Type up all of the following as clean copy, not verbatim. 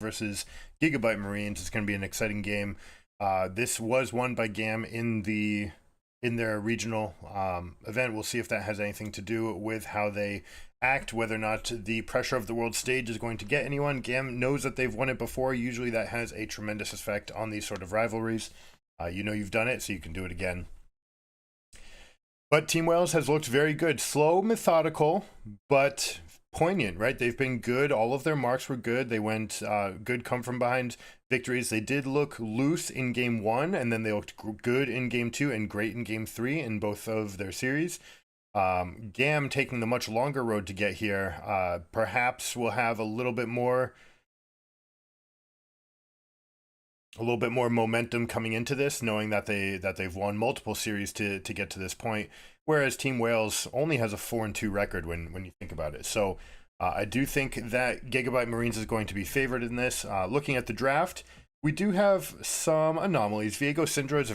versus Gigabyte Marines. It's going to be an exciting game. This was won by GAM in their regional event. We'll see if that has anything to do with how they act, whether or not the pressure of the world stage is going to get anyone. GAM knows that they've won it before. Usually that has a tremendous effect on these sort of rivalries. You know you've done it, so you can do it again. But Team Wales has looked very good. Slow, methodical, but poignant, right? They've been good. All of their marks were good. They went good come from behind victories. They did look loose in game 1, and then they looked good in game 2 and great in game 3 in both of their series. GAM taking the much longer road to get here. Perhaps will have a little bit more momentum coming into this, knowing that they've won multiple series to get to this point, whereas Team Wales only has a 4-2 record when you think about it. So I do think that Gigabyte Marines is going to be favored in this. Looking at the draft, we do have some anomalies. Viego Syndra is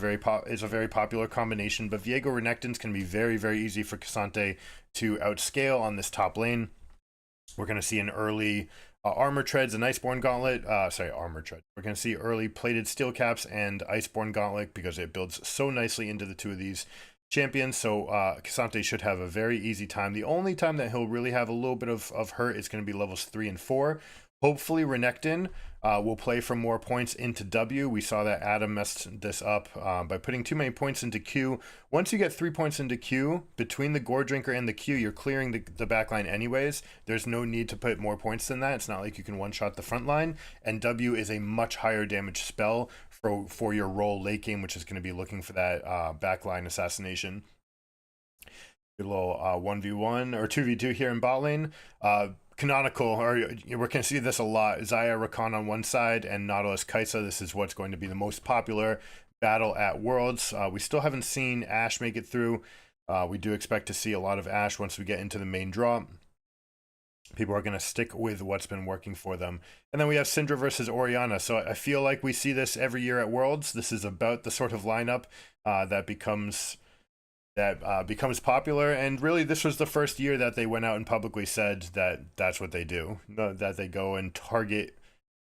a very popular combination, but Viego Renekton's can be very, very easy for K'Sante to outscale on this top lane. We're going to see an early Armor Treads and Iceborne Gauntlet. Armor Tread. We're going to see early Plated Steel Caps and Iceborne Gauntlet because it builds so nicely into the two of these champions. So K'Sante should have a very easy time. The only time that he'll really have a little bit of hurt is going to be levels 3 and 4. Hopefully Renekton will play for more points into W. We saw that Adam messed this up by putting too many points into Q. Once you get 3 points into Q, between the Gore Drinker and the Q, you're clearing the backline anyways. There's no need to put more points than that. It's not like you can one-shot the front line. And W is a much higher damage spell for your role late game, which is going to be looking for that backline assassination. Good little 1v1 or 2v2 here in bot lane. Canonical, or we're going to see this a lot. Xayah Rakan on one side and Nautilus Kai'Sa. This is what's going to be the most popular battle at Worlds. We still haven't seen Ashe make it through. We do expect to see a lot of Ashe once we get into the main draw. People are going to stick with what's been working for them. And then we have Syndra versus Orianna. So I feel like we see this every year at Worlds. This is about the sort of lineup that becomes popular, and really this was the first year that they went out and publicly said that that's what they do, that they go and target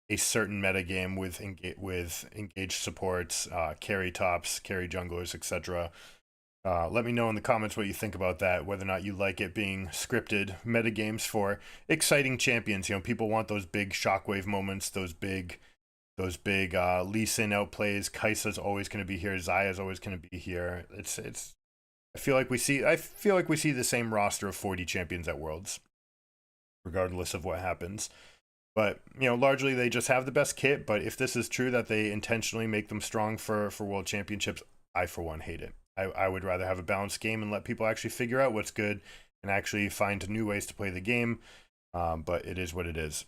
a certain meta game with engaged supports, carry tops, carry junglers, etc. Let me know in the comments what you think about that, whether or not you like it being scripted meta games for exciting champions. You know, people want those big shockwave moments, those big Lee Sin outplays. Kai'Sa's always going to be here. Xayah's always going to be here. I feel like we see the same roster of 40 champions at Worlds, regardless of what happens. But, you know, largely they just have the best kit. But if this is true that they intentionally make them strong for World Championships, I, for one, hate it. I would rather have a balanced game and let people actually figure out what's good and actually find new ways to play the game. But it is what it is.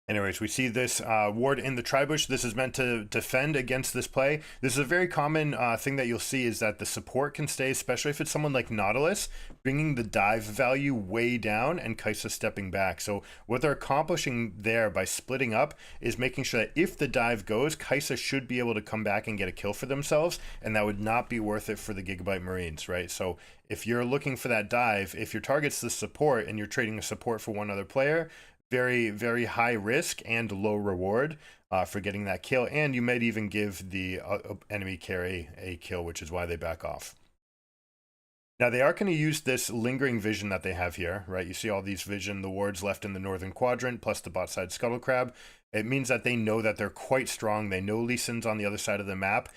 Anyways, we see this ward in the Tribush. This is meant to defend against this play. This is a very common thing that you'll see, is that the support can stay, especially if it's someone like Nautilus, bringing the dive value way down and Kai'Sa stepping back. So what they're accomplishing there by splitting up is making sure that if the dive goes, Kai'Sa should be able to come back and get a kill for themselves, and that would not be worth it for the Gigabyte Marines, right? So if you're looking for that dive, if your target's the support and you're trading a support for one other player, very, very high risk and low reward for getting that kill, and you might even give the enemy carry a kill, which is why they back off. Now they are going to use this lingering vision that they have here, right? You see all these vision, the wards left in the northern quadrant, plus the bot side scuttle crab. It means that they know that they're quite strong. They know Lee Sin's on the other side of the map.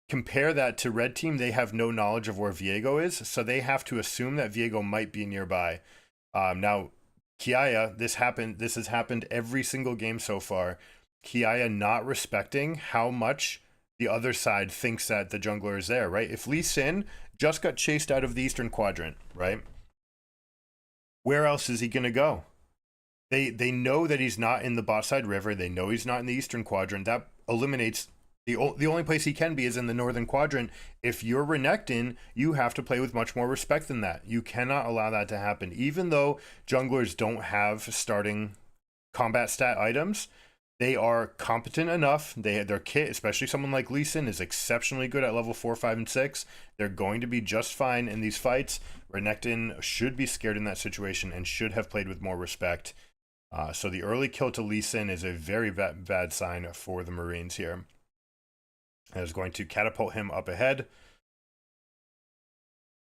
Compare that to red team. They have no knowledge of where Viego is, so they have to assume that Viego might be nearby. Now Kiaya, this has happened every single game so far. Kiaya not respecting how much the other side thinks that the jungler is there, right? If Lee Sin just got chased out of the eastern quadrant, right? Where else is he going to go? They know that he's not in the bot side river. They know he's not in the eastern quadrant. That eliminates the only place he can be is in the northern quadrant. If you're Renekton, you have to play with much more respect than that. You cannot allow that to happen. Even though junglers don't have starting combat stat items, they are competent enough. Their kit, especially someone like Lee Sin, is exceptionally good at level 4, 5, and 6. They're going to be just fine in these fights. Renekton should be scared in that situation and should have played with more respect. So the early kill to Lee Sin is a very bad sign for the Marines here. It is going to catapult him up ahead.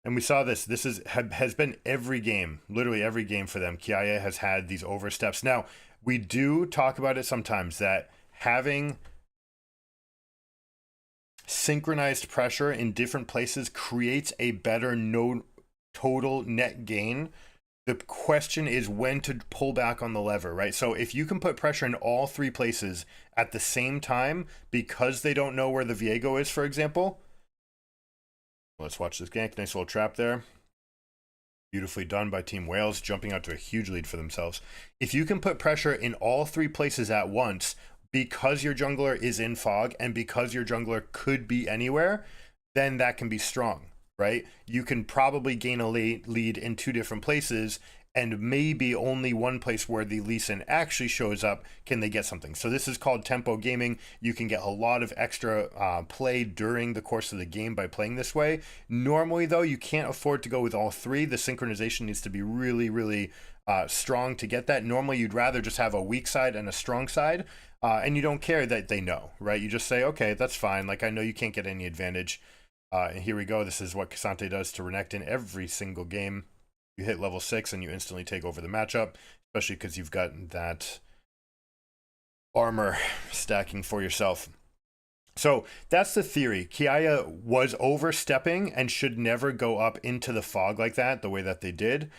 And we saw this. This has been every game, literally every game for them. Kiaya has had these oversteps. Now, we do talk about it sometimes that having synchronized pressure in different places creates a better total net gain. The question is when to pull back on the lever, right? So if you can put pressure in all three places at the same time because they don't know where the Viego is, for example. Let's watch this gank. Nice little trap there. Beautifully done by Team Wales, jumping out to a huge lead for themselves. If you can put pressure in all three places at once because your jungler is in fog and because your jungler could be anywhere, then that can be strong, right? You can probably gain a lead in two different places, and maybe only one place where the Lee Sin actually shows up can they get something. So this is called tempo gaming. You can get a lot of extra play during the course of the game by playing this way. Normally, though, you can't afford to go with all three. The synchronization needs to be really, really strong to get that. Normally, you'd rather just have a weak side and a strong side, and you don't care that they know, right? You just say, okay, that's fine. Like, I know you can't get any advantage. And here we go. This is what K'Sante does to Renekton every single game. You hit level 6 and you instantly take over the matchup, especially because you've got that armor stacking for yourself. So that's the theory. Kiaya was overstepping and should never go up into the fog like that, the way that they did.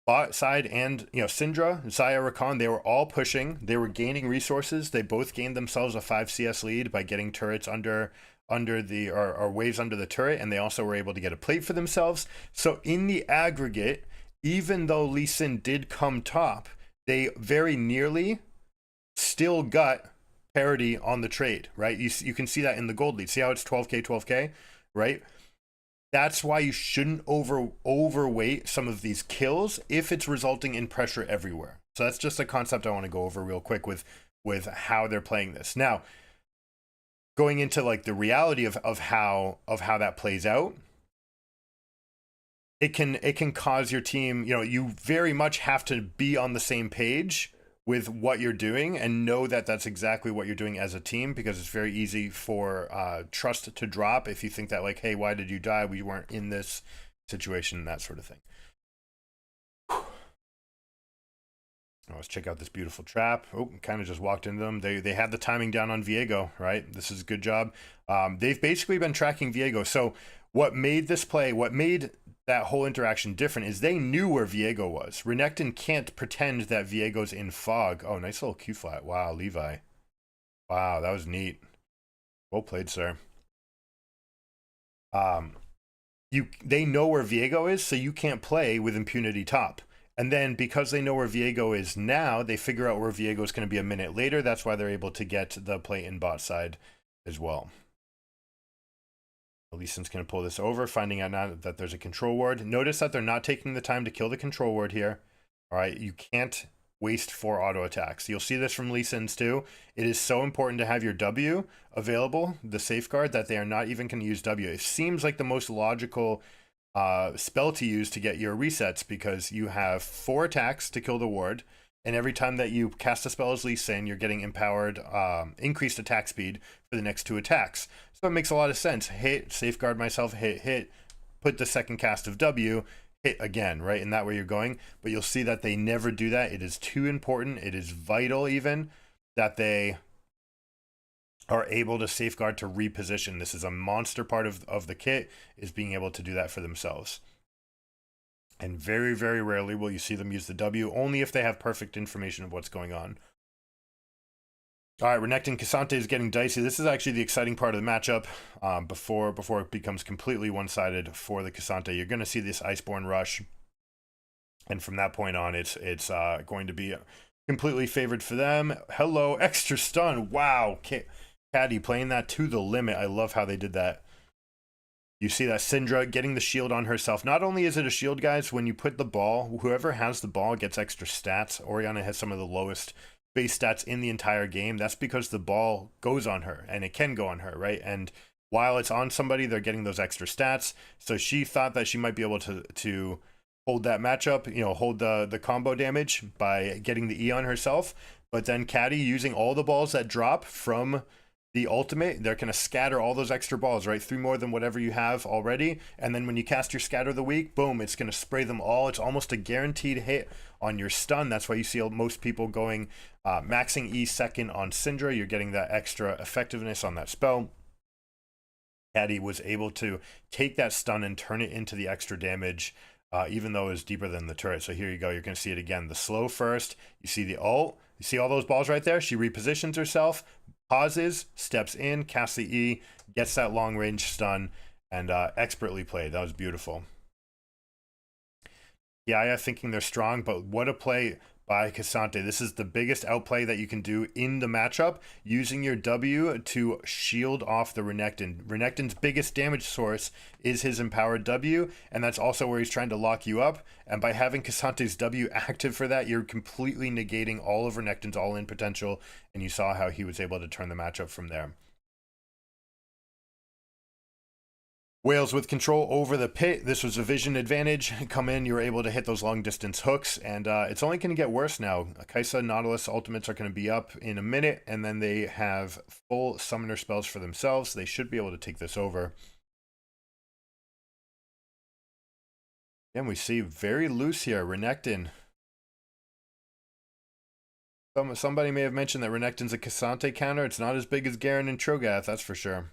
Bot side and, Syndra, Xayah, Rakan, they were all pushing. They were gaining resources. They both gained themselves a 5 CS lead by getting turrets under the or waves under the turret, and they also were able to get a plate for themselves. So in the aggregate, even though Lee Sin did come top, they very nearly still got parity on the trade, right? You can see that in the gold lead. See how it's 12K, 12K, right? That's why you shouldn't overweight some of these kills if it's resulting in pressure everywhere. So that's just a concept I want to go over real quick with how they're playing this. Now, going into like the reality of how that plays out, it can cause your team, you very much have to be on the same page with what you're doing and know that that's exactly what you're doing as a team, because it's very easy for trust to drop if you think that, like, hey, why did you die? We weren't in this situation, that sort of thing. Let's check out this beautiful trap. Oh, kind of just walked into them. They had the timing down on Viego, right? This is a good job. They've basically been tracking Viego. So what made that whole interaction different is they knew where Viego was. Renekton can't pretend that Viego's in fog. Oh, nice little Q flat. Wow, Levi. Wow, that was neat. Well played, sir. They know where Viego is, so you can't play with impunity top. And then because they know where Viego is now, they figure out where Viego is going to be a minute later. That's why they're able to get the play in bot side as well. Lee Sin's going to pull this over, finding out now that there's a control ward. Notice that they're not taking the time to kill the control ward here. All right, you can't waste 4 auto attacks. You'll see this from Lee Sin's too. It is so important to have your W available, the safeguard, that they are not even going to use W. It seems like the most logical spell to use to get your resets, because you have 4 attacks to kill the ward, and every time that you cast a spell as Lee Sin, you're getting empowered increased attack speed for the next 2 attacks. So it makes a lot of sense. Hit, safeguard myself, hit, put the second cast of W, hit again, right? And that way you're going. But you'll see that they never do that. It is too important. It is vital even that they are able to safeguard to reposition. This is a monster part of the kit, is being able to do that for themselves. And very, very rarely will you see them use the W, only if they have perfect information of what's going on. All right, Renekton K'Sante is getting dicey. This is actually the exciting part of the matchup before it becomes completely one-sided for the K'Sante. You're going to see this Iceborne rush, and from that point on, it's going to be completely favored for them. Hello, extra stun. Wow, Caddy playing that to the limit. I love how they did that. You see that Syndra getting the shield on herself. Not only is it a shield, guys, when you put the ball, whoever has the ball gets extra stats. Orianna has some of the lowest base stats in the entire game. That's because the ball goes on her, and it can go on her, right? And while it's on somebody, they're getting those extra stats. So she thought that she might be able to hold that matchup, hold the combo damage by getting the E on herself. But then Caddy using all the balls that drop from the ultimate, they're going to scatter all those extra balls, right? 3 more than whatever you have already. And then when you cast your Scatter of the Week, boom, it's going to spray them all. It's almost a guaranteed hit on your stun. That's why you see most people going maxing E second on Syndra. You're getting that extra effectiveness on that spell. Caddy was able to take that stun and turn it into the extra damage, even though it was deeper than the turret. So here you go. You're going to see it again. The slow first. You see the ult. You see all those balls right there? She repositions herself, pauses, steps in, casts the E, gets that long range stun, and expertly played. That was beautiful. Yeah, thinking they're strong, but what a play by Cassante. This is the biggest outplay that you can do in the matchup, using your W to shield off the Renekton. Renekton's biggest damage source is his empowered W, and that's also where he's trying to lock you up. And by having Cassante's W active for that, you're completely negating all of Renekton's all-in potential, and you saw how he was able to turn the matchup from there. Whales with control over the pit. This was a vision advantage. Come in, you were able to hit those long distance hooks, and it's only going to get worse now. Kaisa Nautilus ultimates are going to be up in a minute, and then they have full summoner spells for themselves. They should be able to take this over. And we see very loose here. Renekton. Somebody may have mentioned that Renekton's a Cassante counter. It's not as big as Garen and Trogath, that's for sure.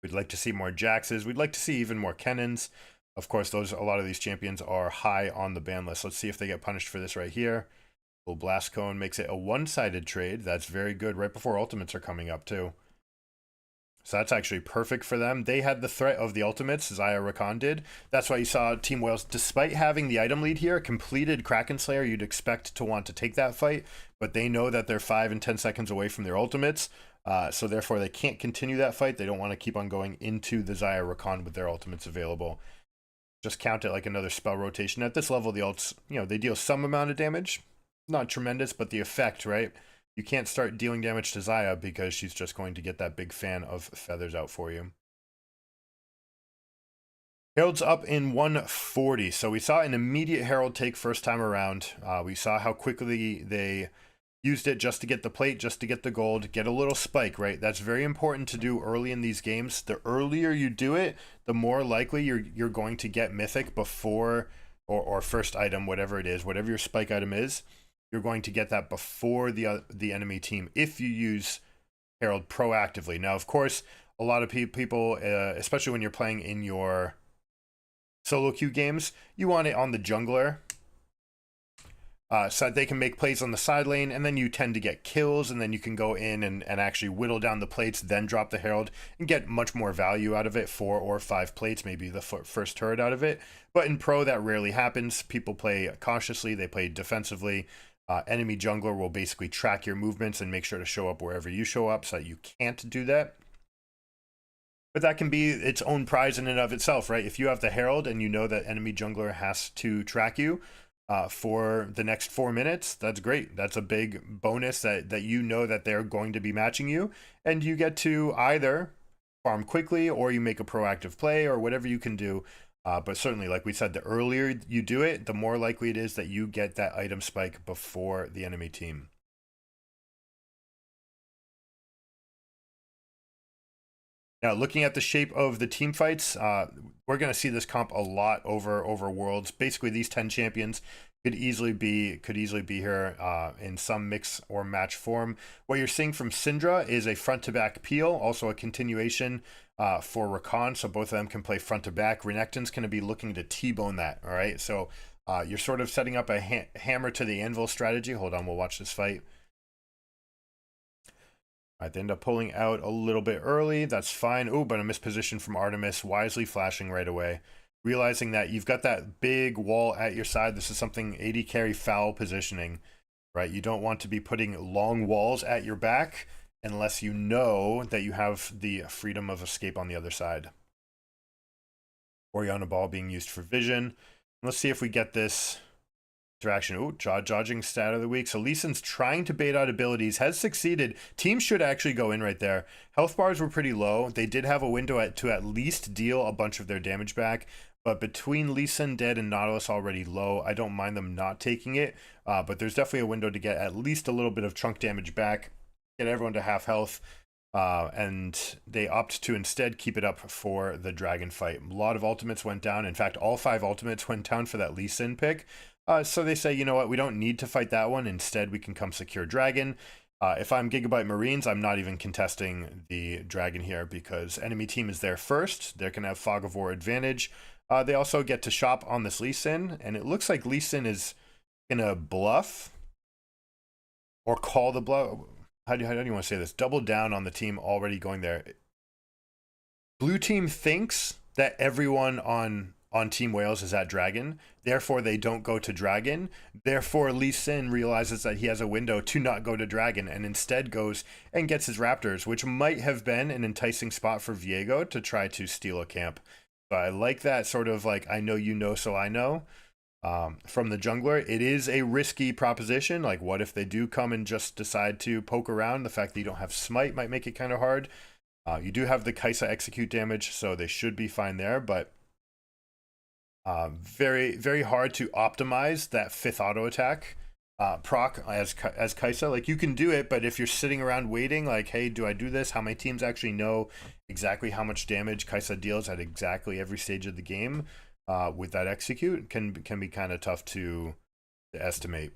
We'd like to see more Jaxes. We'd like to see even more Kennons. Of course, a lot of these champions are high on the ban list. Let's see if they get punished for this right here. Little Blast Cone makes it a one-sided trade. That's very good right before ultimates are coming up too. So that's actually perfect for them. They had the threat of the ultimates, Xayah Rakan did. That's why you saw Team Whales, despite having the item lead here, completed Kraken Slayer. You'd expect to want to take that fight, but they know that they're 5 and 10 seconds away from their ultimates. So therefore, they can't continue that fight. They don't want to keep on going into the Xayah Rakan with their ultimates available. Just count it like another spell rotation. At this level, the ults, they deal some amount of damage. Not tremendous, but the effect, right? You can't start dealing damage to Xayah because she's just going to get that big fan of feathers out for you. Herald's up in 140. So we saw an immediate Herald take first time around. We saw how quickly they used it just to get the plate, just to get the gold, get a little spike, right? That's very important to do early in these games. The earlier you do it, the more likely you're going to get mythic before or first item, whatever it is, whatever your spike item is. You're going to get that before the enemy team if you use Herald proactively. Now, of course, a lot of people, especially when you're playing in your solo queue games, you want it on the jungler so that they can make plays on the side lane, and then you tend to get kills, and then you can go in and actually whittle down the plates, then drop the Herald, and get much more value out of it, 4 or 5 plates, maybe the first turret out of it. But in pro, that rarely happens. People play cautiously, they play defensively. Enemy jungler will basically track your movements and make sure to show up wherever you show up so that you can't do that. But that can be its own prize in and of itself, right? If you have the Herald and you know that enemy jungler has to track you for the next 4 minutes, that's great. That's a big bonus that you know that they're going to be matching you, and you get to either farm quickly or you make a proactive play or whatever you can do. But certainly, like we said, the earlier you do it, the more likely it is that you get that item spike before the enemy team. Now, looking at the shape of the team fights, we're going to see this comp a lot over Worlds. Basically, these 10 champions could easily be here in some mix or match form. What you're seeing from Syndra is a front to back peel, also a continuation for Rakan, so both of them can play front to back. Renekton's going to be looking to T-bone that, all right? So you're sort of setting up a hammer to the anvil strategy. Hold on, we'll watch this fight. All right, they end up pulling out a little bit early. That's fine. Oh, but a misposition from Artemis, wisely flashing right away. Realizing that you've got that big wall at your side. This is something AD carry foul positioning, right? You don't want to be putting long walls at your back unless you know that you have the freedom of escape on the other side. Orianna Ball being used for vision. Let's see if we get this Interaction. Oh, dodging stat of the week. So Lee Sin's trying to bait out abilities, has succeeded. Teams should actually go in right there. Health bars were pretty low. They did have a window to at least deal a bunch of their damage back. But between Lee Sin dead and Nautilus already low, I don't mind them not taking it. But there's definitely a window to get at least a little bit of chunk damage back, get everyone to half health. And they opt to instead keep it up for the dragon fight. A lot of ultimates went down. In fact, all 5 ultimates went down for that Lee Sin pick. So they say, you know what, we don't need to fight that one. Instead, we can come secure dragon. If I'm Gigabyte Marines, I'm not even contesting the dragon here because enemy team is there first. They're going to have Fog of War advantage. They also get to shop on this Lee Sin, and it looks like Lee Sin is going to bluff or call the bluff. How do you want to say this? Double down on the team already going there. Blue team thinks that everyone on Team Wales is at dragon, therefore they don't go to dragon. Therefore Lee Sin realizes that he has a window to not go to dragon and instead goes and gets his raptors, which might have been an enticing spot for Viego to try to steal a camp. So I like that sort of like, I know you know so I know. From the jungler, it is a risky proposition. Like, what if they do come and just decide to poke around? The fact that you don't have smite might make it kind of hard. You do have the Kai'Sa execute damage, so they should be fine there, but very, very hard to optimize that 5th auto attack proc as Kai'Sa. Like, you can do it, but if you're sitting around waiting, like, hey, do I do this? How many teams actually know exactly how much damage Kai'Sa deals at exactly every stage of the game with that execute can be kind of tough to estimate.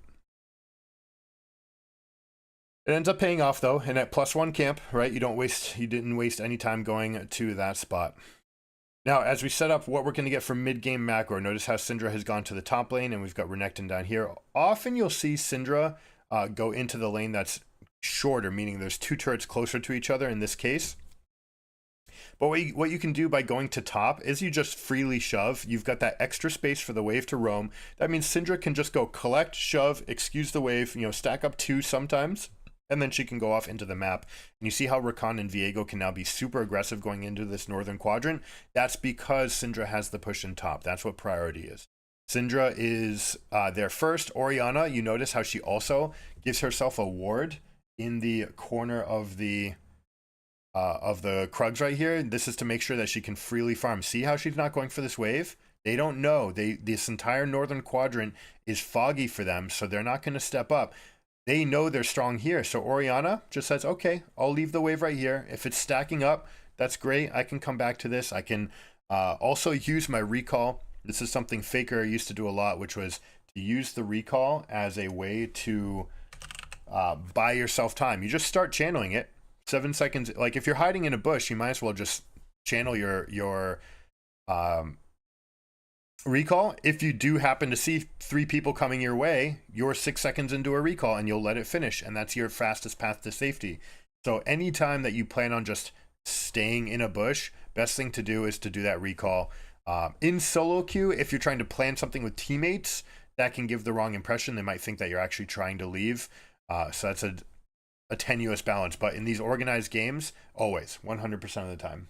It ends up paying off though, and at +1 camp, right? You didn't waste any time going to that spot. Now, as we set up what we're going to get from mid-game macro, notice how Syndra has gone to the top lane, and we've got Renekton down here. Often you'll see Syndra go into the lane that's shorter, meaning there's 2 turrets closer to each other in this case. But what you can do by going to top is you just freely shove. You've got that extra space for the wave to roam. That means Syndra can just go collect, shove, excuse the wave, stack up 2 sometimes, and then she can go off into the map. And you see how Rakan and Viego can now be super aggressive going into this northern quadrant. That's because Syndra has the push in top. That's what priority is. Syndra is there first. Orianna, you notice how she also gives herself a ward in the corner of the Krugs right here. This is to make sure that she can freely farm. See how she's not going for this wave? They don't know. This entire northern quadrant is foggy for them, so they're not going to step up. They know they're strong here. So Orianna just says, okay, I'll leave the wave right here. If it's stacking up, that's great. I can come back to this. I can also use my recall. This is something Faker used to do a lot, which was to use the recall as a way to buy yourself time. You just start channeling it. 7 seconds. Like, if you're hiding in a bush, you might as well just channel your recall. If you do happen to see 3 people coming your way, you're 6 seconds into a recall and you'll let it finish, and that's your fastest path to safety. So anytime that you plan on just staying in a bush, best thing to do is to do that recall. In solo queue, if you're trying to plan something with teammates, that can give the wrong impression. They might think that you're actually trying to leave. So that's a tenuous balance. But in these organized games, always, 100% of the time.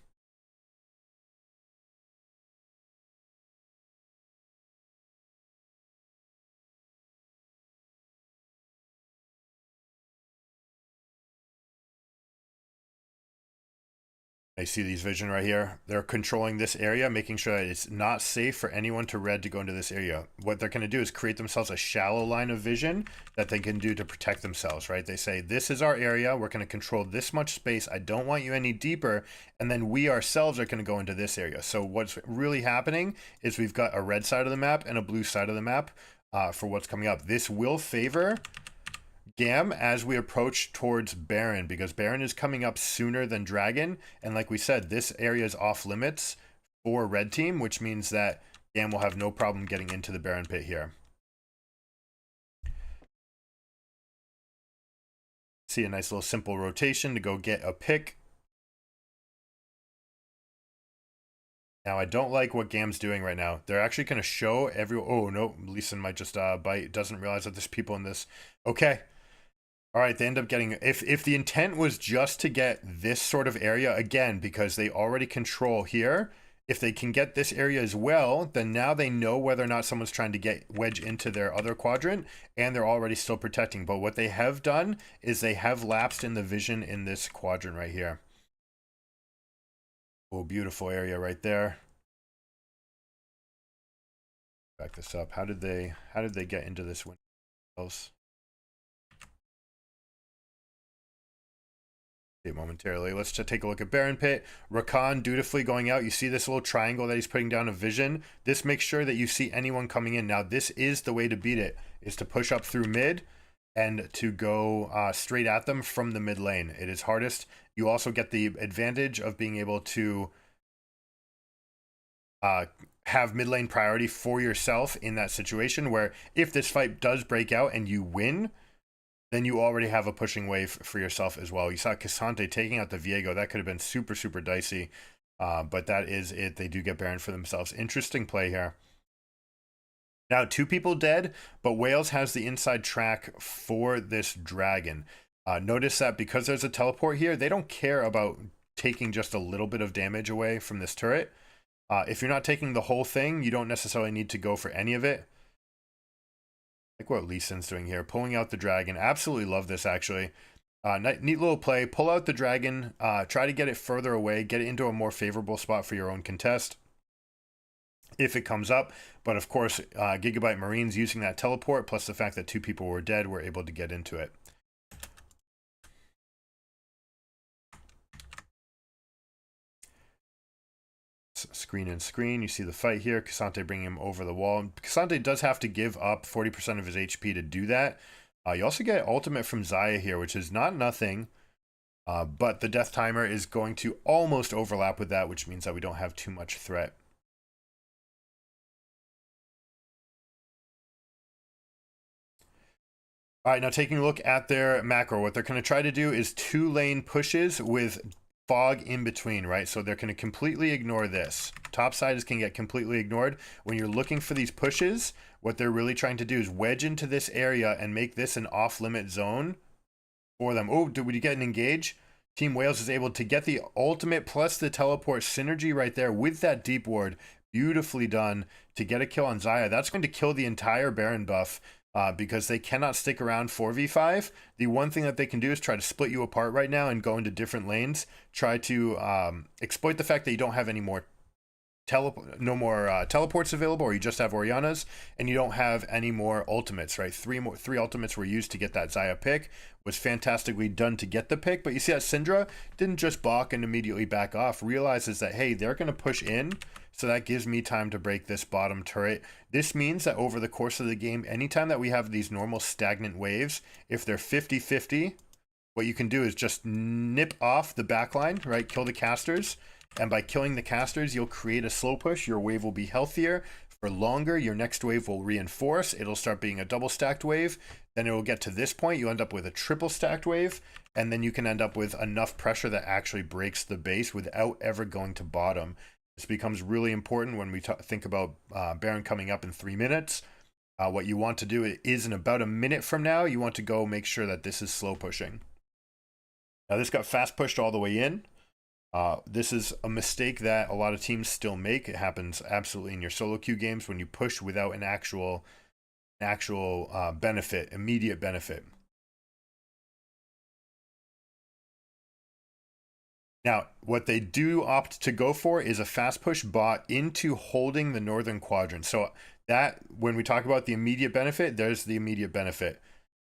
I see these vision right here. They're controlling this area, making sure that it's not safe for anyone to red to go into this area. What they're going to do is create themselves a shallow line of vision that they can do to protect themselves, right? They say, this is our area. We're going to control this much space. I don't want you any deeper. And then we ourselves are going to go into this area. So what's really happening is we've got a red side of the map and a blue side of the map for what's coming up. This will favor GAM as we approach towards Baron, because Baron is coming up sooner than Dragon, and like we said, this area is off limits for red team, which means that GAM will have no problem getting into the Baron pit here. See a nice little simple rotation to go get a pick. Now, I don't like what GAM's doing right now. They're actually going to show everyone. Oh, no, Lee Sin might just bite. Doesn't realize that there's people in this. Okay. All right, they end up getting, if the intent was just to get this sort of area, again, because they already control here, If they can get this area as well, then now they know whether or not someone's trying to get wedge into their other quadrant, and they're already still protecting. But what they have done is they have lapsed in the vision in this quadrant right here. Oh, beautiful area right there. Back this up. How did they get into this window? Momentarily. Let's just take a look at Baron Pit. Rakan dutifully going out. You see this little triangle that he's putting down a vision. This makes sure that you see anyone coming in. Now, this is the way to beat it, is to push up through mid and to go straight at them from the mid lane. It is hardest. You also get the advantage of being able to have mid lane priority for yourself in that situation, where if this fight does break out and you win, then you already have a pushing wave for yourself as well. You saw Cassante taking out the Viego. That could have been super, super dicey. But that is it. They do get Baron for themselves. Interesting play here. Now, 2 people dead, but Wales has the inside track for this dragon. Notice that because there's a teleport here, they don't care about taking just a little bit of damage away from this turret. If you're not taking the whole thing, you don't necessarily need to go for any of it. Like what Lee Sin's doing here, pulling out the dragon. Absolutely love this, actually. Neat little play. Pull out the dragon, try to get it further away, get it into a more favorable spot for your own contest if it comes up. But of course, Gigabyte Marines using that teleport, plus the fact that 2 people were dead, were able to get into it. Screen and screen, you see the fight here. Cassante bringing him over the wall. Cassante does have to give up 40% of his HP to do that. You also get ultimate from Xayah here, which is not nothing. But the death timer is going to almost overlap with that, which means that we don't have too much threat. All right, now taking a look at their macro, what they're going to try to do is 2 lane pushes with fog in between, right? So they're going to completely ignore this. Top side is going to get completely ignored. When you're looking for these pushes, what they're really trying to do is wedge into this area and make this an off-limit zone for them. Oh, did we get an engage? Team Wales is able to get the ultimate plus the teleport synergy right there with that deep ward. Beautifully done to get a kill on Xayah. That's going to kill the entire Baron buff. Because they cannot stick around 4v5. The one thing that they can do is try to split you apart right now and go into different lanes. Try to exploit the fact that you don't have any more teleports available, or you just have Oriannas, and you don't have any more ultimates, right? 3 ultimates were used to get that Xayah pick. Was fantastically done to get the pick, but you see that Syndra didn't just balk and immediately back off. Realizes that, hey, they're going to push in, so that gives me time to break this bottom turret. This means that over the course of the game, anytime that we have these normal stagnant waves, if they're 50-50, what you can do is just nip off the backline, right? Kill the casters. And by killing the casters, you'll create a slow push. Your wave will be healthier for longer. Your next wave will reinforce. It'll start being a double stacked wave. Then it will get to this point. You end up with a triple stacked wave. And then you can end up with enough pressure that actually breaks the base without ever going to bottom. This becomes really important when we think about Baron coming up in 3 minutes. What you want to do is in about a minute from now, you want to go make sure that this is slow pushing. Now this got fast pushed all the way in. This is a mistake that a lot of teams still make. It happens absolutely in your solo queue games when you push without an actual benefit, immediate benefit. Now, what they do opt to go for is a fast push bot into holding the northern quadrant. So that, when we talk about the immediate benefit, there's the immediate benefit.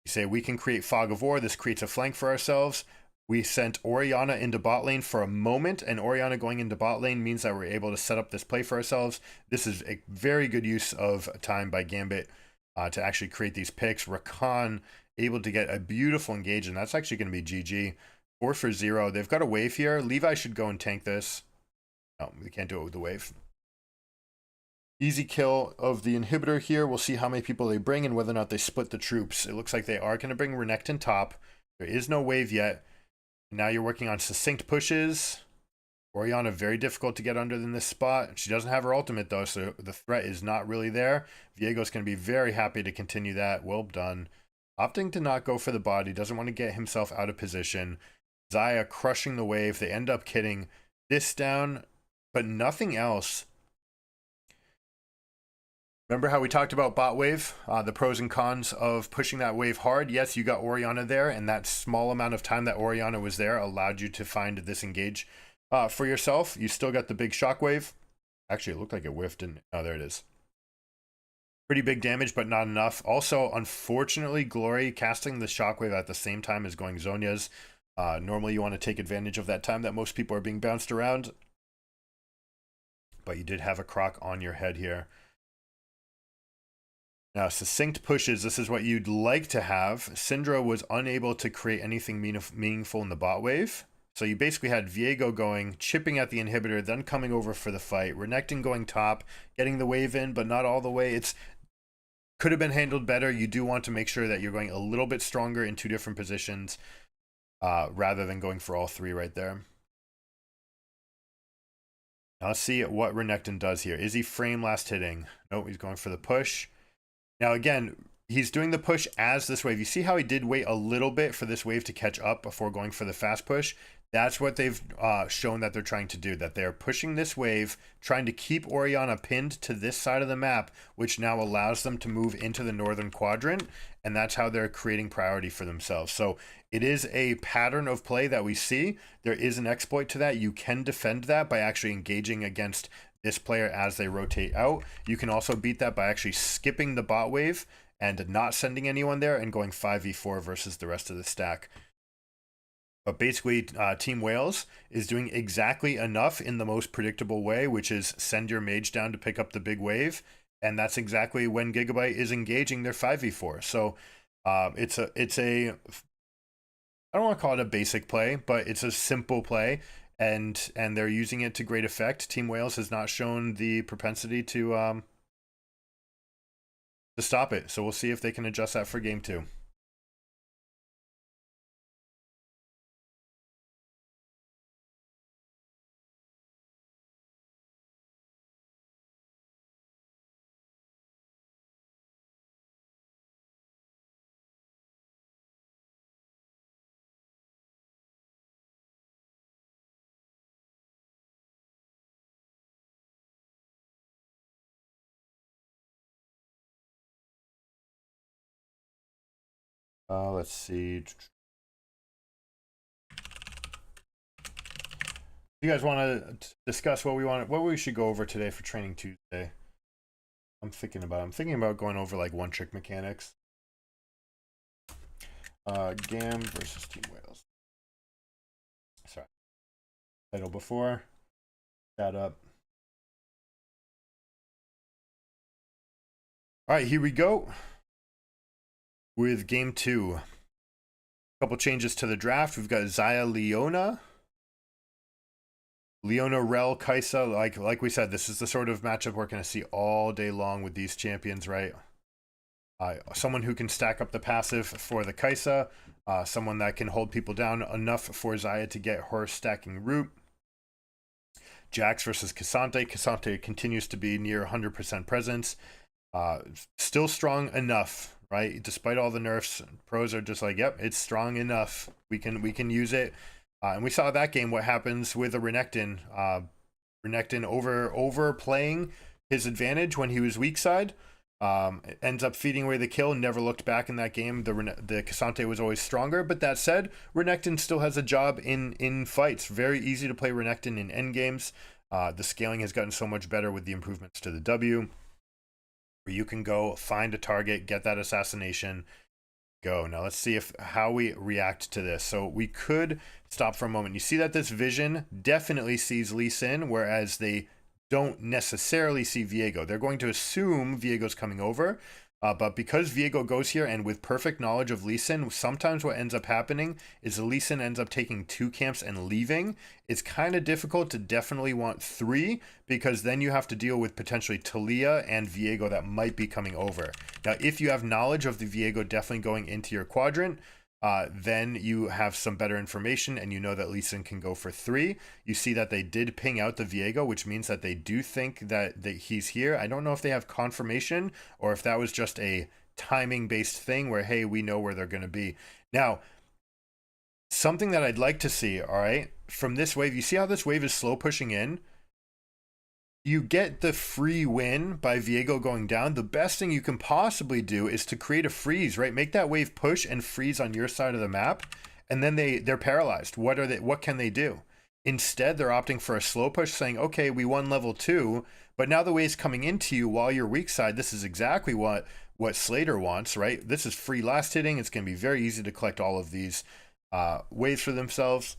You say we can create Fog of War. This creates a flank for ourselves. We sent Orianna into bot lane for a moment, and Orianna going into bot lane means that we're able to set up this play for ourselves. This is a very good use of time by Gambit to actually create these picks. Rakan able to get a beautiful engage, and that's actually going to be GG. 4 for 0. They've got a wave here. Levi should go and tank this. No, we can't do it with the wave. Easy kill of the inhibitor here. We'll see how many people they bring and whether or not they split the troops. It looks like they are going to bring Renekton top. There is no wave yet. Now you're working on succinct pushes. Orianna very difficult to get under in this spot. She doesn't have her ultimate though, so the threat is not really there. Viego's going to be very happy to continue that. Well done. Opting to not go for the body. Doesn't want to get himself out of position. Xayah crushing the wave. They end up getting this down. but nothing else. Remember how we talked about bot wave, the pros and cons of pushing that wave hard? Yes, you got Orianna there, and that small amount of time that Orianna was there allowed you to find this engage for yourself. You still got the big shockwave. Actually, it looked like it whiffed, and oh, there it is. Pretty big damage, but not enough. Also, unfortunately, Glory casting the shockwave at the same time as going Zhonya's. Normally, you want to take advantage of that time that most people are being bounced around. But you did have a croc on your head here. Now, succinct pushes, this is what you'd like to have. Syndra was unable to create anything meaningful in the bot wave. So you basically had Viego going, chipping at the inhibitor, then coming over for the fight. Renekton going top, getting the wave in, but not all the way. It's could have been handled better. You do want to make sure that you're going a little bit stronger in two different positions rather than going for all three right there. Now let's see what Renekton does here. Is he frame last hitting? Nope, he's going for the push. Now again, he's doing the push as this wave. You see how he did wait a little bit for this wave to catch up before going for the fast push? That's what they've shown that they're trying to do, that they're pushing this wave, trying to keep Orianna pinned to this side of the map, which now allows them to move into the northern quadrant, and that's how they're creating priority for themselves. So it is a pattern of play that we see. There is an exploit to that. You can defend that by actually engaging against this player as they rotate out. You can also beat that by actually skipping the bot wave and not sending anyone there and going 5v4 versus the rest of the stack. But basically, Team Wales is doing exactly enough in the most predictable way, which is send your mage down to pick up the big wave. And that's exactly when Gigabyte is engaging their 5v4. So it's a I don't want to call it a basic play, but it's a simple play. And they're using it to great effect. Team Wales has not shown the propensity to stop it. So we'll see if they can adjust that for game 2. Let's see. You guys want to discuss what we should go over today for Training Tuesday? I'm thinking about going over like one trick mechanics. GAM versus Team Wales. Sorry. Title before. Chat up. All right, here we go. With game 2. A couple changes to the draft. We've got Xayah Leona. Leona, Rel, Kai'Sa, like we said, this is the sort of matchup we're going to see all day long with these champions, right? Someone who can stack up the passive for the Kai'Sa, someone that can hold people down enough for Xayah to get her stacking root. Jax versus K'Sante. K'Sante continues to be near 100% presence. Still strong enough, right? Despite all the nerfs, pros are just like, yep, it's strong enough. We can use it. And we saw that game, what happens with a Renekton. Renekton overplaying his advantage when he was weak side. Ends up feeding away the kill, never looked back in that game. The K'Sante was always stronger, but that said, Renekton still has a job in fights. Very easy to play Renekton in endgames. The scaling has gotten so much better with the improvements to the W, where you can go find a target, get that assassination, go. Now let's see how we react to this. So we could stop for a moment. You see that this vision definitely sees Lee Sin, whereas they don't necessarily see Viego. They're going to assume Viego's coming over, but because Viego goes here and with perfect knowledge of Lee Sin, sometimes what ends up happening is Lee Sin ends up taking 2 camps and leaving. It's kind of difficult to definitely want 3, because then you have to deal with potentially Talia and Viego that might be coming over. Now, if you have knowledge of the Viego definitely going into your quadrant, then you have some better information and you know that Lee Sin can go for 3. You see that they did ping out the Viego, which means that they do think that he's here. I don't know if they have confirmation or if that was just a timing based thing where, hey, we know where they're going to be. Now, something that I'd like to see, all right, from this wave, you see how this wave is slow pushing in? you get the free win by Viego going down, the best thing you can possibly do is to create a freeze, right? Make that wave push and freeze on your side of the map, and then they're paralyzed. What can they do? Instead, they're opting for a slow push, saying, okay, we won level 2, but now the wave's coming into you while you're weak side. This is exactly what Slater wants, right? This is free last hitting. It's going to be very easy to collect all of these waves for themselves,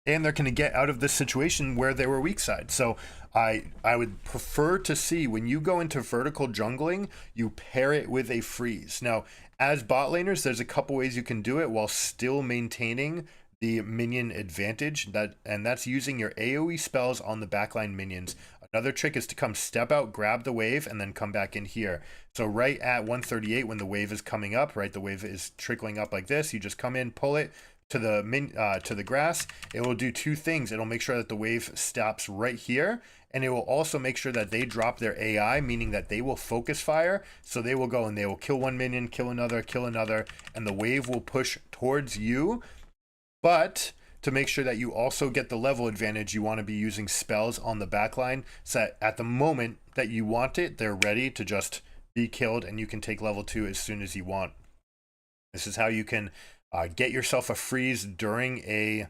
and they're going to get out of this situation where they were weak side. So I would prefer to see, when you go into vertical jungling, you pair it with a freeze. Now, as bot laners, there's a couple ways you can do it while still maintaining the minion advantage, and that's using your AoE spells on the backline minions. Another trick is to come step out, grab the wave, and then come back in here. So right at 138, when the wave is coming up, right, the wave is trickling up like this, you just come in, pull it to the grass. It will do two things. It'll make sure that the wave stops right here, and it will also make sure that they drop their AI, meaning that they will focus fire. So they will go and they will kill one minion, kill another, and the wave will push towards you. But to make sure that you also get the level advantage, you want to be using spells on the backline, so that at the moment that you want it, they're ready to just be killed, and you can take level 2 as soon as you want. This is how you can get yourself a freeze during a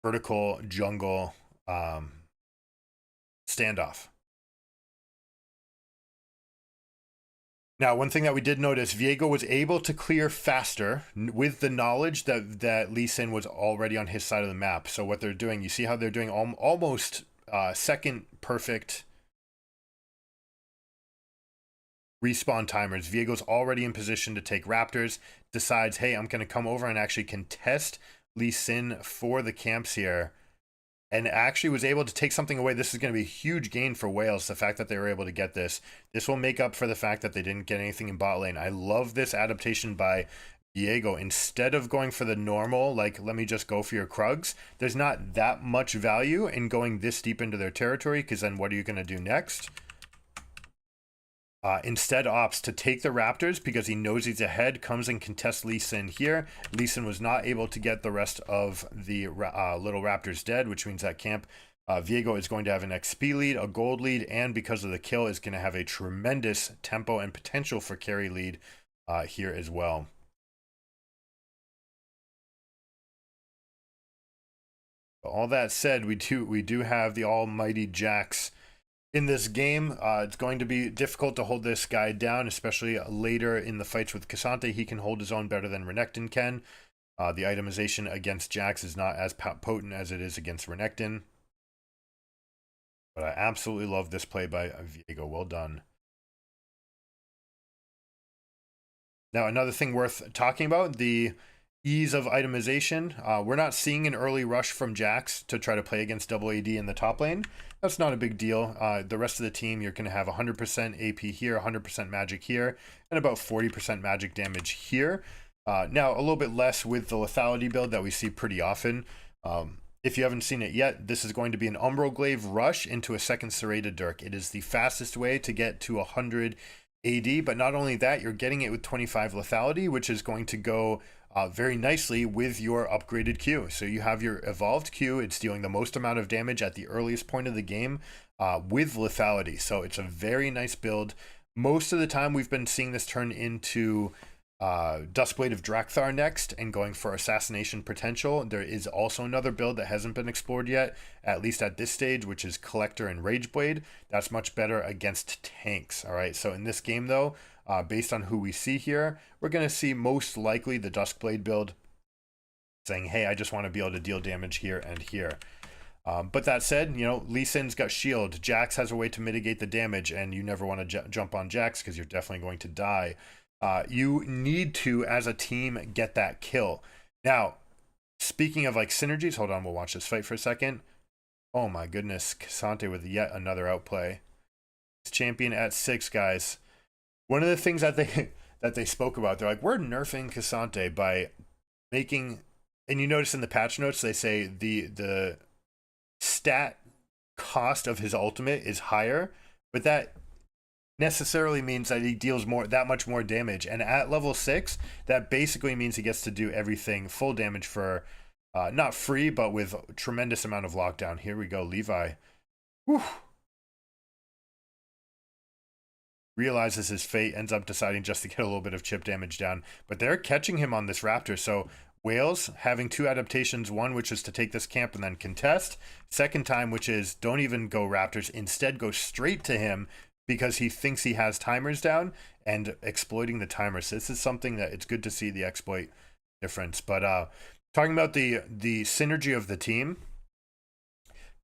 vertical jungle standoff. Now, one thing that we did notice, Viego was able to clear faster with the knowledge that Lee Sin was already on his side of the map. So what they're doing, you see how they're doing almost second perfect respawn timers. Viego's already in position to take Raptors, decides, hey, I'm going to come over and actually contest Lee Sin for the camps here, and actually was able to take something away. This is going to be a huge gain for Wales, the fact that they were able to get this. This will make up for the fact that they didn't get anything in bot lane. I love this adaptation by Viego. Instead of going for the normal, like, let me just go for your Krugs, there's not that much value in going this deep into their territory, because then what are you going to do next? Instead opts to take the Raptors because he knows he's ahead, comes and contests Lee Sin here. Lee Sin was not able to get the rest of the little Raptors dead, which means that camp Viego is going to have an XP lead, a gold lead, and because of the kill is going to have a tremendous tempo and potential for carry lead here as well. All that said, we do have the almighty Jax in this game. It's going to be difficult to hold this guy down, especially later in the fights with Cassante. He can hold his own better than Renekton can. The itemization against Jax is not as potent as it is against Renekton. But I absolutely love this play by Viego. Well done. Now, another thing worth talking about, the ease of itemization. We're not seeing an early rush from Jax to try to play against double AD in the top lane. That's not a big deal. The rest of the team, you're going to have 100% AP here, 100% magic here, and about 40% magic damage here. Now, a little bit less with the lethality build that we see pretty often. If you haven't seen it yet, this is going to be an Umbral Glaive rush into a second Serrated Dirk. It is the fastest way to get to 100 AD, but not only that, you're getting it with 25 lethality, which is going to go very nicely with your upgraded Q. So you have your evolved Q. It's dealing the most amount of damage at the earliest point of the game with lethality. So it's a very nice build. Most of the time we've been seeing this turn into Duskblade of Drakthar next and going for assassination potential. There is also another build that hasn't been explored yet, at least at this stage, which is Collector and Rageblade. That's much better against tanks. All right, so in this game though, based on who we see here, we're going to see most likely the Duskblade build saying, hey, I just want to be able to deal damage here and here. But that said, you know, Lee Sin's got shield. Jax has a way to mitigate the damage, and you never want to jump on Jax because you're definitely going to die. You need to, as a team, get that kill. Now, speaking of like synergies, hold on, we'll watch this fight for a second. Oh my goodness, Cassante with yet another outplay. It's champion at 6, guys. One of the things that they spoke about, they're like, we're nerfing Cassante by making, and you notice in the patch notes they say the stat cost of his ultimate is higher, but that necessarily means that he deals that much more damage, and at level 6 that basically means he gets to do everything full damage for not free, but with a tremendous amount of lockdown. Here we go, Levi. Whew. realizes his fate, ends up deciding just to get a little bit of chip damage down. But they're catching him on this Raptor, so Wales having 2 adaptations, one which is to take this camp and then contest, second time which is don't even go Raptors, instead go straight to him because he thinks he has timers down and exploiting the timers. So this is something that it's good to see the exploit difference. But talking about the synergy of the team,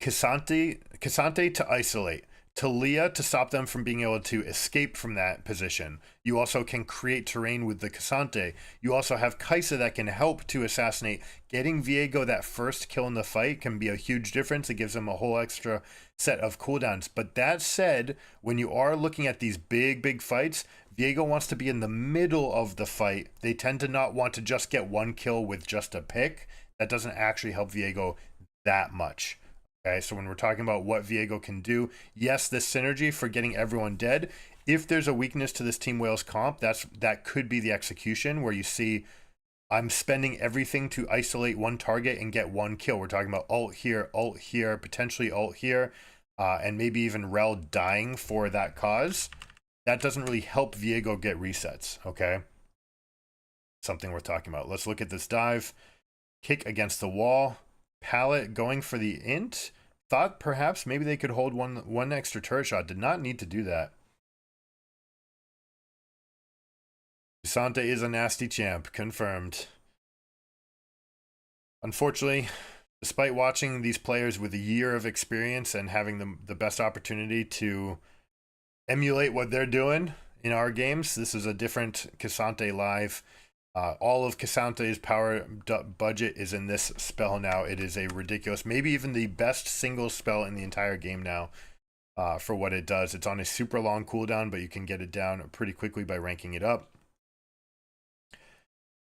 K'Sante to isolate, Talia to stop them from being able to escape from that position. You also can create terrain with the K'Sante. You also have Kai'Sa that can help to assassinate. Getting Viego that first kill in the fight can be a huge difference. It gives him a whole extra set of cooldowns. But that said, when you are looking at these big fights, Viego wants to be in the middle of the fight. They tend to not want to just get one kill with just a pick. That doesn't actually help Viego that much. Okay, so when we're talking about what Viego can do, yes, this synergy for getting everyone dead. If there's a weakness to this Team Wales comp, that could be the execution where you see I'm spending everything to isolate one target and get one kill. We're talking about ult here, potentially ult here, and maybe even Rel dying for that cause. That doesn't really help Viego get resets, okay? Something worth talking about. Let's look at this dive. Kick against the wall. Pallet going for the int. Thought perhaps maybe they could hold one extra turret shot. Did not need to do that. K'Sante is a nasty champ. Confirmed. Unfortunately, despite watching these players with a year of experience and having the best opportunity to emulate what they're doing in our games, this is a different K'Sante live. All of K'Sante's power budget is in this spell now. It is a ridiculous, maybe even the best single spell in the entire game now for what it does. It's on a super long cooldown, but you can get it down pretty quickly by ranking it up.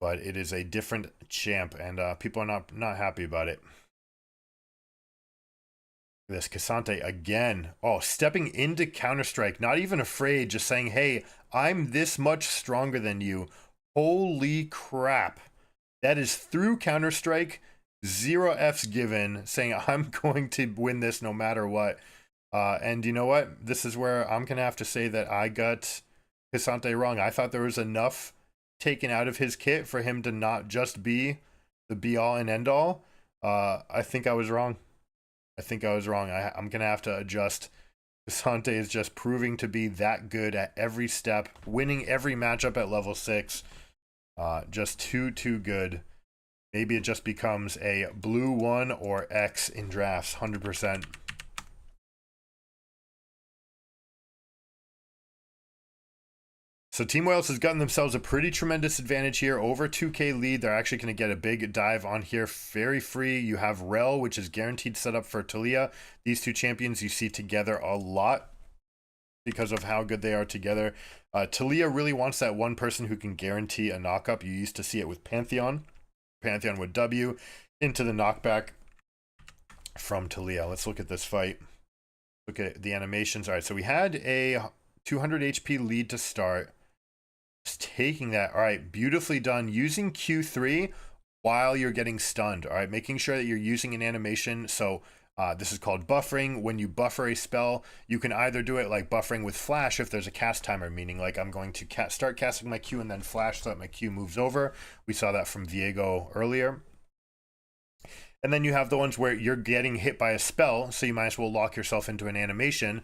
But it is a different champ, and people are not happy about it. This K'Sante again. Oh, stepping into Counter-Strike, not even afraid, just saying, hey, I'm this much stronger than you. Holy crap. That is through Counter-Strike, 0 Fs given, saying I'm going to win this no matter what. And you know what? This is where I'm going to have to say that I got K'Sante wrong. I thought there was enough taken out of his kit for him to not just be the be-all and end-all. I think I was wrong. I'm going to have to adjust. K'Sante is just proving to be that good at every step, winning every matchup at level 6. Just too good. Maybe it just becomes a blue 1 or X in drafts, 100%. So Team Wales has gotten themselves a pretty tremendous advantage here, over 2k lead. They're actually going to get a big dive on here, very free. You have Rel, which is guaranteed setup for Talia. These two champions you see together a lot because of how good they are together. Talia really wants that one person who can guarantee a knockup. You used to see it with Pantheon. Pantheon would W into the knockback from Talia. Let's look at this fight. Look at the animations. All right, so we had a 200 HP lead to start. Just taking that. All right, beautifully done. Using Q3 while you're getting stunned. All right, making sure that you're using an animation. So this is called buffering. When you buffer a spell, you can either do it like buffering with flash if there's a cast timer, meaning like I'm going to start casting my Q and then flash so that my Q moves over. We saw that from Viego earlier. And then you have the ones where you're getting hit by a spell, so you might as well lock yourself into an animation.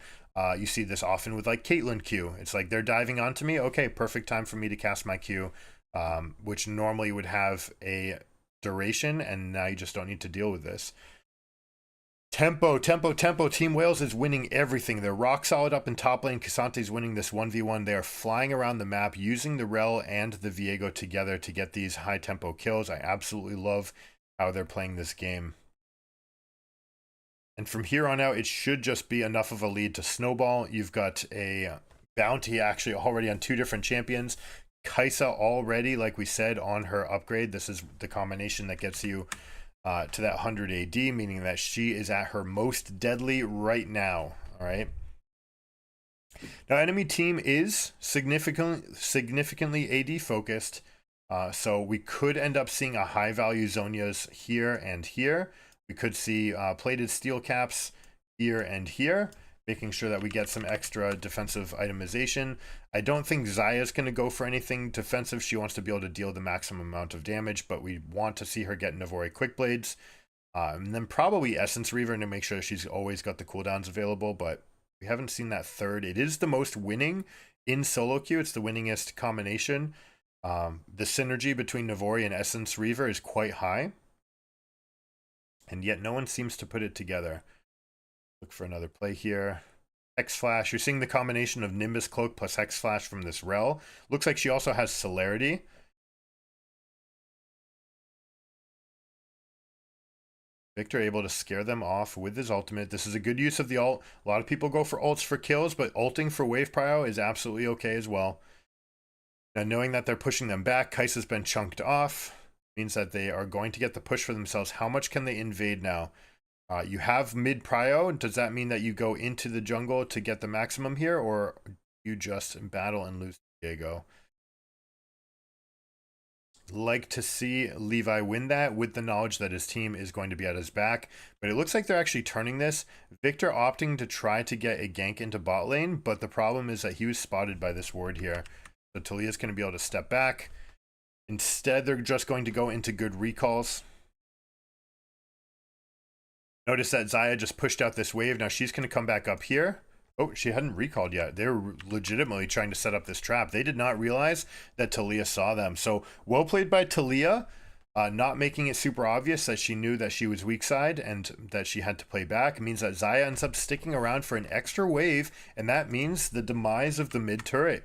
You see this often with like Caitlyn Q. It's like they're diving onto me. Okay, perfect time for me to cast my Q, which normally would have a duration, and now you just don't need to deal with this. Tempo. Team Wales is winning everything. They're rock solid up in top lane. K'Sante's winning this 1v1. They are flying around the map using the Rel and the Viego together to get these high tempo kills. I absolutely love how they're playing this game. And from here on out, it should just be enough of a lead to snowball. You've got a bounty actually already on 2 different champions. Kai'Sa already, like we said, on her upgrade. This is the combination that gets you to that 100 AD, meaning that she is at her most deadly right now. All right. Now, enemy team is significantly AD focused. So we could end up seeing a high value Zhonya's here and here. We could see plated steel caps here and here. making sure that we get some extra defensive itemization. I don't think Zaya's going to go for anything defensive. She wants to be able to deal the maximum amount of damage, but we want to see her get Navori Quick Blades. And then probably Essence Reaver to make sure she's always got the cooldowns available, but we haven't seen that third. It is the most winning in solo queue. It's the winningest combination. The synergy between Navori and Essence Reaver is quite high, and yet no one seems to put it together. Look for another play here. Hex Flash. You're seeing the combination of Nimbus Cloak plus Hex Flash from this Rel. Looks like she also has Celerity. Victor able to scare them off with his ultimate. This is a good use of the ult. A lot of people go for ults for kills, but ulting for wave prio is absolutely okay as well. Now, knowing that they're pushing them back, Kai'Sa's been chunked off. Means that they are going to get the push for themselves. How much can they invade now? You have mid prio. Does that mean that you go into the jungle to get the maximum here, or you just battle and lose Diego? Like to see Levi win that with the knowledge that his team is going to be at his back, but it looks like they're actually turning this. Victor opting to try to get a gank into bot lane, but the problem is that he was spotted by this ward here. So Talia's going to be able to step back. Instead, they're just going to go into good recalls. Notice that Zaya just pushed out this wave. Now she's going to come back up here. Oh, she hadn't recalled yet. They were legitimately trying to set up this trap. They did not realize that Talia saw them. So well played by Talia, not making it super obvious that she knew that she was weak side and that she had to play back. It means that Zaya ends up sticking around for an extra wave, and that means the demise of the mid turret.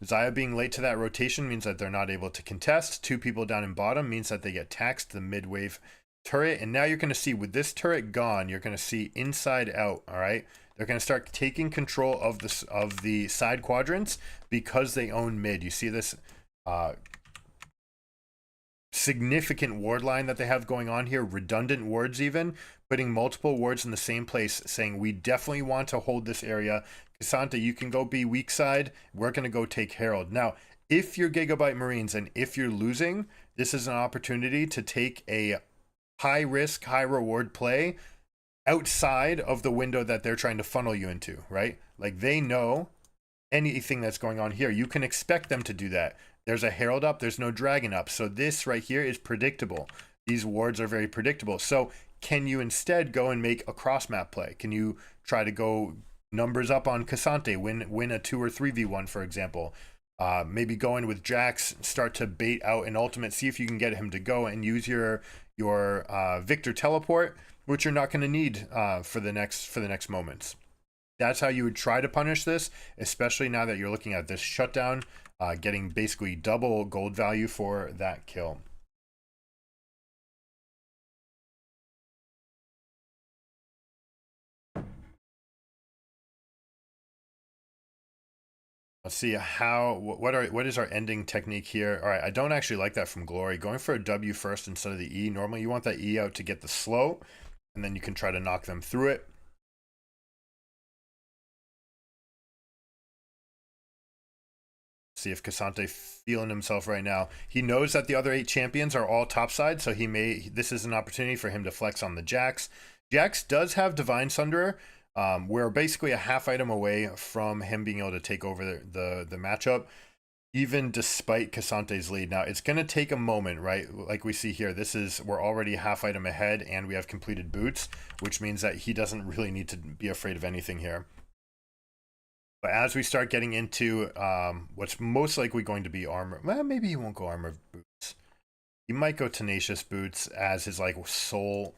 Zaya being late to that rotation means that they're not able to contest. Two people down in bottom means that they get taxed the mid wave turret. And now you're going to see with this turret gone, you're going to see inside out. All right. They're going to start taking control of the side quadrants because they own mid. You see this significant ward line that they have going on here, redundant wards even, putting multiple wards in the same place, saying we definitely want to hold this area. K'Sante, you can go be weak side. We're going to go take Herald. Now, if you're Gigabyte Marines and if you're losing, this is an opportunity to take a high risk, high reward play outside of the window that they're trying to funnel you into, right? Like they know anything that's going on here. You can expect them to do that. There's a Herald up, there's no Dragon up. So this right here is predictable. These wards are very predictable. So can you instead go and make a cross map play? Can you try to go numbers up on K'Sante, win a 2 or 3v1, for example? Maybe go in with Jax, start to bait out an ultimate, see if you can get him to go and use your Victor teleport, which you're not going to need for the next moments. That's how you would try to punish this, especially now that you're looking at this shutdown, getting basically double gold value for that kill. Let's see what is our ending technique here. All right, I don't actually like that from Glory. Going for a W first instead of the E. Normally you want that E out to get the slow, and then you can try to knock them through it. See if K'Sante feeling himself right now. He knows that the other 8 champions are all topside, so this is an opportunity for him to flex on the Jax. Jax does have Divine Sunderer. We're basically a half item away from him being able to take over the matchup, even despite K'Sante's lead. Now, it's going to take a moment, right? Like we see here, we're already half item ahead, and we have completed boots, which means that he doesn't really need to be afraid of anything here. But as we start getting into what's most likely going to be armor, well, maybe he won't go armor boots. He might go tenacious boots as his soul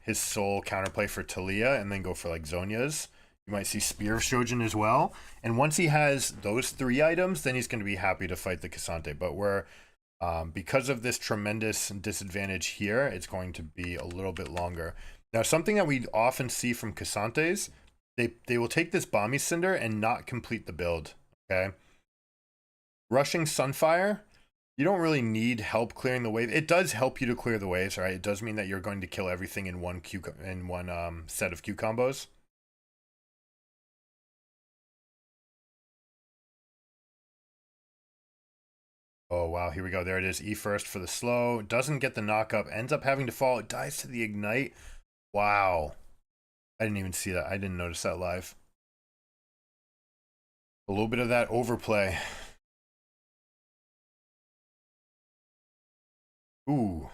counterplay for Talia, and then go for like Zhonya's. You might see Spear of Shojin as well. And once he has those 3 items, then he's going to be happy to fight the K'Sante. But because of this tremendous disadvantage here, it's going to be a little bit longer. Now, something that we often see from K'Sante's, they will take this Bomby Cinder and not complete the build, okay? Rushing Sunfire, you don't really need help clearing the wave. It does help you to clear the waves, right? It does mean that you're going to kill everything in one set of Q combos. Oh, wow, here we go. There it is. E first for the slow. Doesn't get the knock up. Ends up having to fall. It dies to the ignite. Wow. I didn't even see that. I didn't notice that live. A little bit of that overplay. Ooh.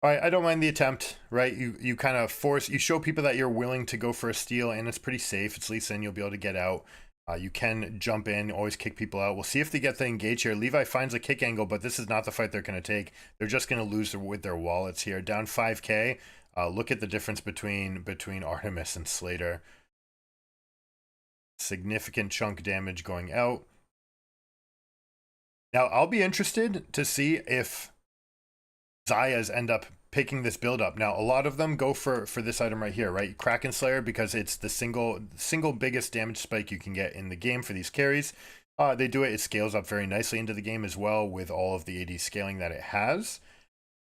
All right, I don't mind the attempt, right? You kind of force, you show people that you're willing to go for a steal, and it's pretty safe. It's Lee Sin, you'll be able to get out. You can jump in, always kick people out. We'll see if they get the engage here. Levi finds a kick angle, but this is not the fight they're going to take. They're just going to lose with their wallets here. Down 5K. Look at the difference between Artemis and Slater. Significant chunk damage going out. Now, I'll be interested to see if Zayas end up picking this build up. Now, a lot of them go for this item right here, right? Kraken Slayer, because it's the single biggest damage spike you can get in the game for these carries. They do it. It scales up very nicely into the game as well with all of the AD scaling that it has.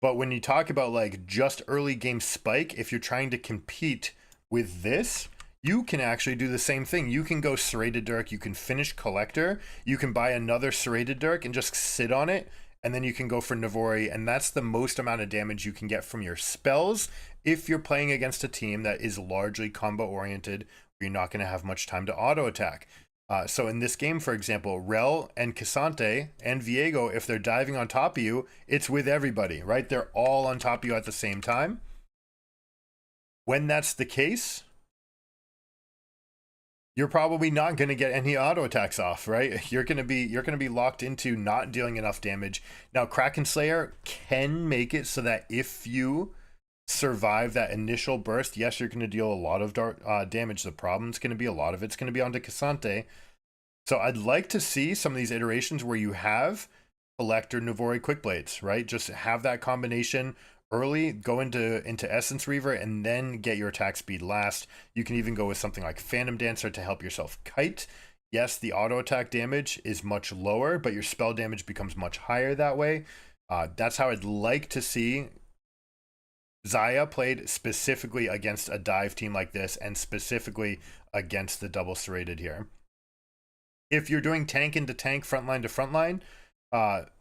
But when you talk about like just early game spike, if you're trying to compete with this, you can actually do the same thing. You can go Serrated Dirk, you can finish Collector, you can buy another Serrated Dirk and just sit on it, and then you can go for Navori, and that's the most amount of damage you can get from your spells if you're playing against a team that is largely combo oriented, where you're not going to have much time to auto attack. So in this game, for example, Rel and Cassante and Viego, if they're diving on top of you, it's with everybody, right? They're all on top of you at the same time. When that's the case, you're probably not going to get any auto attacks off, right? You're going to be locked into not dealing enough damage. Now, Kraken Slayer can make it so that if you survive that initial burst, yes, you're going to deal a lot of damage. The problem's going to be a lot of it's going to be onto Cassante. So I'd like to see some of these iterations where you have Collector, Navori, Quick Blades, right? Just have that combination early, go into Essence Reaver, and then get your attack speed last. You can even go with something like Phantom Dancer to help yourself kite. Yes, the auto attack damage is much lower, but your spell damage becomes much higher that way. That's how I'd like to see Xayah played specifically against a dive team like this, and specifically against the double serrated here. If you're doing tank into tank, frontline to frontline,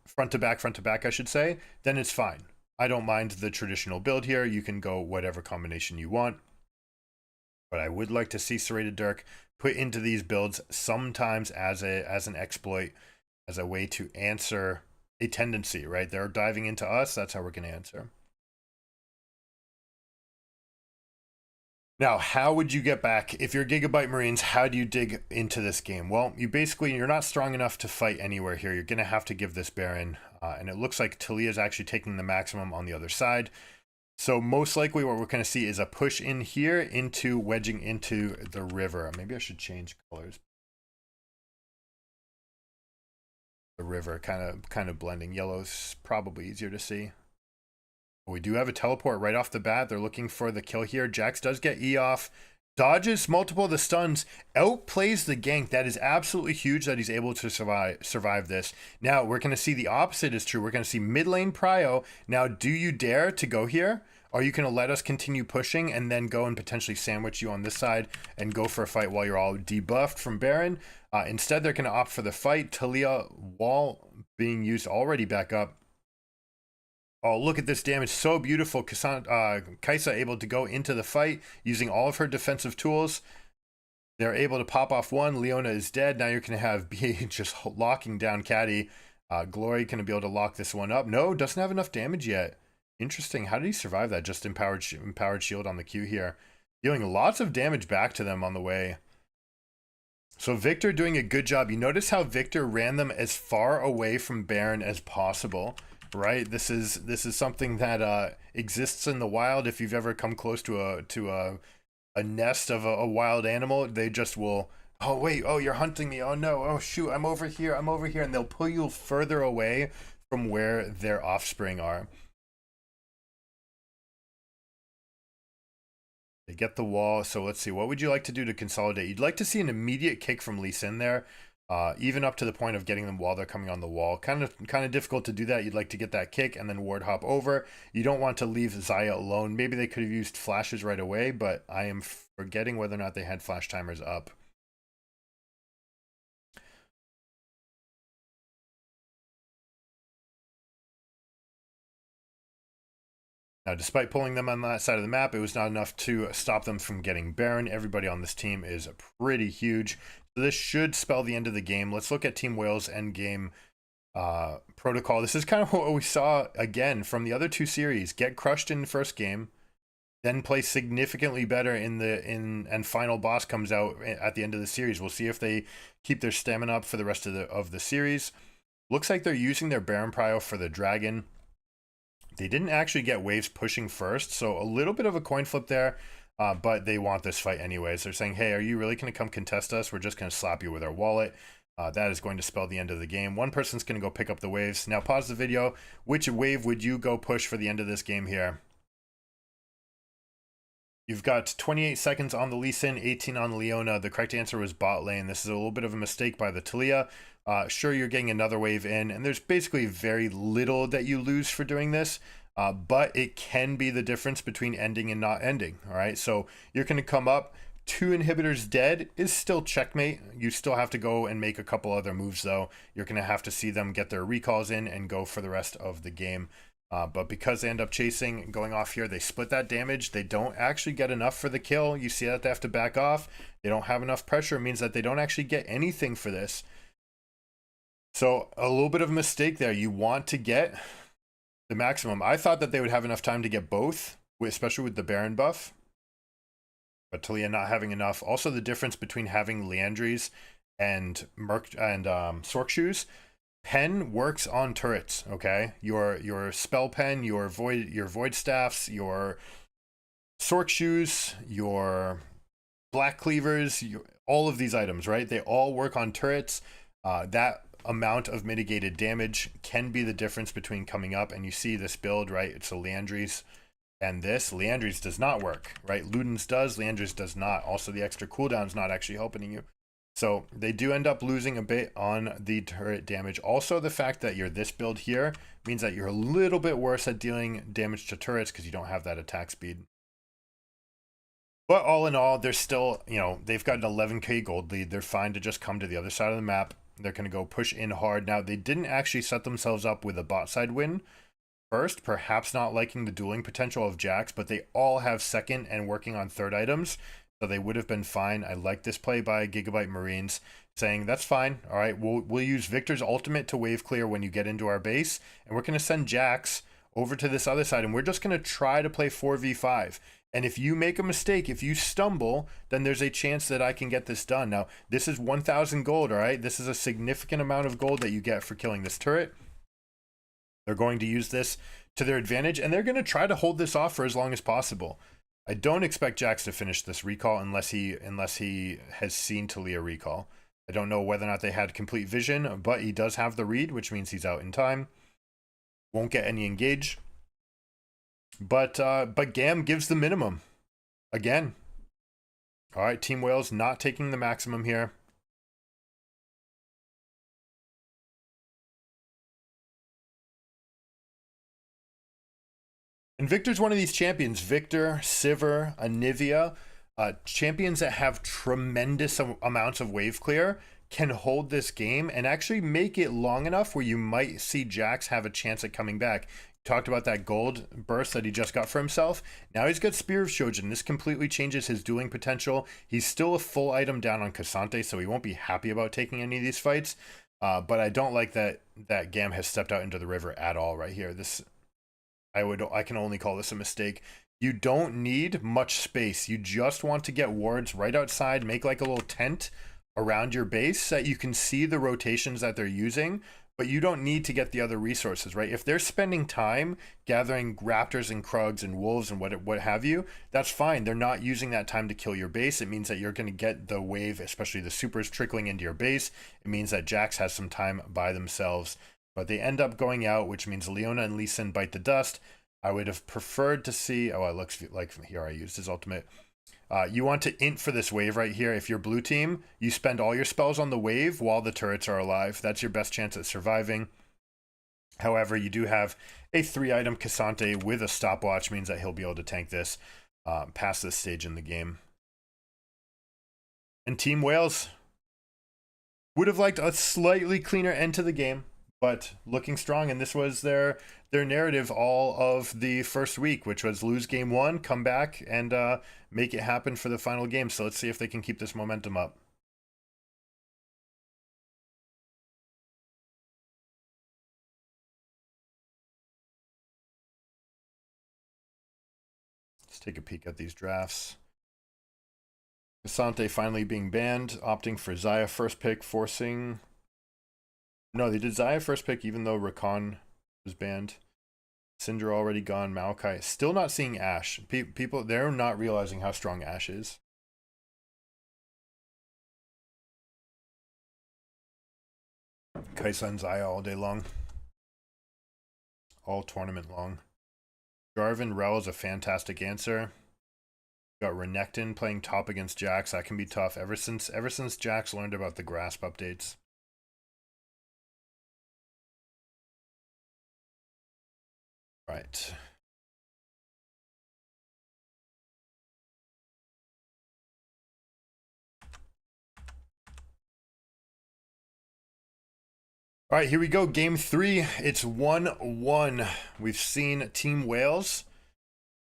front to back, I should say, then it's fine. I don't mind the traditional build here. You can go whatever combination you want. But I would like to see Serrated Dirk put into these builds sometimes as an exploit, as a way to answer a tendency, right? They're diving into us. That's how we're going to answer. Now, how would you get back? If you're Gigabyte Marines, how do you dig into this game? Well, you're not strong enough to fight anywhere here. You're going to have to give this Baron. And it looks like Talia is actually taking the maximum on the other side. So most likely what we're going to see is a push in here into wedging into the river. Maybe I should change colors. The river kind of blending. Yellow's probably easier to see. We do have a teleport right off the bat. They're looking for the kill here. Jax does get E off. Dodges multiple of the stuns. Outplays the gank. That is absolutely huge that he's able to survive this. Now, we're going to see the opposite is true. We're going to see mid lane prio. Now, do you dare to go here? Are you going to let us continue pushing and then go and potentially sandwich you on this side and go for a fight while you're all debuffed from Baron? Instead, they're going to opt for the fight. Talia wall being used already back up. Oh, look at this damage. So beautiful. Kaisa able to go into the fight using all of her defensive tools. They're able to pop off one. Leona is dead. Now you're going to have B just locking down Caddy. Glory going to be able to lock this one up. No, doesn't have enough damage yet. Interesting. How did he survive that? Just empowered shield on the Q here. Dealing lots of damage back to them on the way. So Victor doing a good job. You notice how Victor ran them as far away from Baron as possible. Right, this is something that exists in the wild. If you've ever come close to a nest of a wild animal, they just will. Oh wait, oh you're hunting me. Oh no, oh shoot, I'm over here, and they'll pull you further away from where their offspring are. They get the wall. So let's see. What would you like to do to consolidate? You'd like to see an immediate kick from Lee Sin there. Even up to the point of getting them while they're coming on the wall. Kind of difficult to do that. You'd like to get that kick and then ward hop over. You don't want to leave Xayah alone. Maybe they could have used flashes right away, but I am forgetting whether or not they had flash timers up. Now, despite pulling them on that side of the map, it was not enough to stop them from getting Baron. Everybody on this team is pretty huge. So this should spell the end of the game. Let's look at Team Wales end game protocol. This is kind of what we saw again from the other two series. Get crushed in the first game, then play significantly better and final boss comes out at the end of the series. We'll see if they keep their stamina up for the rest of the series. Looks like they're using their Baron Prio for the dragon. They didn't actually get waves pushing first, so a little bit of a coin flip there, but they want this fight anyways. They're saying, hey, are you really going to come contest us? We're just going to slap you with our wallet. That is going to spell the end of the game. One person's going to go pick up the waves. Now pause the video. Which wave would you go push for the end of this game here? You've got 28 seconds on the Lee Sin, 18 on Leona. The correct answer was bot lane. This is a little bit of a mistake by the Talia. Sure, you're getting another wave in, and there's basically very little that you lose for doing this, but it can be the difference between ending and not ending, all right? So you're going to come up, 2 inhibitors dead is still checkmate. You still have to go and make a couple other moves, though. You're going to have to see them get their recalls in and go for the rest of the game. But because they end up chasing and going off here, they split that damage. They don't actually get enough for the kill. You see that they have to back off. They don't have enough pressure. It means that they don't actually get anything for this. So a little bit of a mistake there. You want to get the maximum. I thought that they would have enough time to get both, especially with the Baron buff. But Talia not having enough. Also the difference between having Leandries and Sork Shoes. Pen works on turrets, okay? Your spell pen, your void staffs, your Sork Shoes, your black cleavers, all of these items, right? They all work on turrets. That amount of mitigated damage can be the difference between coming up, and you see this build, right? It's a Leandries and this. Leandries does not work, right? Luden's does, Leandries does not. Also, the extra cooldown's not actually helping you. So they do end up losing a bit on the turret damage. Also, the fact that you're this build here means that you're a little bit worse at dealing damage to turrets because you don't have that attack speed. But all in all, they're still, they've got an 11k gold lead. They're fine to just come to the other side of the map. They're going to go push in hard. Now, they didn't actually set themselves up with a bot side win first, perhaps not liking the dueling potential of Jax, but they all have second and working on third items. So they would have been fine. I like this play by Gigabyte Marines, saying that's fine. All right, we'll use Victor's ultimate to wave clear when you get into our base, and we're going to send Jax over to this other side, and we're just going to try to play 4v5. And if you make a mistake, if you stumble, then there's a chance that I can get this done. Now, this is 1,000 gold, all right? This is a significant amount of gold that you get for killing this turret. They're going to use this to their advantage, and they're going to try to hold this off for as long as possible. I don't expect Jax to finish this recall unless he has seen Talia recall. I don't know whether or not they had complete vision, but he does have the read, which means he's out in time. Won't get any engage. But GAM gives the minimum. Again. All right, Team Wales not taking the maximum here. And Victor's one of these champions. Victor, Sivir, Anivia, champions that have tremendous amounts of wave clear can hold this game and actually make it long enough where you might see Jax have a chance at coming back. Talked about that gold burst that he just got for himself. Now he's got Spear of Shojin. This completely changes his dueling potential. He's still a full item down on Cassante, so he won't be happy about taking any of these fights. But I don't like that GAM has stepped out into the river at all right here. I can only call this a mistake. You don't need much space. You just want to get wards right outside, make like a little tent around your base so that you can see the rotations that they're using, but you don't need to get the other resources, right? If they're spending time gathering raptors and krugs and wolves and what have you, that's fine. They're not using that time to kill your base. It means that you're going to get the wave, especially the supers, trickling into your base. It means that Jax has some time by themselves. But they end up going out, which means Leona and Lee Sin bite the dust. I would have preferred to see... Oh, it looks like here I used his ultimate. You want to int for this wave right here. If you're blue team, you spend all your spells on the wave while the turrets are alive. That's your best chance at surviving. However, you do have a 3-item Cassante with a stopwatch, means that he'll be able to tank this past this stage in the game. And Team Wales would have liked a slightly cleaner end to the game. but looking strong. And this was their narrative all of the first week, which was lose game one, come back, and make it happen for the final game. So let's see if they can keep this momentum up. Let's take a peek at these drafts. Asante finally being banned, opting for Xayah first pick, forcing... No, they did Xayah first pick even though Rakan was banned. Syndra already gone, Maokai. Still not seeing Ashe. People, they're not realizing how strong Ashe is. Kai'Sa and Xayah all day long. All tournament long. Jarvan Rell is a fantastic answer. Got Renekton playing top against Jax. That can be tough ever since Jax learned about the grasp updates. Right. All right, here we go. Game 3. It's 1-1. We've seen Team Wales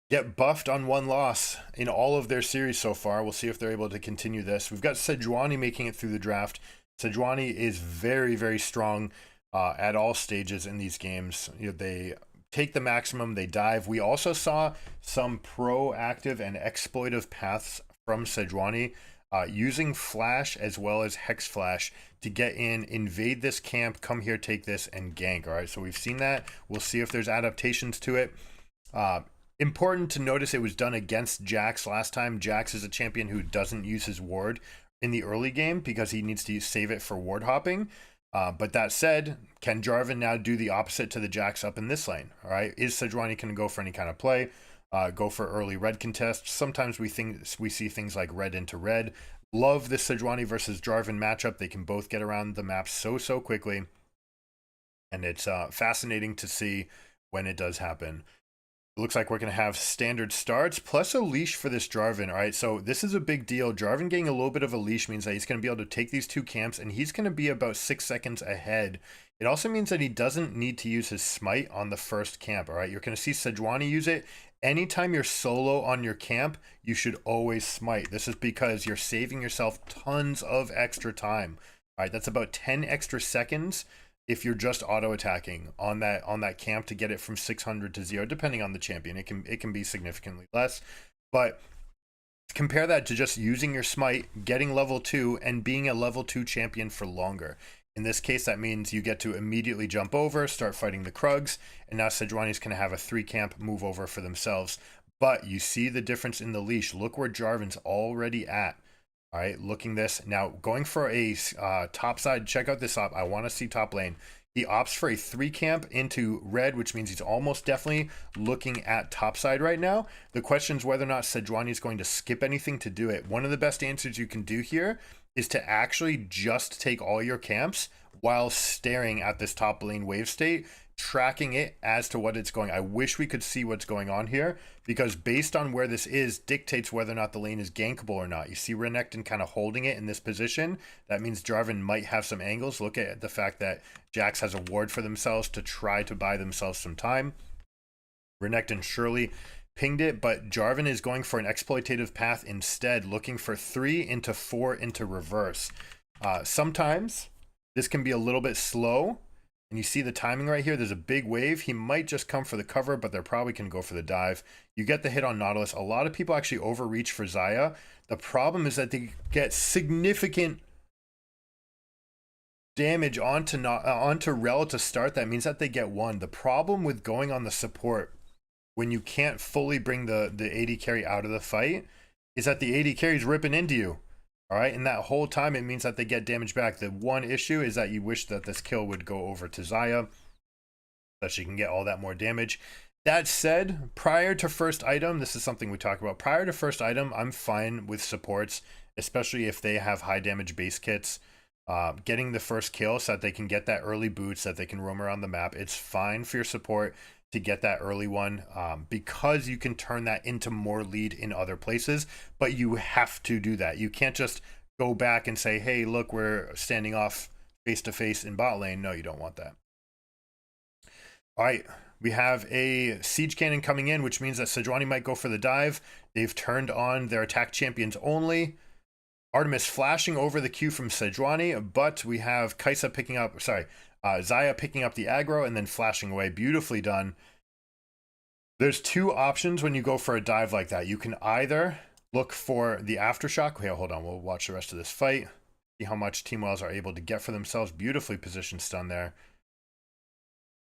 get buffed on one loss in all of their series so far. We'll see if they're able to continue this. We've got Sejuani making it through the draft. Sejuani is very, very strong at all stages in these games. You know, they take the maximum, they dive. We also saw some proactive and exploitive paths from Sejuani using Flash as well as Hex Flash to get in, invade this camp, come here, take this, and gank. All right, so we've seen that. We'll see if there's adaptations to it. Important to notice it was done against Jax last time. Jax is a champion who doesn't use his ward in the early game because he needs to save it for ward hopping. But that said, can Jarvan now do the opposite to the Jax up in this lane? All right, is Sejuani can go for any kind of play, go for early red contests. Sometimes we see things like red into red. Love this Sejuani versus Jarvan matchup. They can both get around the map so quickly, and it's fascinating to see when it does happen. It looks like we're going to have standard starts plus a leash for this Jarvan. All right, so this is a big deal. Jarvan getting a little bit of a leash means that he's going to be able to take these two camps, and he's going to be about 6 seconds ahead. It also means that he doesn't need to use his smite on the first camp. All right, you're going to see Sejuani use it. Anytime you're solo on your camp, you should always smite. This is because you're saving yourself tons of extra time. All right, that's about 10 extra seconds if you're just auto attacking on that camp to get it from 600 to 0, depending on the champion. It can be significantly less, but compare that to just using your smite, getting level 2, and being a level 2 champion for longer. In this case, that means you get to immediately jump over, start fighting the Krugs, and now Sejuani's going to have a 3 camp move over for themselves. But you see the difference in the leash. Look where Jarvan's already at. All right, looking this. Now, going for a top side, check out this op. I want to see top lane. He opts for a 3 camp into red, which means he's almost definitely looking at top side right now. The question is whether or not Sejuani is going to skip anything to do it. One of the best answers you can do here is to actually just take all your camps while staring at this top lane wave state, tracking it as to what it's going. I wish we could see what's going on here, because based on where this is dictates whether or not the lane is gankable or not. You see Renekton kind of holding it in this position. That means Jarvan might have some angles. Look at the fact that Jax has a ward for themselves to try to buy themselves some time. Renekton surely pinged it, but Jarvan is going for an exploitative path instead, looking for 3 into 4 into reverse. Sometimes this can be a little bit slow, and you see the timing right here. There's a big wave. He might just come for the cover, but they're probably can go for the dive. You get the hit on Nautilus. A lot of people actually overreach for Xayah. The problem is that they get significant damage onto Rel to start. That means that they get 1. The problem with going on the support when you can't fully bring the AD carry out of the fight is that the AD carry is ripping into you. All right, and that whole time it means that they get damage back. The one issue is that you wish that this kill would go over to Xayah, that she can get all that more damage. That said, prior to first item, this is something we talk about. Prior to first item, I'm fine with supports, especially if they have high damage base kits. Getting the first kill so that they can get that early boots, so that they can roam around the map. It's fine for your support to get that early one, because you can turn that into more lead in other places, but you have to do that. You can't just go back and say, hey, look, we're standing off face to face in bot lane. No, you don't want that. All right, we have a siege cannon coming in, which means that Sejuani might go for the dive. They've turned on their attack champions only. Artemis flashing over the Q from Sejuani, but we have Kaisa picking up, Xayah picking up the aggro and then flashing away. Beautifully done. There's two options when you go for a dive like that. You can either look for the aftershock. Okay, hold on. We'll watch the rest of this fight. See how much Team Wells are able to get for themselves. Beautifully positioned stun there.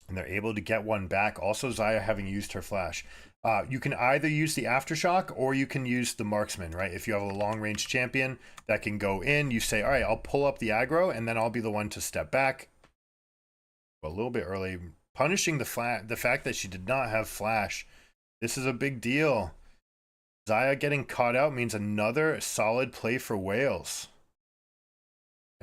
And they're able to get one back. Also, Xayah having used her flash. You can either use the aftershock or you can use the marksman, right? If you have a long range champion that can go in, you say, all right, I'll pull up the aggro and then I'll be the one to step back. A little bit early, punishing the fact that she did not have flash. This is a big deal. Xayah getting caught out means another solid play for Wales.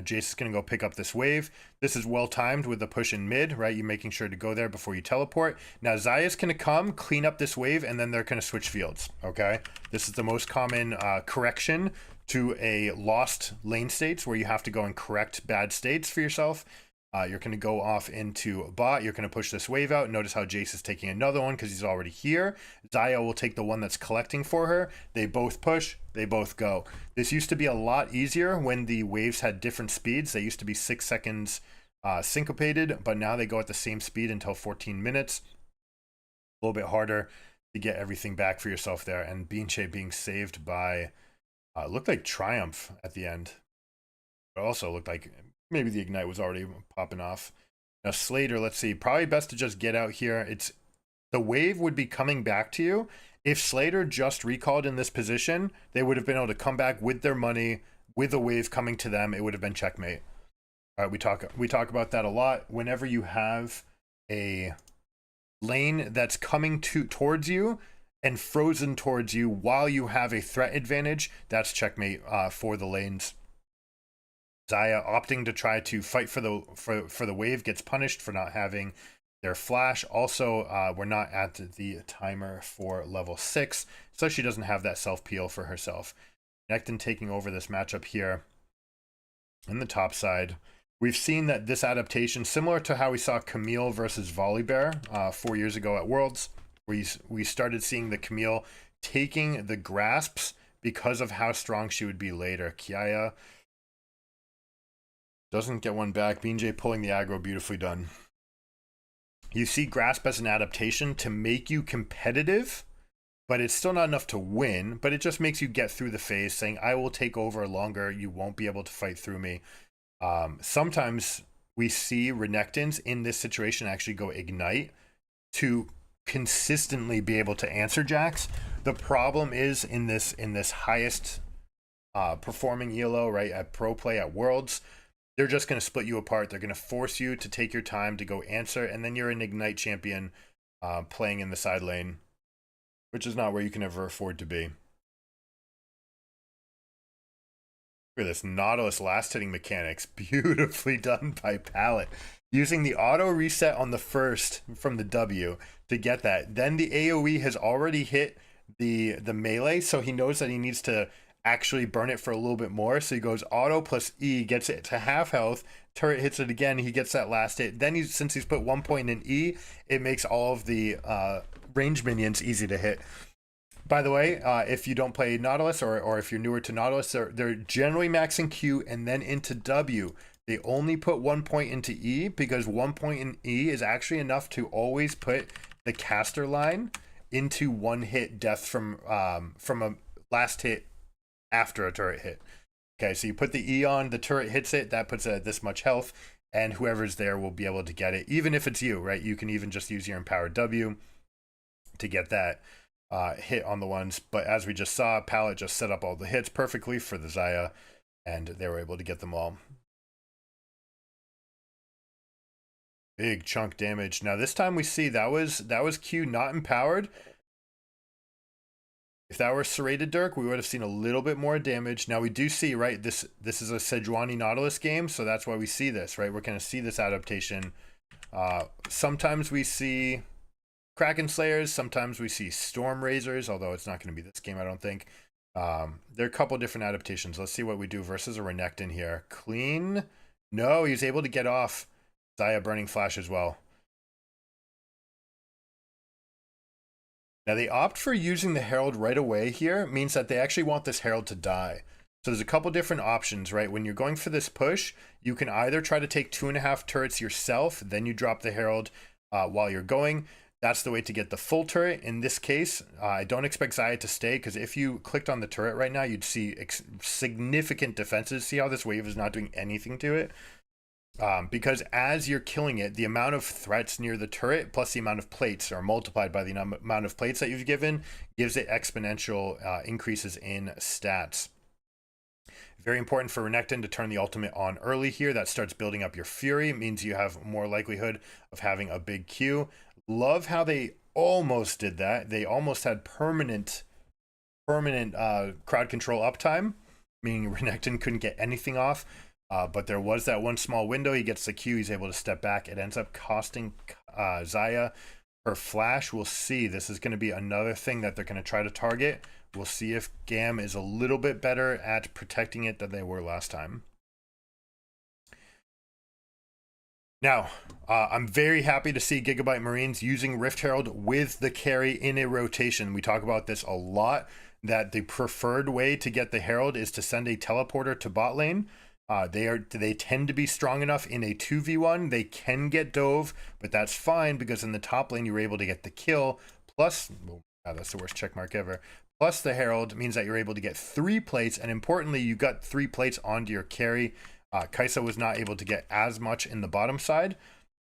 Jace is going to go pick up this wave. This is well timed with the push in mid, right? You're making sure to go there before you teleport. Now Xayah's going to come, clean up this wave, and then they're going to switch fields, okay? This is the most common correction to a lost lane states where you have to go and correct bad states for yourself. You're going to go off into bot. You're going to push this wave out. Notice how Jace is taking another one because he's already here. Xayah will take the one that's collecting for her. They both push. They both go. This used to be a lot easier when the waves had different speeds. They used to be 6 seconds syncopated, but now they go at the same speed until 14 minutes. A little bit harder to get everything back for yourself there. And Binche being saved by, looked like Triumph at the end. It also looked like maybe the ignite was already popping off. Now Slater, let's see. Probably best to just get out here. The wave would be coming back to you. If Slater just recalled in this position, they would have been able to come back with their money, with the wave coming to them. It would have been checkmate. All right, we talk about that a lot. Whenever you have a lane that's coming towards you and frozen towards you while you have a threat advantage, that's checkmate for the lanes. Xayah opting to try to fight for the wave gets punished for not having their flash. Also, we're not at the timer for level 6, so she doesn't have that self-peel for herself. Necton taking over this matchup here in the top side. We've seen that this adaptation, similar to how we saw Camille versus Volibear 4 years ago at Worlds, we started seeing the Camille taking the grasps because of how strong she would be later. Kiaya doesn't get one back. Binche pulling the aggro, beautifully done. You see Grasp as an adaptation to make you competitive, but it's still not enough to win, but it just makes you get through the phase, saying, I will take over longer, you won't be able to fight through me. Sometimes we see Renekton's in this situation actually go Ignite to consistently be able to answer Jax. The problem is in this highest performing ELO, right, at Pro Play, at Worlds, they're just going to split you apart. They're going to force you to take your time to go answer, and then you're an Ignite champion playing in the side lane, which is not where you can ever afford to be. Look at this Nautilus last hitting mechanics. Beautifully done by Pallet. Using the auto reset on the first from the W to get that. Then the AoE has already hit the melee, so he knows that he needs to actually burn it for a little bit more, so he goes auto plus E, gets it to half health, turret hits it again, he gets that last hit. Then since he's put 1 point in E, it makes all of the range minions easy to hit. By the way, if you don't play Nautilus, or if you're newer to Nautilus, they're generally maxing Q and then into W. They only put 1 point into E because 1 point in E is actually enough to always put the caster line into one hit death from a last hit after a turret hit. Okay, so you put the E on, the turret hits it, that puts it at this much health, and whoever's there will be able to get it, even if it's you, right? You can even just use your empowered W to get that hit on the ones. But as we just saw, Pallet just set up all the hits perfectly for the Xayah, and they were able to get them all. Big chunk damage. Now this time we see that was Q not empowered. If that were serrated Dirk, we would have seen a little bit more damage. Now we do see, right, this is a Sejuani Nautilus game, so that's why we see this, right? We're going to see this adaptation. Sometimes we see Kraken Slayers, sometimes we see Storm Razors, although it's not going to be this game, I don't think. There are a couple different adaptations. Let's see what we do versus a Renekton here. Clean. No, he's able to get off. Xayah burning flash as well. Now they opt for using the Herald right away here, means that they actually want this Herald to die. So there's a couple different options, right? When you're going for this push, you can either try to take 2.5 turrets yourself, then you drop the Herald while you're going. That's the way to get the full turret. In this case, I don't expect Xayah to stay, because if you clicked on the turret right now, you'd see significant defenses. See how this wave is not doing anything to it? Because as you're killing it, the amount of threats near the turret plus the amount of plates are multiplied by the amount of plates that you've given, gives it exponential increases in stats. Very important for Renekton to turn the ultimate on early here. That starts building up your Fury. It means you have more likelihood of having a big Q. Love how they almost did that. They almost had permanent crowd control uptime, meaning Renekton couldn't get anything off. But there was that one small window. He gets the Q. He's able to step back. It ends up costing Xayah her flash. We'll see. This is going to be another thing that they're going to try to target. We'll see if GAM is a little bit better at protecting it than they were last time. Now, I'm very happy to see Gigabyte Marines using Rift Herald with the carry in a rotation. We talk about this a lot, that the preferred way to get the Herald is to send a teleporter to bot lane. They tend to be strong enough in a 2v1. They can get dove, but that's fine, because in the top lane, you're able to get the kill. Plus, oh, that's the worst check mark ever. Plus, the Herald means that you're able to get 3 plates, and importantly, you got 3 plates onto your carry. Kai'Sa was not able to get as much in the bottom side,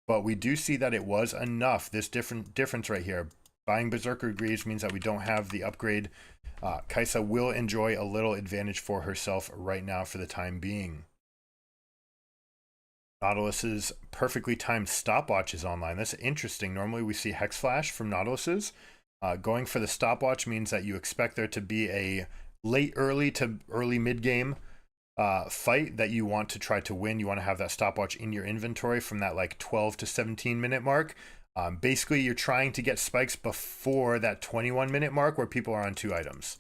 but we do see that it was enough. This difference right here. Buying Berserker Greaves means that we don't have the upgrade. Kai'Sa will enjoy a little advantage for herself right now for the time being. Nautilus's perfectly timed stopwatch is online. That's interesting. Normally we see Hex Flash from Nautilus's. Going for the stopwatch means that you expect there to be a late early to early mid game fight that you want to try to win. You want to have that stopwatch in your inventory from that like 12 to 17 minute mark. Basically, you're trying to get spikes before that 21-minute mark where people are on 2 items.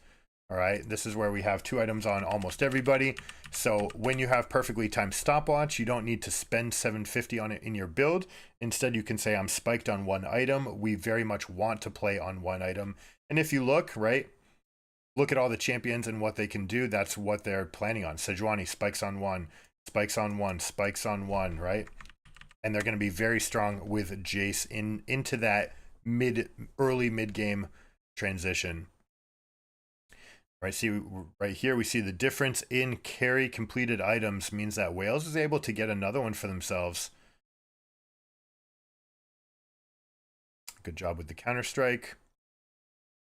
All right, this is where we have 2 items on almost everybody. So when you have perfectly timed stopwatch, you don't need to spend 750 on it in your build. Instead, you can say I'm spiked on 1 item. We very much want to play on 1 item. And if you look, right, look at all the champions and what they can do. That's what they're planning on. Sejuani spikes on 1, spikes on 1, spikes on 1, right? And they're going to be very strong with Jace into that early mid game transition. Right, see right here we see the difference in carry completed items means that Wales is able to get another one for themselves. Good job with the Counter-Strike.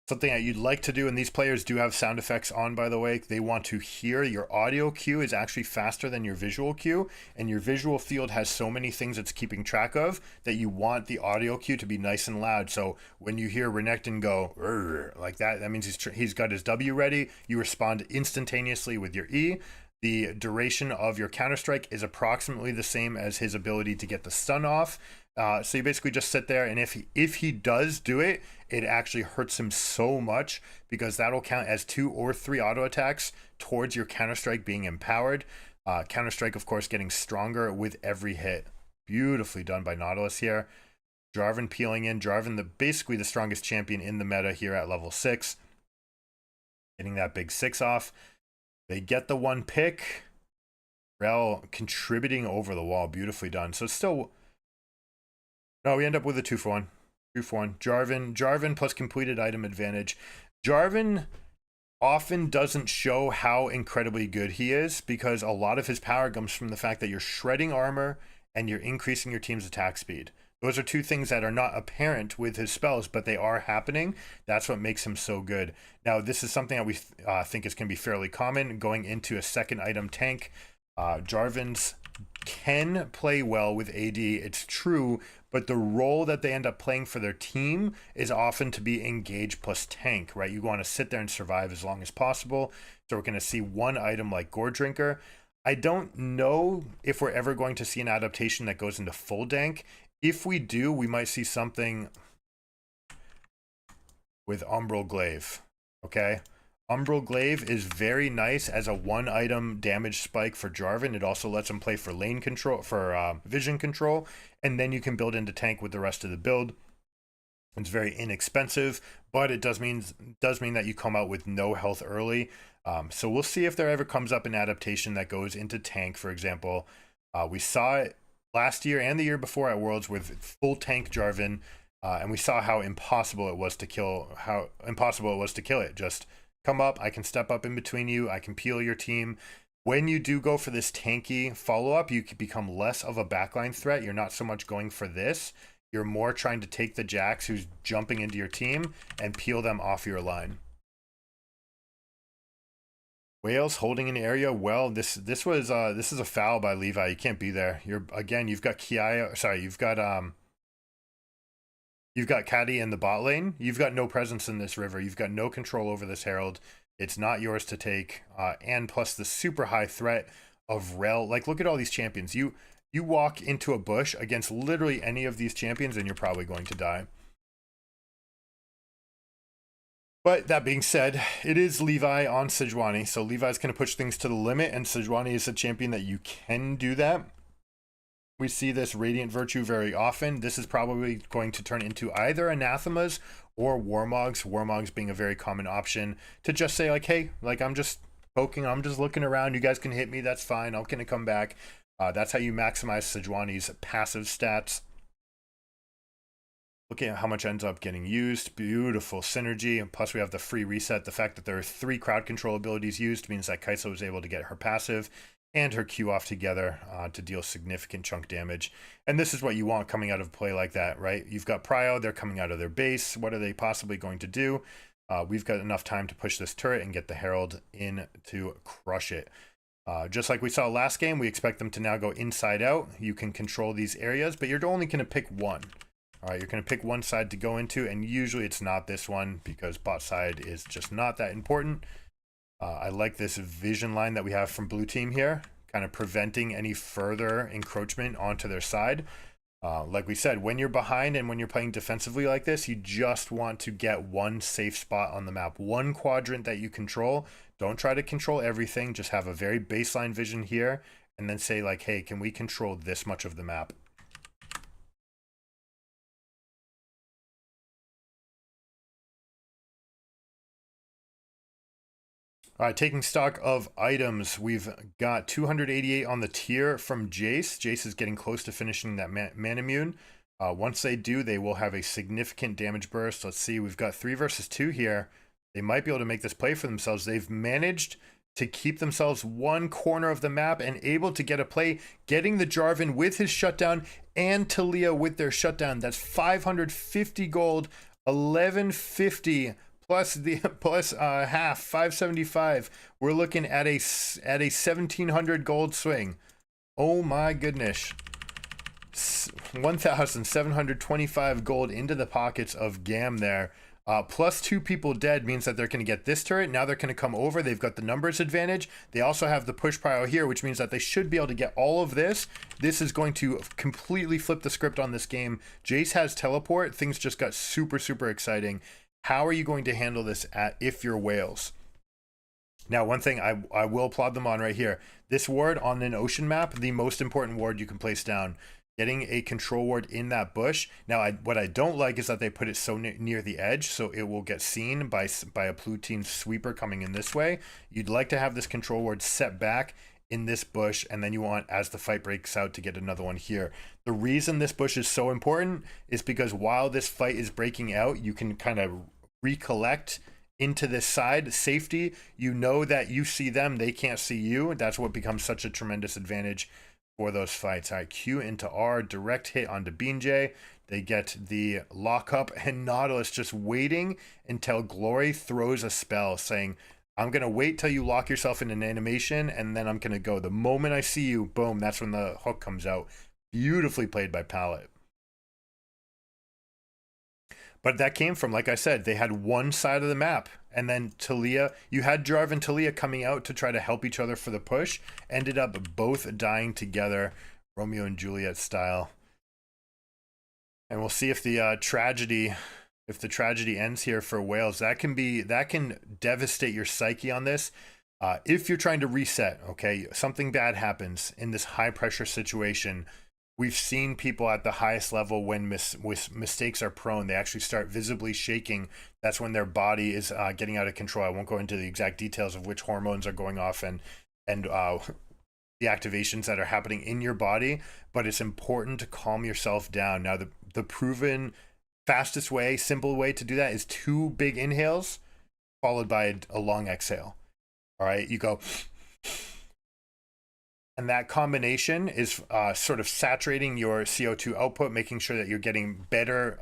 Something that you'd like to do, and these players do have sound effects on, by the way. They want to hear your audio cue is actually faster than your visual cue, and your visual field has so many things it's keeping track of that you want the audio cue to be nice and loud. So when you hear Renekton go like that, that means he's got his W ready. You respond instantaneously with your E. The duration of your Counter-Strike is approximately the same as his ability to get the stun off. So you basically just sit there, and if he does do it, it actually hurts him so much, because that'll count as 2 or 3 auto attacks towards your Counter-Strike being empowered. Counter-Strike, of course, getting stronger with every hit. Beautifully done by Nautilus here. Jarvan peeling in. Jarvan, basically the strongest champion in the meta here at level 6. Getting that big 6 off. They get the 1 pick. Rel contributing over the wall. Beautifully done. So it's still... No, we end up with a 2-for-1. 2-for-1. Jarvan plus completed item advantage. Jarvan often doesn't show how incredibly good he is, because a lot of his power comes from the fact that you're shredding armor and you're increasing your team's attack speed. Those are 2 things that are not apparent with his spells, but they are happening. That's what makes him so good. Now, this is something that we think is going to be fairly common going into a second item tank. Jarvan's can play well with AD, it's true, but the role that they end up playing for their team is often to be engage plus tank, right? You want to sit there and survive as long as possible. So we're going to see 1 item like Gore Drinker. I don't know if we're ever going to see an adaptation that goes into full dank. If we do, we might see something with Umbral Glaive, okay? Umbral Glaive is very nice as a 1 item damage spike for Jarvan. It also lets him play for lane control, for vision control, and then you can build into tank with the rest of the build. It's very inexpensive, but it does mean that you come out with no health early. So we'll see if there ever comes up an adaptation that goes into tank, for example. We saw it last year and the year before at Worlds with full tank Jarvan, and we saw how impossible it was to kill it. Just come up, I can step up in between you, I can peel your team. When you do go for this tanky follow-up, you can become less of a backline threat. You're not so much going for this. You're more trying to take the Jax who's jumping into your team and peel them off your line. Wales holding an area. Well, this is a foul by Levi. You can't be there. You've got Kiaya. Sorry, you've got Caddy in the bot lane. You've got no presence in this river. You've got no control over this Herald. It's not yours to take. And plus the super high threat of Rel. Like, look at all these champions. You walk into a bush against literally any of these champions and you're probably going to die. But that being said, it is Levi on Sejuani, so Levi's going to push things to the limit, and Sejuani is a champion that you can do that. We see this Radiant Virtue very often. This is probably going to turn into either Anathemas or Warmogs, Warmogs being a very common option to just say like, hey, like I'm just poking, I'm just looking around, you guys can hit me, that's fine, I'm going to come back. That's how you maximize Sejuani's passive stats. Looking at how much ends up getting used. Beautiful synergy. And plus we have the free reset. The fact that there are 3 crowd control abilities used means that Kai'Sa was able to get her passive and her Q off together to deal significant chunk damage. And this is what you want coming out of a play like that, right? You've got Prio, they're coming out of their base. What are they possibly going to do? We've got enough time to push this turret and get the Herald in to crush it. Just like we saw last game, we expect them to now go inside out. You can control these areas, but you're only going to pick one. All right, you're going to pick one side to go into, and usually it's not this one because bot side is just not that important. I like this vision line that we have from blue team here, kind of preventing any further encroachment onto their side. Like we said, when you're behind and when you're playing defensively like this, you just want to get one safe spot on the map, one quadrant that you control. Don't try to control everything. Just have a very baseline vision here and then say like, hey, can we control this much of the map? All right, taking stock of items, we've got 288 on the tier from Jace. Jace is getting close to finishing that man immune. Once they do, they will have a significant damage burst. Let's see, we've got 3 versus 2 here. They might be able to make this play for themselves. They've managed to keep themselves one corner of the map and able to get a play, getting the Jarvan with his shutdown and Talia with their shutdown. That's 550 gold, 1150 plus half 575. We're looking at a 1700 gold swing. Oh my goodness. 1725 gold into the pockets of GAM there. Plus 2 people dead means that they're going to get this turret. Now they're going to come over. They've got the numbers advantage. They also have the push prio here, which means that they should be able to get all of this. This is going to completely flip the script on this game. Jace has teleport. Things just got super, super exciting. How are you going to handle this if you're Wales? Now, one thing I will applaud them on right here. This ward on an ocean map, the most important ward you can place down. Getting a control ward in that bush. Now, what I don't like is that they put it so near the edge, so it will get seen by a blue team sweeper coming in this way. You'd like to have this control ward set back in this bush, and then you want, as the fight breaks out, to get another one here. The reason this bush is so important is because while this fight is breaking out, you can kind of recollect into this side safety. You know that you see them, they can't see you. That's what becomes such a tremendous advantage for those fights. All right, Q into R, direct hit onto Beanjay. They get the lockup, and Nautilus just waiting until Glory throws a spell saying, I'm going to wait till you lock yourself in an animation, and then I'm going to go. The moment I see you, boom, that's when the hook comes out. Beautifully played by Pallet. But that came from, like I said, they had one side of the map. And then Talia, you had Jarvan and Talia coming out to try to help each other for the push. Ended up both dying together, Romeo and Juliet style. And we'll see if the tragedy ends here for Wales. That can devastate your psyche on this. If you're trying to reset, okay, something bad happens in this high pressure situation we've seen people at the highest level when mistakes are prone, they actually start visibly shaking. That's when their body is getting out of control. I won't go into the exact details of which hormones are going off and the activations that are happening in your body, but it's important to calm yourself down. Now, the proven fastest way, simple way to do that is 2 big inhales followed by a long exhale. All right, you go, and that combination is sort of saturating your CO2 output, making sure that you're getting better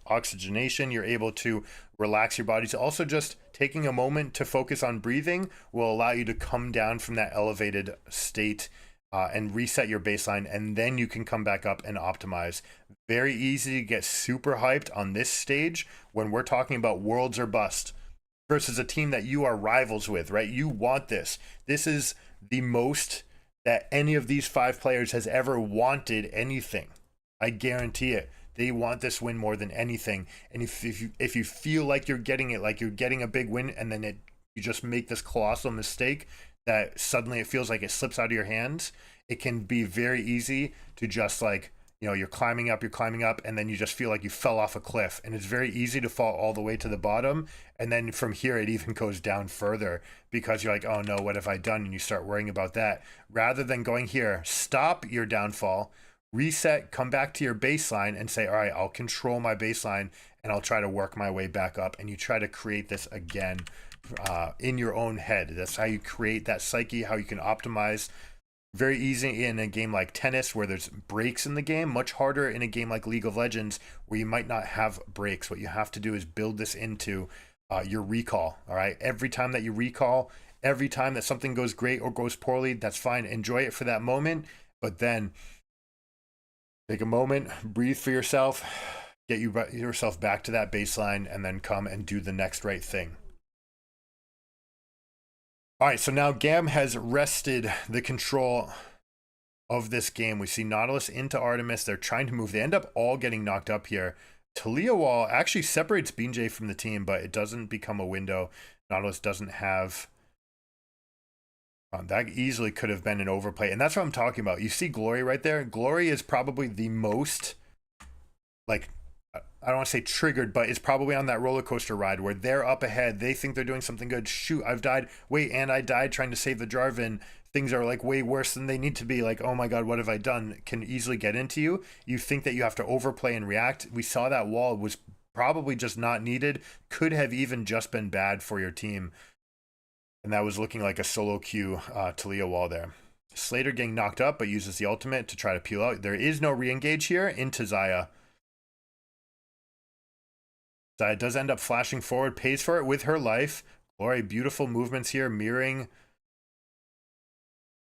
oxygenation. You're able to relax your body. So also just taking a moment to focus on breathing will allow you to come down from that elevated state and reset your baseline, and then you can come back up and optimize. Very easy to get super hyped on this stage when we're talking about worlds or bust versus a team that you are rivals with, right? You want this. This is the most that any of these 5 players has ever wanted anything. I guarantee it. They want this win more than anything. And if you feel like you're getting it, like you're getting a big win, and then you just make this colossal mistake that suddenly it feels like it slips out of your hands, it can be very easy to just like, you know, you're climbing up, and then you just feel like you fell off a cliff, and it's very easy to fall all the way to the bottom. And then from here, it even goes down further because you're like, oh no, what have I done? And you start worrying about that. Rather than going here, stop your downfall, reset, come back to your baseline and say, all right, I'll control my baseline and I'll try to work my way back up. And you try to create this again in your own head. That's how you create that psyche, how you can optimize. Very easy in a game like tennis where there's breaks in the game, much harder in a game like League of Legends where you might not have breaks. What you have to do is build this into your recall. All right, every time that you recall, every time that something goes great or goes poorly, that's fine. Enjoy it for that moment, but then take a moment, breathe for yourself, get yourself back to that baseline, and then come and do the next right thing. All right, so now GAM has wrested the control of this game. We see Nautilus into Artemis. They're trying to move. They end up all getting knocked up here. Talia Wall actually separates Binjay from the team, but it doesn't become a window. Nautilus doesn't have... that easily could have been an overplay. And that's what I'm talking about. You see Glory right there? Glory is probably the most, like, I don't want to say triggered, but it's probably on that roller coaster ride where they're up ahead. They think they're doing something good. Shoot, I've died. Wait, and I died trying to save the Jarvan. Things are like way worse than they need to be. Like, oh my God, what have I done? Can easily get into you. You think that you have to overplay and react. We saw that wall was probably just not needed. Could have even just been bad for your team. And that was looking like a solo queue Talia wall there. Slater getting knocked up, but uses the ultimate to try to peel out. There is no re-engage here into Xayah. Xayah does end up flashing forward, pays for it with her life. Glory, beautiful movements here, mirroring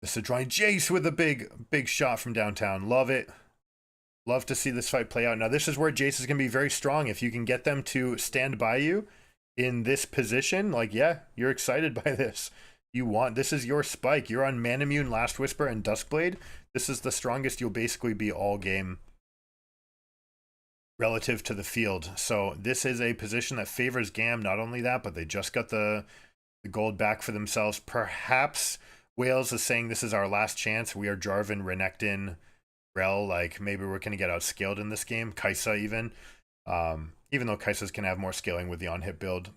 the Sejuani. Jace with a big shot from downtown. Love it. Love to see this fight play out. Now, this is where Jace is going to be very strong. If you can get them to stand by you in this position, like, yeah, you're excited by this. This is your spike. You're on Manamune, Last Whisper, and Duskblade. This is the strongest you'll basically be all game relative to the field. So this is a position that favors GAM. Not only that, but they just got the gold back for themselves. Perhaps Wales is saying this is our last chance. We are Jarvan, Renekton, Rel. Like, maybe we're going to get outscaled in this game. Kai'Sa even. Even though Kai'Sa's can have more scaling with the on-hit build.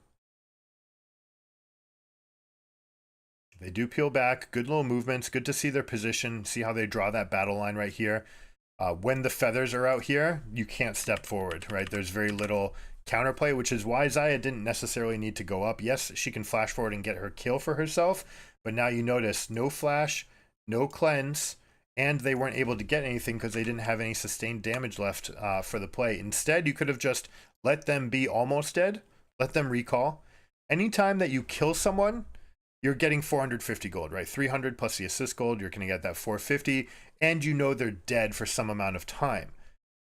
They do peel back. Good little movements. Good to see their position. See how they draw that battle line right here. When the feathers are out here, you can't step forward, right? There's very little counterplay, which is why Xayah didn't necessarily need to go up. Yes, she can flash forward and get her kill for herself, but now you notice no flash, no cleanse, and they weren't able to get anything because they didn't have any sustained damage left for the play. Instead, you could have just let them be almost dead, let them recall. Anytime that you kill someone, you're getting 450 gold, right? 300 plus the assist gold, you're going to get that 450, and you know they're dead for some amount of time.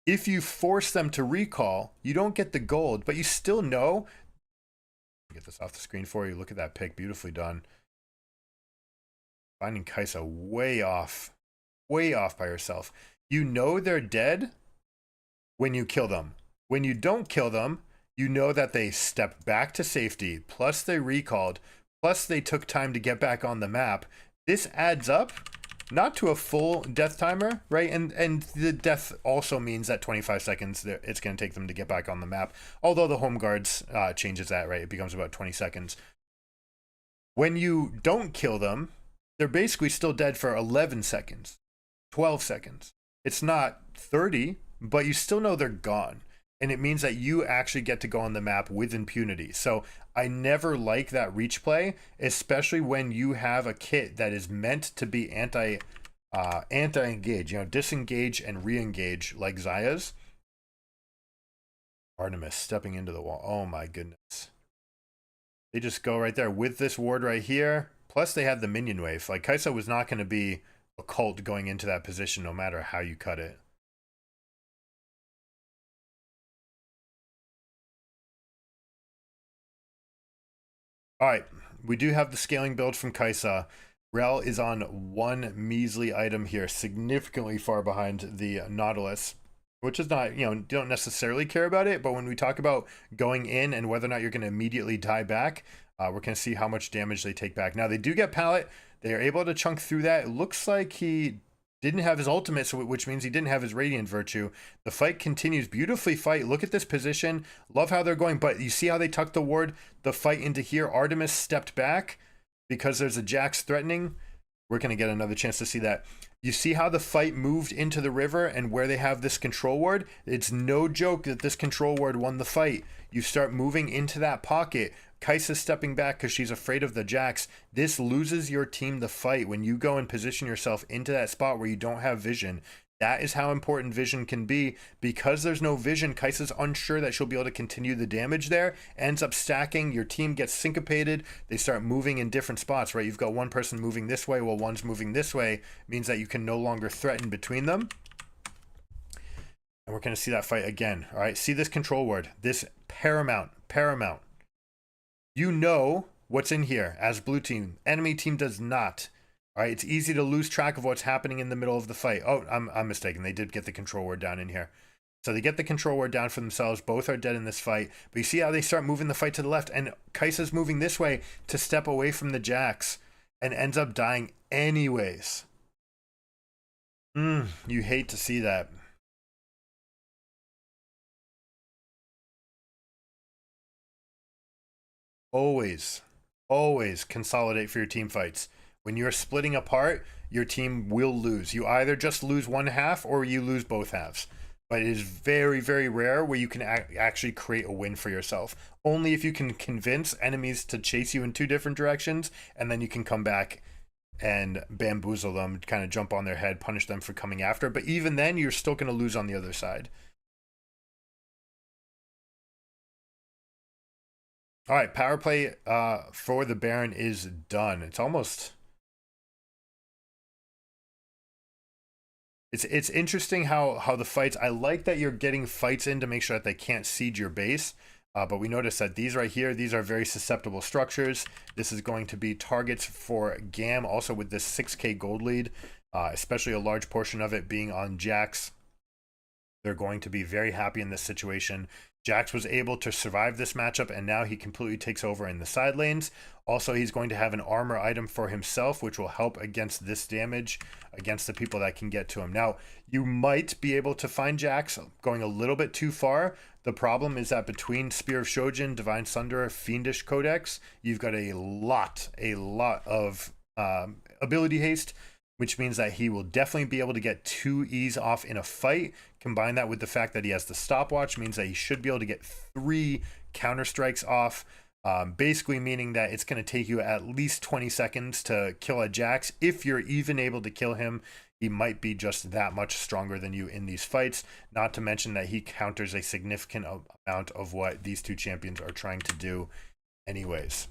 If you force them to recall, you don't get the gold, but you still know. Get this off the screen for you. Look at that pick, beautifully done. Finding Kai'Sa way off by herself. You know they're dead when you kill them. When you don't kill them, you know that they stepped back to safety, plus they recalled, plus they took time to get back on the map. This adds up not to a full death timer, right? And the death also means that 25 seconds it's going to take them to get back on the map. Although the home guards changes that, right? It becomes about 20 seconds. When you don't kill them, they're basically still dead for 11 seconds, 12 seconds. It's not 30, but you still know they're gone. And it means that you actually get to go on the map with impunity. So I never like that reach play, especially when you have a kit that is meant to be anti-engage, you know, disengage and re-engage like Zaya's. Artemis stepping into the wall. Oh my goodness. They just go right there with this ward right here. Plus they had the minion wave. Like Kai'Sa was not going to be a cult going into that position no matter how you cut it. All right, we do have the scaling build from Kai'Sa. Rel is on one measly item here, significantly far behind the Nautilus, which is not, you know, don't necessarily care about it, but when we talk about going in and whether or not you're going to immediately die back, we're going to see how much damage they take back. Now, they do get pallet. They are able to chunk through that. It looks like he didn't have his ultimate, so which means he didn't have his Radiant Virtue. The fight continues. Beautifully fight. Look at this position. Love how they're going, but you see how they tucked the ward, the fight into here. Artemis stepped back because there's a Jax threatening. We're going to get another chance to see that. You see how the fight moved into the river and where they have this control ward? It's no joke that this control ward won the fight. You start moving into that pocket. Kai'Sa's stepping back because she's afraid of the Jax. This loses your team the fight when you go and position yourself into that spot where you don't have vision. That is how important vision can be. Because there's no vision, Kai'Sa's unsure that she'll be able to continue the damage there. Ends up stacking. Your team gets syncopated. They start moving in different spots, right? You've got one person moving this way while one's moving this way. Means that you can no longer threaten between them. And we're going to see that fight again. All right, see this control ward. This paramount. You know what's in here as blue team. Enemy team does not. All right, it's easy to lose track of what's happening in the middle of the fight. Oh, I'm mistaken. They did get the control ward down in here. So they get the control ward down for themselves. Both are dead in this fight. But you see how they start moving the fight to the left. And Kai'Sa's moving this way to step away from the Jax. And ends up dying anyways. You hate to see that. Always consolidate for your team fights. When you're splitting apart, your team will lose. You either just lose one half or you lose both halves. But it is very, very rare where you can actually create a win for yourself. Only if you can convince enemies to chase you in two different directions, and then you can come back and bamboozle them, kind of jump on their head, punish them for coming after. But even then, you're still going to lose on the other side. All right, power play for the Baron is done. It's almost... It's interesting how the fights... I like that you're getting fights in to make sure that they can't siege your base. But we notice that these right here, these are very susceptible structures. This is going to be targets for GAM, also with this 6k gold lead, especially a large portion of it being on Jax. They're going to be very happy in this situation. Jax was able to survive this matchup, and now he completely takes over in the side lanes. Also, he's going to have an armor item for himself, which will help against this damage, against the people that can get to him. Now, you might be able to find Jax going a little bit too far. The problem is that between Spear of Shojin, Divine Sunderer, Fiendish Codex, you've got a lot of ability haste, which means that he will definitely be able to get 2 E's off in a fight. Combine that with the fact that he has the stopwatch, means that he should be able to get 3 counter strikes off, basically meaning that it's going to take you at least 20 seconds to kill a Jax. If you're even able to kill him, he might be just that much stronger than you in these fights, not to mention that he counters a significant amount of what these two champions are trying to do anyways.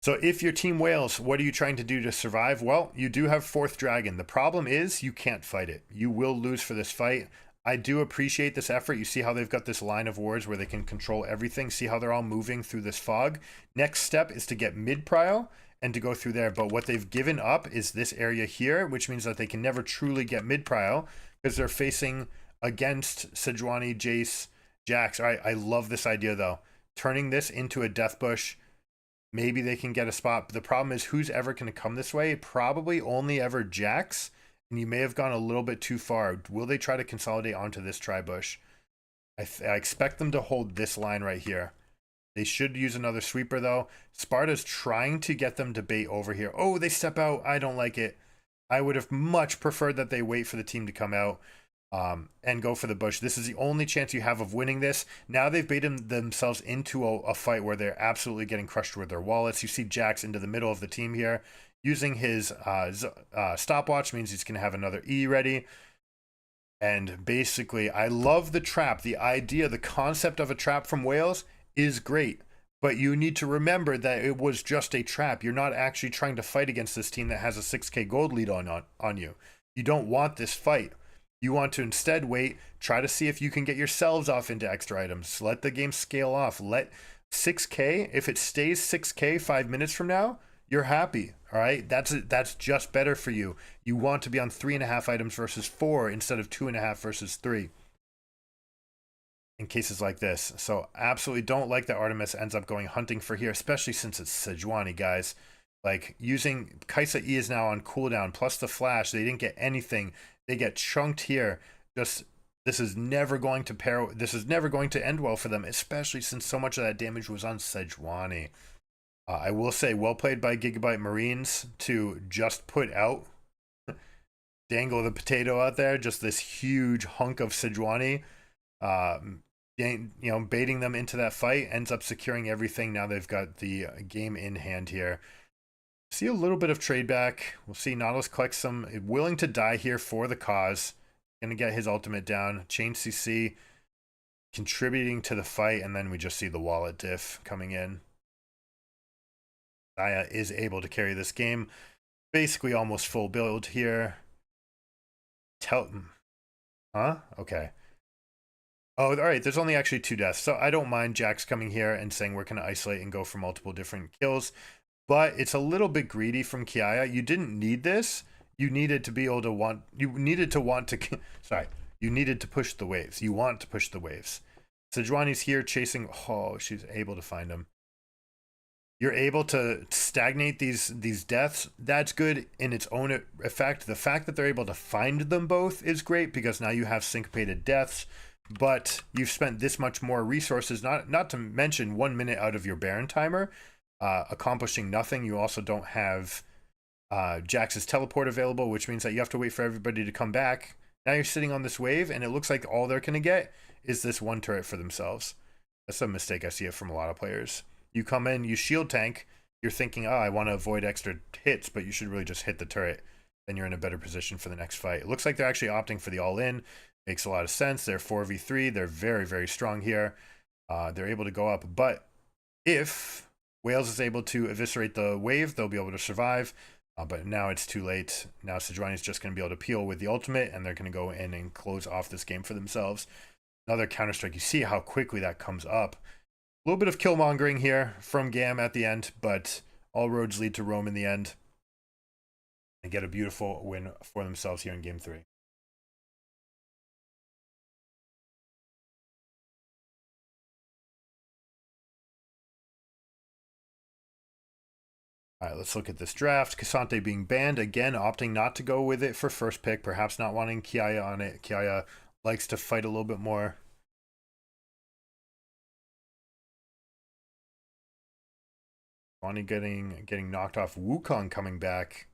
So if your team wails, what are you trying to do to survive? Well, you do have 4th Dragon. The problem is you can't fight it. You will lose for this fight. I do appreciate this effort. You see how they've got this line of wards where they can control everything. See how they're all moving through this fog. Next step is to get mid-prio and to go through there. But what they've given up is this area here, which means that they can never truly get mid-prio because they're facing against Sejuani, Jace, Jax. All right, I love this idea though. Turning this into a death bush. Maybe they can get a spot. But the problem is, who's ever going to come this way? Probably only ever Jax. And you may have gone a little bit too far. Will they try to consolidate onto this tri-bush? I expect them to hold this line right here. They should use another sweeper, though. Sparta's trying to get them to bait over here. Oh, they step out. I don't like it. I would have much preferred that they wait for the team to come out and go for the bush. This is the only chance you have of winning this. Now they've baited themselves into a fight where they're absolutely getting crushed with their wallets. You see Jax into the middle of the team here. Using his stopwatch means he's going to have another E ready. And basically, I love the trap. The idea, the concept of a trap from Wales is great. But you need to remember that it was just a trap. You're not actually trying to fight against this team that has a 6k gold lead on you. You don't want this fight. You want to instead wait, try to see if you can get yourselves off into extra items. Let the game scale off. Let 6k, if it stays 6k 5 minutes from now, you're happy. All right, that's just better for you. You want to be on 3.5 items versus 4 instead of 2.5 versus 3 in cases like this. So absolutely don't like that Artemis ends up going hunting for here, especially since it's Sejuani, guys. Like, using Kaisa E is now on cooldown, plus the flash. They didn't get anything. They get chunked here. Just, this is never going to pair. This is never going to end well for them, especially since so much of that damage was on Sejuani. I will say, well played by Gigabyte Marines to just put out, dangle the potato out there, just this huge hunk of Sejuani, baiting them into that fight, ends up securing everything. Now they've got the game in hand here. See a little bit of trade back. We'll see Nautilus collect some, willing to die here for the cause. Gonna get his ultimate down. Chain CC contributing to the fight, and then we just see the wallet diff coming in. Aya is able to carry this game. Basically almost full build here. Okay. Oh, all right. There's only actually 2 deaths. So I don't mind Jax coming here and saying we're going to isolate and go for multiple different kills. But it's a little bit greedy from Kiaya. You didn't need this. You needed to be able to want... You needed to sorry. You needed to push the waves. You want to push the waves. Sejuani's here chasing... Oh, she's able to find him. You're able to stagnate these deaths. That's good in its own effect. The fact that they're able to find them both is great, because now you have syncopated deaths, but you've spent this much more resources, not to mention 1 minute out of your Baron timer, accomplishing nothing. You also don't have Jax's teleport available, which means that you have to wait for everybody to come back. Now you're sitting on this wave, and it looks like all they're going to get is this one turret for themselves. That's a mistake I see it from a lot of players. You come in, you shield tank, you're thinking, oh, I want to avoid extra hits, but you should really just hit the turret. Then you're in a better position for the next fight. It looks like they're actually opting for the all-in. Makes a lot of sense. They're 4v3. They're very, very strong here. They're able to go up. But if Wales is able to eviscerate the wave, they'll be able to survive. But now it's too late. Now Sejuani is just going to be able to peel with the ultimate, and they're going to go in and close off this game for themselves. Another counter-strike. You see how quickly that comes up. A little bit of killmongering here from GAM at the end, but all roads lead to Rome in the end. They get a beautiful win for themselves here in Game 3. All right, let's look at this draft. Cassante being banned, again, opting not to go with it for first pick, perhaps not wanting Kiaya on it. Kiaya likes to fight a little bit more. Bonnie getting knocked off. Wukong coming back.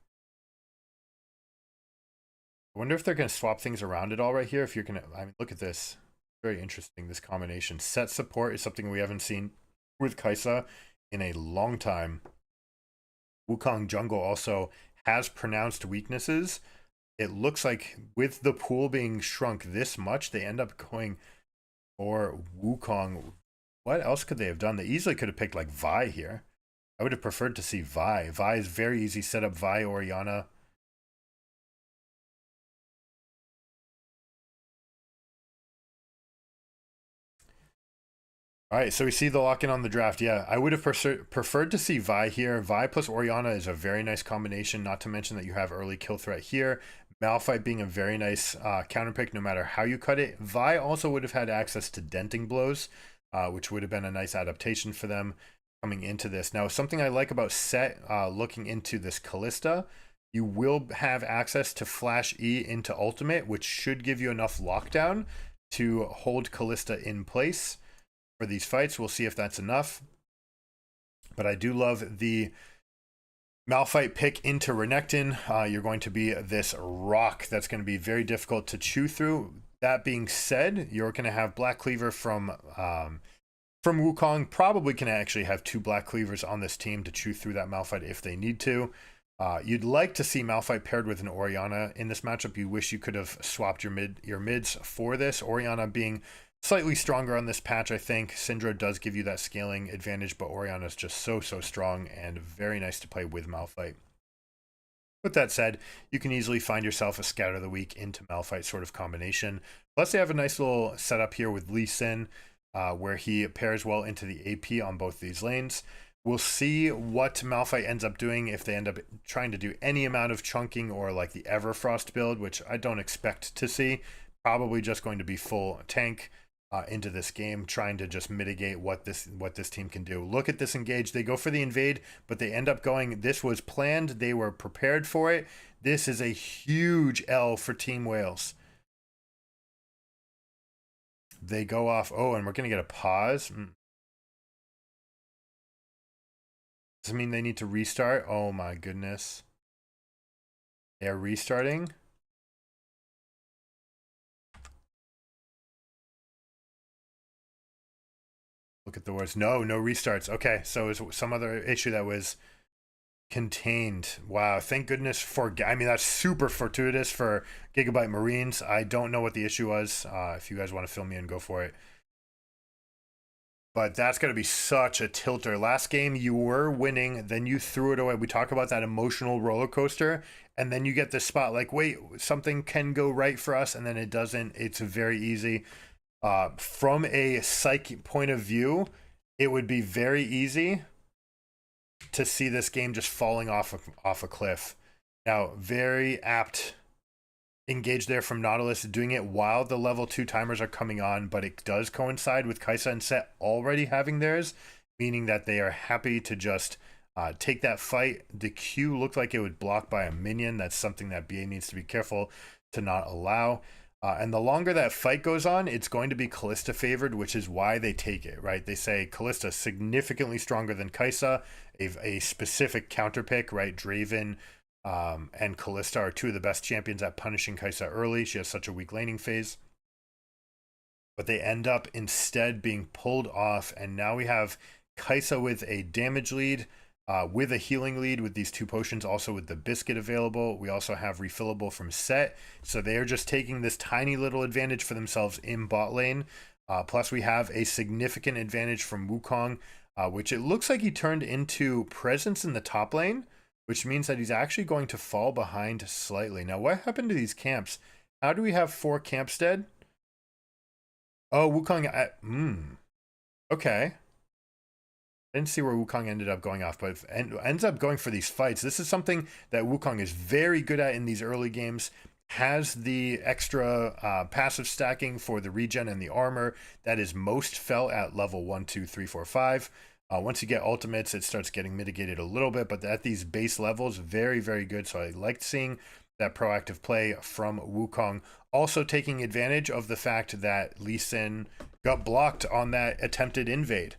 I wonder if they're going to swap things around at all right here. If you're going to, I mean, look at this. Very interesting, this combination. Set support is something we haven't seen with Kaisa in a long time. Wukong jungle also has pronounced weaknesses. It looks like with the pool being shrunk this much, they end up going for Wukong. What else could they have done? They easily could have picked like Vi here. I would have preferred to see Vi. Vi is very easy set up. Vi, Oriana. All right, so we see the lock-in on the draft. Yeah, I would have preferred to see Vi here. Vi plus Oriana is a very nice combination, not to mention that you have early kill threat here. Malphite being a very nice counter pick no matter how you cut it. Vi also would have had access to denting blows, which would have been a nice adaptation for them. coming into this. Now, something I like about Set, looking into this Callista, you will have access to Flash E into Ultimate, which should give you enough lockdown to hold Callista in place for these fights. We'll see if that's enough. But I do love the Malphite pick into Renekton. You're going to be this rock that's going to be very difficult to chew through. That being said, you're going to have Black Cleaver from Wukong. Probably can actually have 2 Black Cleavers on this team to chew through that Malphite if they need to. You'd like to see Malphite paired with an Orianna in this matchup. You wish you could have swapped your mids for this. Orianna being slightly stronger on this patch, I think. Syndra does give you that scaling advantage, but Orianna is just so strong and very nice to play with Malphite. With that said, you can easily find yourself a Scout of the Week into Malphite sort of combination. Plus, they have a nice little setup here with Lee Sin, where he pairs well into the AP on both these lanes. We'll see what Malphite ends up doing if they end up trying to do any amount of chunking or like the Everfrost build, which I don't expect to see. Probably just going to be full tank into this game, trying to just mitigate what this team can do. Look at this engage. They go for the invade, but they end up going, this was planned. They were prepared for it. This is a huge L for Team Wales. They go off. Oh, and we're going to get a pause. Does it mean they need to restart? Oh my goodness. They are restarting. Look at the words. No restarts. Okay, so it's some other issue that was contained. Wow, thank goodness for, I mean, that's super fortuitous for Gigabyte Marines. I don't know what the issue was. If you guys want to fill me in, go for it. But that's going to be such a tilter. Last game, you were winning, then you threw it away. We talk about that emotional roller coaster, and then you get this spot like, wait, something can go right for us, and then it doesn't. It's very easy. From a psyche point of view, it would be very easy to see this game just falling off a cliff. Now, very apt engage there from Nautilus, doing it while the level 2 timers are coming on, but it does coincide with Kai'Sa and Set already having theirs, meaning that they are happy to just take that fight. The Q looked like it would block by a minion. That's something that BA needs to be careful to not allow. And the longer that fight goes on, it's going to be Callista favored, which is why they take it, right? They say Callista significantly stronger than Kai'Sa, a specific counter pick, right? Draven and Callista are 2 of the best champions at punishing Kai'Sa early. She has such a weak laning phase. But they end up instead being pulled off, and now we have Kai'Sa with a damage lead, with a healing lead with these 2 potions, also with the biscuit available. We also have refillable from Set, so they are just taking this tiny little advantage for themselves in bot lane. Plus we have a significant advantage from Wukong, which it looks like he turned into presence in the top lane, which means that he's actually going to fall behind slightly. Now, what happened to these camps? How do we have 4 camps dead? Oh, Wukong, okay. I didn't see where Wukong ended up going off, but ends up going for these fights. This is something that Wukong is very good at in these early games. Has the extra passive stacking for the regen and the armor that is most felt at level 1, 2, 3, 4, 5. Once you get ultimates, it starts getting mitigated a little bit, but at these base levels, very good. So I liked seeing that proactive play from Wukong. Also taking advantage of the fact that Lee Sin got blocked on that attempted invade.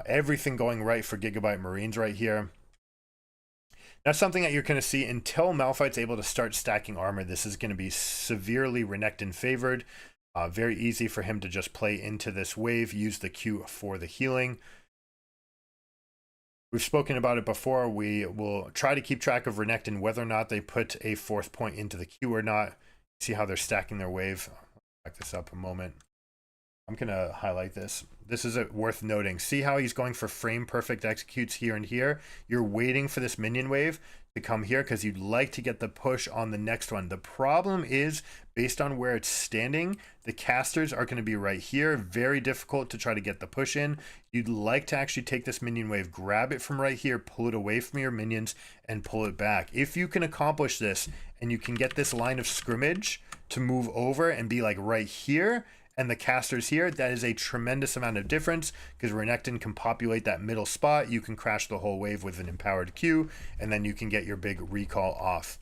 Everything going right for Gigabyte Marines right here. That's something that you're going to see until Malphite's able to start stacking armor. This is going to be severely Renekton favored. Very easy for him to just play into this wave, use the Q for the healing. We've spoken about it before. We will try to keep track of Renekton, whether or not they put a 4th point into the Q or not. See how they're stacking their wave. I'll back this up a moment. I'm going to highlight this. This is worth noting. See how he's going for frame perfect executes here and here? You're waiting for this minion wave to come here because you'd like to get the push on the next one. The problem is, based on where it's standing, the casters are going to be right here. Very difficult to try to get the push in. You'd like to actually take this minion wave, grab it from right here, pull it away from your minions, and pull it back. If you can accomplish this, and you can get this line of scrimmage to move over and be like right here, and the casters here, that is a tremendous amount of difference because Renekton can populate that middle spot. You can crash the whole wave with an empowered Q, and then you can get your big recall off.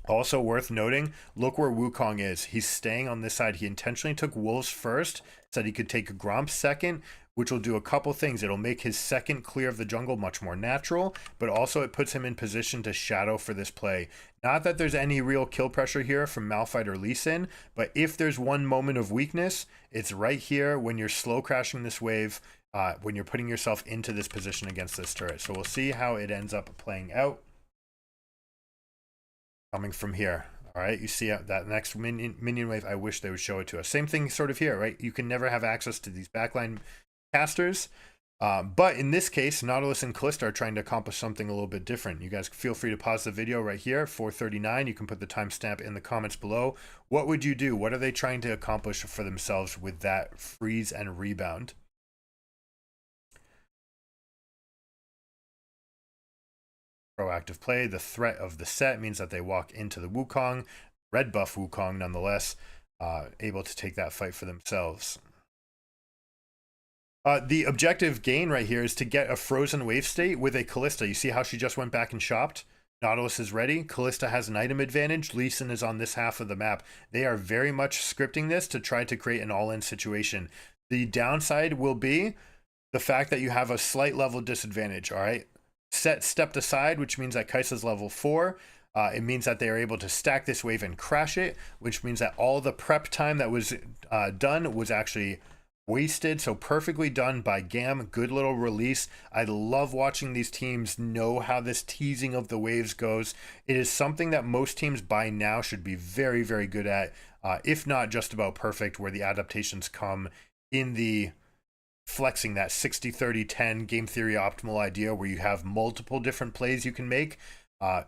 Also worth noting, look where Wukong is. He's staying on this side. He intentionally took Wolves first, said he could take Gromp second, which will do a couple things. It'll make his second clear of the jungle much more natural, but also it puts him in position to shadow for this play. Not that there's any real kill pressure here from Malphite or Lee Sin, but if there's one moment of weakness, it's right here when you're slow crashing this wave, when you're putting yourself into this position against this turret. So we'll see how it ends up playing out. Coming from here. All right, you see that next minion wave. I wish they would show it to us. Same thing sort of here, right? You can never have access to these backline casters, but in this case, Nautilus and Kalista are trying to accomplish something a little bit different. You guys feel free to pause the video right here, 4:39. You can put the timestamp in the comments below. What would you do? What are they trying to accomplish for themselves with that freeze and rebound? Proactive play. The threat of the set means that they walk into the Wukong. Red buff Wukong nonetheless, able to take that fight for themselves. The objective gain right here is to get a frozen wave state with a Kalista. You see how she just went back and shopped? Nautilus is ready. Kalista has an item advantage. Lee Sin is on this half of the map. They are very much scripting this to try to create an all-in situation. The downside will be the fact that you have a slight level disadvantage, all right? Set stepped aside, which means that Kai'Sa's level 4. It means that they are able to stack this wave and crash it, which means that all the prep time that was done was actually wasted. So perfectly done by GAM. Good little release. I love watching these teams know how this teasing of the waves goes. It is something that most teams by now should be very, very good at, if not just about perfect, where the adaptations come in the flexing that 60-30-10 game theory optimal idea where you have multiple different plays you can make.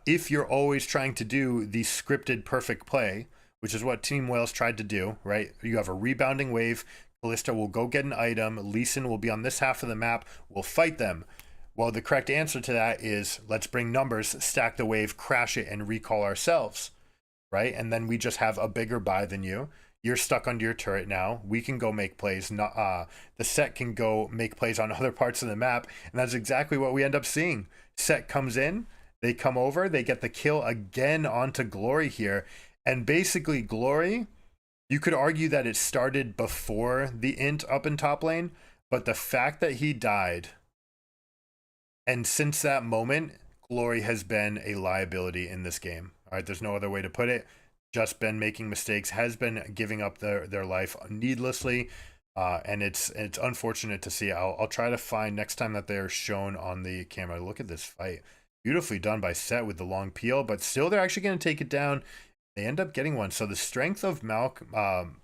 If you're always trying to do the scripted perfect play, which is what Team Wales tried to do, right? You have a rebounding wave. Kalista will go get an item. Lee Sin will be on this half of the map. We'll fight them. Well, the correct answer to that is let's bring numbers, stack the wave, crash it, and recall ourselves, right? And then we just have a bigger buy than you. You're stuck under your turret now. We can go make plays. The set can go make plays on other parts of the map. And that's exactly what we end up seeing. Set comes in. They come over. They get the kill again onto Glory here. And basically, Glory, you could argue that it started before the int up in top lane. But the fact that he died, and since that moment, Glory has been a liability in this game. All right, there's no other way to put it. Just been making mistakes, has been giving up their life needlessly, and it's unfortunate to see. I'll try to find next time that they're shown on the camera. Look at this fight, beautifully done by Set with the long peel, but still they're actually going to take it down. They end up getting one. So the strength of Malphite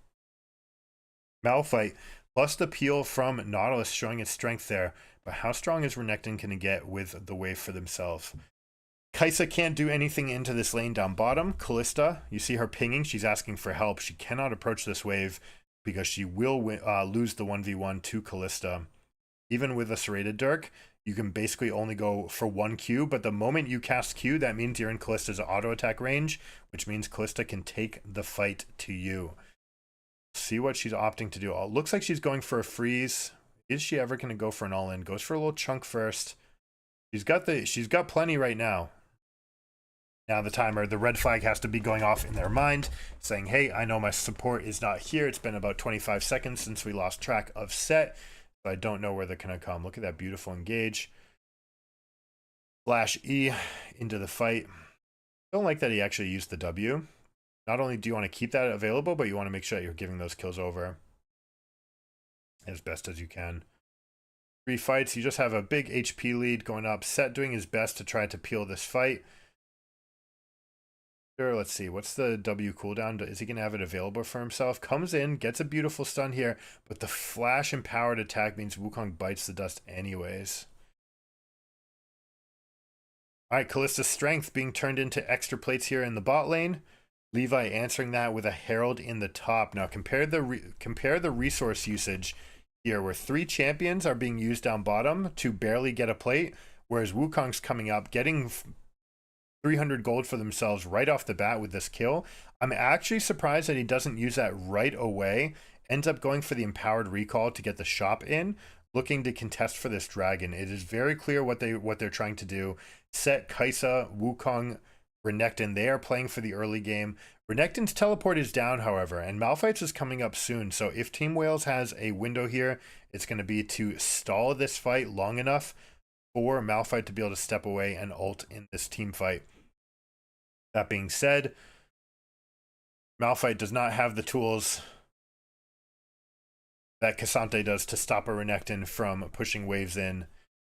plus the peel from Nautilus showing its strength there, but how strong is Renekton going to get with the wave for themselves? Kai'Sa can't do anything into this lane down bottom. Kalista, you see her pinging. She's asking for help. She cannot approach this wave because she will lose the 1v1 to Kalista. Even with a serrated Dirk, you can basically only go for one Q, but the moment you cast Q, that means you're in Kallista's auto attack range, which means Kalista can take the fight to you. See what she's opting to do. Oh, looks like she's going for a freeze. Is she ever going to go for an all-in? Goes for a little chunk first. She's got plenty right now. Now the timer, the red flag has to be going off in their mind, saying, hey, I know my support is not here. It's been about 25 seconds since we lost track of Set, so I don't know where they're going to come. Look at that beautiful engage. Flash E into the fight. Don't like that he actually used the W. Not only do you want to keep that available, but you want to make sure that you're giving those kills over as best as you can. 3 fights, you just have a big HP lead going up. Set doing his best to try to peel this fight. Sure, let's see, what's the W cooldown? Is he going to have it available for himself? Comes in, gets a beautiful stun here, but the flash empowered attack means Wukong bites the dust anyways. All right, Kallista's strength being turned into extra plates here in the bot lane. Levi answering that with a Herald in the top. Now compare the resource usage here, where 3 champions are being used down bottom to barely get a plate, whereas Wukong's coming up, getting 300 gold for themselves right off the bat with this kill. I'm actually surprised that he doesn't use that right away ends up going for the empowered recall to get the shop in, looking to contest for this dragon. It is very clear what they're trying to do. Set, Kaisa, Wukong, Renekton, they are playing for the early game. Renekton's teleport is down, however, and Malphite's is coming up soon. So if Team Wales has a window here, it's going to be to stall this fight long enough for Malphite to be able to step away and ult in this team fight. That being said, Malphite does not have the tools that K'Sante does to stop a Renekton from pushing waves in,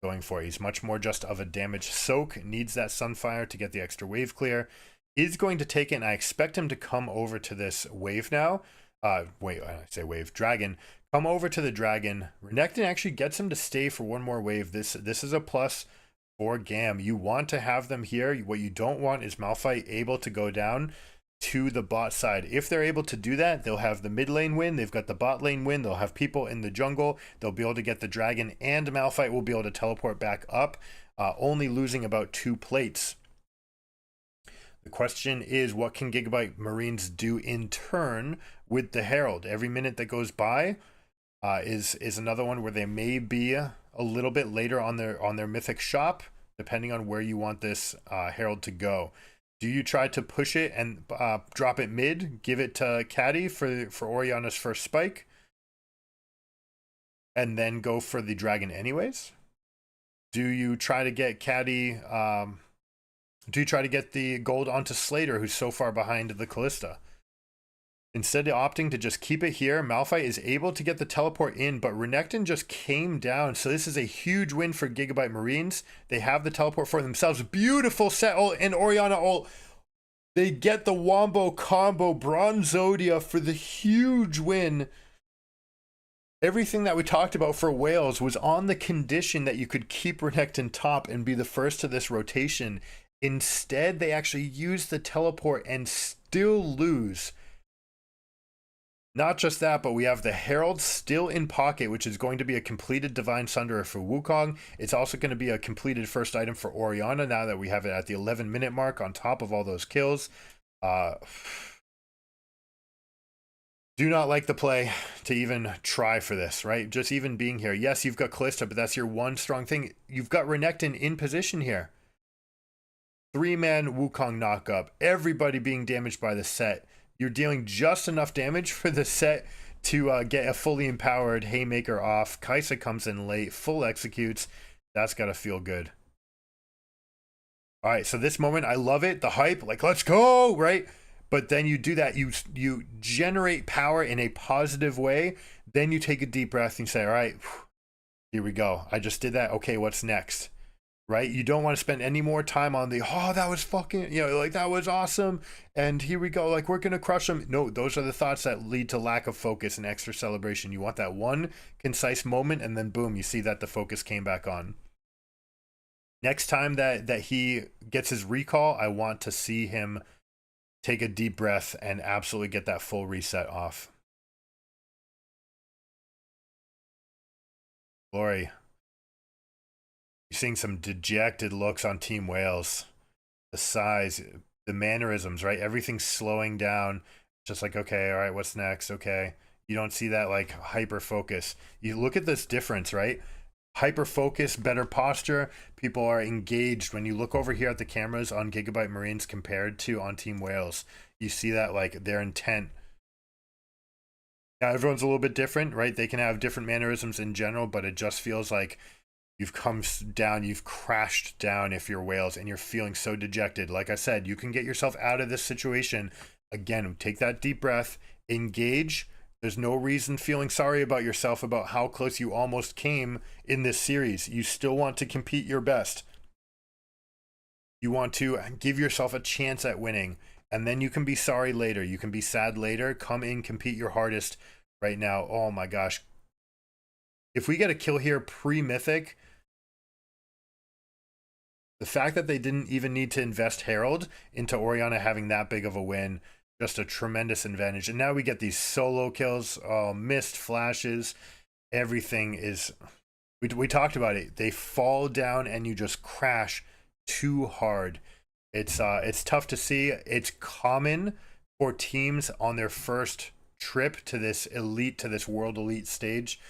going for it. He's much more just of a damage soak, needs that Sunfire to get the extra wave clear. Is going to take it, and I expect him to come over to this wave now. Wait, I say wave, dragon. Come over to the dragon. Renekton actually gets him to stay for one more wave. This is a plus for GAM. You want to have them here. What you don't want is Malphite able to go down to the bot side. If they're able to do that, they'll have the mid lane win. They've got the bot lane win. They'll have people in the jungle. They'll be able to get the dragon, and Malphite will be able to teleport back up, only losing about 2 plates. The question is, what can Gigabyte Marines do in turn with the Herald? Every minute that goes by is another one where they may be a little bit later on their mythic shop, depending on where you want this Herald to go. Do you try to push it and drop it mid, give it to Caddy for Orianna's first spike, and then go for the dragon anyways? Do you try to get Caddy? Do you try to get the gold onto Slater, who's so far behind the Callista? Instead of opting to just keep it here, Malphite is able to get the teleport in, but Renekton just came down. So this is a huge win for Gigabyte Marines. They have the teleport for themselves. Beautiful set ult and Orianna ult. They get the Wombo combo, Bronzodia for the huge win. Everything that we talked about for Wales was on the condition that you could keep Renekton top and be the first to this rotation. Instead, they actually use the teleport and still lose. Not just that, but we have the Herald still in pocket, which is going to be a completed Divine Sunderer for Wukong. It's also going to be a completed first item for Orianna now that we have it at the 11-minute mark on top of all those kills. Do not like the play to even try for this, right? Just even being here. Yes, you've got Callista, but that's your one strong thing. You've got Renekton in position here. 3-man Wukong knockup. Everybody being damaged by the set. You're dealing just enough damage for the set to get a fully empowered Haymaker off. Kaisa comes in late, full executes. That's got to feel good. All right, so this moment, I love it. The hype, like, let's go, right? But then you do that. You generate power in a positive way. Then you take a deep breath and you say, all right, here we go. I just did that. Okay, what's next? Right? You don't want to spend any more time on the, oh, that was fucking, like, that was awesome. And here we go. Like, we're going to crush them. No, those are the thoughts that lead to lack of focus and extra celebration. You want that one concise moment, and then boom, you see that the focus came back on. Next time that he gets his recall, I want to see him take a deep breath and absolutely get that full reset off. Glory. You're seeing some dejected looks on Team Wales. The size, the mannerisms, right? Everything's slowing down. Just like, okay, all right, what's next? Okay. You don't see that like hyper focus. You look at this difference, right? Hyper focus, better posture. People are engaged. When you look over here at the cameras on Gigabyte Marines compared to on Team Wales, you see that like their intent. Now everyone's a little bit different, right? They can have different mannerisms in general, but it just feels like you've come down, you've crashed down if you're Wales, and you're feeling so dejected. Like I said, you can get yourself out of this situation. Again, take that deep breath, engage. There's no reason feeling sorry about yourself about how close you almost came in this series. You still want to compete your best. You want to give yourself a chance at winning, and then you can be sorry later. You can be sad later. Come in, compete your hardest right now. Oh my gosh. If we get a kill here pre-mythic, the fact that they didn't even need to invest Herald into Orianna having that big of a win, just a tremendous advantage. And now we get these solo kills, missed flashes. Everything is, we talked about it. They fall down and you just crash too hard. It's tough to see. It's common for teams on their first trip to this elite, to this world elite stage.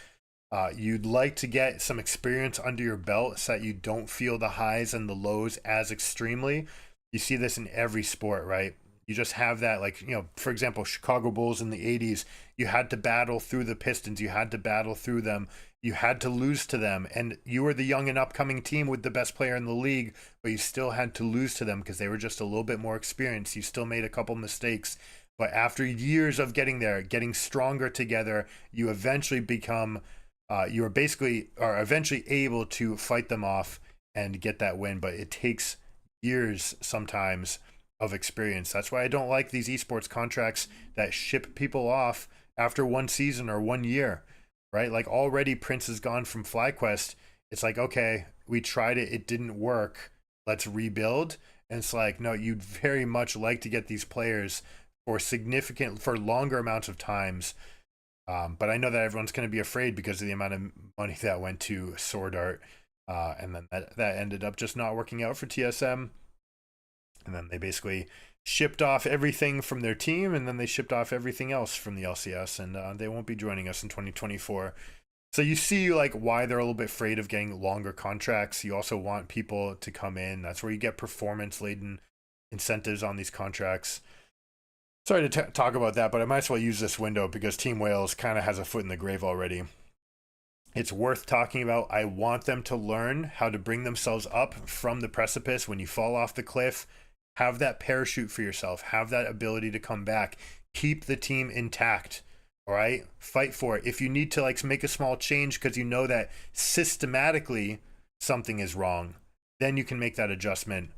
You'd like to get some experience under your belt so that you don't feel the highs and the lows as extremely. You see this in every sport, right? You just have that, like, for example, Chicago Bulls in the 80s, you had to battle through the Pistons, you had to battle through them, you had to lose to them, and you were the young and upcoming team with the best player in the league, but you still had to lose to them because they were just a little bit more experienced. You still made a couple mistakes, but after years of getting there, getting stronger together, you eventually become you are eventually able to fight them off and get that win, but it takes years sometimes of experience. That's why I don't like these esports contracts that ship people off after one season or 1 year, right? Like, already Prince has gone from FlyQuest. It's like, okay, we tried it, it didn't work, let's rebuild. And it's like, no, you'd very much like to get these players for longer amounts of times. But I know that everyone's going to be afraid because of the amount of money that went to Sword Art. And then that ended up just not working out for TSM. And then they basically shipped off everything from their team, and then they shipped off everything else from the LCS, and they won't be joining us in 2024. So you see, like, why they're a little bit afraid of getting longer contracts. You also want people to come in. That's where you get performance-laden incentives on these contracts. Sorry to talk about that, but I might as well use this window because Team Wales kind of has a foot in the grave already. It's worth talking about. I want them to learn how to bring themselves up from the precipice when you fall off the cliff. Have that parachute for yourself. Have that ability to come back. Keep the team intact. All right? Fight for it. If you need to, like, make a small change because you know that systematically something is wrong, then you can make that adjustment.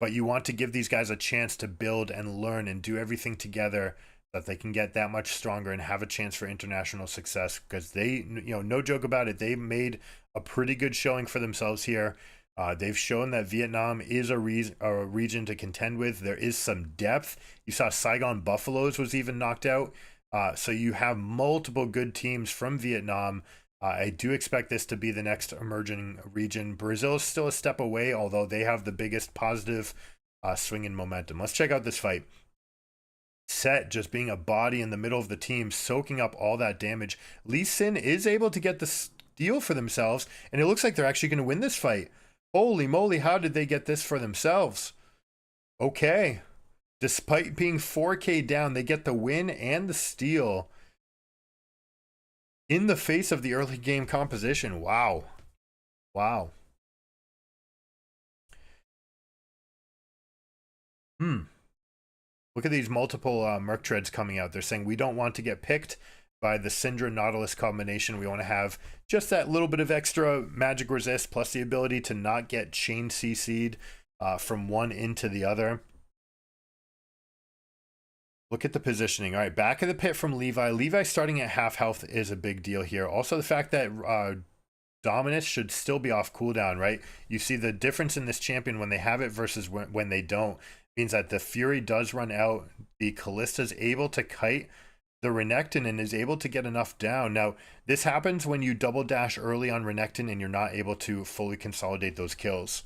But you want to give these guys a chance to build and learn and do everything together so that they can get that much stronger and have a chance for international success, because they, no joke about it, they made a pretty good showing for themselves here. They've shown that Vietnam is a region to contend with. There is some depth. You saw Saigon Buffaloes was even knocked out. So you have multiple good teams from Vietnam. I do expect this to be the next emerging region. Brazil is still a step away, although they have the biggest positive swing in momentum. Let's check out this fight. Set just being a body in the middle of the team, soaking up all that damage. Lee Sin is able to get the steal for themselves, and it looks like they're actually going to win this fight. Holy moly, how did they get this for themselves? Okay. Despite being 4K down, they get the win and the steal in the face of the early game composition. Wow. Wow. Look at these multiple Merc Treads coming out. They're saying we don't want to get picked by the Syndra Nautilus combination. We want to have just that little bit of extra magic resist plus the ability to not get chain CC'd from one into the other. Look at the positioning. All right, back of the pit from Levi. Levi starting at half health is a big deal here. Also, the fact that Dominus should still be off cooldown, right? You see the difference in this champion when they have it versus when they don't. Means that the Fury does run out. The Kallista's able to kite the Renekton and is able to get enough down. Now, this happens when you double dash early on Renekton and you're not able to fully consolidate those kills.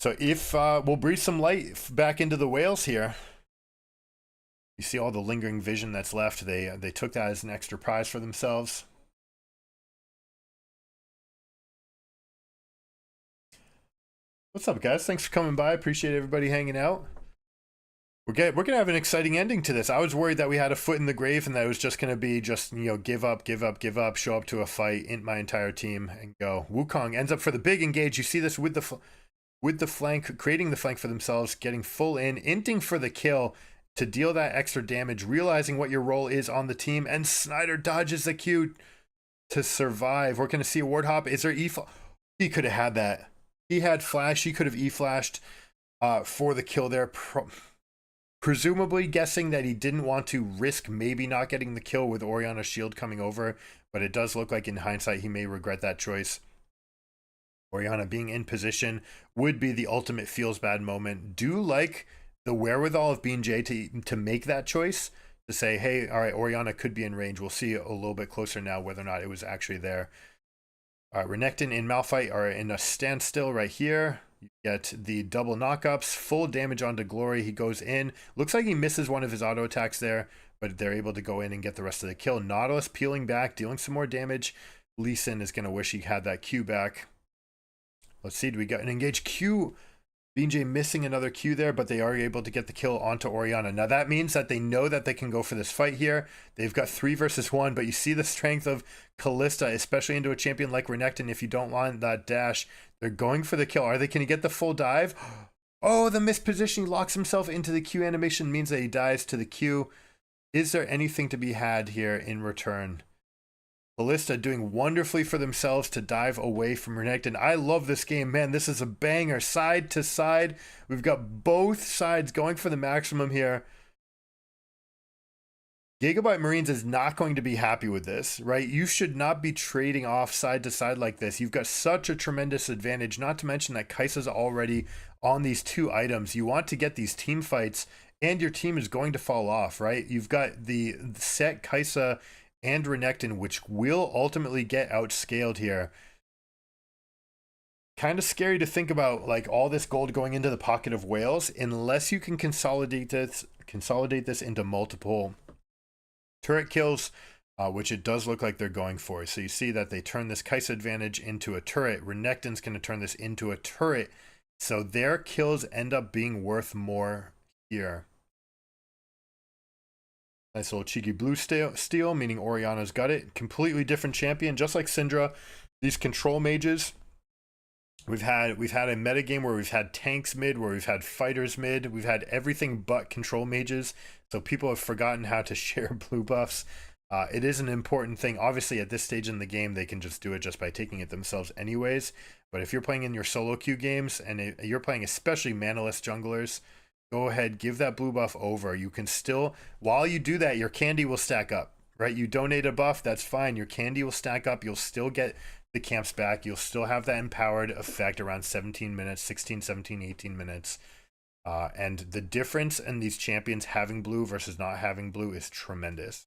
So if we'll breathe some light back into the whales here. You see all the lingering vision that's left. They took that as an extra prize for themselves. What's up, guys? Thanks for coming by. Appreciate everybody hanging out. We're gonna have an exciting ending to this. I was worried that we had a foot in the grave and that it was just gonna be just, give up, show up to a fight, int my entire team, and go. Wukong ends up for the big engage. You see this with the flank, creating the flank for themselves, getting full in, inting for the kill to deal that extra damage, realizing what your role is on the team, and Snyder dodges the Q to survive. We're gonna see a ward hop. Is there He could have had that. He had flash. He could have E-flashed for the kill there. Presumably guessing that he didn't want to risk maybe not getting the kill with Orianna's shield coming over, but it does look like in hindsight he may regret that choice. Orianna being in position would be the ultimate feels bad moment. Do like the wherewithal of BJ to make that choice, to say, hey, all right, Orianna could be in range. We'll see a little bit closer now whether or not it was actually there. Renekton and Malphite are in a standstill right here. You get the double knockups, full damage onto Glory. He goes in. Looks like he misses one of his auto attacks there, but they're able to go in and get the rest of the kill. Nautilus peeling back, dealing some more damage. Lee Sin is going to wish he had that Q back. Let's see, do we get an engaged Q? BJ missing another Q there, but they are able to get the kill onto Orianna. Now that means that they know that they can go for this fight here. They've got 3 versus 1, but you see the strength of Kalista, especially into a champion like Renekton. If you don't want that dash, they're going for the kill. Are they? Can he get the full dive? Oh, the misposition. He locks himself into the Q animation, means that he dies to the Q. Is there anything to be had here in return? Ballista doing wonderfully for themselves to dive away from Renekton. I love this game, man. This is a banger, side to side. We've got both sides going for the maximum here. Gigabyte Marines is not going to be happy with this, right? You should not be trading off side to side like this. You've got such a tremendous advantage, not to mention that Kai'Sa's already on these 2 items. You want to get these team fights, and your team is going to fall off, right? You've got the set Kai'Sa and Renekton, which will ultimately get outscaled here. Kind of scary to think about, like, all this gold going into the pocket of whales, unless you can consolidate this into multiple turret kills, which it does look like they're going for. So you see that they turn this Kai'Sa advantage into a turret. Renekton's going to turn this into a turret. So their kills end up being worth more here. Nice little cheeky blue steal, meaning Orianna's got it. Completely different champion, just like Syndra. These control mages, we've had a meta game where we've had tanks mid, where we've had fighters mid, we've had everything but control mages. So people have forgotten how to share blue buffs. It is an important thing. Obviously, at this stage in the game, they can just do it just by taking it themselves anyways. But if you're playing in your solo queue games, and you're playing especially manaless junglers, go ahead, give that blue buff over. You can still, while you do that, your candy will stack up, right? You donate a buff, that's fine. Your candy will stack up. You'll still get the camps back. You'll still have that empowered effect around 17 minutes, 16, 17, 18 minutes. And the difference in these champions having blue versus not having blue is tremendous.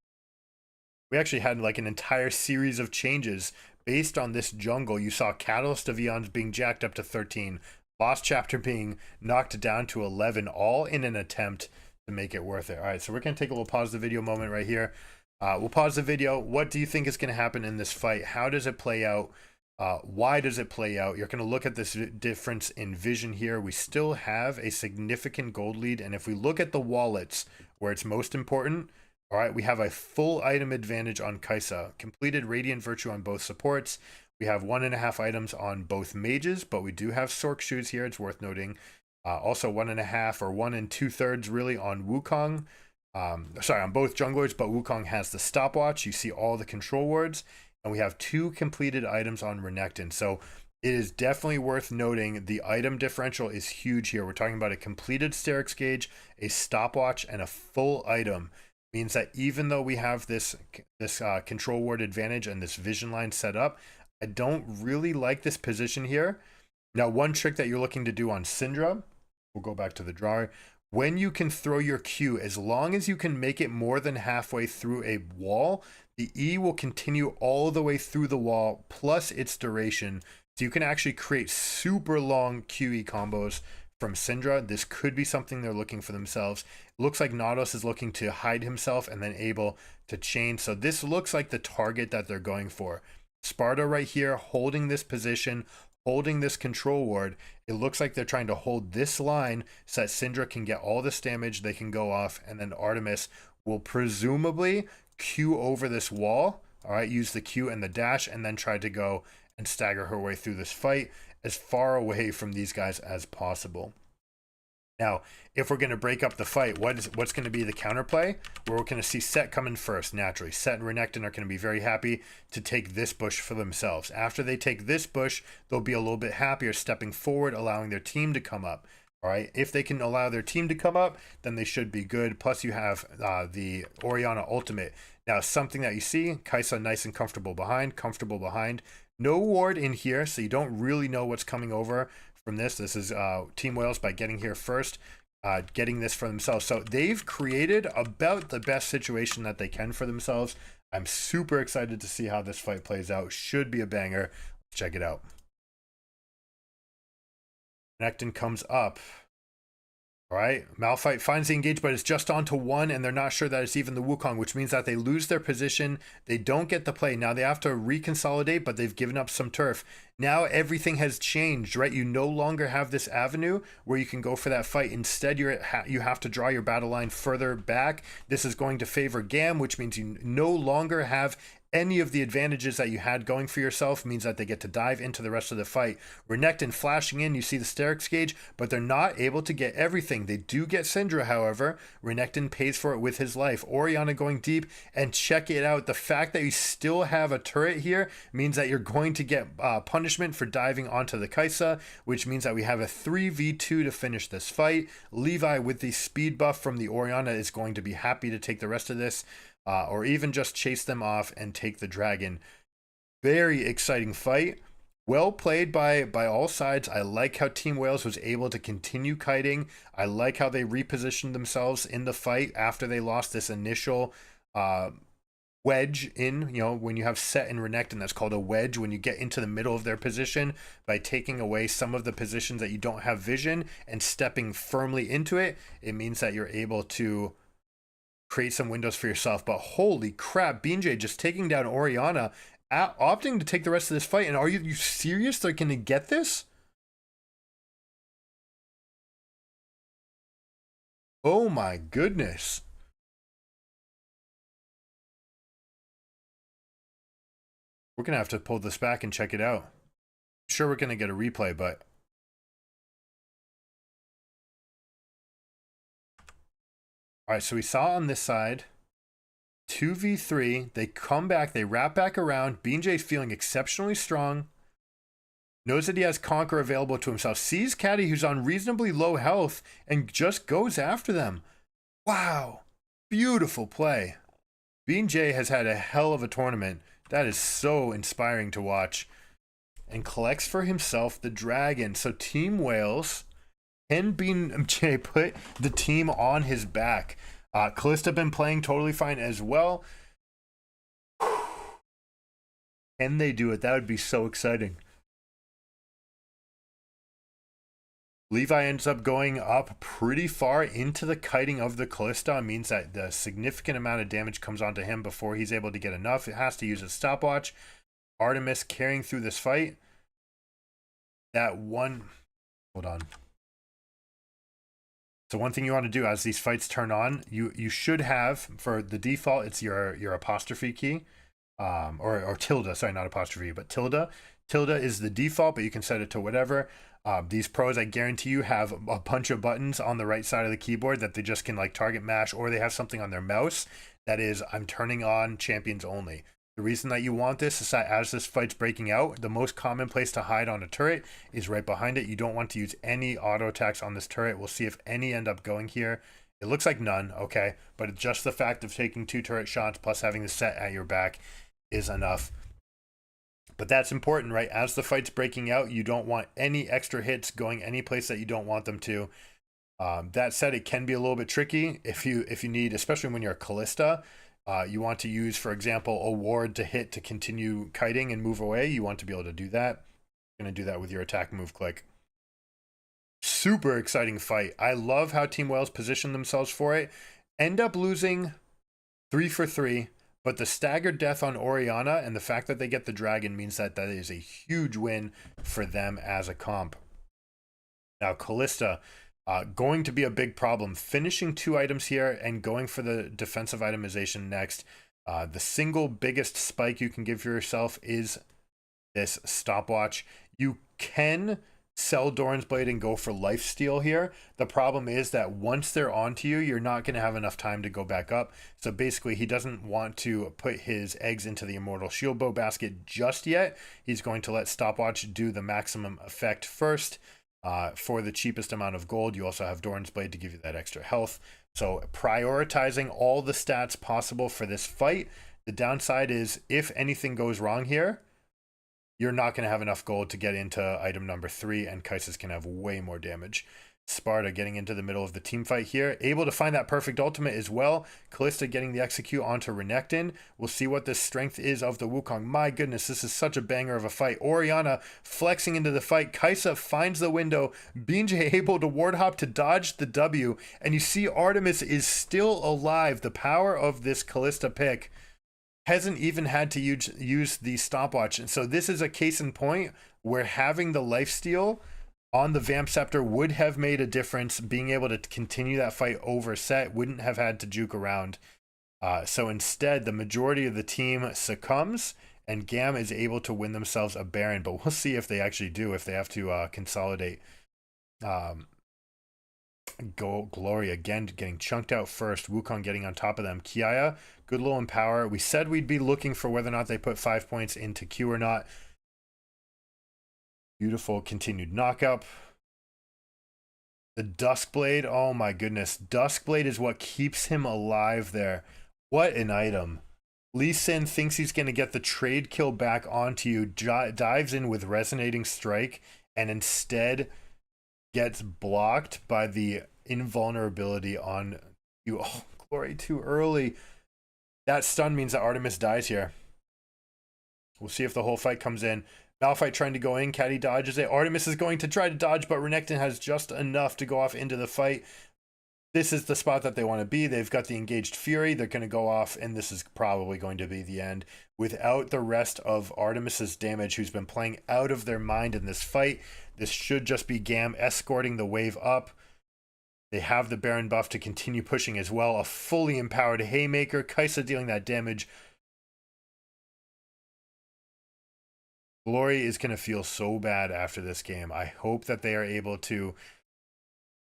We actually had like an entire series of changes based on this jungle. You saw Catalyst of Eons being jacked up to 13. Lost Chapter being knocked down to 11, all in an attempt to make it worth it. All right, so we're going to take a little pause the video moment right here. We'll pause the video. What do you think is going to happen in this fight? How does it play out? Why does it play out? You're going to look at this difference in vision here. We still have a significant gold lead, and if we look at the wallets where it's most important, all right, we have a full item advantage on Kai'Sa. Completed Radiant Virtue on both supports. We have 1.5 items on both mages, but we do have Sork shoes here. It's worth noting. Also 1.5 or 1 2/3 really on Wukong. Sorry, on both junglers, but Wukong has the stopwatch. You see all the control wards, and we have 2 completed items on Renekton. So it is definitely worth noting the item differential is huge here. We're talking about a completed Sterix gauge, a stopwatch, and a full item. Means that even though we have this control ward advantage and this vision line set up, I don't really like this position here. Now, one trick that you're looking to do on Syndra, we'll go back to the drawer. When you can throw your Q, as long as you can make it more than halfway through a wall, the E will continue all the way through the wall, plus its duration. So you can actually create super long QE combos from Syndra. This could be something they're looking for themselves. It looks like Nautilus is looking to hide himself and then able to chain. So this looks like the target that they're going for. Sparta right here, holding this position, holding this control ward. It looks like they're trying to hold this line so that Syndra can get all this damage, they can go off, and then Artemis will presumably Q over this wall, all right, use the Q and the dash, and then try to go and stagger her way through this fight as far away from these guys as possible. Now, if we're going to break up the fight, what's going to be the counterplay? We're going to see Set come in first, naturally. Set and Renekton are going to be very happy to take this bush for themselves. After they take this bush, they'll be a little bit happier stepping forward, allowing their team to come up. All right, if they can allow their team to come up, then they should be good. Plus, you have the Orianna ultimate. Now, something that you see, Kai'Sa nice and comfortable behind. No ward in here, so you don't really know what's coming over from this. This is Team Wales by getting here first, getting this for themselves. So they've created about the best situation that they can for themselves. I'm super excited to see how this fight plays out. Should be a banger. Check it out. Renekton comes up. All right, Malphite finds the engage, but it's just onto one, and they're not sure that it's even the Wukong, which means that they lose their position. They don't get the play. Now they have to reconsolidate, but they've given up some turf. Now everything has changed, right? You no longer have this avenue where you can go for that fight. Instead, you have to draw your battle line further back. This is going to favor GAM, which means you no longer have any of the advantages that you had going for yourself. Means that they get to dive into the rest of the fight. Renekton flashing in, you see the Sterix gauge, but they're not able to get everything. They do get Syndra, however. Renekton pays for it with his life. Orianna going deep, and check it out. The fact that you still have a turret here means that you're going to get punishment for diving onto the Kai'Sa, which means that we have a 3v2 to finish this fight. Levi with the speed buff from the Orianna is going to be happy to take the rest of this. Or even just chase them off and take the dragon. Very exciting fight. Well played by all sides. I like how Team Wales was able to continue kiting. I like how they repositioned themselves in the fight after they lost this initial wedge in. You know, when you have Set and Renekton, that's called a wedge. When you get into the middle of their position by taking away some of the positions that you don't have vision and stepping firmly into it, it means that you're able to create some windows for yourself. But holy crap, BJ just taking down Orianna, opting to take the rest of this fight. And are you serious? They're going to get this? Oh my goodness. We're going to have to pull this back and check it out. I'm sure we're going to get a replay, but all right, so we saw on this side 2v3. They come back, they wrap back around. BJ's feeling exceptionally strong. Knows that he has Conquer available to himself. Sees Caddy, who's on reasonably low health, and just goes after them. Wow. Beautiful play. BJ has had a hell of a tournament. That is so inspiring to watch. And collects for himself the dragon. So Team Wales can BJ put the team on his back. Kalista been playing totally fine as well. Can they do it? That would be so exciting. Levi ends up going up pretty far into the kiting of the Kalista. It means that the significant amount of damage comes onto him before he's able to get enough. It has to use a stopwatch. Artemis carrying through this fight. That one... Hold on. So one thing you want to do as these fights turn on, you should have, for the default, it's your apostrophe key, or tilde. Sorry, not apostrophe, but tilde. Tilde is the default, but you can set it to whatever. These pros, I guarantee you, have a bunch of buttons on the right side of the keyboard that they just can like target mash, or they have something on their mouse that is, I'm turning on champions only. The reason that you want this is that as this fight's breaking out, the most common place to hide on a turret is right behind it. You don't want to use any auto attacks on this turret. We'll see if any end up going here. It looks like none, okay? But just the fact of taking 2 turret shots plus having the set at your back is enough. But that's important, right? As the fight's breaking out, you don't want any extra hits going any place that you don't want them to. That said, it can be a little bit tricky if you need, especially when you're a Kalista. You want to use, for example, a ward to hit to continue kiting and move away. You want to be able to do that. You're going to do that with your attack move click. Super exciting fight. I love how Team Wales positioned themselves for it. End up losing 3 for 3, but the staggered death on Orianna and the fact that they get the dragon means that that is a huge win for them as a comp. Now, Kalista... going to be a big problem. Finishing 2 items here and going for the defensive itemization next. The single biggest spike you can give for yourself is this stopwatch. You can sell Doran's Blade and go for lifesteal here. The problem is that once they're onto you, you're not going to have enough time to go back up. So basically, he doesn't want to put his eggs into the Immortal Shield Bow basket just yet. He's going to let stopwatch do the maximum effect first. For the cheapest amount of gold. You also have Doran's Blade to give you that extra health. So prioritizing all the stats possible for this fight. The downside is if anything goes wrong here, you're not going to have enough gold to get into item number 3, and Kai'Sas can have way more damage. Sparta getting into the middle of the team fight here, able to find that perfect ultimate as well. Callista getting the execute onto Renekton. We'll see what the strength is of the Wukong. My goodness, this is such a banger of a fight. Orianna flexing into the fight. Kaisa finds the window. BJ able to ward hop to dodge the W. And you see Artemis is still alive. The power of this Callista pick hasn't even had to use the stopwatch. And so this is a case in point where having the lifesteal on the Vamp Scepter would have made a difference. Being able to continue that fight over set, wouldn't have had to juke around. So instead, the majority of the team succumbs, and GAM is able to win themselves a Baron. But we'll see if they actually do, if they have to consolidate. Glory again getting chunked out first. Wukong getting on top of them. Kiaya, good low in power. We said we'd be looking for whether or not they put 5 points into Q or not. Beautiful continued knockup. The Duskblade, oh my goodness. Duskblade is what keeps him alive there. What an item. Lee Sin thinks he's going to get the trade kill back onto you, dives in with Resonating Strike, and instead gets blocked by the invulnerability on you. Oh, Glory, too early. That stun means that Artemis dies here. We'll see if the whole fight comes in. Malphite trying to go in. Caddy dodges it. Artemis is going to try to dodge, but Renekton has just enough to go off into the fight. This is the spot that they want to be. They've got the engaged Fury. They're going to go off, and this is probably going to be the end. Without the rest of Artemis's damage, who's been playing out of their mind in this fight, this should just be GAM escorting the wave up. They have the Baron buff to continue pushing as well. A fully empowered Haymaker. Kaisa dealing that damage. Glory is going to feel so bad after this game. I hope that they are able to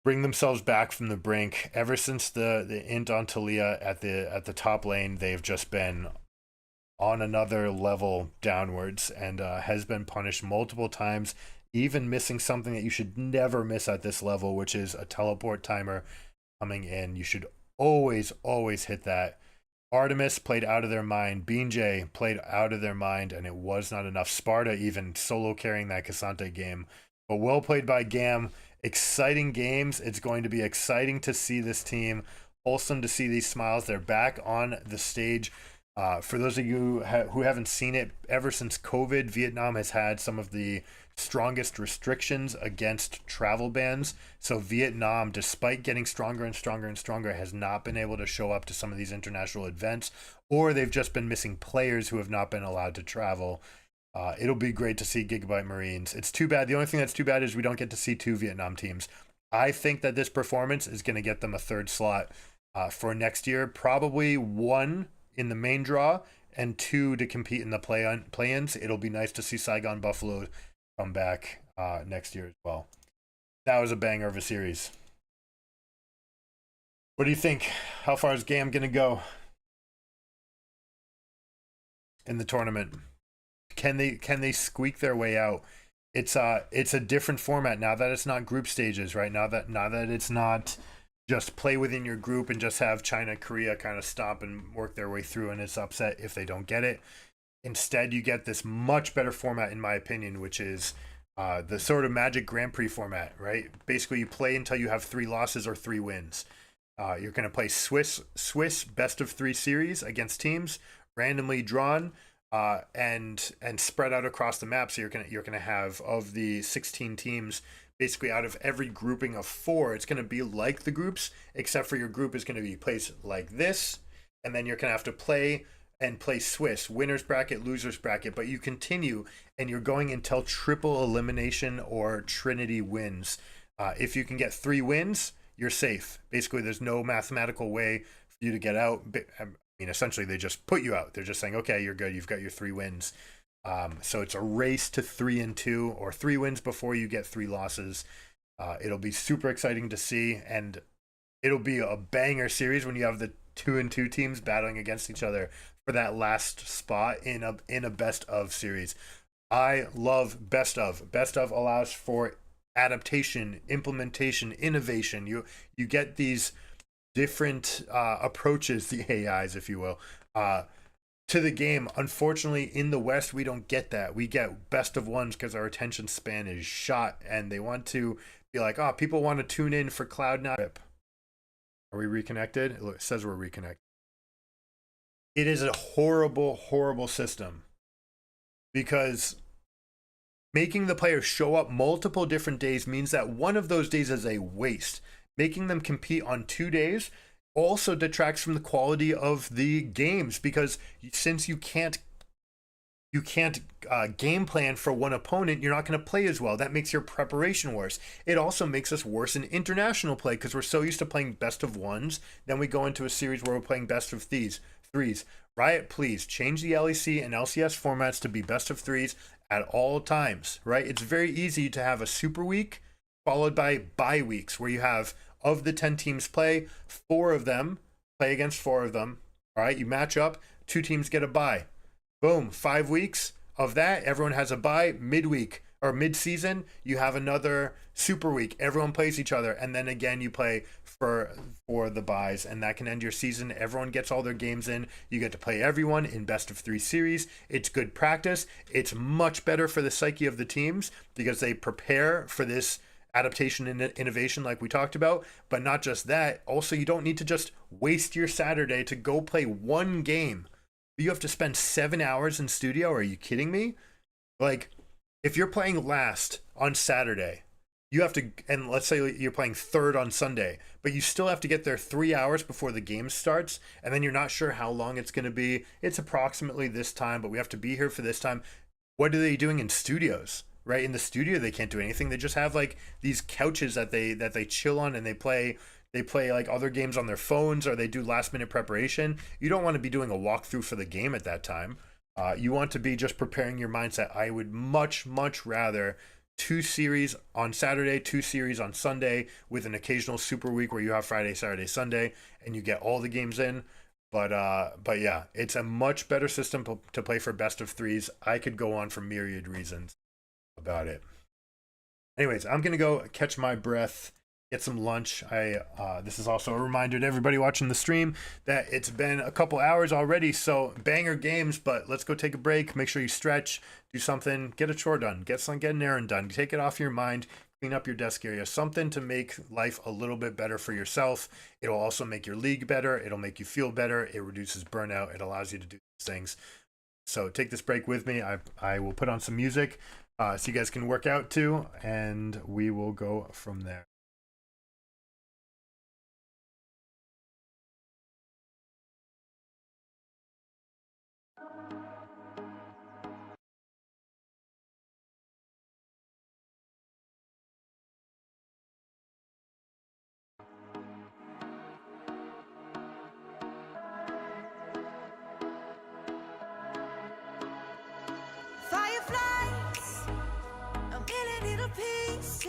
bring themselves back from the brink. Ever since the int on Talia at the top lane, they've just been on another level downwards, and has been punished multiple times, even missing something that you should never miss at this level, which is a teleport timer coming in. You should always hit that. Artemis played out of their mind. Binjay played out of their mind, and it was not enough. Sparta even solo carrying that Cassante game. But well played by GAM. Exciting games. It's going to be exciting to see this team. Wholesome to see these smiles. They're back on the stage. For those of you who haven't seen it, ever since COVID, Vietnam has had some of the strongest restrictions against travel bans. So Vietnam, despite getting stronger and stronger and stronger, has not been able to show up to some of these international events, or they've just been missing players who have not been allowed to travel. It'll be great to see Gigabyte Marines. It's too bad. The only thing that's too bad is we don't get to see 2 Vietnam teams. I think that this performance is going to get them a 3rd slot for next year. Probably 1 in the main draw and 2 to compete in the play-ins. It'll be nice to see Saigon Buffalo come back next year as well. That was a banger of a series. What do you think? How far is GAM gonna go in the tournament? Can they squeak their way out? It's a different format now that it's not group stages, right? Now that it's not just play within your group and just have China, Korea kind of stop and work their way through, and it's upset if they don't get it. Instead, you get this much better format, in my opinion, which is the sort of Magic Grand Prix format, right? Basically, you play until you have 3 losses or 3 wins. You're going to play Swiss best of 3 series against teams randomly drawn and spread out across the map. So you're gonna have, of the 16 teams, basically out of every grouping of 4, it's going to be like the groups, except for your group is going to be placed like this, and then you're going to have to play Swiss, winners bracket, losers bracket, but you continue, and you're going until triple elimination or Trinity wins. If you can get 3 wins, you're safe. Basically, there's no mathematical way for you to get out. I mean, essentially, they just put you out. They're just saying, okay, you're good. You've got your 3 wins. So it's a race to 3-2, or 3 wins before you get 3 losses. It'll be super exciting to see, and it'll be a banger series when you have the 2-2 teams battling against each other for that last spot in a best of series. I love best of. Best of allows for adaptation, implementation, innovation. You get these different approaches, the AIs, if you will, to the game. Unfortunately, in the West, we don't get that. We get best of ones because our attention span is shot, and they want to be like, oh, people want to tune in for Cloud9. Are we reconnected? It says we're reconnected. It is a horrible, horrible system because making the players show up multiple different days means that one of those days is a waste. Making them compete on 2 days also detracts from the quality of the games because since you can't game plan for one opponent, you're not going to play as well. That makes your preparation worse. It also makes us worse in international play because we're so used to playing best of ones. Then we go into a series where we're playing best of threes. Riot, please change the LEC and LCS formats to be best of threes at all times, right? It's very easy to have a super week followed by bye weeks where you have, of the 10 teams play, 4 of them play against 4 of them. All right, you match up, 2 teams get a bye. Boom, 5 weeks of that, everyone has a bye. Midweek or mid-season, you have another super week. Everyone plays each other, and then again you play for the byes, and that can end your season. Everyone gets all their games in. You get to play everyone in best of 3 series. It's good practice. It's much better for the psyche of the teams because they prepare for this adaptation and innovation like we talked about. But not just that, also you don't need to just waste your Saturday to go play one game. You have to spend 7 hours in studio. Are you kidding me? Like, if you're playing last on Saturday, you have to, and let's say you're playing third on Sunday, but you still have to get there 3 hours before the game starts, and then you're not sure how long it's going to be. It's approximately this time, but we have to be here for this time. What are they doing in studios? Right? In the studio, they can't do anything. They just have like these couches that they chill on, and they play like other games on their phones, or they do last minute preparation. You don't want to be doing a walkthrough for the game at that time. You want to be just preparing your mindset. I would much rather 2 series on Saturday, 2 series on Sunday, with an occasional super week where you have Friday, Saturday, Sunday, and you get all the games in. But yeah, it's a much better system to play for best of threes. I could go on for myriad reasons about it. Anyways, I'm gonna go catch my breath, get some lunch. This is also a reminder to everybody watching the stream that it's been a couple hours already, so banger games, but let's go take a break. Make sure you stretch, do something, get a chore done, get an errand done, take it off your mind, clean up your desk area, something to make life a little bit better for yourself. It'll also make your league better. It'll make you feel better. It reduces burnout. It allows you to do these things. So take this break with me. I will put on some music so you guys can work out too, and we will go from there. Fireflies, a million little pieces,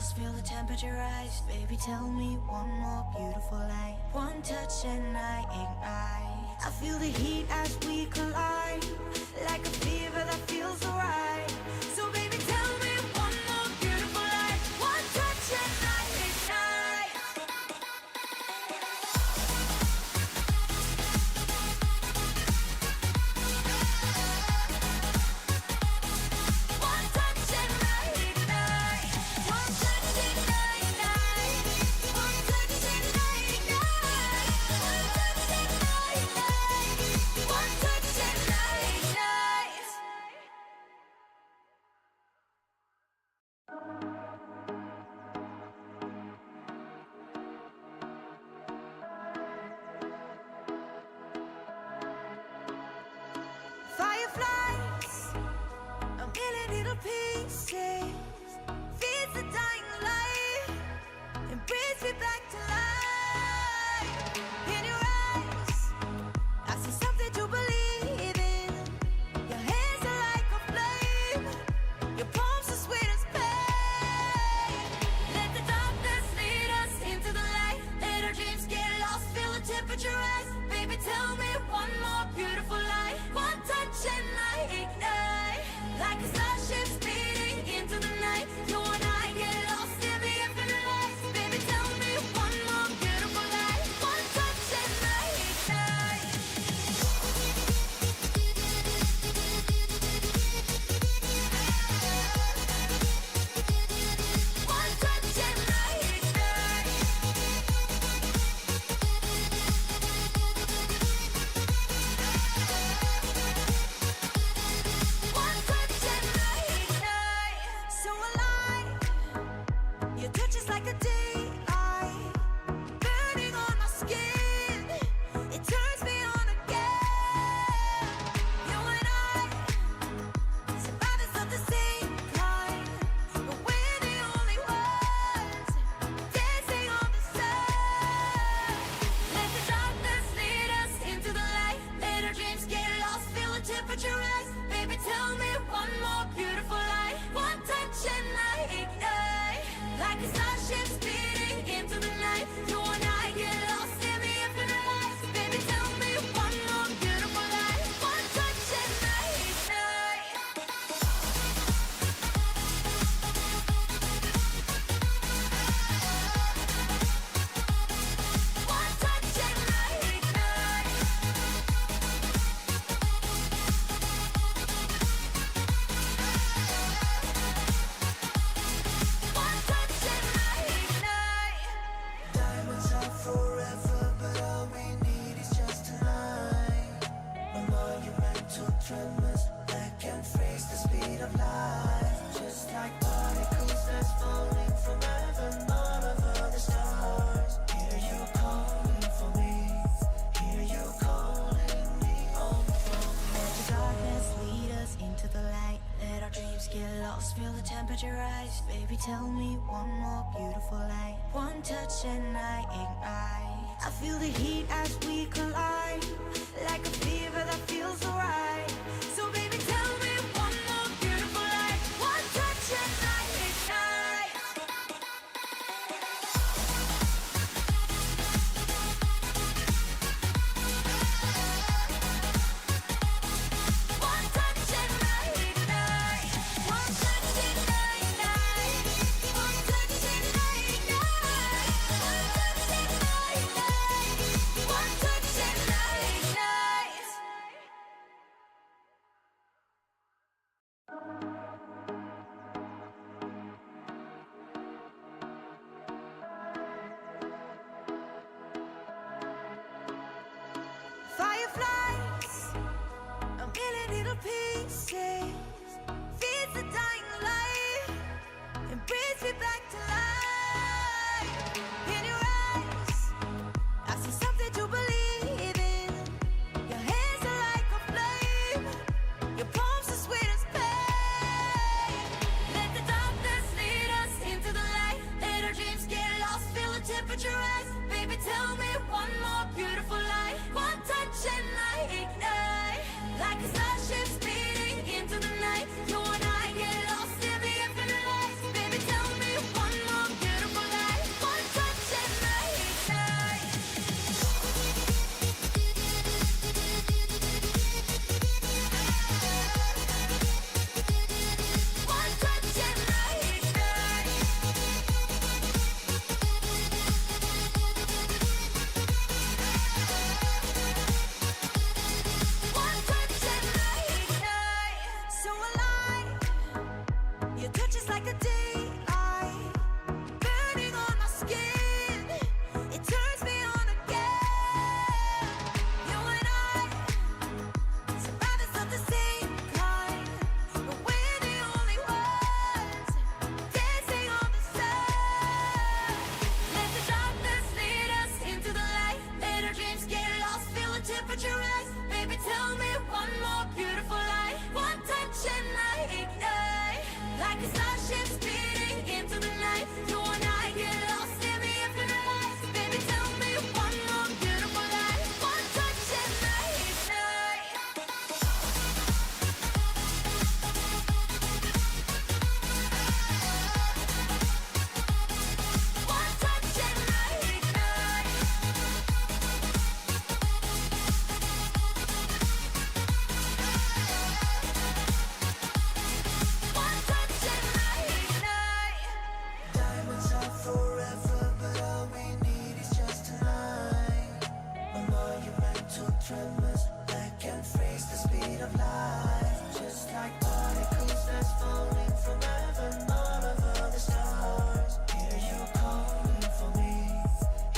lost, feel the temperature rise. Baby, tell me one more beautiful lie. One touch and I ignite. I feel the heat as we collide, like a fever that feels alright. So baby, tell me one more beautiful lie. One touch and I ignite. One touch and I ignite. One touch and I ignite. One touch and I ignite. One touch and I ignite. Fireflies, a million little pieces, feeds the dying light and brings me back to life. In your eyes, I see something to believe in. Your hands are like a flame, your palms are sweet as pain. Let the darkness lead us into the light. Let our dreams get lost, feel the temperature rise. Baby, tell me one more beautiful lie. One touch and I ignite, like a starship speeding into the night. You and I get lost in the infinite lights. Baby, tell me one more beautiful lie. One touch and I ignite. One touch and I ignite. One touch and I ignite. So alive, your touch is like a daylight, burning on my skin. It turns me on again. You and I, survivors of the same kind, but we're the only ones dancing on the sun. Let the darkness lead us into the light. Let our dreams get lost, feel the temperature rise. Baby, tell me one more beautiful lie. One touch and I ignite, like a starship speeding into the night. You and I get lost in the infinite lights. Baby, tell me one more beautiful lie. One touch and I ignite. One touch and I ignite. One touch and I ignite. Diamonds are forever, but all we need is just tonight. No monumental tremors that can freeze the speed of light. Just like particles that's falling from heaven all over the stars. Hear you calling for me. Hear you calling me on the phone. Let the darkness lead us into the light. Let our dreams get lost, feel the temperature rise. Baby, tell me one more beautiful lie. One touch and I ignite. I feel the heat as we collide, like a fever that feels alright. So baby, tell me one more beautiful lie. One touch and I ignite. One touch and I ignite. One touch and I ignite. One touch and I ignite. One touch and I ignite. One touch and I ignite. touches like a daylight, burning on my skin. It turns me on again. You and I, survivors of the same kind, but we're the only ones dancing on the sun. Let the darkness lead us into the light. Let our dreams get lost, feel the temperature rise. Baby, tell me one more beautiful lie. One touch and I ignite, like a starship speeding into the night. You and I get lost in the infinite light. Baby, tell me one more beautiful lie. One touch and I ignite. One touch and I ignite. One touch and I ignite. Diamonds are forever, but all we need is just tonight. A monumental tremors that can freeze the speed of light. Just like particles that's falling from heaven, all over the stars. Hear you calling for me.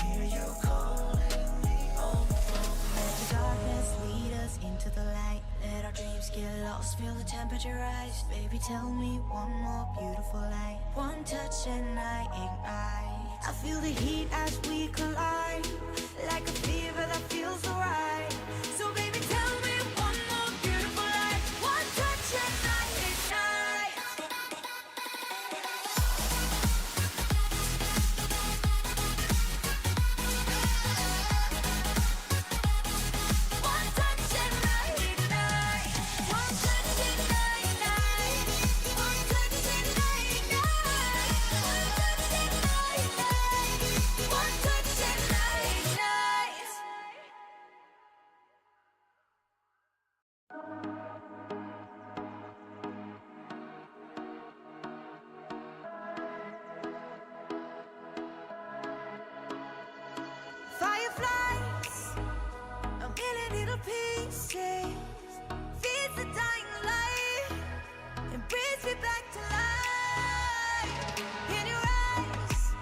Hear you calling me on the phone. Let the darkness lead us into the light. Let our dreams get lost, feel the temperature rise. Baby, tell me one more beautiful light. One touch and I ignite. I feel the heat as we collide, like a fever that feels so right. So baby, tell me one more beautiful light. One touch and I ignite. One touch and I ignite. One touch and I ignite. One touch and I ignite. One touch and I ignite. One touch and I ignite. Fireflies, a million little pieces, feeds the dying light and brings me back to life. In your eyes,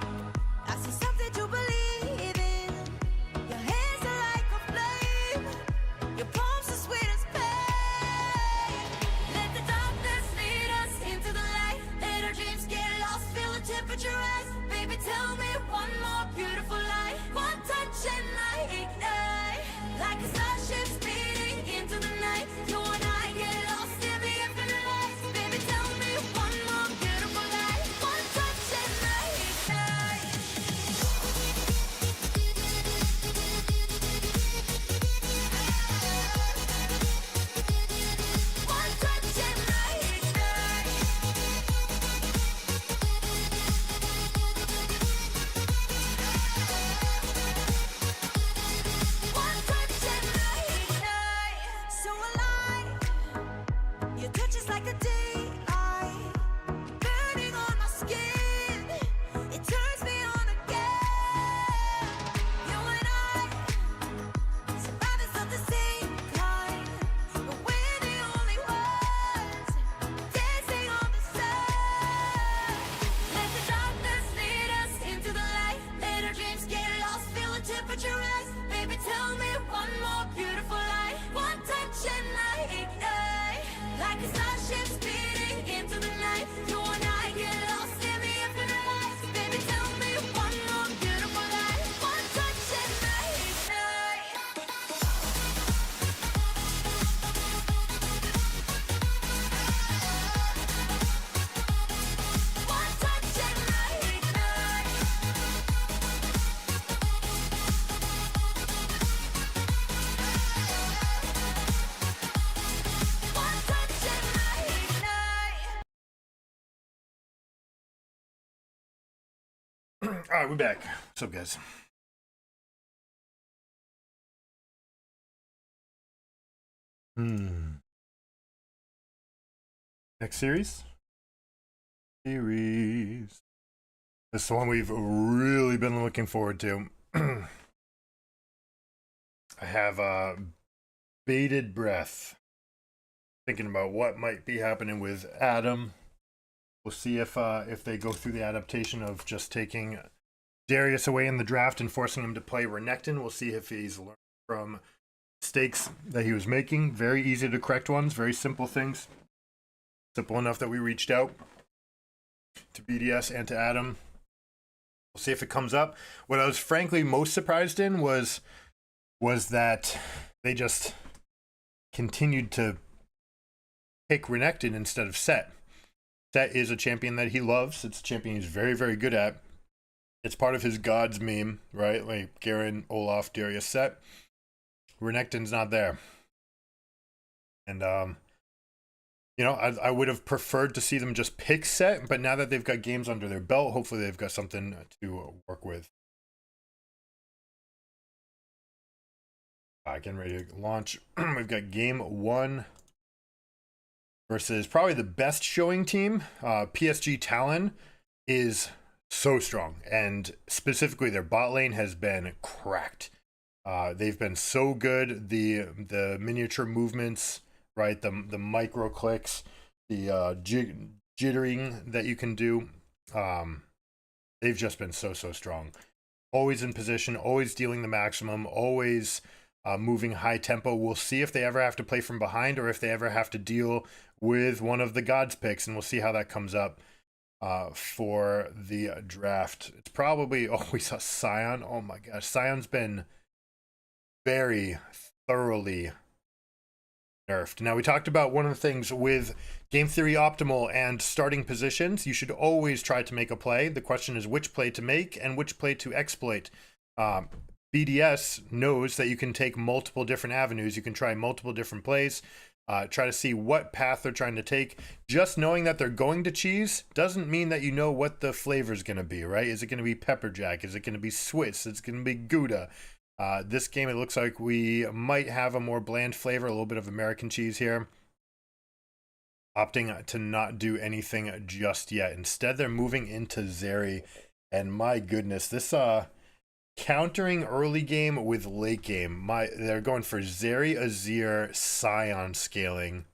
I see something to believe in. Your hands are like a flame, your palms are sweet as pain. Let the darkness lead us into the light. Let our dreams get lost, feel the temperature rise. Baby, tell me one more beautiful lie. One touch and I ignite, like a starship speeding into the night. You and I get lost in the infinite light. Baby, tell me one more beautiful lie. One touch and I ignite. One touch and I ignite. One touch and I ignite. So alive, your touch is like a daylight, burning on my skin. It turns me on again. You and I, survivors of the same kind, but we're the only ones dancing on the sun. Let the darkness lead us into the light. Let our dreams get lost, feel the temperature rise. Baby, tell me one more beautiful lie. One touch and I ignite, like a starship speeding into the night. You and I get lost in the infinite light. Baby, tell me one more beautiful lie. One touch and I ignite. One touch and I ignite. One touch and I ignite. All right, we're back. What's up, guys? Next series? This is the one we've really been looking forward to. I have bated breath thinking about what might be happening with Adam We'll see if they go through the adaptation of just taking Darius away in the draft and forcing him to play Renekton. We'll see if he's learned from mistakes that he was making. Very easy to correct ones, very simple things. Simple enough that we reached out to BDS and to Adam. We'll see if it comes up. What I was frankly most surprised in was that they just continued to pick Renekton instead of Set. Set is a champion that he loves. It's a champion he's very, very good at. It's part of his gods meme, right? Like Garen, Olaf, Darius, Set. Renekton's not there. And, you know, I would have preferred to see them just pick Set, but now that they've got games under their belt, hopefully they've got something to work with. Getting ready to launch. We've got game 1 versus probably the best showing team. PSG Talon is so strong, and specifically their bot lane has been cracked. They've been so good. The miniature movements, right? The micro clicks, the jittering that you can do. They've just been so strong. Always in position, always dealing the maximum, always moving high tempo. We'll see if they ever have to play from behind or if they ever have to deal with one of the gods picks, and we'll see how that comes up for the draft. It's probably, oh, we saw Sion. Oh my gosh, Sion's been very thoroughly nerfed. Now, we talked about one of the things with game theory optimal and starting positions. You should always try to make a play. The question is which play to make and which play to exploit. BDS knows that you can take multiple different avenues. You can try multiple different plays. Try to see what path they're trying to take. Just knowing that they're going to cheese doesn't mean that you know what the flavor is going to be, right? Is it going to be pepper jack? Is it going to be Swiss? Is it going to be Gouda? This game, it looks like we might have a more bland flavor, a little bit of American cheese here. Opting to not do anything just yet. Instead, they're moving into Zeri. And my goodness, this countering early game with late game. They're going for Zeri, Azir, Sion scaling.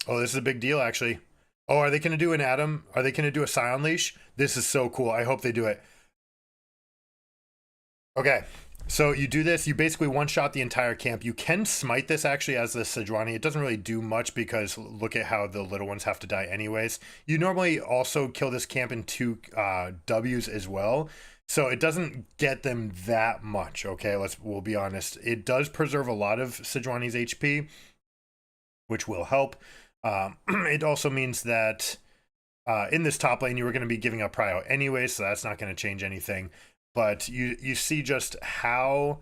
Oh, this is a big deal, actually. Oh, are they going to do an Adam? Are they going to do a Sion leash? This is so cool. I hope they do it. Okay, so you do this. You basically one-shot the entire camp. You can smite this, actually, as the Sejuani. It doesn't really do much because look at how the little ones have to die anyways. You normally also kill this camp in 2 Ws as well. So it doesn't get them that much, okay? We'll be honest. It does preserve a lot of Sejuani's HP, which will help. It also means that in this top lane, you were going to be giving up prio anyway, so that's not going to change anything. But you see just how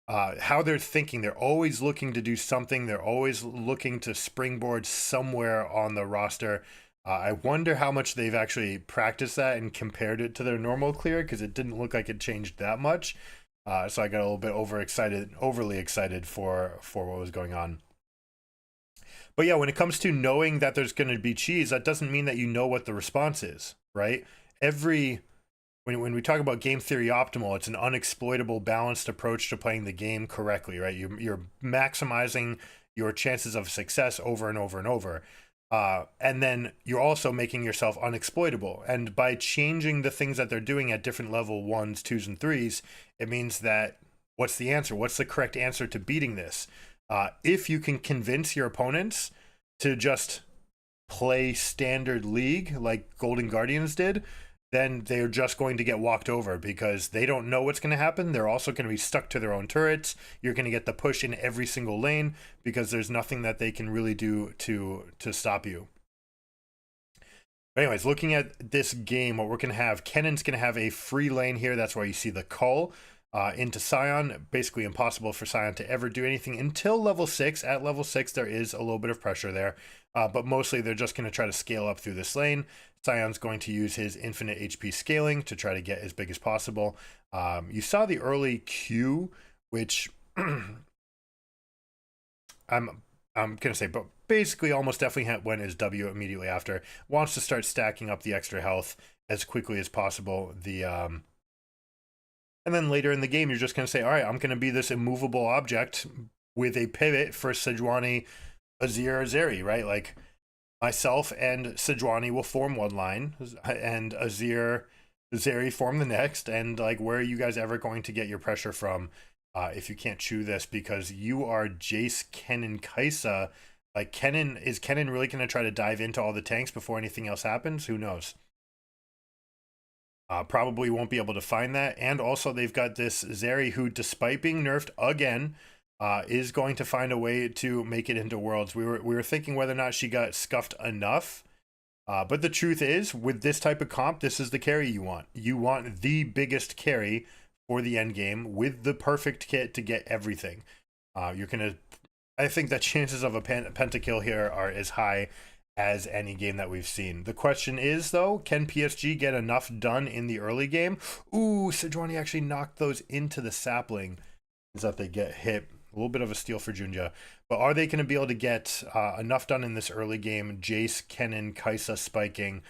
they're thinking. They're always looking to do something. They're always looking to springboard somewhere on the roster. I wonder how much they've actually practiced that and compared it to their normal clear, because it didn't look like it changed that much. So I got a little bit overly excited for what was going on. But yeah, when it comes to knowing that there's going to be cheese, that doesn't mean that you know what the response is, right? When we talk about game theory optimal, it's an unexploitable, balanced approach to playing the game correctly, right? You're maximizing your chances of success over and over and over. And then you're also making yourself unexploitable. And by changing the things that they're doing at different level 1s, 2s, and 3s, it means that what's the answer? What's the correct answer to beating this? If you can convince your opponents to just play standard league like Golden Guardians did, then they're just going to get walked over because they don't know what's going to happen. They're also going to be stuck to their own turrets. You're going to get the push in every single lane because there's nothing that they can really do to stop you. But anyways, looking at this game, what we're going to have, Kennan's going to have a free lane here. That's why you see the call into Sion. Basically impossible for Sion to ever do anything until level 6. At level 6, there is a little bit of pressure there. But mostly they're just going to try to scale up through this lane. Sion's going to use his infinite HP scaling to try to get as big as possible. You saw the early Q, which I'm going to say, but basically almost definitely went as W immediately after. Wants to start stacking up the extra health as quickly as possible. And then later in the game, you're just going to say, all right, I'm going to be this immovable object with a pivot for Sejuani, Azir, or Zeri, right? Like, myself and Sejuani will form one line, and Zeri form the next. And like, where are you guys ever going to get your pressure from if you can't chew this? Because you are Jace, Kennen, Kaisa. Like, is Kennen really going to try to dive into all the tanks before anything else happens? Who knows? Probably won't be able to find that. And also, they've got this Zeri who, despite being nerfed again, is going to find a way to make it into Worlds. We were thinking whether or not she got scuffed enough. But the truth is, with this type of comp, this is the carry you want. You want the biggest carry for the end game with the perfect kit to get everything. I think that chances of a pentakill here are as high as any game that we've seen. The question is, though, can PSG get enough done in the early game? Ooh, Sejuani actually knocked those into the sapling. Is that they get hit. A little bit of a steal for Junja. But are they going to be able to get enough done in this early game? Jace, Kennen, Kaisa spiking.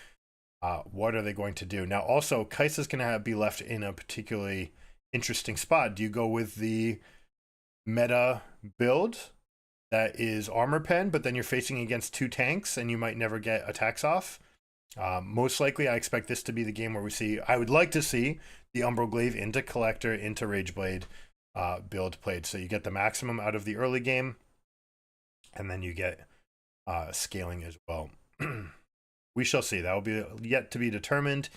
What are they going to do? Now, also, Kaisa's going to be left in a particularly interesting spot. Do you go with the meta build that is armor pen, but then you're facing against 2 tanks and you might never get attacks off? Most likely, I expect this to be the game where I would like to see the Umbral Glaive into Collector, into Rageblade build played. So you get the maximum out of the early game, and then you get scaling as well. We shall see. That will be yet to be determined.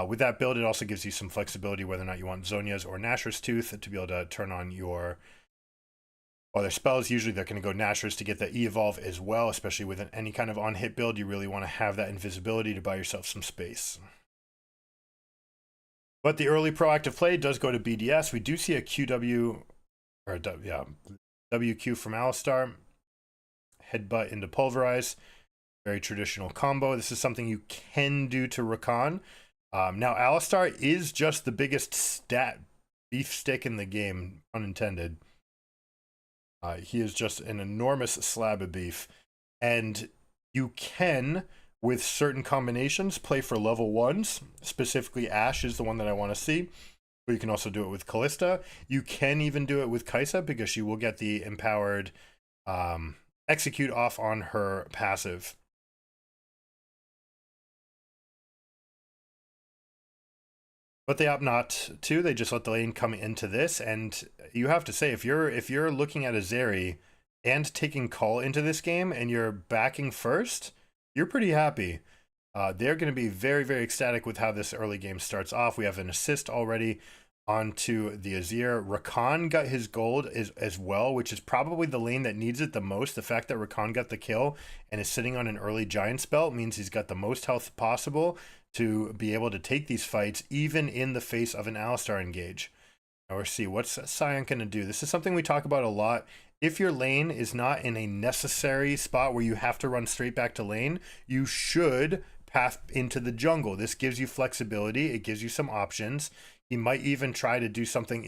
With that build, it also gives you some flexibility whether or not you want Zhonya's or Nashor's Tooth to be able to turn on your other spells. Usually they're going to go Nashor's to get the E-Evolve as well, especially with any kind of on-hit build. You really want to have that invisibility to buy yourself some space. But the early proactive play does go to BDS. We do see a QW, or WQ from Alistar. Headbutt into Pulverize. Very traditional combo. This is something you can do to Rakan. Now, Alistar is just the biggest stat beef stick in the game, unintended. He is just an enormous slab of beef. And you can, with certain combinations, play for level 1s. Specifically, Ashe is the one that I want to see. But you can also do it with Callista. You can even do it with Kaisa because she will get the empowered execute off on her passive. But they opt not to. They just let the lane come into this, and you have to say, if you're looking at a Zeri and taking Call into this game, and you're backing first, you're pretty happy. They're going to be very, very ecstatic with how this early game starts off. We have an assist already onto the Azir. Rakan got his gold as well, which is probably the lane that needs it the most. The fact that Rakan got the kill and is sitting on an early Giant's Belt means he's got the most health possible to be able to take these fights, even in the face of an Alistar engage. Now we'll see, what's Sion going to do? This is something we talk about a lot. If your lane is not in a necessary spot where you have to run straight back to lane, you should path into the jungle. This gives you flexibility. It gives you some options. He might even try to do something.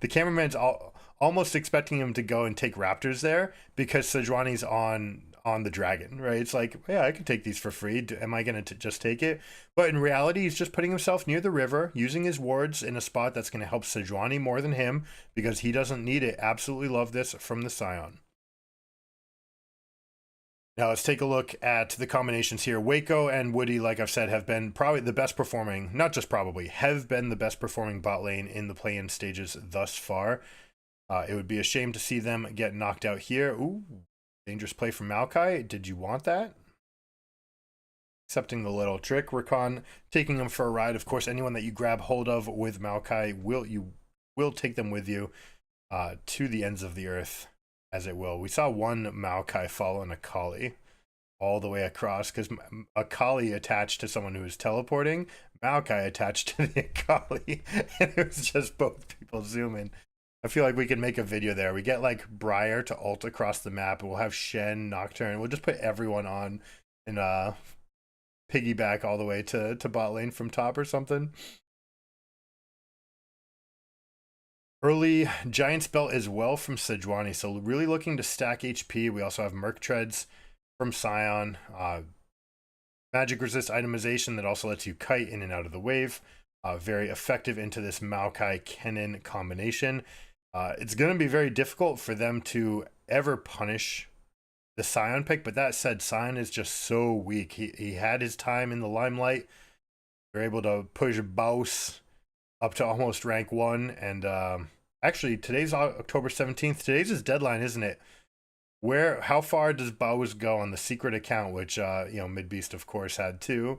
The cameraman's almost expecting him to go and take Raptors there because Sejuani's on the dragon, right? It's like, yeah, I could take these for free. Am I going to just take it? But in reality, he's just putting himself near the river, using his wards in a spot that's going to help Sejuani more than him because he doesn't need it. Absolutely love this from the Sion. Now let's take a look at the combinations here. Waco and Woody, like I've said, have been probably the best performing, not just probably, have been the best performing bot lane in the play-in stages thus far. It would be a shame to see them get knocked out here. Ooh. Dangerous play from Maokai. Did you want that? Accepting the little trick. Rakan taking him for a ride. Of course, anyone that you grab hold of with Maokai will take them with you to the ends of the earth, as it will. We saw one Maokai follow an Akali all the way across because Akali attached to someone who was teleporting, Maokai attached to the Akali, and it was just both people zooming. I feel like we could make a video there. We get like Briar to ult across the map, and we'll have Shen, Nocturne. We'll just put everyone on and piggyback all the way to bot lane from top or something. Early Giant's Belt as well from Sejuani. So really looking to stack HP. We also have Merc Treads from Sion. Magic resist itemization that also lets you kite in and out of the wave. Very effective into this Maokai Kennen combination. It's going to be very difficult for them to ever punish Scion pick. But that said, Scion is just so weak. He had his time in the limelight. They're able to push Baus up to almost rank 1. And actually, today's October 17th. Today's his deadline, isn't it? How far does Baus go on the secret account, which Midbeast of course had to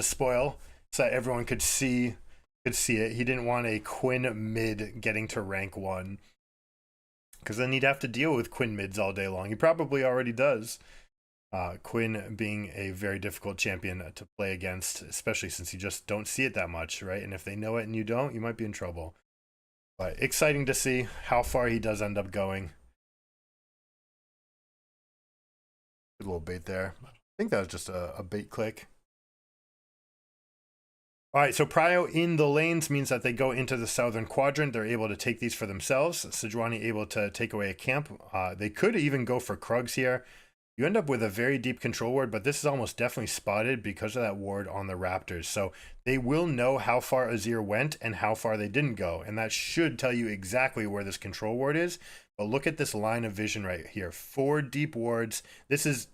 spoil so that everyone could see it. He didn't want a Quinn mid getting to rank 1, because then he'd have to deal with Quinn mids all day long. He probably already does. Quinn being a very difficult champion to play against, especially since you just don't see it that much, right? And if they know it and you don't, you might be in trouble. But exciting to see how far he does end up going. Good little bait there. I think that was just a bait click. All right, so Prio in the lanes means that they go into the southern quadrant. They're able to take these for themselves. Sejuani able to take away a camp. They could even go for Krugs here. You end up with a very deep control ward, but this is almost definitely spotted because of that ward on the Raptors. So they will know how far Azir went and how far they didn't go. And that should tell you exactly where this control ward is. But look at this line of vision right here. 4 deep wards. This is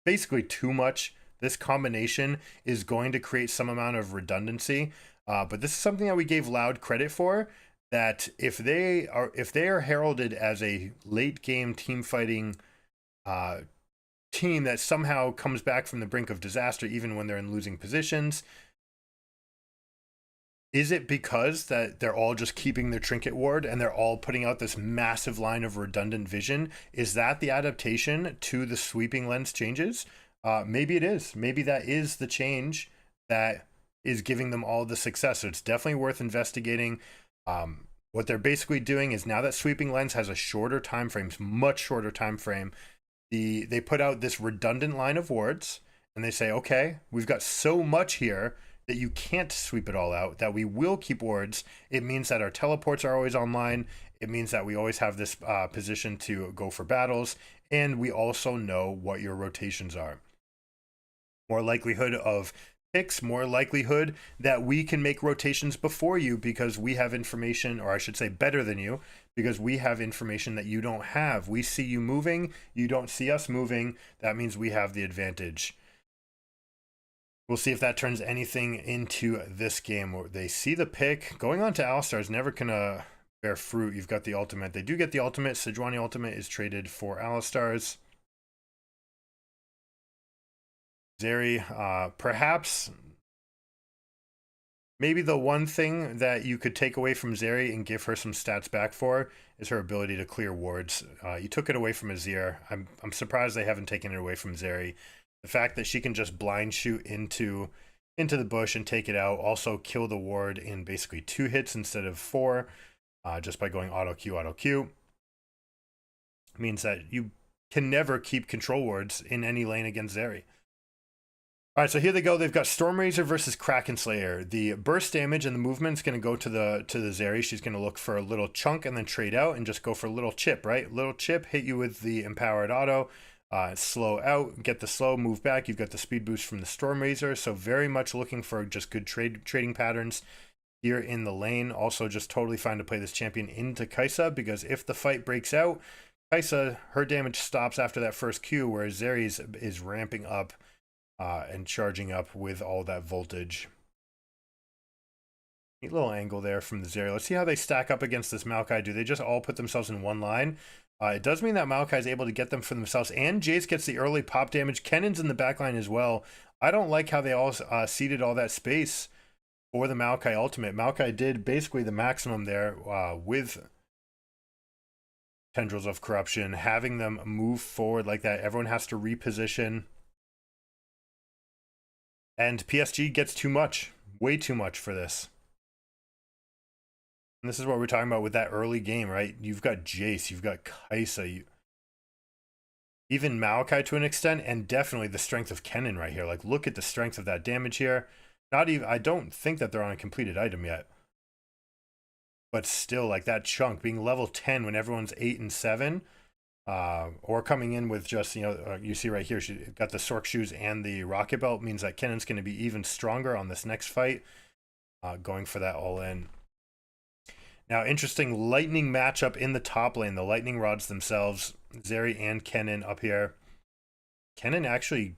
basically too much. This combination is going to create some amount of redundancy. But this is something that we gave Loud credit for. That if they are heralded as a late game team fighting team that somehow comes back from the brink of disaster even when they're in losing positions, is it because that they're all just keeping their trinket ward and they're all putting out this massive line of redundant vision? Is that the adaptation to the sweeping lens changes? Maybe it is. Maybe that is the change that is giving them all the success. So it's definitely worth investigating. What they're basically doing is, now that sweeping lens has a shorter time frame, much shorter time frame, they put out this redundant line of wards, and they say, okay, we've got so much here that you can't sweep it all out, that we will keep wards. It means that our teleports are always online. It means that we always have this position to go for battles, and we also know what your rotations are. More likelihood of picks, more likelihood that we can make rotations before you because we have information, or I should say better than you, because we have information that you don't have. We see you moving, you don't see us moving. That means we have the advantage. We'll see if that turns anything into this game. They see the pick. Going on to Alistar is never going to bear fruit. You've got the ultimate. They do get the ultimate. Sejuani ultimate is traded for Alistar's. Zeri, perhaps maybe the one thing that you could take away from Zeri and give her some stats back for is her ability to clear wards. You took it away from Azir. I'm surprised they haven't taken it away from Zeri. The fact that she can just blind shoot into the bush and take it out, also kill the ward in basically 2 hits instead of 4, just by going auto Q, means that you can never keep control wards in any lane against Zeri. All right, so here they go. They've got Stormrazor versus Kraken Slayer. The burst damage and the movement is going to go to the Zeri. She's going to look for a little chunk and then trade out and just go for a little chip, right? Little chip, hit you with the empowered auto, slow out, get the slow, move back. You've got the speed boost from the Stormrazor. So very much looking for just good trading patterns here in the lane. Also just totally fine to play this champion into Kai'Sa, because if the fight breaks out, Kai'Sa, her damage stops after that first Q, whereas Zeri's is ramping up and charging up with all that voltage. Neat little angle there from the Zeri. Let's see how they stack up against this Maokai. Do they just all put themselves in one line? It does mean that Maokai is able to get them for themselves, and Jace gets the early pop damage. Kennan's in the backline as well. I don't like how they all ceded all that space for the Maokai ultimate. Maokai did basically the maximum there with Tendrils of Corruption, having them move forward like that. Everyone has to reposition. And PSG gets too much, way too much for this. And this is what we're talking about with that early game, right? You've got Jace, you've got Kai'Sa, even Maokai to an extent, and definitely the strength of Kennen right here. Like, look at the strength of that damage here. Not even, I don't think that they're on a completed item yet. But still, like, that chunk being level 10 when everyone's 8 and 7. Or coming in with just, you see right here, she got the Sork shoes and the rocket belt, means that Kennan's going to be even stronger on this next fight, going for that all in. Now, interesting lightning matchup in the top lane. The lightning rods themselves, Zeri and Kennen up here. Kennen actually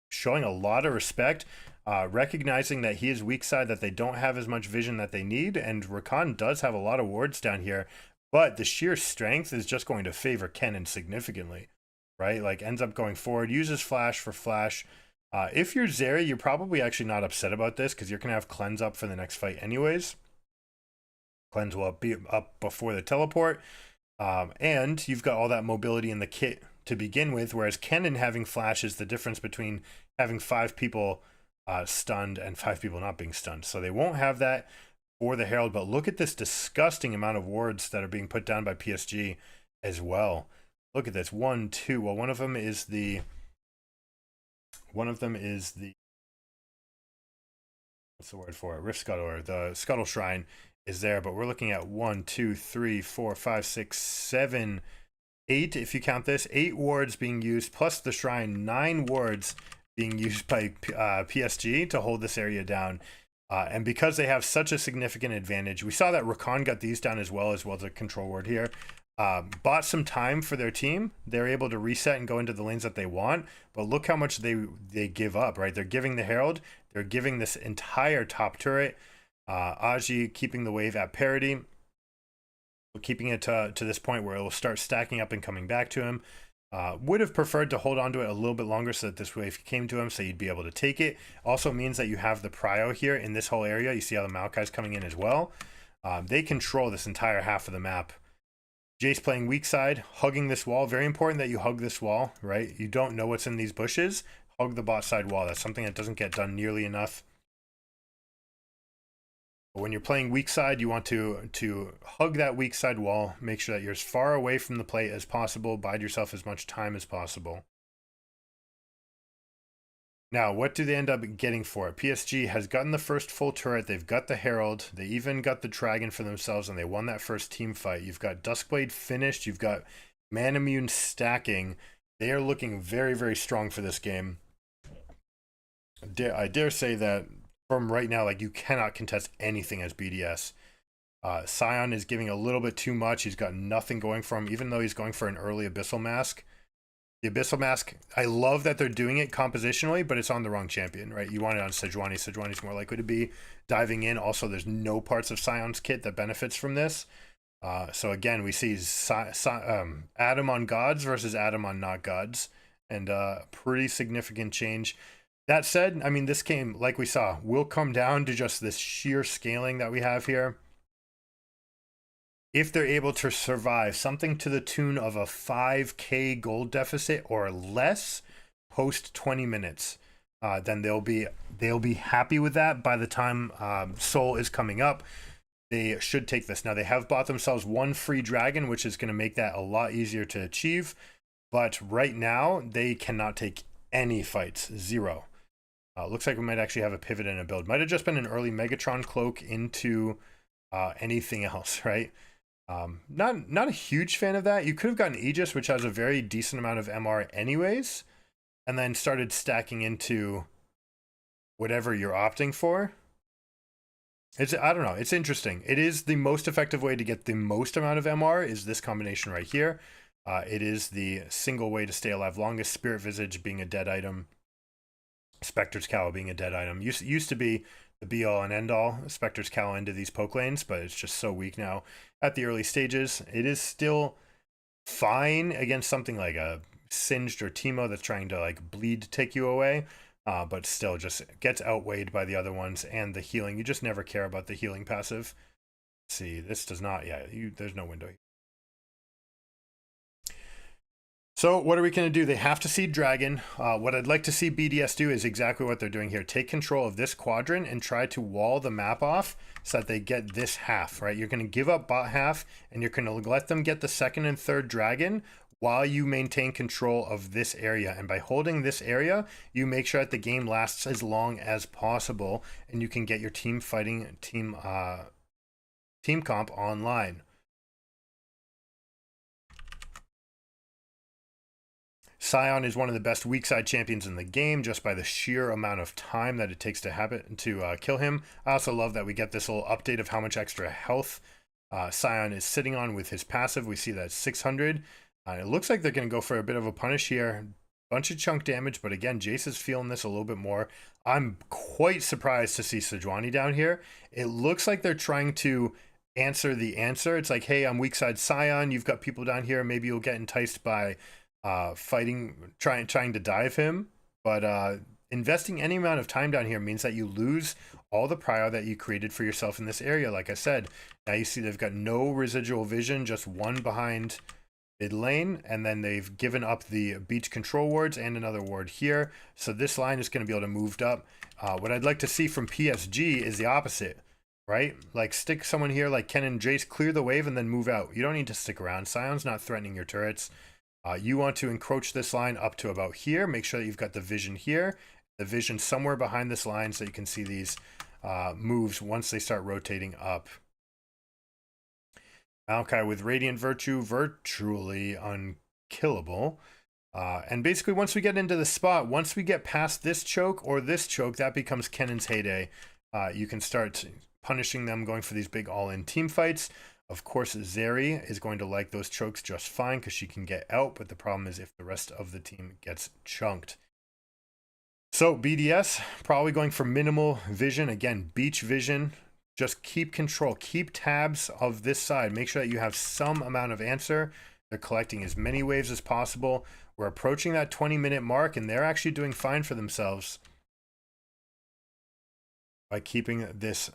showing a lot of respect, recognizing that he is weak side, that they don't have as much vision that they need, and Rakan does have a lot of wards down here, but the sheer strength is just going to favor Kennen significantly, right? Like, ends up going forward, uses flash for flash. If you're Zeri, you're probably actually not upset about this because you're going to have cleanse up for the next fight anyways. Cleanse will be up before the teleport. And you've got all that mobility in the kit to begin with, whereas Kennen having flash is the difference between having 5 people stunned and 5 people not being stunned. So they won't have that for the Herald, but look at this disgusting amount of wards that are being put down by PSG as well. Look at this, 1, 2. Well, one of them is the what's the word for it? Rift Scuttle, or the Scuttle Shrine is there, but we're looking at 1, 2, 3, 4, 5, 6, 7, 8, if you count this, 8 wards being used, plus the Shrine, 9 wards being used by PSG to hold this area down. And because they have such a significant advantage, we saw that Rakan got these down as well as a control ward here. Bought some time for their team. They're able to reset and go into the lanes that they want, but look how much they give up, right? They're giving the Herald, they're giving this entire top turret. Aji keeping the wave at parity, keeping it to this point where it will start stacking up and coming back to him. Would have preferred to hold on to it a little bit longer so that this wave came to him so you'd be able to take it. Also means that you have the prio here in this whole area. You see how the Maokai's coming in as well. They control this entire half of the map. Jace playing weak side, hugging this wall. Very important that you hug this wall, right? You don't know what's in these bushes. Hug the bot side wall. That's something that doesn't get done nearly enough. But when you're playing weak side, you want to hug that weak side wall. Make sure that you're as far away from the plate as possible. Bide yourself as much time as possible. Now, what do they end up getting for it? PSG has gotten the first full turret. They've got the Herald. They even got the Dragon for themselves, and they won that first team fight. You've got Duskblade finished. You've got Man Immune stacking. They are looking very, very strong for this game. I dare say that from right now, like, you cannot contest anything as BDS. Sion is giving a little bit too much. He's got nothing going for him, even though he's going for an early Abyssal Mask. The Abyssal Mask, I love that they're doing it compositionally, but it's on the wrong champion, right? You want it on Sejuani. Sejuani's more likely to be diving in. Also, there's no parts of Sion's kit that benefits from this. So again, we see Adam on gods versus Adam on not gods, and pretty significant change. That said, I mean, this game, like we saw, will come down to just this sheer scaling that we have here. If they're able to survive something to the tune of a 5k gold deficit or less post 20 minutes, then they'll be happy with that by the time Soul is coming up. They should take this. Now, they have bought themselves 1 free dragon, which is going to make that a lot easier to achieve. But right now, they cannot take any fights. 0. Looks like we might actually have a pivot in a build. Might have just been an early Megatron cloak into anything else, right? Not a huge fan of that. You could have gotten Aegis, which has a very decent amount of MR anyways, and then started stacking into whatever you're opting for. I don't know. It's interesting. It is the most effective way to get the most amount of MR is this combination right here. It is the single way to stay alive longest. Spirit Visage being a dead item. Spectre's Cowl being a dead item. Used to be the be all and end all. Spectre's Cowl into these poke lanes, but it's just so weak now at the early stages. It is still fine against something like a Singed or Teemo that's trying to like bleed to take you away, but still just gets outweighed by the other ones and the healing. You just never care about the healing passive. Let's see, this does not, there's no window. So what are we going to do? They have to seed Dragon. What I'd like to see BDS do is exactly what they're doing here. Take control of this quadrant and try to wall the map off so that they get this half, right? You're going to give up bot half, and you're going to let them get the second and third Dragon while you maintain control of this area. And by holding this area, you make sure that the game lasts as long as possible, and you can get your team fighting, team comp online. Sion is one of the best weak side champions in the game just by the sheer amount of time that it takes to kill him. I also love that we get this little update of how much extra health Sion is sitting on with his passive. We see that 600. It looks like they're going to go for a bit of a punish here. bunch of chunk damage, but again, Jace is feeling this a little bit more. I'm quite surprised to see Sejuani down here. It looks like they're trying to answer the answer. It's like, hey, I'm weak side Scion. You've got people down here. Maybe you'll get enticed by trying to dive him. But investing any amount of time down here means that you lose all the prio that you created for yourself in this area. Like I said, now you see they've got no residual vision, just one behind mid lane, and then they've given up the beach control wards and another ward here. So this line is going to be able to move up. What I'd like to see from PSG is the opposite, right? Like stick someone here like Ken and Jace, clear the wave and then move out. You don't need to stick around. Sion's not threatening your turrets. You want to encroach this line up to about here. Make sure that you've got the vision here, the vision somewhere behind this line so you can see these moves once they start rotating up. Maokai with Radiant Virtue, virtually unkillable. And basically once we get into the spot, once we get past this choke or this choke, that becomes Kennen's heyday. You can start punishing them, going for these big all-in team fights. Of course, Zeri is going to like those chokes just fine because she can get out, but the problem is if the rest of the team gets chunked. So BDS, probably going for minimal vision. Again, beach vision. Just keep control, keep tabs of this side. Make sure that you have some amount of answer. They're collecting as many waves as possible. We're approaching that 20-minute mark, and they're actually doing fine for themselves by keeping this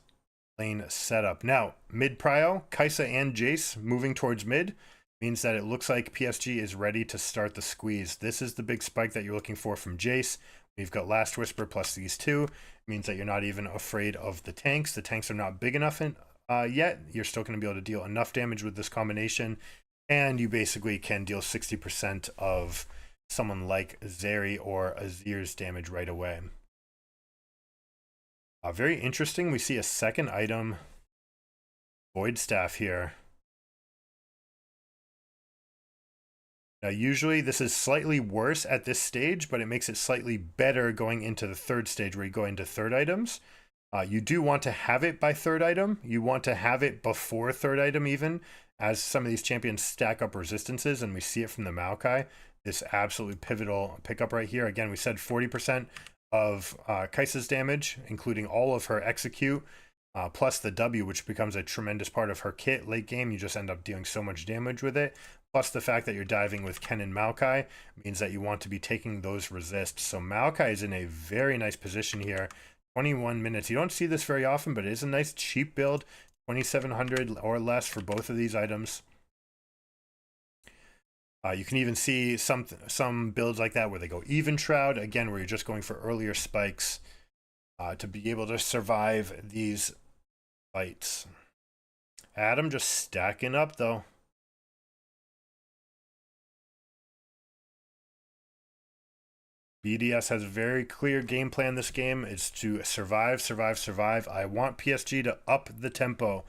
lane set up. Now, mid prio, Kai'Sa and Jace moving towards mid means that it looks like PSG is ready to start the squeeze. This is the big spike that you're looking for from Jace. We've got Last Whisper plus these two. It means that you're not even afraid of the tanks. The tanks are not big enough yet. You're still going to be able to deal enough damage with this combination. And you basically can deal 60% of someone like Zeri or Azir's damage right away. Very interesting. We see a second item, Void Staff here. Now, usually this is slightly worse at this stage, but it makes it slightly better going into the third stage where you go into third items. You do want to have it by third item. You want to have it before third item even, as some of these champions stack up resistances, and we see it from the Maokai. This absolutely pivotal pickup right here. Again, we said 40% of Kai'Sa's damage, including all of her execute, plus the W, which becomes a tremendous part of her kit late game. You just end up dealing so much damage with it. Plus the fact that you're diving with Ken and Maokai means that you want to be taking those resists. So Maokai is in a very nice position here. 21 minutes. You don't see this very often, but it is a nice cheap build. 2,700 or less for both of these items. You can even see some builds like that where they go even shroud, again, where you're just going for earlier spikes to be able to survive these fights. Adam just stacking up though. BDS has a very clear game plan this game. It's to survive, survive, survive. I want PSG to up the tempo.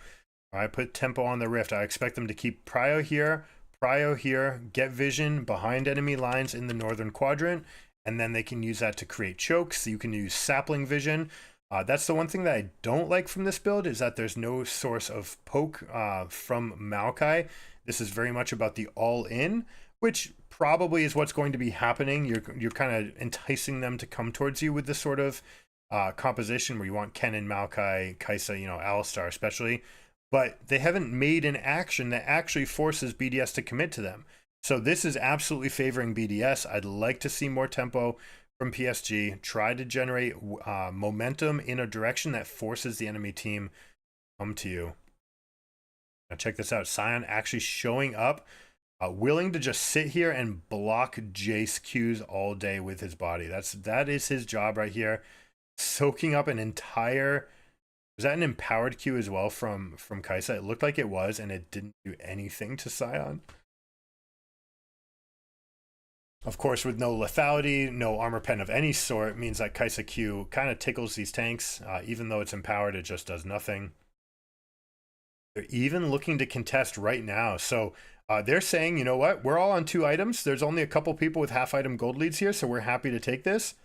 I put tempo on the rift. I expect them to keep prio here, get vision behind enemy lines in the northern quadrant, and then they can use that to create chokes. You can use sapling vision. That's the one thing that I don't like from this build, is that there's no source of poke from Maokai. This is very much about the all-in, which probably is what's going to be happening. You're kind of enticing them to come towards you with this sort of composition where you want Ken and Maokai, Kai'Sa, Alistar especially. But they haven't made an action that actually forces BDS to commit to them. So this is absolutely favoring BDS. I'd like to see more tempo from PSG. Try to generate momentum in a direction that forces the enemy team to come to you. Now check this out. Sion actually showing up, willing to just sit here and block Jace Qs all day with his body. That is his job right here. Soaking up an entire... Was that an empowered Q as well from Kai'Sa? It looked like it was, and it didn't do anything to Sion. Of course, with no lethality, no armor pen of any sort, means that Kai'Sa Q kind of tickles these tanks. Even though it's empowered, it just does nothing. They're even looking to contest right now. So they're saying, you know what? We're all on 2 items. There's only a couple people with half-item gold leads here, so we're happy to take this.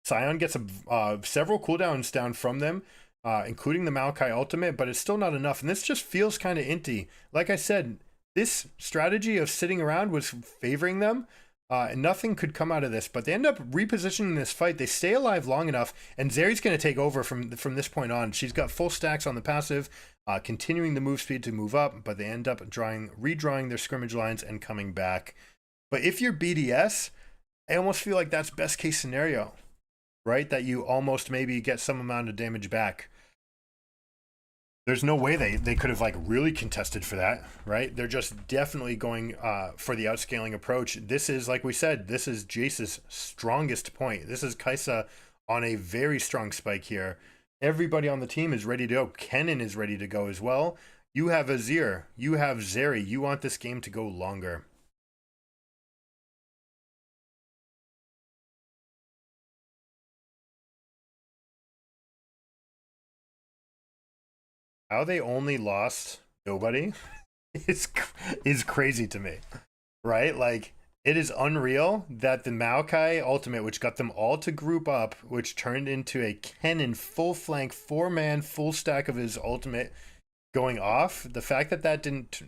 Sion gets several cooldowns down from them, including the Maokai ultimate, but it's still not enough. And this just feels kind of inty. Like I said, this strategy of sitting around was favoring them. Nothing could come out of this, but they end up repositioning this fight. They stay alive long enough, and Zeri's going to take over from this point on. She's got full stacks on the passive, continuing the move speed to move up, but they end up redrawing their scrimmage lines and coming back. But if you're BDS, I almost feel like that's best case scenario, right? That you almost maybe get some amount of damage back. There's no way they could have like really contested for that, right? They're just definitely going for the outscaling approach. This is, like we said, this is Jace's strongest point. This is Kai'Sa on a very strong spike here. Everybody on the team is ready to go. Kennen is ready to go as well. You have Azir. You have Zeri. You want this game to go longer. How they only lost nobody is crazy to me, right? Like, it is unreal that the Maokai ultimate, which got them all to group up, which turned into a Kennen full flank, 4-man, full stack of his ultimate going off. The fact that that didn't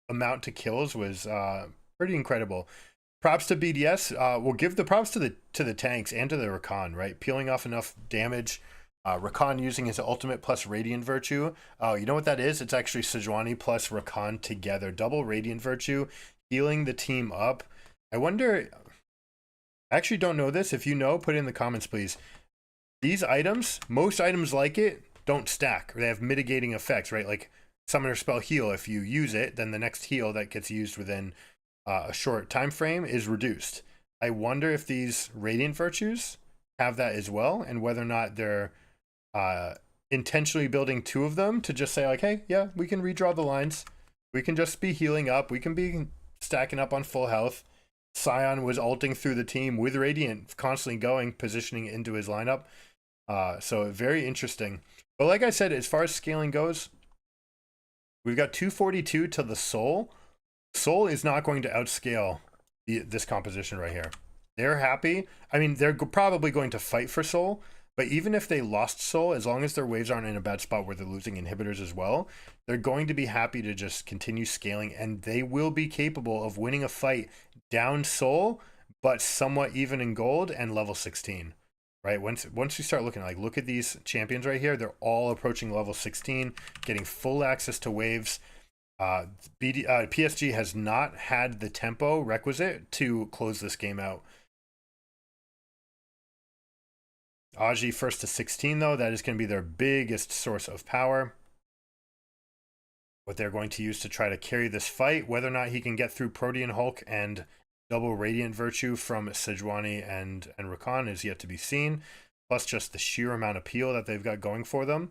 amount to kills was pretty incredible. Props to BDS. We'll give the props to the tanks and to the Rakan, right? Peeling off enough damage. Rakan using his ultimate plus Radiant Virtue. Oh, you know what that is? It's actually Sejuani plus Rakan together. Double Radiant Virtue, healing the team up. I wonder, I actually don't know this. If you know, put it in the comments, please. These items, most items like it, don't stack. Or they have mitigating effects, right? Like Summoner Spell Heal. If you use it, then the next heal that gets used within a short time frame is reduced. I wonder if these Radiant Virtues have that as well, and whether or not they're intentionally building 2 of them to just say like, hey, yeah, we can redraw the lines. We can just be healing up. We can be stacking up on full health. Sion was ulting through the team with Radiant constantly going, positioning into his lineup. So very interesting. But like I said, as far as scaling goes, we've got 242 to the Soul. Soul is not going to outscale this composition right here. They're happy. I mean, they're probably going to fight for Soul. But even if they lost Soul, as long as their waves aren't in a bad spot where they're losing inhibitors as well, they're going to be happy to just continue scaling, and they will be capable of winning a fight down Soul, but somewhat even in gold and level 16, right? Once you start looking, like, look at these champions right here. They're all approaching level 16, getting full access to waves. PSG has not had the tempo requisite to close this game out. Aji first to 16, though. That is going to be their biggest source of power. What they're going to use to try to carry this fight. Whether or not he can get through Protean Hulk and double Radiant Virtue from Sejuani and Rakan is yet to be seen. Plus just the sheer amount of peel that they've got going for them.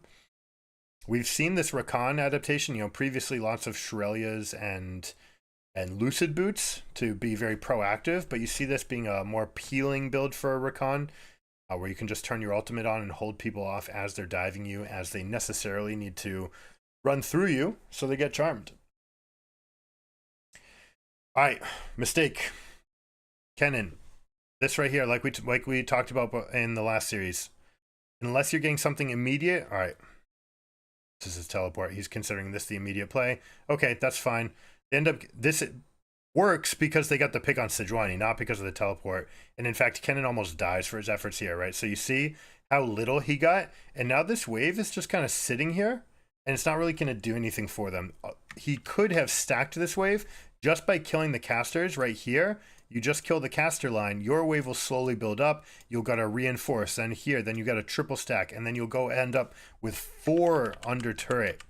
We've seen this Rakan adaptation, you know, previously lots of Shurelias and Lucid Boots to be very proactive. But you see this being a more peeling build for Rakan. Where you can just turn your ultimate on and hold people off as they're diving you, as they necessarily need to run through you, so they get charmed. All right, mistake. Kennen. This right here, like we talked about in the last series. Unless you're getting something immediate, all right. This is his teleport. He's considering this the immediate play. Okay, that's fine. They end up this works because they got the pick on Sejuani, not because of the teleport. And in fact, Kennen almost dies for his efforts here, right? So you see how little he got, and now this wave is just kind of sitting here, and it's not really going to do anything for them. He could have stacked this wave just by killing the casters right here. You just kill the caster line, your wave will slowly build up. You'll got to reinforce, then here, then you got a triple stack, and then you'll go end up with 4 under turret.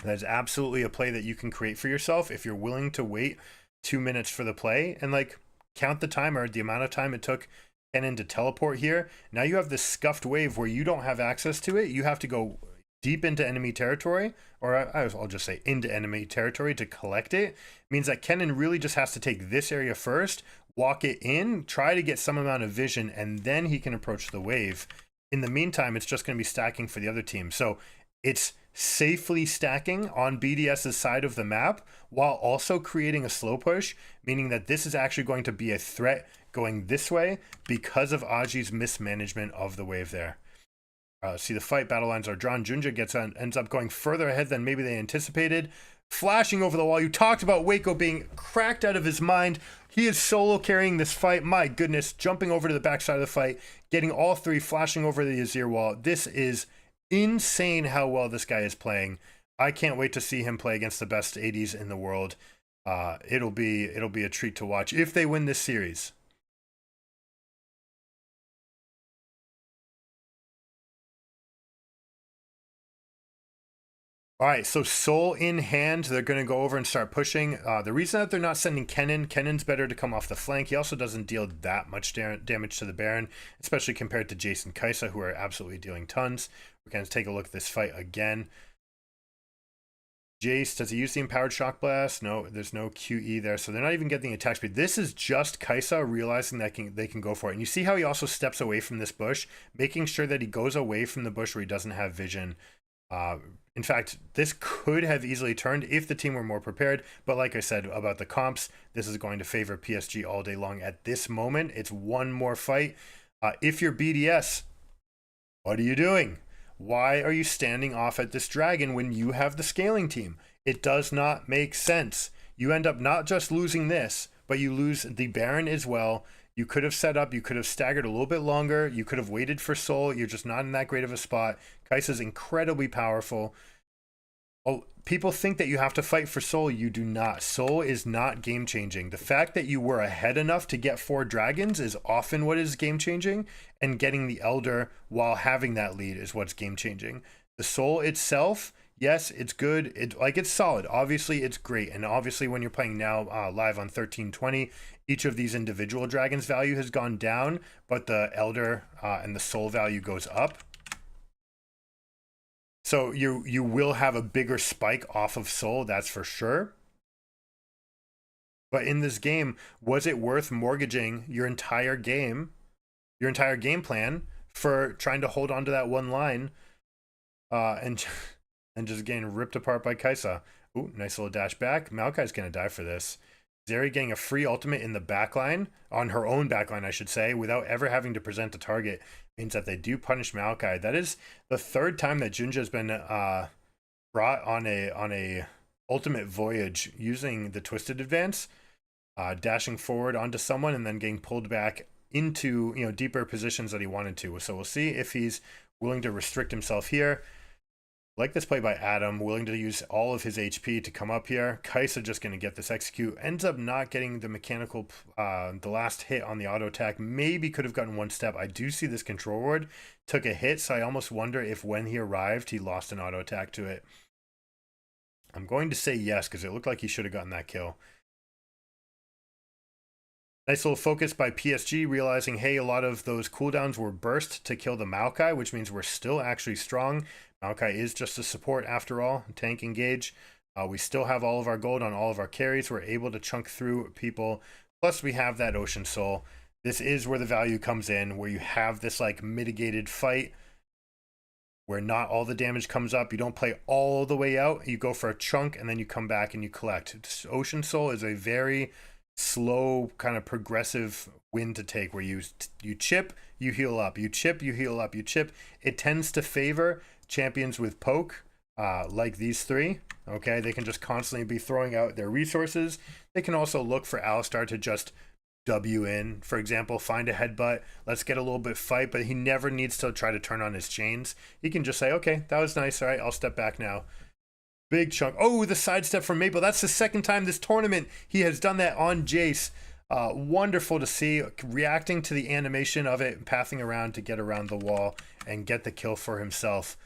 That is absolutely a play that you can create for yourself if you're willing to wait 2 minutes for the play and like count the timer, the amount of time it took Kennen to teleport here. Now you have this scuffed wave where you don't have access to it. You have to go deep into enemy territory, or I'll just say into enemy territory to collect it. It means that Kennen really just has to take this area first, walk it in, try to get some amount of vision, and then he can approach the wave. In the meantime, it's just going to be stacking for the other team. So it's safely stacking on BDS's side of the map while also creating a slow push, meaning that this is actually going to be a threat going this way because of Aji's mismanagement of the wave there. See the fight, battle lines are drawn. Junja ends up going further ahead than maybe they anticipated. Flashing over the wall. You talked about Waco being cracked out of his mind. He is solo carrying this fight. My goodness, jumping over to the backside of the fight, getting all three, flashing over the Azir wall. This is insane how well this guy is playing. I can't wait to see him play against the best 80s in the world. It'll be a treat to watch if they win this series. All right, so Soul in hand, they're going to go over and start pushing. The reason that they're not sending Kennen's better to come off the flank. He also doesn't deal that much damage to the Baron, especially compared to Jason Kaisa, who are absolutely dealing tons. We're going to take a look at this fight again. Jace, does he use the Empowered Shock Blast? No, there's no QE there, so they're not even getting the attack speed. This is just Kaisa realizing that they can go for it. And you see how he also steps away from this bush, making sure that he goes away from the bush where he doesn't have vision. In fact, this could have easily turned if the team were more prepared, but like I said about the comps, this is going to favor PSG all day long at this moment. It's one more fight. If you're BDS, what are you doing? Why are you standing off at this dragon when you have the scaling team? It does not make sense. You end up not just losing this, but you lose the Baron as well. You could have set up, you could have staggered a little bit longer, you could have waited for Soul. You're just not in that great of a spot. Kai'Sa's incredibly powerful. Oh, people think that you have to fight for Soul. You do not. Soul is not game changing. The fact that you were ahead enough to get 4 dragons is often what is game changing, and getting the Elder while having that lead is what's game changing. The Soul itself, yes, it's good. It's solid. Obviously, it's great. And obviously, when you're playing now live on 1320, each of these individual dragons value has gone down, but the Elder and the Soul value goes up. So you will have a bigger spike off of Soul, that's for sure. But in this game, was it worth mortgaging your entire game plan for trying to hold on to that one line and just getting ripped apart by Kaisa? Ooh, nice little dash back. Maokai's going to die for this. Zeri getting a free ultimate in the backline, on her own backline, I should say, without ever having to present a target, means that they do punish Maokai. That is the 3rd time that Junja has been brought on a ultimate voyage using the Twisted Advance, dashing forward onto someone and then getting pulled back into deeper positions that he wanted to. So we'll see if he's willing to restrict himself here. Like this play by Adam, willing to use all of his HP to come up here. Kaisa just going to get this execute. Ends up not getting the mechanical, the last hit on the auto attack. Maybe could have gotten one step. I do see this control ward took a hit, so I almost wonder if when he arrived, he lost an auto attack to it. I'm going to say yes, because it looked like he should have gotten that kill. Nice little focus by PSG, realizing, hey, a lot of those cooldowns were burst to kill the Maokai, which means we're still actually strong. Maokai is just a support after all, tank engage. We still have all of our gold on all of our carries. We're able to chunk through people. Plus we have that Ocean Soul. This is where the value comes in, where you have this like mitigated fight where not all the damage comes up. You don't play all the way out. You go for a chunk and then you come back and you collect. Ocean Soul is a very slow kind of progressive win to take, where you chip, you heal up, you chip, you heal up, you chip. It tends to favor champions with poke, like these 3. Okay, they can just constantly be throwing out their resources. They can also look for Alistar to just W in, for example, find a headbutt, let's get a little bit fight, but he never needs to try to turn on his chains. He can just say, okay, that was nice, all right, I'll step back now. Big chunk. Oh, the sidestep from Maple. That's the 2nd time this tournament he has done that on Jace. Wonderful to see, reacting to the animation of it, pathing around to get around the wall and get the kill for himself.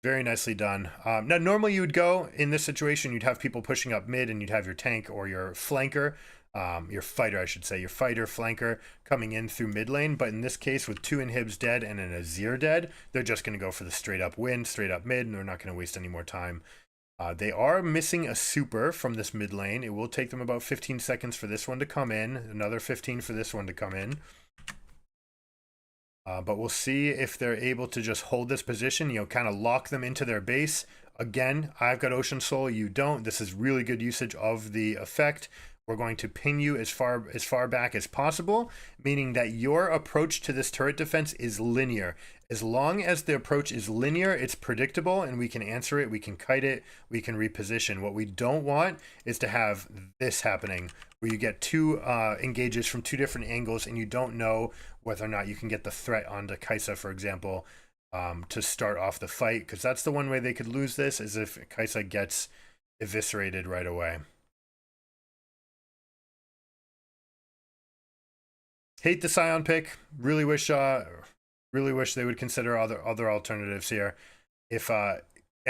Very nicely done. Now, normally you would go in this situation, you'd have people pushing up mid and you'd have your tank or your flanker, your fighter, I should say, your fighter flanker coming in through mid lane. But in this case, with 2 inhibs dead and an Azir dead, they're just going to go for the straight up win, straight up mid, and they're not going to waste any more time. They are missing a super from this mid lane. It will take them about 15 seconds for this one to come in, another 15 for this one to come in. But we'll see if they're able to just hold this position, kind of lock them into their base. Again, I've got Ocean Soul, you don't. This is really good usage of the effect. We're going to pin you as far back as possible, meaning that your approach to this turret defense is linear. As long as the approach is linear, it's predictable, and we can answer it, we can kite it, we can reposition. What we don't want is to have this happening, where you get two engages from two different angles, and you don't know whether or not you can get the threat onto Kaisa, for example, to start off the fight, because that's the one way they could lose this, is if Kaisa gets eviscerated right away. Hate the Scion pick. Really wish they would consider other alternatives here. If I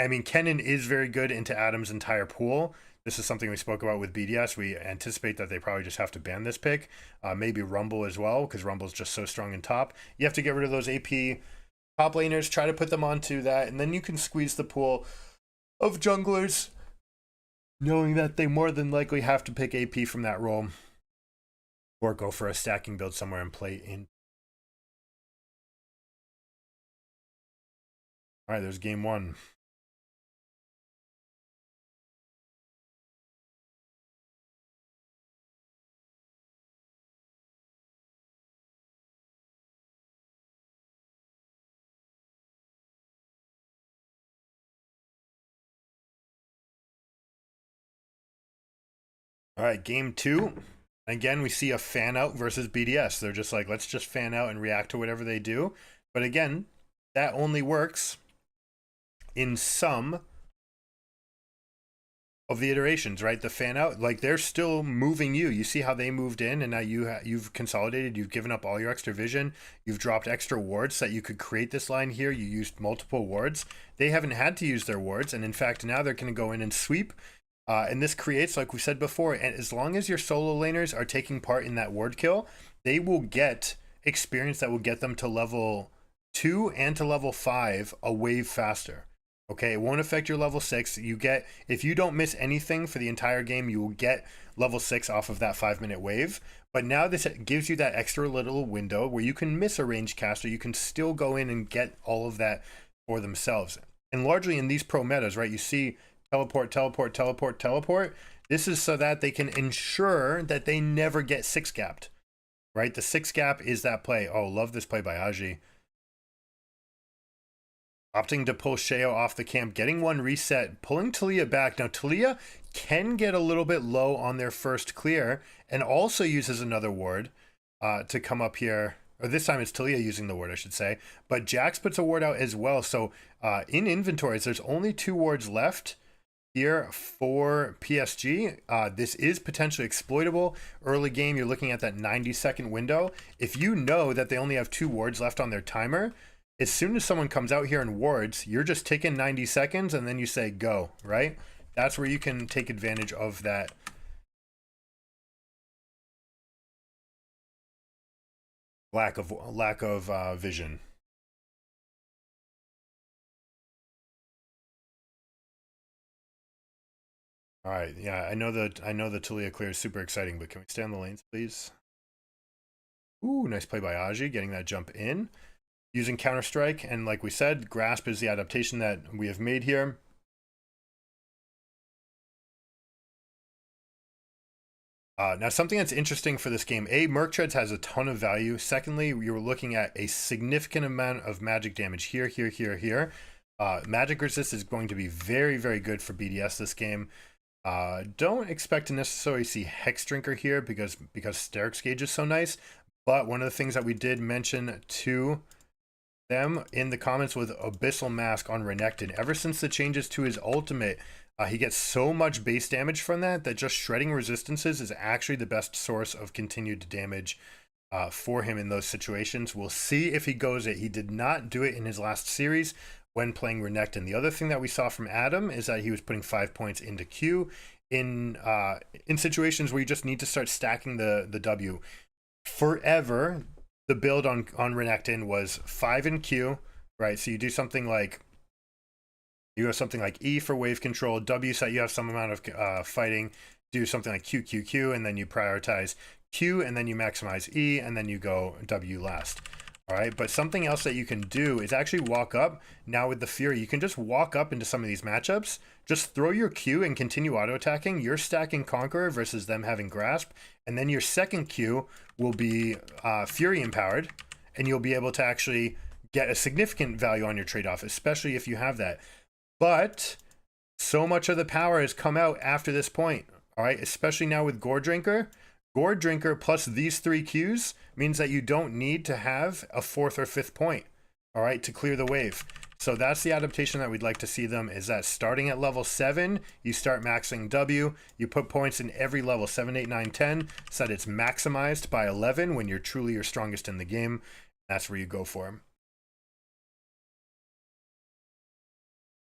mean, Kennen is very good into Adam's entire pool. This is something we spoke about with BDS. We anticipate that they probably just have to ban this pick. Maybe Rumble as well, because Rumble's just so strong in top. You have to get rid of those AP top laners, try to put them onto that, and then you can squeeze the pool of junglers, knowing that they more than likely have to pick AP from that role, or go for a stacking build somewhere and play in. All right, there's game one. All right, game two. Again, we see a fan out versus BDS. They're just like, let's just fan out and react to whatever they do. But again, that only works in some of the iterations, right? The fan out, like, they're still moving you. You see how they moved in, and now you've consolidated. You've given up all your extra vision. You've dropped extra wards so that you could create this line here. You used multiple wards. They haven't had to use their wards, and in fact, now they're going to go in and sweep. And this creates, like we said before, and as long as your solo laners are taking part in that ward kill, they will get experience that will get them to level 2 and to level 5 a wave faster. Okay, it won't affect your level 6. You get, if you don't miss anything for the entire game, you will get level 6 off of that 5-minute wave. But now this gives you that extra little window where you can miss a ranged caster. You can still go in and get all of that for themselves. And largely in these pro metas, right, you see teleport, teleport, teleport, teleport. This is so that they can ensure that they never get 6-gapped, right? The 6-gap is that play. Oh, love this play by Aji. Opting to pull Sheo off the camp, getting one reset, pulling Talia back. Now, Talia can get a little bit low on their first clear and also uses another ward to come up here. Or this time it's Talia using the ward, I should say. But Jax puts a ward out as well. So in inventories, there's only 2 wards left here for PSG. This is potentially exploitable. Early game, you're looking at that 90-second window. If you know that they only have 2 wards left on their timer, as soon as someone comes out here and wards, you're just taking 90 seconds and then you say go, right? That's where you can take advantage of that lack of vision. All right, yeah, I know the Talia clear is super exciting, but can we stay on the lanes, please? Ooh, nice play by Aji, getting that jump in. Using Counter-Strike, and like we said, Grasp is the adaptation that we have made here. Now, something that's interesting for this game, Merc Treads has a ton of value. Secondly, we were looking at a significant amount of magic damage here, here, here, here. Magic resist is going to be very, very good for BDS this game. Don't expect to necessarily see Hex Drinker here because Steric's Gauge is so nice. But one of the things that we did mention to them in the comments with Abyssal Mask on Renekton. Ever since the changes to his ultimate, he gets so much base damage from that just shredding resistances is actually the best source of continued damage for him in those situations. We'll see if he goes it. He did not do it in his last series when playing Renekton. The other thing that we saw from Adam is that he was putting 5 points into Q in situations where you just need to start stacking the W. Forever, the build on Renekton was 5 in Q, right? So you do something like, you go something like E for wave control, W so you have some amount of fighting, do something like Q, Q, Q, and then you prioritize Q, and then you maximize E, and then you go W last. All right, but something else that you can do is actually walk up. Now with the Fury, you can just walk up into some of these matchups, just throw your Q and continue auto attacking. You're stacking Conqueror versus them having Grasp, and then your second Q will be Fury empowered, and you'll be able to actually get a significant value on your trade-off, especially if you have that. But so much of the power has come out after this point, all right, especially now with Gore Drinker. Gore Drinker plus these 3 Qs means that you don't need to have a 4th or 5th point, all right, to clear the wave. So that's the adaptation that we'd like to see them, is that starting at level 7, you start maxing W, you put points in every level, 7, 8, 9, 10, so that it's maximized by 11 when you're truly your strongest in the game. That's where you go for them.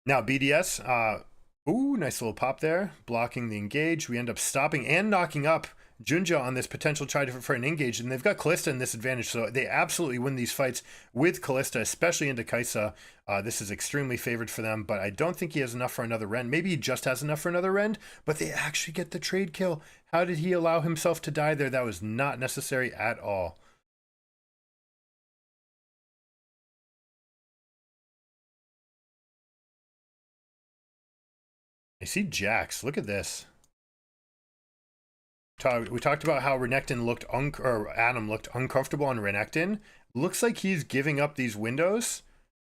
Now BDS, ooh, nice little pop there, blocking the engage. We end up stopping and knocking up Junja on this potential try for an engage, and they've got Callista in this advantage, so they absolutely win these fights with Callista, especially into Kaisa. This is extremely favored for them, but I don't think he has enough for another Rend. Maybe he just has enough for another Rend, but they actually get the trade kill. How did he allow himself to die there? That was not necessary at all. I see Jax. Look at this. We talked about how Renekton looked Adam looked uncomfortable on Renekton. Looks like he's giving up these windows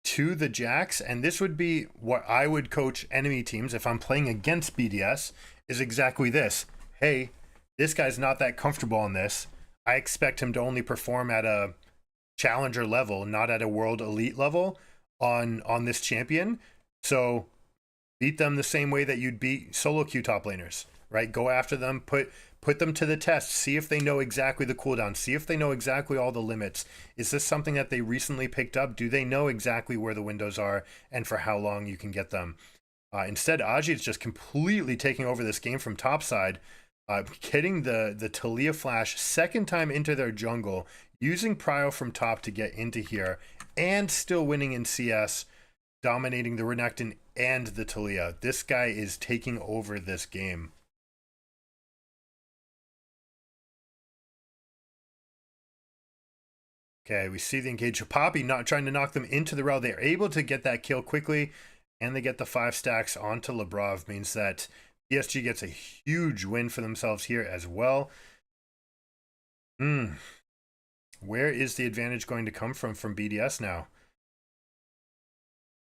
to the Jax, and this would be what I would coach enemy teams if I'm playing against BDS, is exactly this. Hey, this guy's not that comfortable on this. I expect him to only perform at a challenger level, not at a world elite level on this champion. So beat them the same way that you'd beat solo queue top laners, right? Go after them, put them to the test, see if they know exactly the cooldown, see if they know exactly all the limits. Is this something that they recently picked up? Do they know exactly where the windows are and for how long you can get them? Instead, Aji is just completely taking over this game from topside, getting the Talia flash second time into their jungle, using Prio from top to get into here, and still winning in CS, dominating the Renekton and the Talia. This guy is taking over this game. Okay, we see the engage of Poppy not trying to knock them into the rel. They're able to get that kill quickly, and they get the 5 stacks onto Labrov. Means that PSG gets a huge win for themselves here as well. Where is the advantage going to come from BDS now?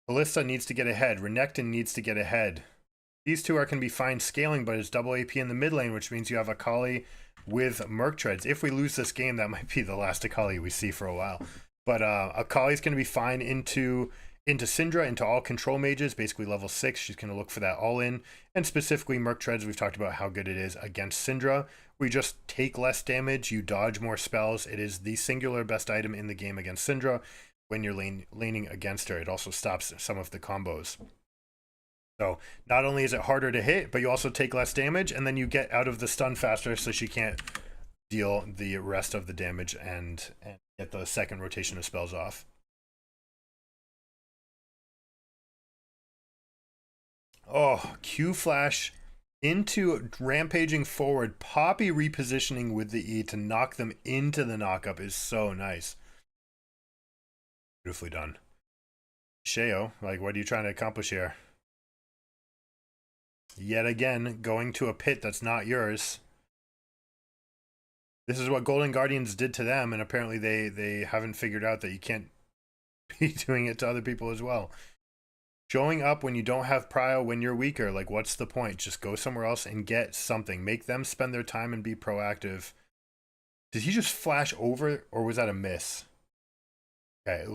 Ballista needs to get ahead. Renekton needs to get ahead. These two are going to be fine scaling, but it's double AP in the mid lane, which means you have Akali with Merc Treads. If we lose this game, that might be the last Akali we see for a while. But Akali's going to be fine into Syndra, into all control mages, basically level 6. She's going to look for that all in. And specifically Merc Treads, we've talked about how good it is against Syndra. We just take less damage, you dodge more spells. It is the singular best item in the game against Syndra when you're laning against her. It also stops some of the combos. So not only is it harder to hit, but you also take less damage, and then you get out of the stun faster, so she can't deal the rest of the damage and get the second rotation of spells off. Oh, Q flash into rampaging forward. Poppy repositioning with the E to knock them into the knockup is so nice. Beautifully done. Sheo, like, what are you trying to accomplish here? Yet again, going to a pit that's not yours. This is what Golden Guardians did to them, and apparently they haven't figured out that you can't be doing it to other people as well. Showing up when you don't have prio, when you're weaker, like, what's the point? Just go somewhere else and get something. Make them spend their time and be proactive. Did he just flash over, or was that a miss? Okay,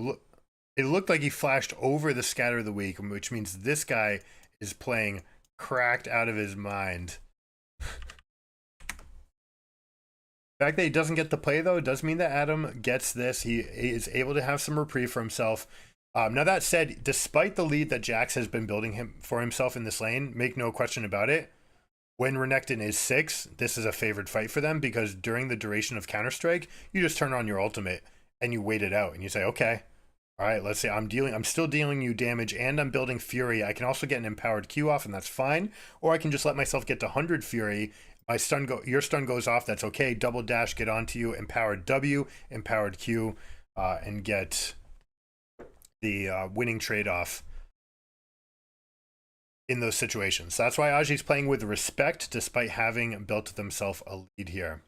it looked like he flashed over the Scatter of the Weak, which means this guy is playing cracked out of his mind. The fact that he doesn't get the play, though, does mean that Adam gets this. He is able to have some reprieve for himself. Now, that said, despite the lead that Jax has been building for himself in this lane, make no question about it, when Renekton is 6, this is a favored fight for them, because during the duration of Counter-Strike, you just turn on your ultimate and you wait it out and you say, okay, all right, let's say I'm still dealing you damage and I'm building Fury. I can also get an empowered Q off, and that's fine. Or I can just let myself get to 100 Fury. Your stun goes off, that's okay. Double dash, get onto you, empowered W, empowered Q. and get the winning trade-off in those situations. So that's why Aji's playing with respect despite having built themselves a lead here.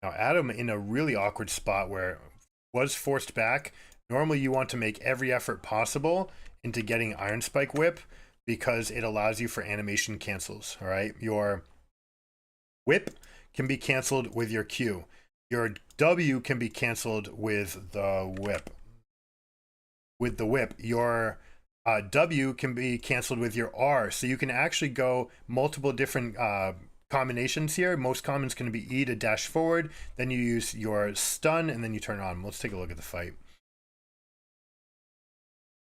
Now Adam in a really awkward spot where was forced back. Normally you want to make every effort possible into getting Iron Spike Whip because it allows you for animation cancels, all right? Your whip can be canceled with your Q. Your W can be canceled with the whip. With the whip, your W can be canceled with your R. So you can actually go multiple different combinations here. Most common is going to be E to dash forward. Then you use your stun and then you turn on. Let's take a look at the fight.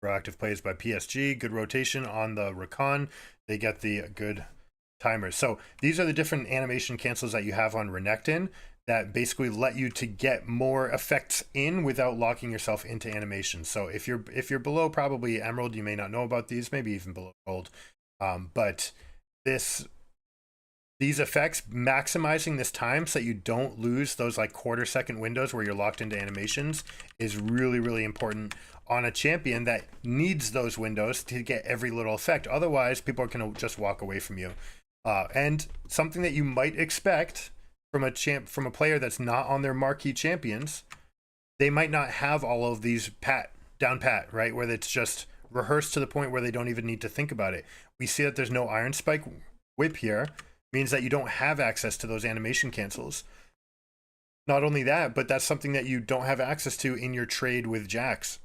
Proactive plays by PSG. Good rotation on the Rakan. They get the good timers. So these are the different animation cancels that you have on Renekton that basically let you to get more effects in without locking yourself into animation. So if you're below probably Emerald, you may not know about these, maybe even below Gold. But these effects, maximizing this time so that you don't lose those like quarter-second windows where you're locked into animations is really, really important on a champion that needs those windows to get every little effect. Otherwise, people are going to just walk away from you. And something that you might expect from a player that's not on their marquee champions, they might not have all of these down pat, right? Where it's just rehearsed to the point where they don't even need to think about it. We see that there's no Iron Spike Whip here, means that you don't have access to those animation cancels. Not only that, but that's something that you don't have access to in your trade with Jax,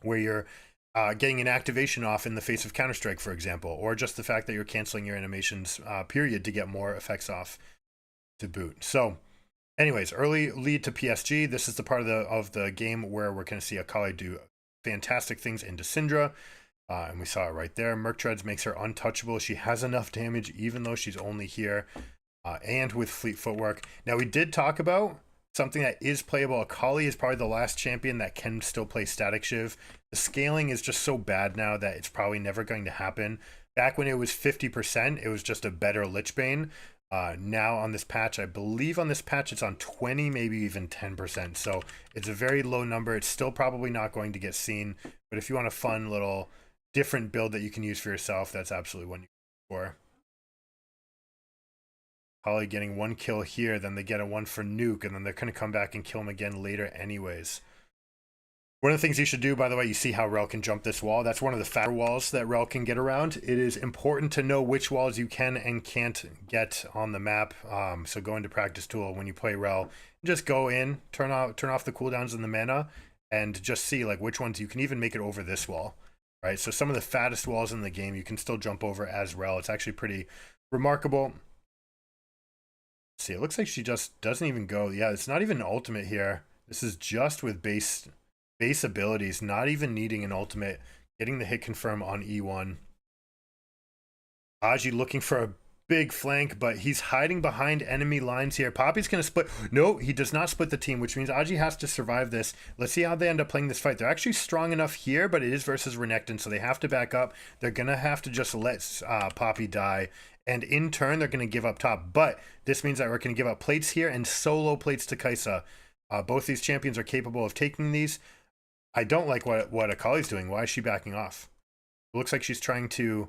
where you're getting an activation off in the face of Counter-Strike, for example, or just the fact that you're canceling your animations period to get more effects off to boot. So anyways, early lead to PSG. This is the part of the game where we're going to see Akali do fantastic things into Syndra. And we saw it right there. Merc makes her untouchable. She has enough damage even though she's only here. And with Fleet Footwork. Now we did talk about something that is playable. Akali is probably the last champion that can still play Static Shiv. The scaling is just so bad now that it's probably never going to happen. Back when it was 50%, it was just a better Lichbane. Now on this patch, I believe on this patch it's on 20, maybe even 10%. So it's a very low number. It's still probably not going to get seen. But if you want a fun little different build that you can use for yourself, that's absolutely one you can go for. Holly getting one kill here, then they get a one for Nuke, and then they're going to come back and kill him again later anyways. One of the things you should do, by the way, you see how Rel can jump this wall. That's one of the fatter walls that Rel can get around. It is important to know which walls you can and can't get on the map. So go into practice tool when you play Rel. Just go in, turn off the cooldowns and the mana, and just see like which ones you can even make it over this wall. Right? So some of the fattest walls in the game you can still jump over as Rel. It's actually pretty remarkable. Let's see, it looks like she just doesn't even go. Yeah, it's not even an ultimate here. This is just with base abilities, not even needing an ultimate, getting the hit confirm on E1. Aji looking for a big flank, but he's hiding behind enemy lines here. Poppy's going to split. No, he does not split the team, which means Aji has to survive this. Let's see how they end up playing this fight. They're actually strong enough here, but it is versus Renekton, so they have to back up. They're going to have to just let Poppy die, and in turn, they're going to give up top. But this means that we're going to give up plates here and solo plates to Kai'Sa. Both these champions are capable of taking these. I don't like what Akali's doing. Why is she backing off? It looks like she's trying to...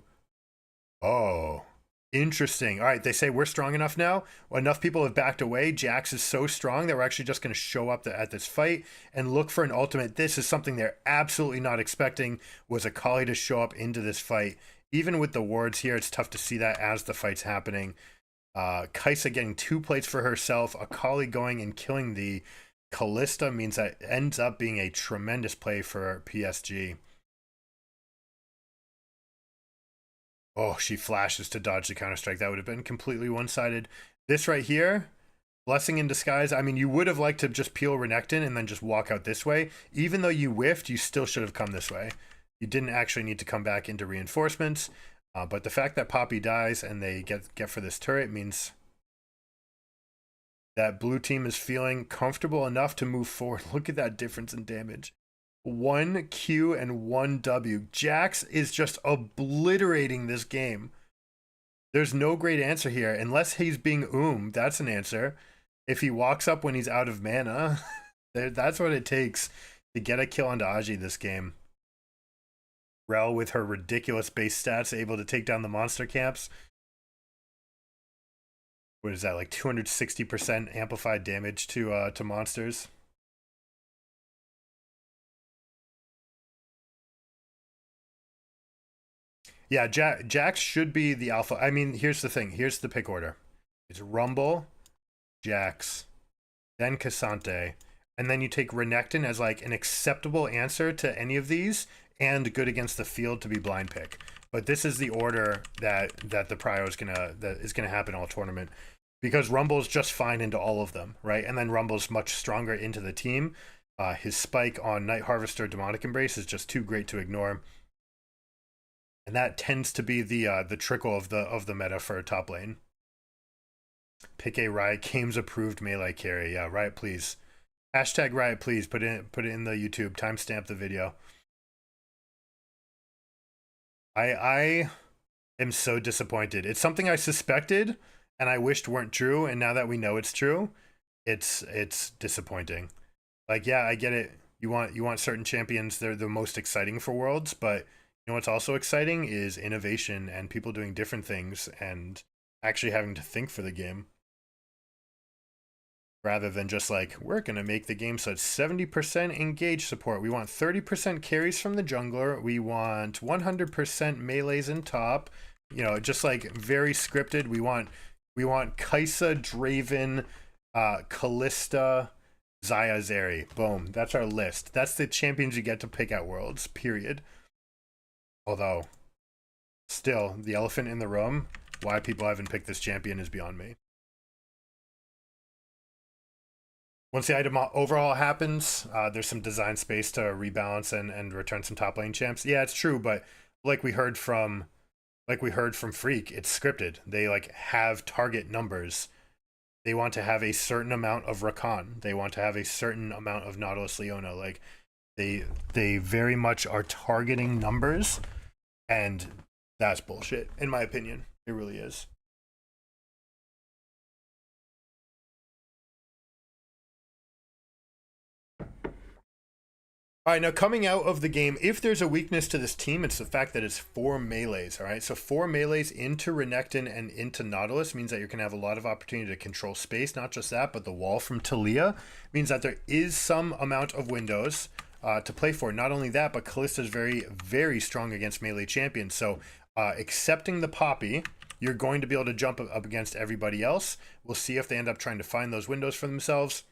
Oh, interesting. All right, they say we're strong enough now. Well, enough people have backed away. Jax is so strong that we're actually just going to show up at this fight and look for an ultimate. This is something they're absolutely not expecting, was Akali to show up into this fight. Even with the wards here, it's tough to see that as the fight's happening. Kai'Sa getting 2 plates for herself. Akali going and killing the Callista means that ends up being a tremendous play for PSG. Oh, she flashes to dodge the Counter-Strike. That would have been completely one-sided. This right here, blessing in disguise. I mean, you would have liked to just peel Renekton and then just walk out this way. Even though you whiffed, you still should have come this way. You didn't actually need to come back into reinforcements. But the fact that Poppy dies and they get for this turret means that blue team is feeling comfortable enough to move forward. Look at that difference in damage. 1 Q and 1 W. Jax is just obliterating this game. There's no great answer here. Unless he's being that's an answer. If he walks up when he's out of mana, That's what it takes to get a kill onto Aji this game. Rel with her ridiculous base stats able to take down the monster camps. What is that, like 260% amplified damage to monsters? Yeah, Jax should be the alpha. I mean, here's the thing. Here's the pick order. It's Rumble, Jax, then Cassante, and then you take Renekton as like an acceptable answer to any of these, and good against the field to be blind pick. But this is the order that the prio is gonna happen all tournament, because Rumble's just fine into all of them, right? And then Rumble's much stronger into the team. His spike on Night Harvester Demonic Embrace is just too great to ignore. And that tends to be the trickle of the meta for top lane. Pick a Riot Games approved melee carry. Yeah, Riot please. Hashtag Riot please. Put it in the YouTube. Timestamp the video. I am so disappointed. It's something I suspected and I wished weren't true, and now that we know it's true, it's disappointing. Like, yeah, I get it. You want certain champions, they're the most exciting for Worlds, but you know what's also exciting is innovation and people doing different things and actually having to think for the game. Rather than just like, we're going to make the game so it's 70% engage support. We want 30% carries from the jungler. We want 100% melees in top. You know, just like very scripted. We want Kai'Sa, Draven, Kalista, Xayah, Zeri. Boom. That's our list. That's the champions you get to pick at Worlds, period. Although, still, the elephant in the room, why people haven't picked this champion is beyond me. Once the item overhaul happens, there's some design space to rebalance and return some top lane champs. Yeah, it's true, but like we heard from Freak, it's scripted. They like have target numbers. They want to have a certain amount of Rakan. They want to have a certain amount of Nautilus Leona. Like they very much are targeting numbers, and that's bullshit, in my opinion. It really is. All right, now coming out of the game, if there's a weakness to this team, it's the fact that it's 4 melees, all right? So 4 melees into Renekton and into Nautilus means that you're going to have a lot of opportunity to control space. Not just that, but the wall from Talia means that there is some amount of windows to play for. Not only that, but Kalista is very, very strong against melee champions. So accepting the Poppy, you're going to be able to jump up against everybody else. We'll see if they end up trying to find those windows for themselves.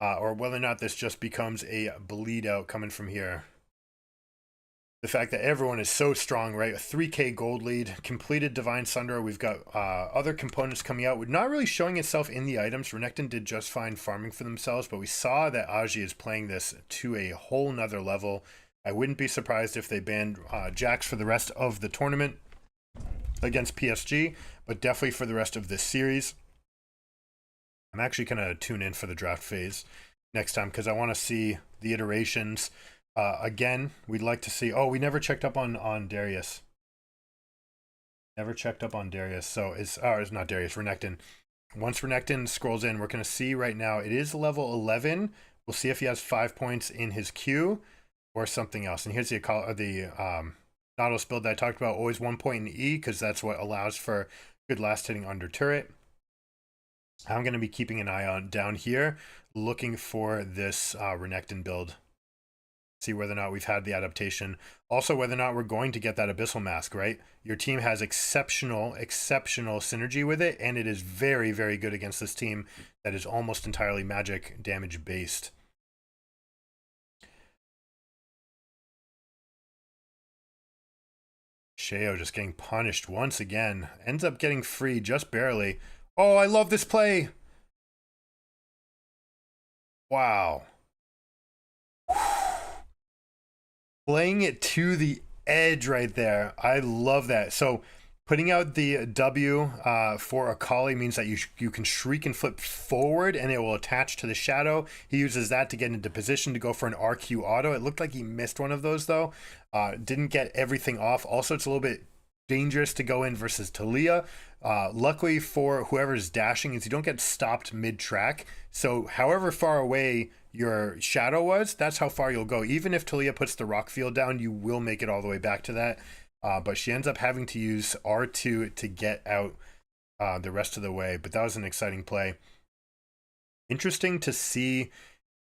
Or whether or not this just becomes a bleed out coming from here. The fact that everyone is so strong, right? A 3k gold lead, completed Divine Sunder. We've got other components coming out. We're not really showing itself in the items. Renekton did just fine farming for themselves, but we saw that Aji is playing this to a whole nother level. I wouldn't be surprised if they banned Jax for the rest of the tournament against PSG, but definitely for the rest of this series. I'm actually going to tune in for the draft phase next time because I want to see the iterations. Again, we'd like to see... Oh, we never checked up on Darius. Never checked up on Darius. So it's not Darius, Renekton. Once Renekton scrolls in, we're going to see right now, it is level 11. We'll see if he has 5 points in his queue or something else. And here's the Nautilus build that I talked about. Always 1 point in E because that's what allows for good last hitting under turret. I'm going to be keeping an eye on down here, looking for this Renekton build. See whether or not we've had the adaptation. Also, whether or not we're going to get that Abyssal Mask, right? Your team has exceptional synergy with it, and it is very, very good against this team that is almost entirely magic damage based. Sheo just getting punished once again. Ends up getting free just barely. Oh, I love this play. Wow. Playing it to the edge right there. I love that. So putting out the W for Akali means that you can shriek and flip forward and it will attach to the shadow. He uses that to get into position to go for an RQ auto. It looked like he missed one of those though. Didn't get everything off. Also, it's a little bit dangerous to go in versus Talia. Luckily for whoever's dashing is you don't get stopped mid-track. So however far away your shadow was, that's how far you'll go. Even if Talia puts the rock field down, you will make it all the way back to that. But she ends up having to use R2 to get out the rest of the way. But that was an exciting play. Interesting to see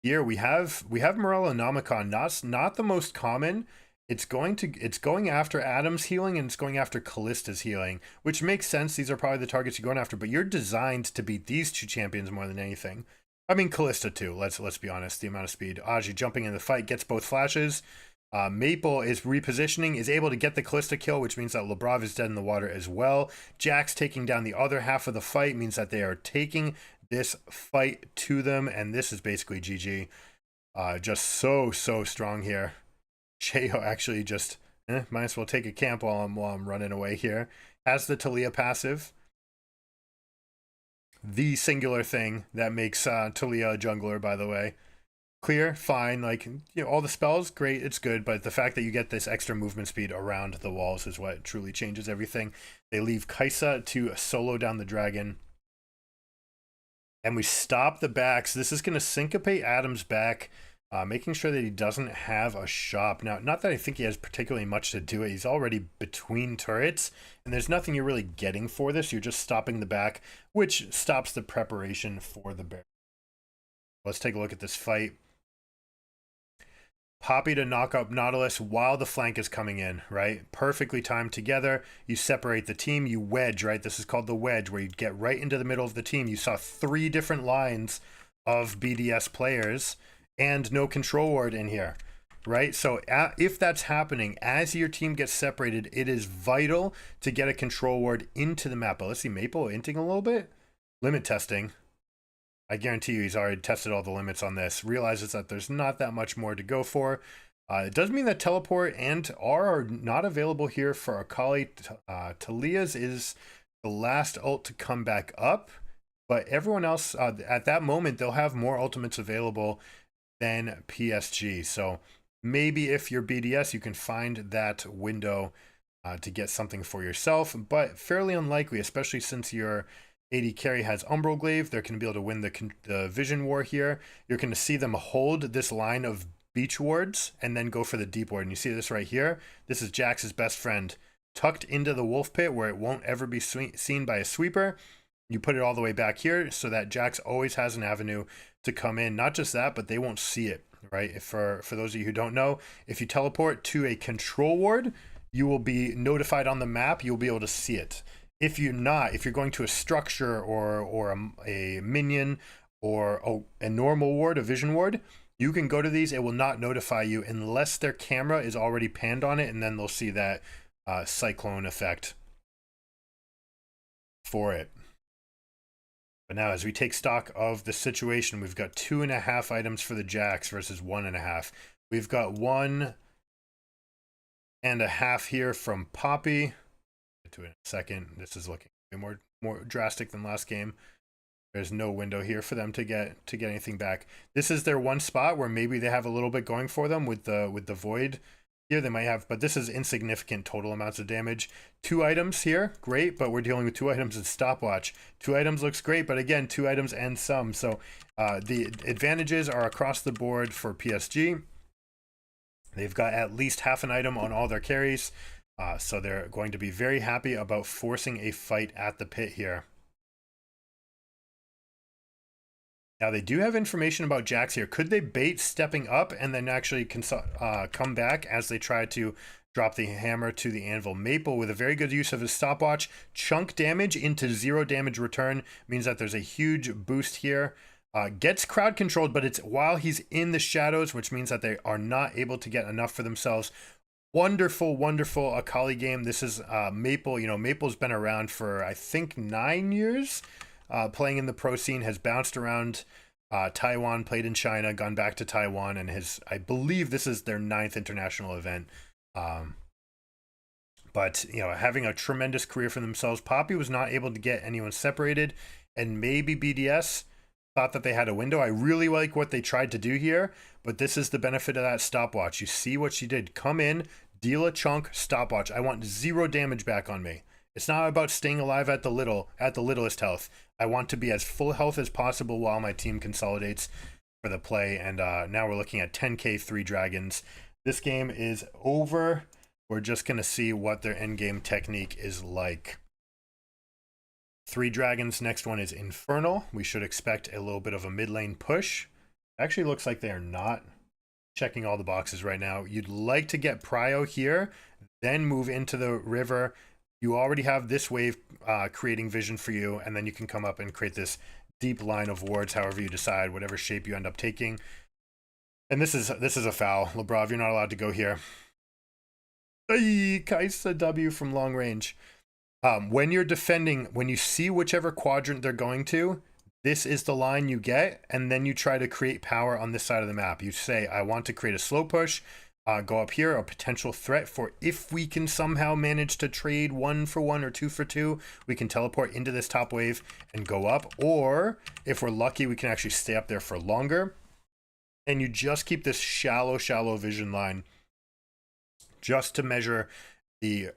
here. We have Morello Nomicon, not the most common. It's going after Adam's healing, and it's going after Kallista's healing, which makes sense. These are probably the targets you're going after, but you're designed to beat these two champions more than anything. I mean, Kallista too. Let's be honest. The amount of speed. Aji jumping in the fight gets both flashes. Maple is repositioning, is able to get the Callista kill, which means that Labrav is dead in the water as well. Jax taking down the other half of the fight means that they are taking this fight to them, and this is basically GG. Just so strong here. Sheo actually just might as well take a camp while I'm running away here. Has the Talia passive. The singular thing that makes Talia a jungler, by the way. Clear, fine, like, you know, all the spells, great, it's good, but the fact that you get this extra movement speed around the walls is what truly changes everything. They leave Kaisa to solo down the dragon. And we stop the backs. This is going to syncopate Adam's back, making sure that he doesn't have a shop. Now, not that I think he has particularly much to do it. He's already between turrets, and there's nothing you're really getting for this. You're just stopping the back, which stops the preparation for the bear. Let's take a look at this fight. Poppy to knock up Nautilus while the flank is coming in, right? Perfectly timed together. You separate the team, you wedge, right? This is called the wedge, where you get right into the middle of the team. You saw 3 different lines of BDS players and no control ward in here, right? So if that's happening, as your team gets separated, it is vital to get a control ward into the map. But let's see, Maple inting a little bit. Limit testing. I guarantee you he's already tested all the limits on this. Realizes that there's not that much more to go for. It does mean that Teleport and R are not available here for Akali. Talia's is the last ult to come back up. But everyone else, at that moment, they'll have more ultimates available than PSG. So maybe if you're BDS, you can find that window to get something for yourself. But fairly unlikely, especially since you're AD carry has Umbral Glaive. They're going to be able to win the Vision War here. You're going to see them hold this line of beach wards and then go for the deep ward. And you see this right here. This is Jax's best friend. Tucked into the wolf pit where it won't ever be seen by a sweeper. You put it all the way back here so that Jax always has an avenue to come in. Not just that, but they won't see it, right? If for those of you who don't know, if you teleport to a control ward, you will be notified on the map. You'll be able to see it. If you're going to a structure or a minion or a normal ward, a vision ward, you can go to these. It will not notify you unless their camera is already panned on it, and then they'll see that cyclone effect for it. But now, as we take stock of the situation, we've got 2.5 items for the Jax versus 1.5. We've got 1.5 here from Poppy. To it in a second. This is looking more drastic than last game. There's no window here for them to get anything back. This is their one spot where maybe they have a little bit going for them with the void here. They might have, but this is insignificant total amounts of damage. 2 items here, great, but we're dealing with 2 items in stopwatch. 2 items looks great, but again, 2 items and some. So the advantages are across the board for PSG. They've got at least half an item on all their carries. So they're going to be very happy about forcing a fight at the pit here. Now they do have information about Jax here. Could they bait stepping up and then actually come back as they try to drop the hammer to the anvil? Maple, with a very good use of his stopwatch, chunk damage into 0 damage return, means that there's a huge boost here. Gets crowd controlled, but it's while he's in the shadows, which means that they are not able to get enough for themselves. Wonderful Akali game. This is Maple. You know, Maple's been around for, I think, 9 years. Playing in the pro scene, has bounced around Taiwan, played in China, gone back to Taiwan, and I believe this is their 9th international event. But, you know, having a tremendous career for themselves. Poppy was not able to get anyone separated, and maybe BDS thought that they had a window. I really like what they tried to do here, but this is the benefit of that stopwatch. You see what she did. Come in, deal a chunk, stopwatch. I want 0 damage back on me. It's not about staying alive at the littlest health. I want to be as full health as possible while my team consolidates for the play. And now we're looking at 10k 3 dragons. This game is over. We're just gonna see what their end game technique is like. 3 dragons. Next one is Infernal. We should expect a little bit of a mid lane push. Actually looks like they are not. Checking all the boxes right now. You'd like to get prio here, then move into the river. You already have this wave creating vision for you, and then you can come up and create this deep line of wards, however you decide, whatever shape you end up taking. And this is a foul. Lebrov, you're not allowed to go here. Ay, Kaisa W from long range. When you're defending, when you see whichever quadrant they're going to, this is the line you get, and then you try to create power on this side of the map. You say, I want to create a slow push, go up here, a potential threat for if we can somehow manage to trade 1 for 1 or 2 for 2, we can teleport into this top wave and go up. Or if we're lucky, we can actually stay up there for longer. And you just keep this shallow vision line just to measure the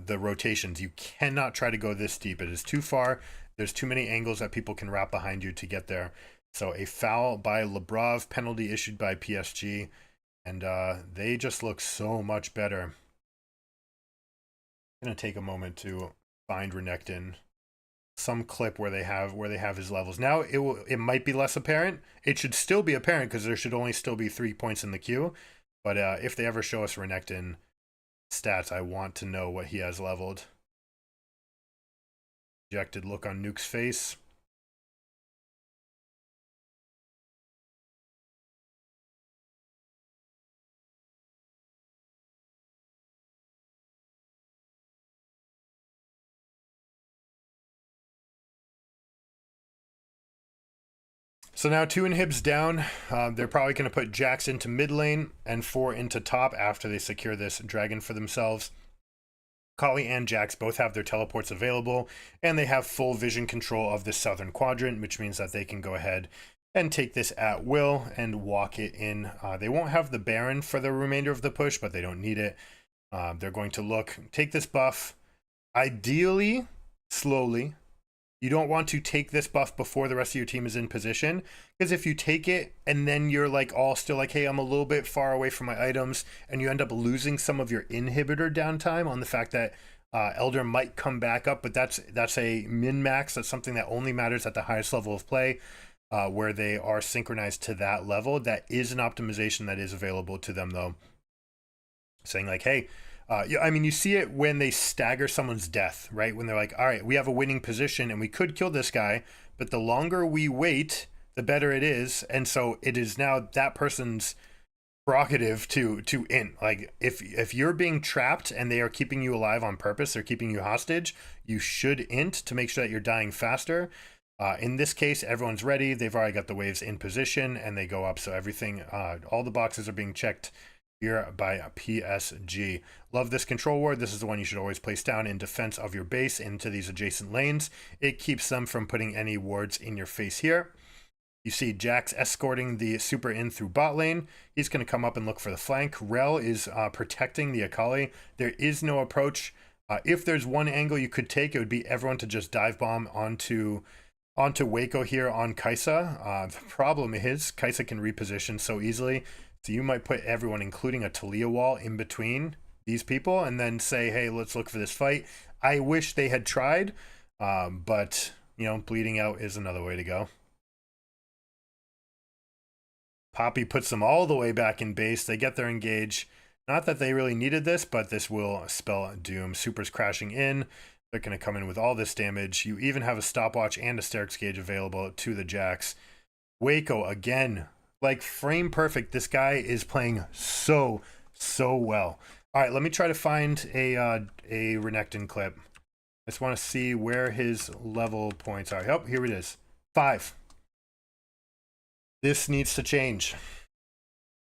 rotations. You cannot try to go this deep. It is too far. There's too many angles that people can wrap behind you to get there. So a foul by Lebrov, penalty issued by PSG, and they just look so much better. I'm gonna take a moment to find Renekton some clip where they have his levels. Now it might be less apparent. It should still be apparent because there should only still be 3 points in the queue. But if they ever show us Renekton stats, I want to know what he has leveled. Dejected look on Nuke's face. So now 2 inhibs down. They're probably going to put Jax into mid lane and 4 into top after they secure this dragon for themselves. Kali and Jax both have their teleports available, and they have full vision control of the southern quadrant, which means that they can go ahead and take this at will and walk it in. They won't have the Baron for the remainder of the push, but they don't need it. They're going to take this buff, ideally, slowly. You don't want to take this buff before the rest of your team is in position, because if you take it and then you're like all still like, hey, I'm a little bit far away from my items, and you end up losing some of your inhibitor downtime on the fact that Elder might come back up, but that's a min-max. That's something that only matters at the highest level of play, where they are synchronized to that level. That is an optimization that is available to them, though. Saying like, hey, I mean, you see it when they stagger someone's death, right? When they're like, all right, we have a winning position and we could kill this guy, but the longer we wait, the better it is. And so it is now that person's prerogative to int. Like, if you're being trapped and they are keeping you alive on purpose, they're keeping you hostage, you should int to make sure that you're dying faster. In this case, everyone's ready. They've already got the waves in position and they go up. So everything, all the boxes are being checked here by PSG. Love this control ward. This is the one you should always place down in defense of your base into these adjacent lanes. It keeps them from putting any wards in your face here. You see Jax escorting the super in through bot lane. He's going to come up and look for the flank. Rel is protecting the Akali. There is no approach. If there's one angle you could take, it would be everyone to just dive bomb onto Waco here on Kaisa. The problem is Kaisa can reposition so easily. So you might put everyone, including a Talia wall, in between these people and then say, hey, let's look for this fight. I wish they had tried, but, you know, bleeding out is another way to go. Poppy puts them all the way back in base. They get their engage. Not that they really needed this, but this will spell doom. Super's crashing in. They're going to come in with all this damage. You even have a stopwatch and a Sterix gauge available to the Jax. Waco again. Like, frame perfect. This guy is playing so well. All right, let me try to find a Renekton clip. I just want to see where his level points are. Oh, here it is. 5. This needs to change.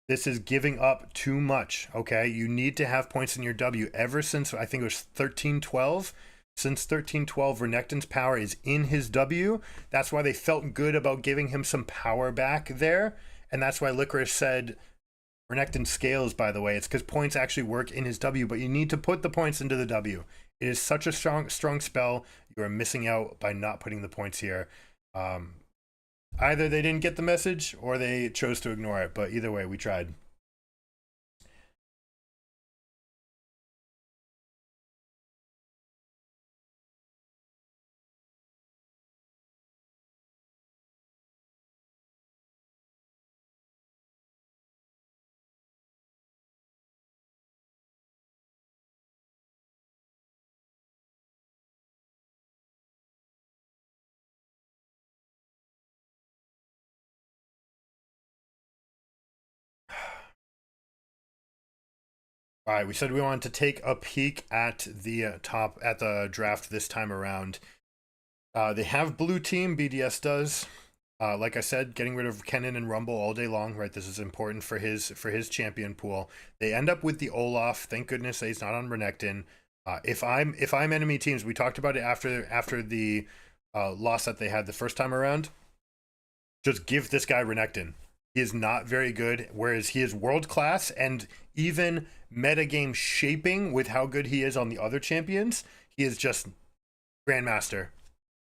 This is giving up too much, okay? You need to have points in your W. Ever since, I think it was 13-12, since 13-12, Renekton's power is in his W. That's why they felt good about giving him some power back there. And that's why Licorice said, Renekton scales, by the way. It's because points actually work in his W, but you need to put the points into the W. It is such a strong spell. You are missing out by not putting the points here. Either they didn't get the message or they chose to ignore it, but either way, we tried. All right, we said we wanted to take a peek at the top at the draft this time around. They have blue team, BDS does. Like I said, getting rid of Kennen and Rumble all day long, right? This is important for his champion pool. They end up with the Olaf. Thank goodness that he's not on Renekton. If I'm enemy teams, we talked about it after the loss that they had the first time around. Just give this guy Renekton. He is not very good, whereas he is world class and even metagame shaping with how good he is on the other champions. He is just Grandmaster.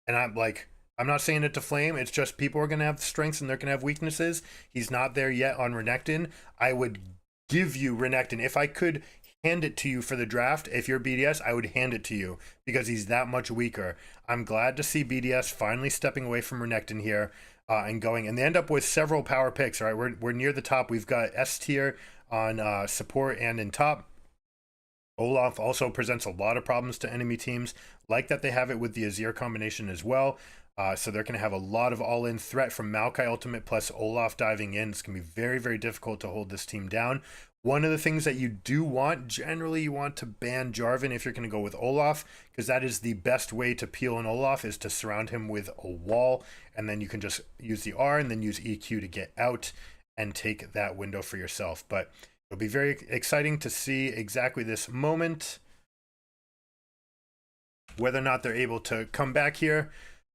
And I'm not saying it to flame. It's just people are going to have strengths and they're going to have weaknesses. He's not there yet on Renekton. I would give you Renekton. If I could hand it to you for the draft, if you're BDS, I would hand it to you because he's that much weaker. I'm glad to see BDS finally stepping away from Renekton here and going. And they end up with several power picks, right? We're near the top. We've got S tier on support and in top. Olaf also presents a lot of problems to enemy teams, like that they have it with the Azir combination as well. So they're going to have a lot of all-in threat from Maokai ultimate plus Olaf diving in. It's going to be very, very difficult to hold this team down. One of the things that you do want, generally you want to ban Jarvan if you're going to go with Olaf, because that is the best way to peel an Olaf, is to surround him with a wall, and then you can just use the R and then use EQ to get out and take that window for yourself. But it'll be very exciting to see exactly this moment, whether or not they're able to come back here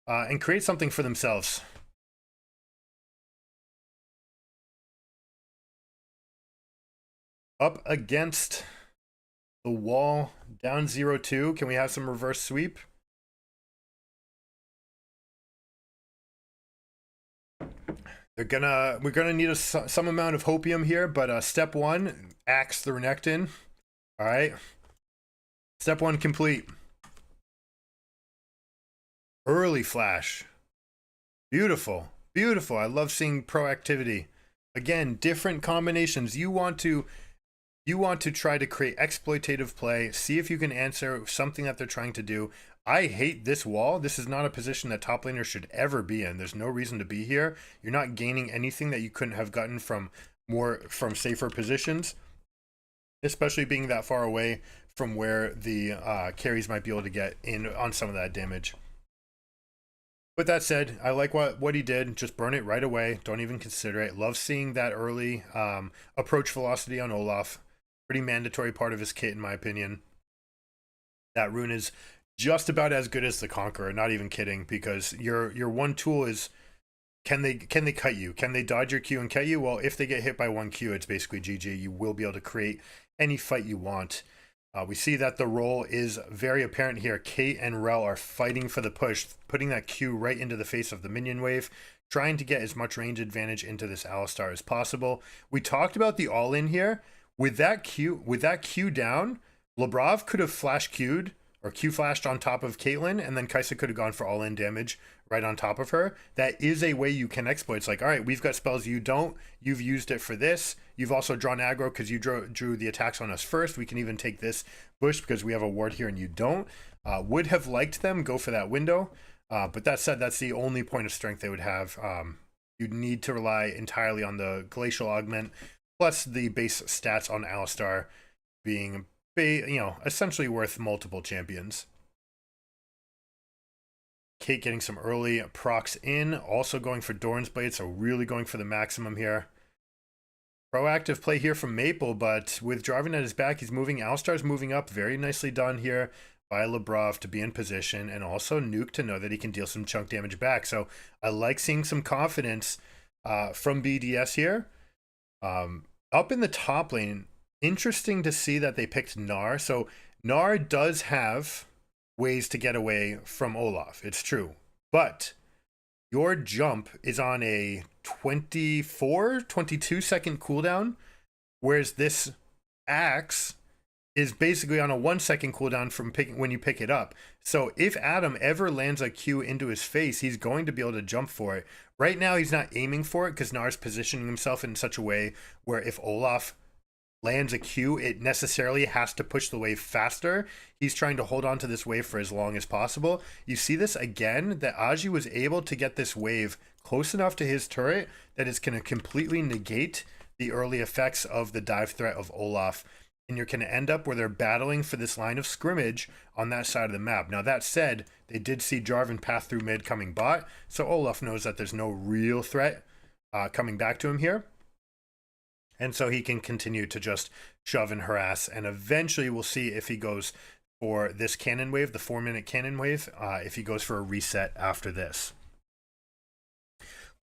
and create something for themselves. Up against the wall, down 0-2. Can we have some reverse sweep? We're gonna need some amount of hopium here, but step one, axe the Renekton. All right, step one complete. Early flash, beautiful, beautiful. I love seeing proactivity. Again, different combinations. You want to try to create exploitative play. See if you can answer something that they're trying to do. I hate this wall. This is not a position that top laners should ever be in. There's no reason to be here. You're not gaining anything that you couldn't have gotten from safer positions, especially being that far away from where the carries might be able to get in on some of that damage. With that said, I like what he did. Just burn it right away. Don't even consider it. Love seeing that early approach velocity on Olaf. Pretty mandatory part of his kit, in my opinion. That rune is just about as good as the Conqueror, not even kidding, because your one tool is, can they cut you? Can they dodge your Q and cut you? Well, if they get hit by one Q, it's basically GG. You will be able to create any fight you want. We see that the role is very apparent here. Kate and Rel are fighting for the push, putting that Q right into the face of the minion wave, trying to get as much range advantage into this Alistar as possible. We talked about the all-in here. With that Q down, Labrov could have flash Q'd or Q flashed on top of Caitlyn, and then Kai'Sa could have gone for all-in damage right on top of her. That is a way you can exploit. It's like, all right, we've got spells you don't. You've used it for this. You've also drawn aggro because you drew the attacks on us first. We can even take this bush because we have a ward here and you don't. Would have liked them go for that window. But that said, that's the only point of strength they would have. You'd need to rely entirely on the Glacial Augment, plus the base stats on Alistar being, essentially worth multiple champions. Kate getting some early procs in, also going for Doran's Blade, so really going for the maximum here. Proactive play here from Maple, but with Jarvan at his back, he's moving. Alistar's moving up. Very nicely done here by Labrov to be in position, and also Nuke to know that he can deal some chunk damage back. So I like seeing some confidence from BDS here. Up in the top lane, interesting to see that they picked Gnar. So Gnar does have ways to get away from Olaf. It's true. But your jump is on a 22 second cooldown, whereas this axe is basically on a 1 second cooldown from when you pick it up. So if Adam ever lands a Q into his face, he's going to be able to jump for it. Right now, he's not aiming for it because Gnar's positioning himself in such a way where if Olaf lands a Q, it necessarily has to push the wave faster. He's trying to hold on to this wave for as long as possible. You see this again, that Aji was able to get this wave close enough to his turret that it's going to completely negate the early effects of the dive threat of Olaf. And you're going to end up where they're battling for this line of scrimmage on that side of the map. Now, that said, they did see Jarvan path through mid coming bot, so Olaf knows that there's no real threat coming back to him here. And so he can continue to just shove and harass, and eventually we'll see if he goes for this cannon wave, the 4-minute cannon wave, if he goes for a reset after this.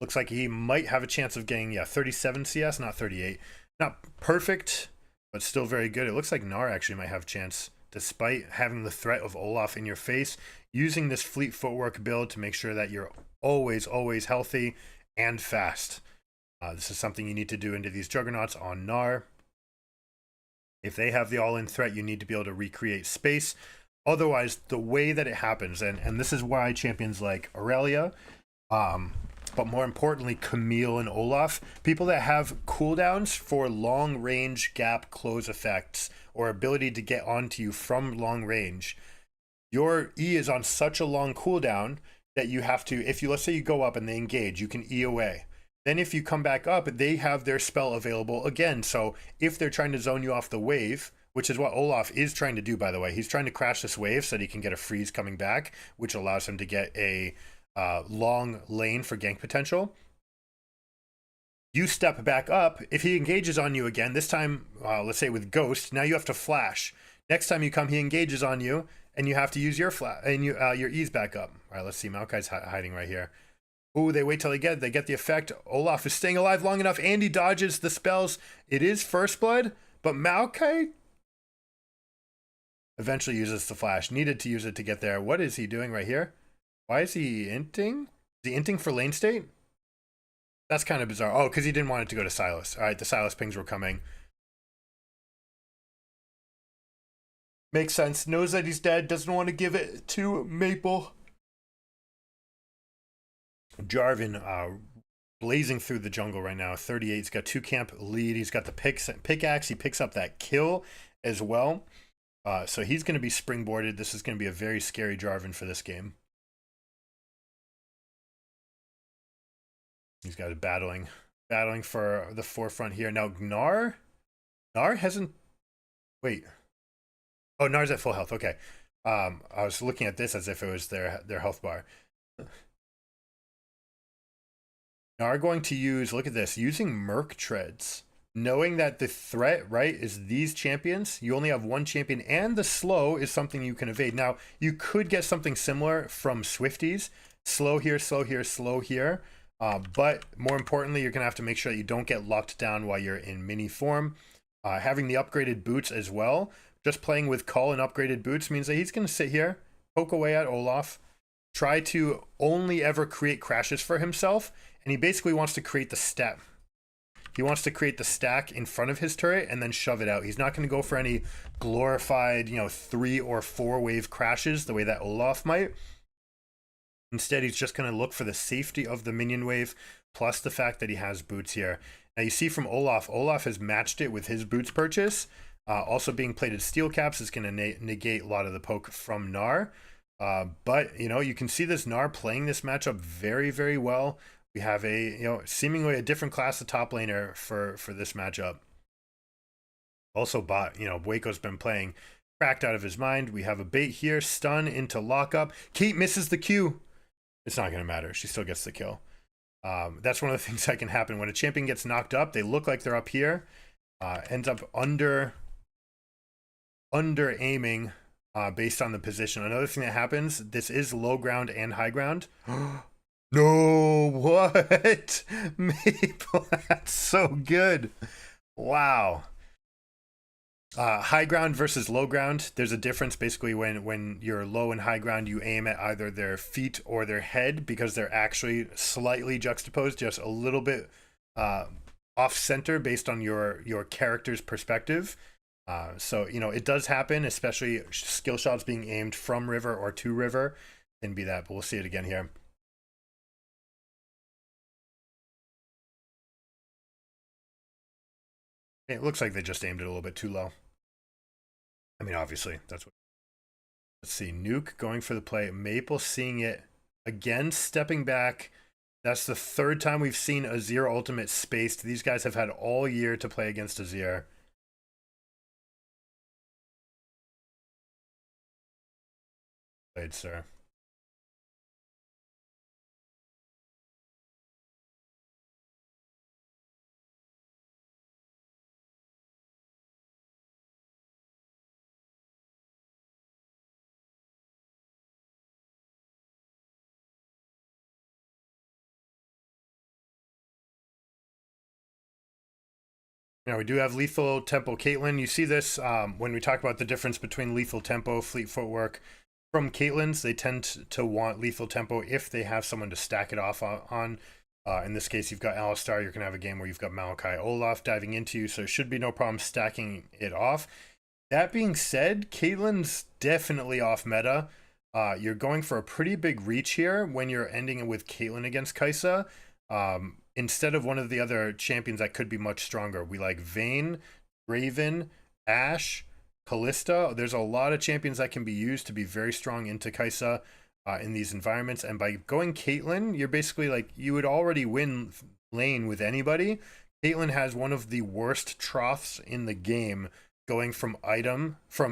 Looks like he might have a chance of getting, 37 CS, not 38. Not perfect, but still very good. It looks like Gnar actually might have a chance, despite having the threat of Olaf in your face, using this fleet footwork build to make sure that you're always, always healthy and fast. This is something you need to do into these juggernauts on Gnar. If they have the all-in threat, you need to be able to recreate space. Otherwise, the way that it happens, and this is why champions like Aurelia, but more importantly, Camille and Olaf, people that have cooldowns for long-range gap close effects or ability to get onto you from long range, your E is on such a long cooldown that you have to, if you, let's say you go up and they engage, you can E away. Then if you come back up, they have their spell available again. So if they're trying to zone you off the wave, which is what Olaf is trying to do, by the way, he's trying to crash this wave so that he can get a freeze coming back, which allows him to get a long lane for gank potential. You step back up. If he engages on you again, this time, let's say with Ghost, now you have to flash. Next time you come, he engages on you, and you have to use your flash and your E's back up. All right, let's see. Maokai's hiding right here. Ooh, they wait till they get the effect. Olaf is staying alive long enough, and he dodges the spells. It is First Blood, but Maokai eventually uses the flash. Needed to use it to get there. What is he doing right here? Why is he inting? Is he inting for lane state? That's kind of bizarre. Oh, because he didn't want it to go to Silas. All right, the Silas pings were coming. Makes sense. Knows that he's dead. Doesn't want to give it to Maple. Jarvan blazing through the jungle right now. 38. He's got 2 camp lead. He's got the pickaxe. He picks up that kill as well. So he's going to be springboarded. This is going to be a very scary Jarvan for this game. He's got it battling for the forefront here. Now Gnar hasn't. Wait. Oh, Gnar's at full health. Okay. I was looking at this as if it was their health bar. Gnar going to use, look at this, using Merc Treads. Knowing that the threat, right, is these champions. You only have one champion, and the slow is something you can evade. Now, you could get something similar from Swifties. Slow here, slow here, slow here. But more importantly, you're going to have to make sure that you don't get locked down while you're in mini form. Having the upgraded boots as well. Just playing with Cull and upgraded boots means that he's going to sit here, poke away at Olaf, try to only ever create crashes for himself, and he basically wants to create the step. He wants to create the stack in front of his turret and then shove it out. He's not going to go for any glorified, 3 or 4 wave crashes the way that Olaf might. Instead, he's just going to look for the safety of the minion wave, plus the fact that he has boots here. Now, you see from Olaf has matched it with his boots purchase. Also being plated steel caps is going to negate a lot of the poke from Gnar. But, you can see this Gnar playing this matchup very, very well. We have a, seemingly a different class of top laner for this matchup. Also bot, Waco's been playing cracked out of his mind. We have a bait here, stun into lockup. Kate misses the Q. It's not going to matter. She still gets the kill. That's one of the things that can happen. When a champion gets knocked up, they look like they're up here. Ends up under aiming based on the position. Another thing that happens, this is low ground and high ground. No, what? Maple, that's so good. Wow. High ground versus low ground. There's a difference basically when you're low and high ground, you aim at either their feet or their head because they're actually slightly juxtaposed, just a little bit uh, off center based on your character's perspective. So you know it does happen, especially skill shots being aimed from river or to river can be that. But we'll see it again here. It looks like they just aimed it a little bit too low. I mean, obviously that's what. Let's see, Nuke going for the play. Maple seeing it again, stepping back. That's the third time we've seen Azir ultimate spaced. These guys have had all year to play against Azir. Played, sir. Now we do have lethal tempo Caitlyn. You see this when we talk about the difference between lethal tempo, fleet footwork. From Caitlyn's, they tend to want lethal tempo if they have someone to stack it off on. In this case, you've got Alistar. You're going to have a game where you've got Malachi Olaf diving into you, so there should be no problem stacking it off. That being said, Caitlyn's definitely off meta. You're going for a pretty big reach here when you're ending with Caitlyn against Kai'Sa. Instead of one of the other champions that could be much stronger. We like Vayne, Raven, Ashe, Callista. There's a lot of champions that can be used to be very strong into Kai'Sa in these environments. And by going Caitlyn, you're basically like, you would already win lane with anybody. Caitlyn has one of the worst troughs in the game, going from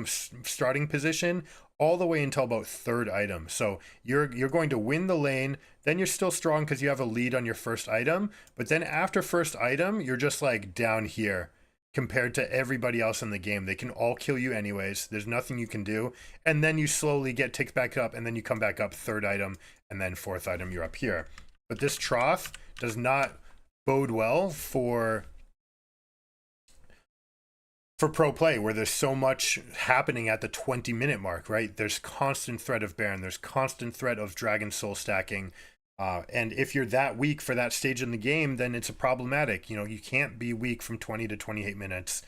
starting position all the way until about third item. So you're going to win the lane, then you're still strong because you have a lead on your first item, but then after first item, you're just like down here compared to everybody else in the game. They can all kill you anyways. There's nothing you can do. And then you slowly get ticked back up, and then you come back up third item, and then fourth item, you're up here. But this trough does not bode well for pro play, where there's so much happening at the 20-minute mark, right? There's constant threat of Baron, there's constant threat of Dragon Soul stacking, and if you're that weak for that stage in the game, then it's a problematic. You know, you can't be weak from 20 to 28 minutes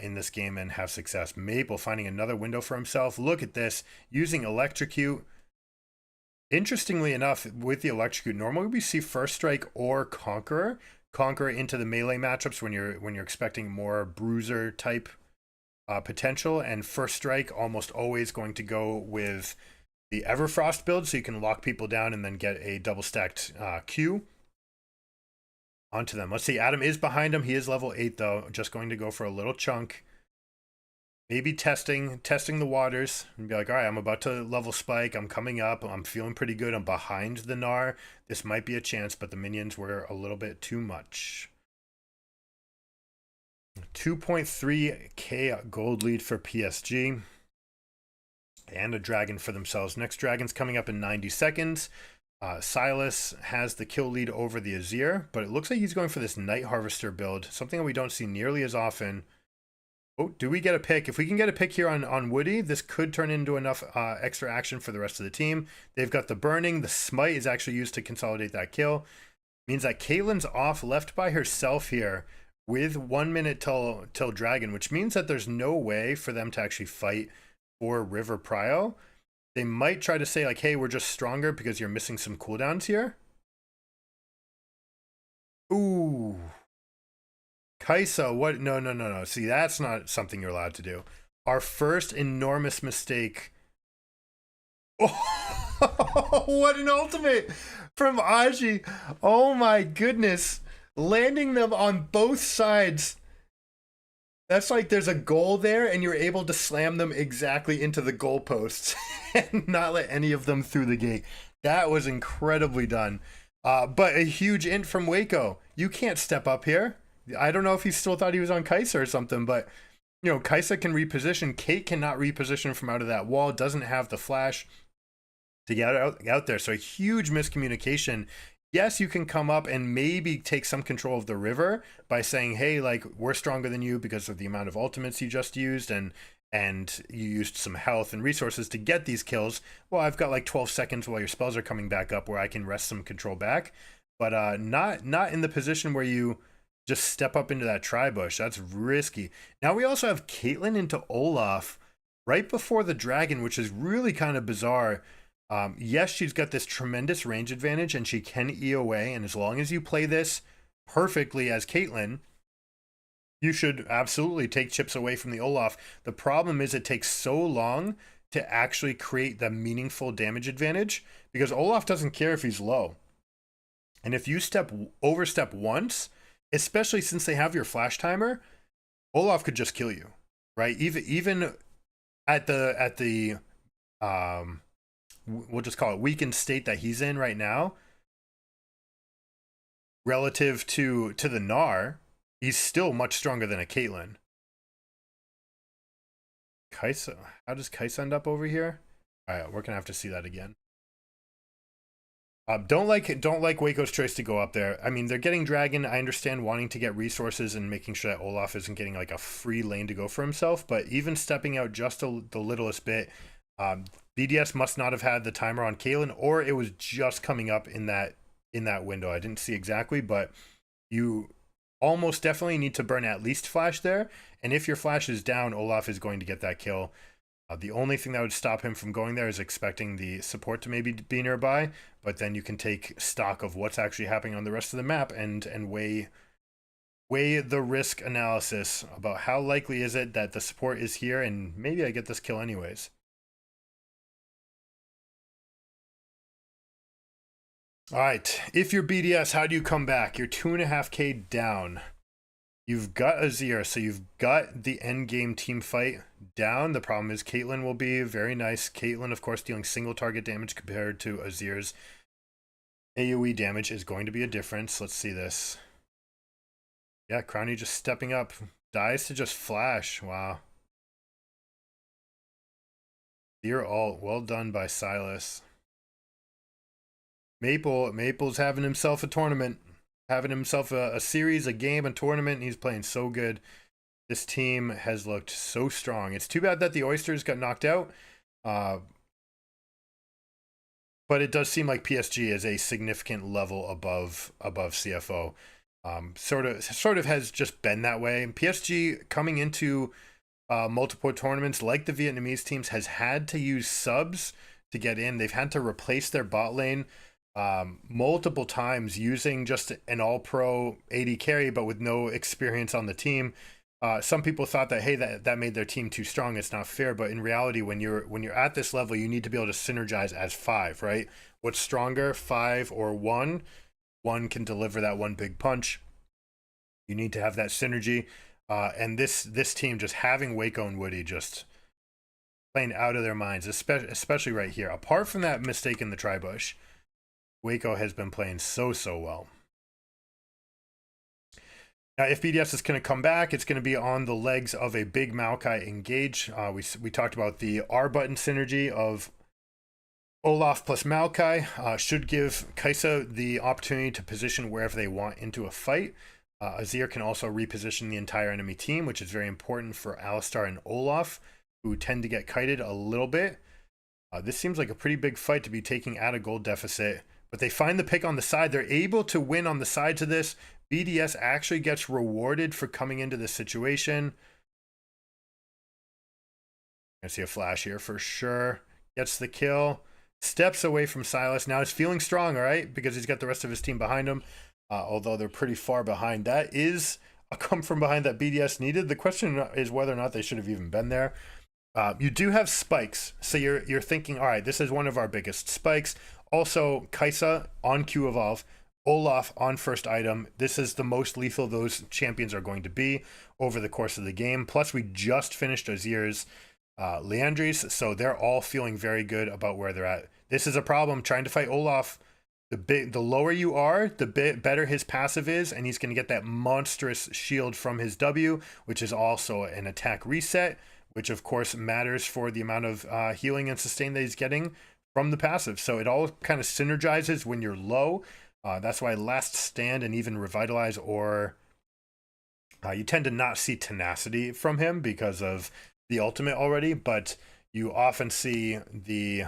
in this game and have success. Maple finding another window for himself. Look at this, using Electrocute. Interestingly enough, with the Electrocute, normally we see First Strike or Conqueror into the melee matchups when you're expecting more bruiser type potential, and First Strike almost always going to go with the Everfrost build, so you can lock people down and then get a double stacked Q onto them. Let's see, Adam is behind him. He is level 8 though, just going to go for a little chunk. Maybe testing the waters and be like, all right, I'm about to level spike. I'm coming up. I'm feeling pretty good. I'm behind the Gnar. This might be a chance, but the minions were a little bit too much. 2.3k gold lead for PSG. And a dragon for themselves. Next dragon's coming up in 90 seconds. Silas has the kill lead over the Azir, but it looks like he's going for this Night Harvester build, something that we don't see nearly as often. Oh, do we get a pick? If we can get a pick here on Woody, this could turn into enough extra action for the rest of the team. They've got the burning. The smite is actually used to consolidate that kill. Means that Caitlyn's off, left by herself here with 1 minute till dragon, which means that there's no way for them to actually fight for River Prio. They might try to say like, hey, we're just stronger because you're missing some cooldowns here. Ooh. Kai'Sa, what? No. See, that's not something you're allowed to do. Our first enormous mistake. Oh, what an ultimate from Aji. Oh my goodness. Landing them on both sides. That's like there's a goal there and you're able to slam them exactly into the goalposts and not let any of them through the gate. That was incredibly done. But a huge int from Waco. You can't step up here. I don't know if he still thought he was on Kai'Sa or something, but you know, Kai'Sa can reposition. Kate cannot reposition from out of that wall, doesn't have the flash to get out there. So a huge miscommunication yes, you can come up and maybe take some control of the river by saying, hey, like, we're stronger than you because of the amount of ultimates you just used, and you used some health and resources to get these kills. Well, I've got like 12 seconds while your spells are coming back up where I can wrest some control back, but not in the position where you just step up into that tri-bush. That's risky. Now we also have Caitlyn into Olaf right before the dragon, which is really kind of bizarre. Yes, she's got this tremendous range advantage and she can EOA, and as long as you play this perfectly as Caitlyn, you should absolutely take chips away from the Olaf. The problem is it takes so long to actually create the meaningful damage advantage because Olaf doesn't care if he's low. And if you overstep once, especially since they have your flash timer, Olaf could just kill you, right? Even at the we'll just call it weakened state that he's in right now, relative to the Gnar, he's still much stronger than a Caitlyn. Kai'Sa, how does Kai'Sa end up over here? All right, we're gonna have to see that again. Don't like Waco's choice to go up there. I mean, they're getting Dragon. I understand wanting to get resources and making sure that Olaf isn't getting like a free lane to go for himself. But even stepping out just the littlest bit, BDS must not have had the timer on Caitlyn, or it was just coming up in that window. I didn't see exactly, but you almost definitely need to burn at least flash there. And if your flash is down, Olaf is going to get that kill. The only thing that would stop him from going there is expecting the support to maybe be nearby, but then you can take stock of what's actually happening on the rest of the map and weigh the risk analysis about how likely is it that the support is here and maybe I get this kill anyways. All right, if you're BDS, how do you come back? You're 2.5k down. You've got Azir, so you've got the end game team fight down. The problem is Caitlyn will be very nice. Caitlyn, of course, dealing single target damage compared to Azir's AoE damage is going to be a difference. Let's see this. Yeah, Crowny just stepping up. Dies to just flash. Wow. Dear ult. Well done by Silas. Maple's having himself a tournament. Having himself a series, a game, a tournament. He's playing so good. This team has looked so strong. It's too bad that the Oysters got knocked out. But it does seem like PSG is a significant level above CFO. Sort of has just been that way. PSG coming into multiple tournaments like the Vietnamese teams has had to use subs to get in. They've had to replace their bot lane multiple times using just an all-pro AD carry, but with no experience on the team. Some people thought that, hey, that made their team too strong. It's not fair. But in reality, when you're at this level, you need to be able to synergize as 5, right? What's stronger, 5 or 1? 1 can deliver that one big punch. You need to have that synergy. And this team just having Waco and Woody just playing out of their minds, especially right here. Apart from that mistake in the tri-bush, Waco has been playing so well. Now, if BDS is going to come back, it's going to be on the legs of a big Maokai engage. We talked about the R button synergy of Olaf plus Maokai. Should give Kai'Sa the opportunity to position wherever they want into a fight. Azir can also reposition the entire enemy team, which is very important for Alistar and Olaf, who tend to get kited a little bit. This seems like a pretty big fight to be taking at a gold deficit. But they find the pick on the side. They're able to win on the sides of this. BDS actually gets rewarded for coming into this situation. I see a flash here for sure. Gets the kill. Steps away from Silas. Now he's feeling strong, all right? Because he's got the rest of his team behind him. Although they're pretty far behind. That is a come from behind that BDS needed. The question is whether or not they should have even been there. You do have spikes. So you're thinking, all right, this is one of our biggest spikes. Also, Kai'Sa on Q Evolve, Olaf on first item. This is the most lethal those champions are going to be over the course of the game. Plus, we just finished Azir's Leandries, so they're all feeling very good about where they're at. This is a problem, trying to fight Olaf. The lower you are, the better his passive is, and he's going to get that monstrous shield from his W, which is also an attack reset, which of course matters for the amount of healing and sustain that he's getting from the passive. So it all kind of synergizes when you're low. That's why Last Stand and even Revitalize, or you tend to not see tenacity from him because of the ultimate already, but you often see the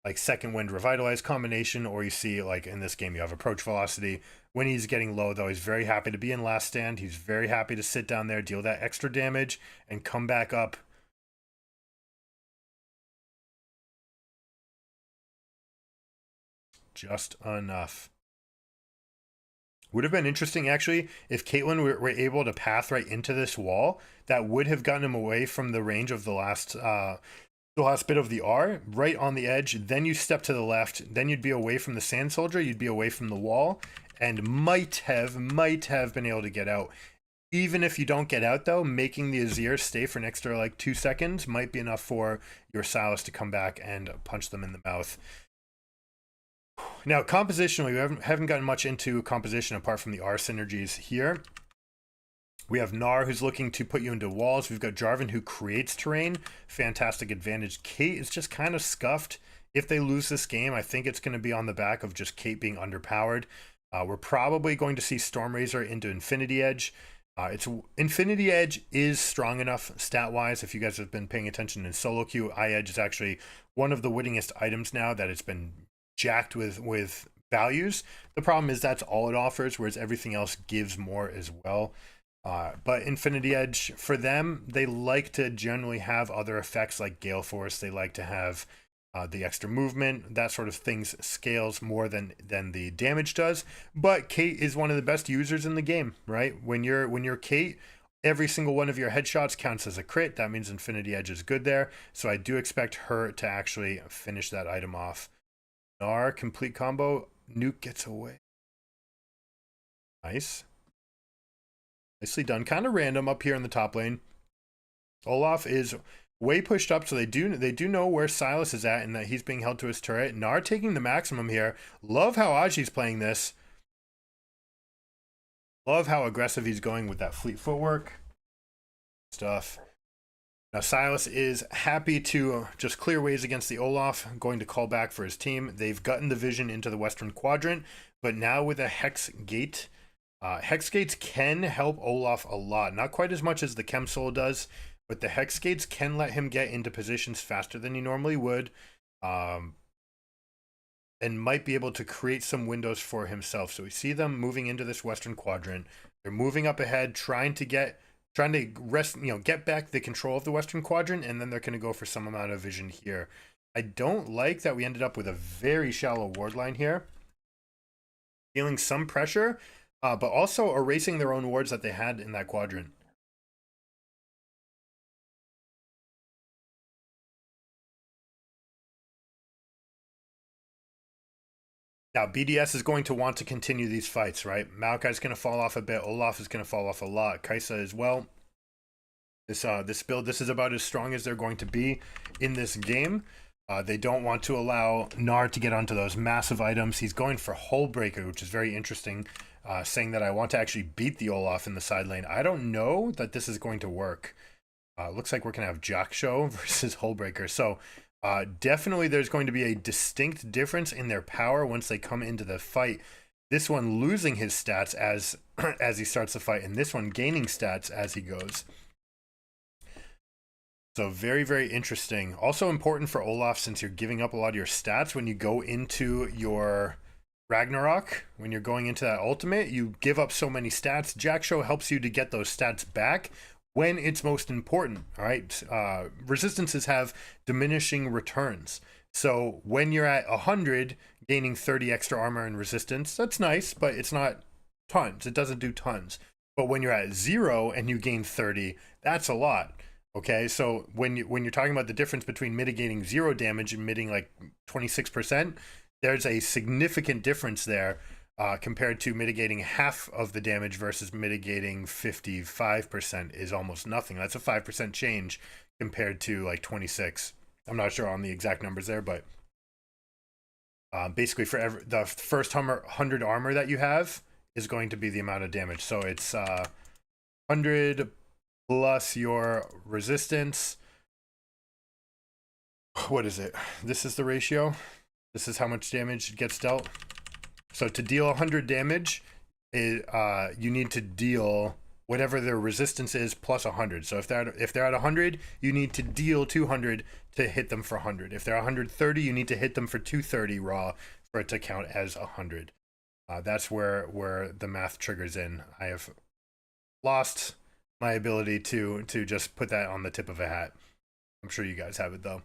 like second wind revitalize combination, or you see like in this game you have approach velocity. When he's getting low though, he's very happy to be in Last Stand. He's very happy to sit down there, deal that extra damage, and come back up. Just enough. Would have been interesting actually if Caitlyn were able to path right into this wall. That would have gotten him away from the range of the last bit of the R, right on the edge. Then you step to the left. Then you'd be away from the Sand Soldier. You'd be away from the wall, and might have been able to get out. Even if you don't get out though, making the Azir stay for an extra like 2 seconds might be enough for your Sylas to come back and punch them in the mouth. Now, composition, we haven't gotten much into composition apart from the R synergies here. We have Gnar, who's looking to put you into walls. We've got Jarvan, who creates terrain. Fantastic advantage. Kate is just kind of scuffed. If they lose this game, I think it's going to be on the back of just Kate being underpowered. We're probably going to see Stormrazor into Infinity Edge. Infinity Edge is strong enough stat-wise. If you guys have been paying attention in solo queue, Edge is actually one of the winningest items now that it's been jacked with values. The problem is that's all it offers, whereas everything else gives more as well. But Infinity Edge, for them, they like to generally have other effects like Gale Force. They like to have the extra movement, that sort of things scales more than the damage does. But Kate is one of the best users in the game, right? When you're Kate, every single one of your headshots counts as a crit. That means Infinity Edge is good there. So I do expect her to actually finish that item off. Gnar, complete combo. Nuke gets away. Nice. Nicely done. Kind of random up here in the top lane. Olaf is way pushed up, so they do know where Sylas is at and that he's being held to his turret. Gnar taking the maximum here. Love how Aji's playing this. Love how aggressive he's going with that fleet footwork stuff. Now Sylas is happy to just clear ways against the Olaf, going to call back for his team. They've gotten the vision into the western quadrant, but now with a Hex Gate, Hex Gates can help Olaf a lot. Not quite as much as the Chem Soul does, but the Hex Gates can let him get into positions faster than he normally would, and might be able to create some windows for himself. So we see them moving into this western quadrant. They're moving up ahead, trying to get back the control of the western quadrant, and then they're going to go for some amount of vision here. I don't like that we ended up with a very shallow ward line here. Feeling some pressure, but also erasing their own wards that they had in that quadrant. Now, BDS is going to want to continue these fights, right? Maokai's going to fall off a bit. Olaf is going to fall off a lot. Kai'Sa as well. This build, this is about as strong as they're going to be in this game. They don't want to allow Gnar to get onto those massive items. He's going for Hullbreaker, which is very interesting, saying that I want to actually beat the Olaf in the side lane. I don't know that this is going to work. Looks like we're going to have Jaksho versus Hullbreaker. So definitely there's going to be a distinct difference in their power once they come into the fight. This one losing his stats as he starts the fight, and this one gaining stats as he goes. So very, very interesting. Also important for Olaf, since you're giving up a lot of your stats when you go into your Ragnarok, when you're going into that ultimate, you give up so many stats. Jaksho helps you to get those stats back when it's most important. All right. Resistances have diminishing returns. So when you're at 100, gaining 30 extra armor and resistance, that's nice, but it's not tons. It doesn't do tons. But when you're at 0 and you gain 30, that's a lot. Okay, so when you're talking about the difference between mitigating 0 damage and mitigating like 26%, there's a significant difference there compared to mitigating half of the damage versus mitigating 55% is almost nothing. That's a 5% change compared to like 26. I'm not sure on the exact numbers there, but basically for the first 100 armor that you have is going to be the amount of damage. So it's 100 plus your resistance. What is it? This is the ratio. This is how much damage gets dealt. So to deal 100 damage, you need to deal whatever their resistance is plus 100. So if they're at 100, you need to deal 200 to hit them for 100. If they're 130, you need to hit them for 230 raw for it to count as 100. That's where the math triggers in. I have lost my ability to just put that on the tip of a hat. I'm sure you guys have it though.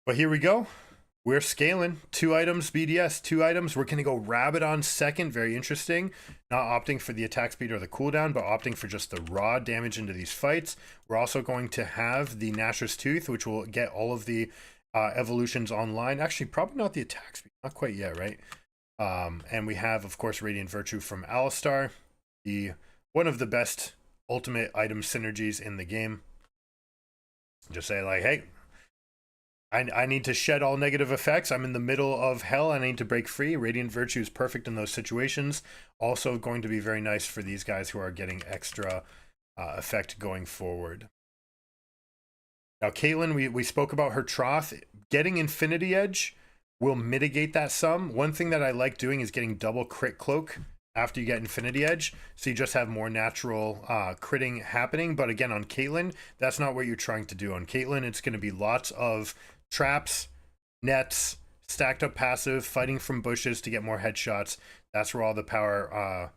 But here we go. We're scaling 2 items BDS, 2 items. We're going to go Rabadon second. Very interesting. Not opting for the attack speed or the cooldown, but opting for just the raw damage into these fights. We're also going to have the Gnasher's Tooth, which will get all of the evolutions online. Actually, probably not the attack speed. Not quite yet, right? And we have, of course, Radiant Virtue from Alistar. One of the best ultimate item synergies in the game. Just say like, hey, I need to shed all negative effects. I'm in the middle of hell and I need to break free. Radiant Virtue is perfect in those situations. Also going to be very nice for these guys who are getting extra effect going forward. Now, Caitlyn, we spoke about her Troth. Getting Infinity Edge will mitigate that some. One thing that I like doing is getting double crit cloak after you get Infinity Edge, so you just have more natural critting happening. But again, on Caitlyn, that's not what you're trying to do. On Caitlyn, it's going to be lots of traps, nets, stacked up passive, fighting from bushes to get more headshots. That's where all the power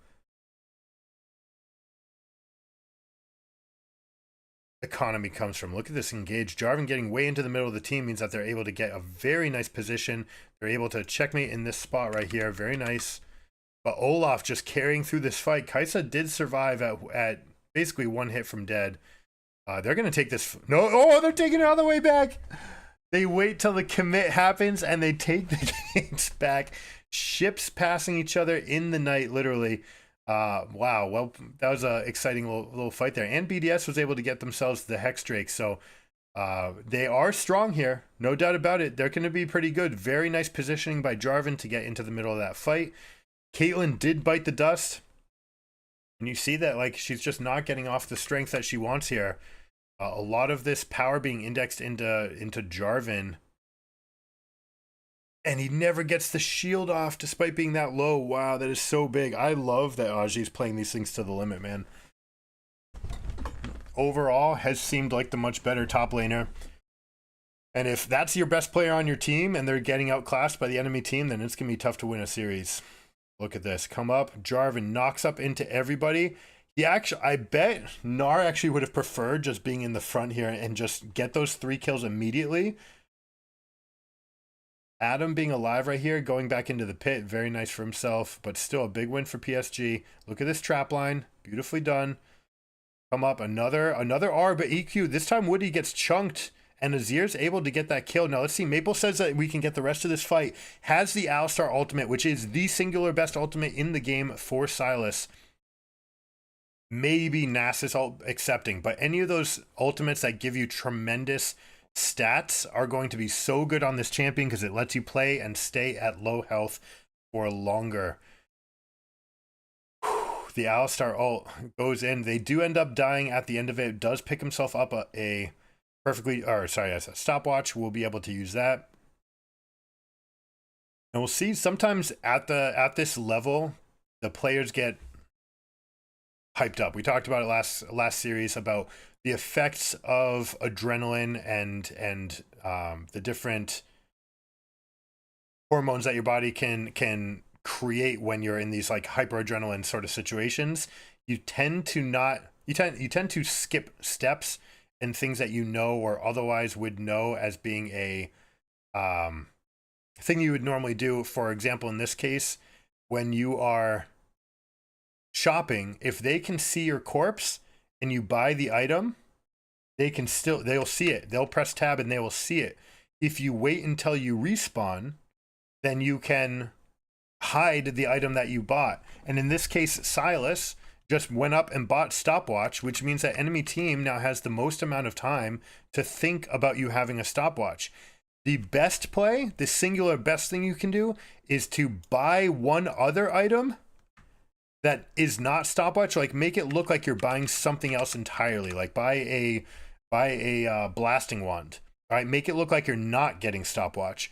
economy comes from. Look at this engage. Jarvan getting way into the middle of the team means that they're able to get a very nice position. They're able to checkmate in this spot right here. Very nice. But Olaf just carrying through this fight. Kai'Sa did survive at basically 1 hit from dead. They're going to take this. No, oh, they're taking it all the way back. They wait till the commit happens and they take the gates back. Ships passing each other in the night, literally. Wow, well, that was an exciting little fight there. And BDS was able to get themselves the Hex Drake. So they are strong here. No doubt about it. They're going to be pretty good. Very nice positioning by Jarvan to get into the middle of that fight. Caitlyn did bite the dust. And you see that, like, she's just not getting off the strength that she wants here. A lot of this power being indexed into Jarvan. And he never gets the shield off despite being that low. Wow, that is so big. I love that Aji's playing these things to the limit, man. Overall, has seemed like the much better top laner. And if that's your best player on your team and they're getting outclassed by the enemy team, then it's going to be tough to win a series. Look at this. Come up. Jarvan knocks up into everybody. I bet Gnar actually would have preferred just being in the front here and just get those 3 kills immediately. Adam being alive right here, going back into the pit, very nice for himself, but still a big win for PSG. Look at this trap line, beautifully done. Come up, another R, but EQ. This time Woody gets chunked, and Azir's able to get that kill. Now let's see, Maple says that we can get the rest of this fight. Has the Alistar ultimate, which is the singular best ultimate in the game for Sylas. Maybe Nasus accepting, but any of those ultimates that give you tremendous stats are going to be so good on this champion because it lets you play and stay at low health for longer. The Alistar ult goes in. They do end up dying at the end of it. Does pick himself up a stopwatch. We'll be able to use that. And we'll see sometimes at this level, the players get hyped up. We talked about it last series about the effects of adrenaline and the different hormones that your body can create when you're in these like hyperadrenaline sort of situations. You tend to skip steps and things that you know or otherwise would know as being a thing you would normally do. For example, in this case, when you are shopping, if they can see your corpse and you buy the item, they'll see it. They'll press tab and they will see it. If you wait until you respawn, then you can hide the item that you bought. And in this case, Sylas just went up and bought stopwatch, which means that enemy team now has the most amount of time to think about you having a stopwatch. The best play, the singular best thing you can do, is to buy one other item that is not stopwatch. Like, make it look like you're buying something else entirely. Like buy a blasting wand. All right, make it look like you're not getting stopwatch.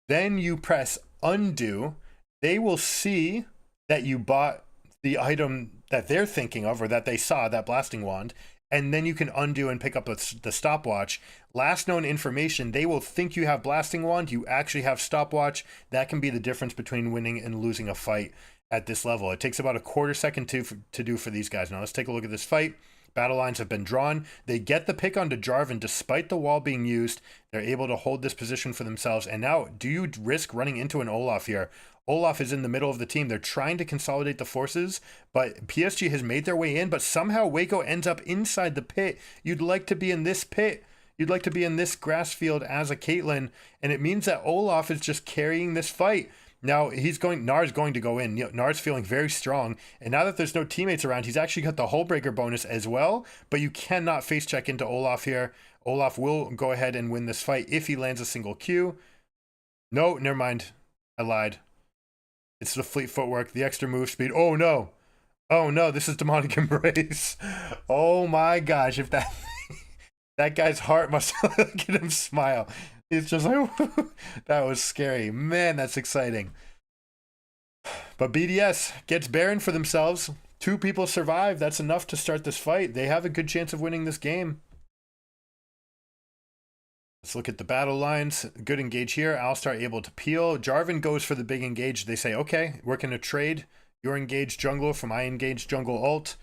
Then you press undo, they will see that you bought the item that they're thinking of, or that they saw, that blasting wand, and then you can undo and pick up the stopwatch. Last known information, they will think you have blasting wand, you actually have stopwatch. That can be the difference between winning and losing a fight at this level. It takes about a quarter second to do for these guys. Now let's take a look at this fight. Battle lines have been drawn. They get the pick onto Jarvan despite the wall being used. They're able to hold this position for themselves. And now, do you risk running into an Olaf here? Olaf is in the middle of the team. They're trying to consolidate the forces, but PSG has made their way in, but somehow Waco ends up inside the pit. You'd like to be in this pit. You'd like to be in this grass field as a Caitlyn, and it means that Olaf is just carrying this fight. Now Nar's going to go in. Nar's feeling very strong, and now that there's no teammates around, he's actually got the Hullbreaker bonus as well, but you cannot face check into Olaf here. Olaf will go ahead and win this fight if he lands a single Q. No, never mind. I lied. It's the fleet footwork, the extra move speed. Oh no. Oh no, this is demonic embrace. Oh my gosh, if that that guy's heart must look at him smile. He's just like, that was scary. Man, that's exciting. But BDS gets Baron for themselves. 2 people survive. That's enough to start this fight. They have a good chance of winning this game. Let's look at the battle lines. Good engage here. Alistar able to peel. Jarvan goes for the big engage. They say, okay, we're going to trade your engaged jungle for my engaged jungle ult.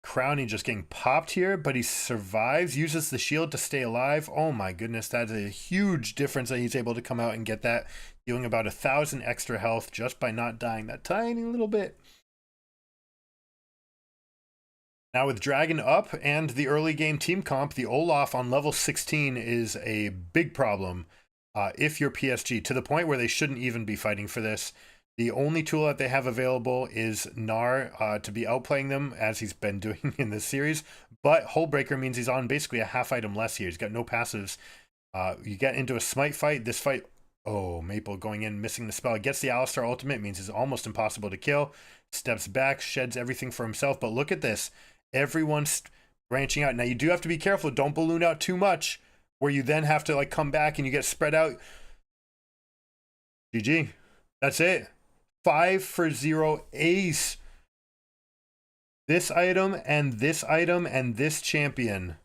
Crowny just getting popped here, but he survives, uses the shield to stay alive. Oh my goodness, that's a huge difference that he's able to come out and get that, dealing about 1,000 extra health just by not dying that tiny little bit. Now with Dragon up and the early game team comp, the Olaf on level 16 is a big problem if you're PSG, to the point where they shouldn't even be fighting for this. The only tool that they have available is Gnar to be outplaying them, as he's been doing in this series. But Hullbreaker means he's on basically a half item less here. He's got no passives. You get into a smite fight. This fight, oh, Maple going in, missing the spell. Gets the Alistar ultimate, means it's almost impossible to kill. Steps back, sheds everything for himself. But look at this. Everyone's branching out. Now, you do have to be careful. Don't balloon out too much, where you then have to like come back and you get spread out. GG. That's it. 5 for 0 ace. This item and this item and this champion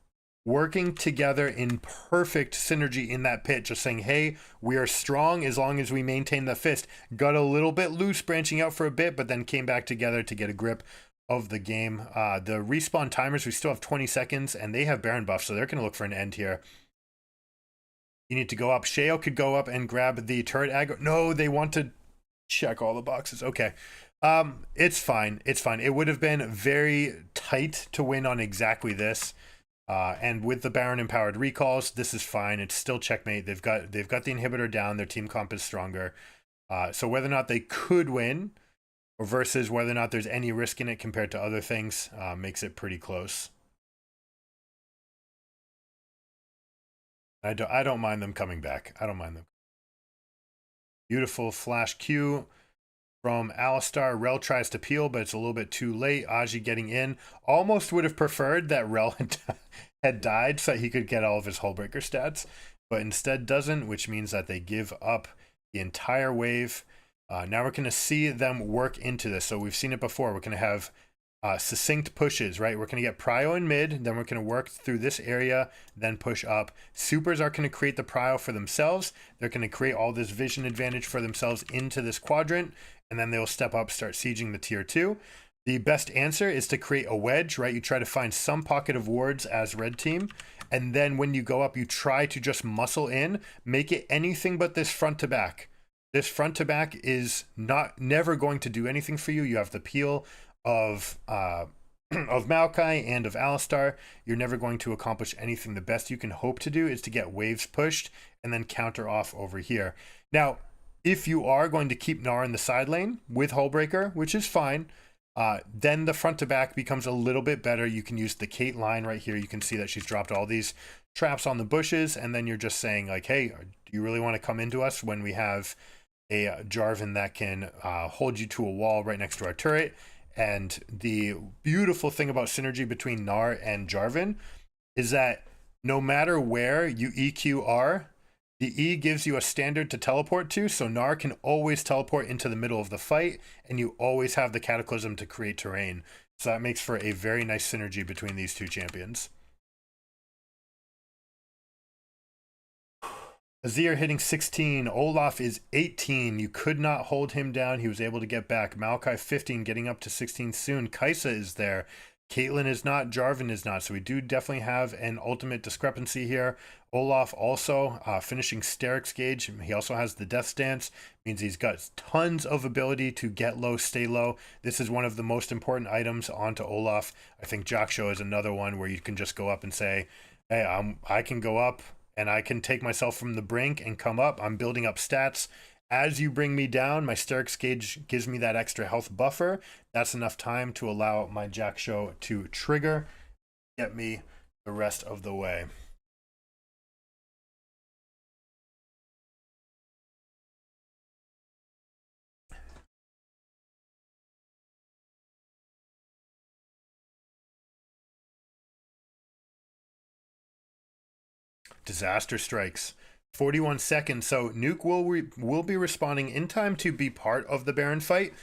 working together in perfect synergy in that pit, just saying, hey, we are strong as long as we maintain the fist. Got a little bit loose branching out for a bit, but then came back together to get a grip of the game. The respawn timers, we still have 20 seconds, and they have Baron buff, so they're going to look for an end here. You need to go up. Sheo could go up and grab the turret aggro. No, they want to check all the boxes. Okay. It's fine. It's fine. It would have been very tight to win on exactly this. And with the Baron empowered recalls, this is fine. It's still checkmate. They've got the inhibitor down. Their team comp is stronger. So whether or not they could win, or versus whether or not there's any risk in it compared to other things, makes it pretty close. I don't mind them coming back. I don't mind them. Beautiful flash Q from Alistar. Rel tries to peel, but it's a little bit too late. Aji getting in. Almost would have preferred that Rel had died so that he could get all of his Hullbreaker stats, but instead doesn't, which means that they give up the entire wave. Now we're going to see them work into this. So we've seen it before. We're going to have succinct pushes, right? We're going to get prio in mid, then we're going to work through this area, then push up. Supers are going to create the prio for themselves. They're going to create all this vision advantage for themselves into this quadrant, and then they'll step up, start sieging the tier 2. The best answer is to create a wedge, right? You try to find some pocket of wards as red team, and then when you go up, you try to just muscle in, make it anything but this front to back. This front to back is never going to do anything for you. You have the peel of Maokai and of Alistar. You're never going to accomplish anything. The best you can hope to do is to get waves pushed and then counter off over here. Now, if you are going to keep Gnar in the side lane with Hullbreaker, which is fine, then the front to back becomes a little bit better. You can use the Kate line right here. You can see that she's dropped all these traps on the bushes, and then you're just saying like, hey, do you really want to come into us when we have a Jarvan that can hold you to a wall right next to our turret? And the beautiful thing about synergy between Gnar and Jarvan is that no matter where you EQ are, The E gives you a standard to teleport to, so Gnar can always teleport into the middle of the fight, and you always have the Cataclysm to create terrain. So that makes for a very nice synergy between these two champions. Azir hitting 16. Olaf is 18. You could not hold him down. He was able to get back. Maokai 15, getting up to 16 soon. Kai'Sa is there. Caitlyn is not. Jarvan is not. So we do definitely have an ultimate discrepancy here. Olaf also finishing Steric's Gauge. He also has the Death Stance. Means he's got tons of ability to get low, stay low. This is one of the most important items onto Olaf. I think Jaksho is another one where you can just go up and say, hey, I can go up and I can take myself from the brink and come up. I'm building up stats. As you bring me down, my Steric's Gauge gives me that extra health buffer. That's enough time to allow my Jaksho to trigger, get me the rest of the way. Disaster strikes. 41 seconds. So Nuke will be responding in time to be part of the Baron fight.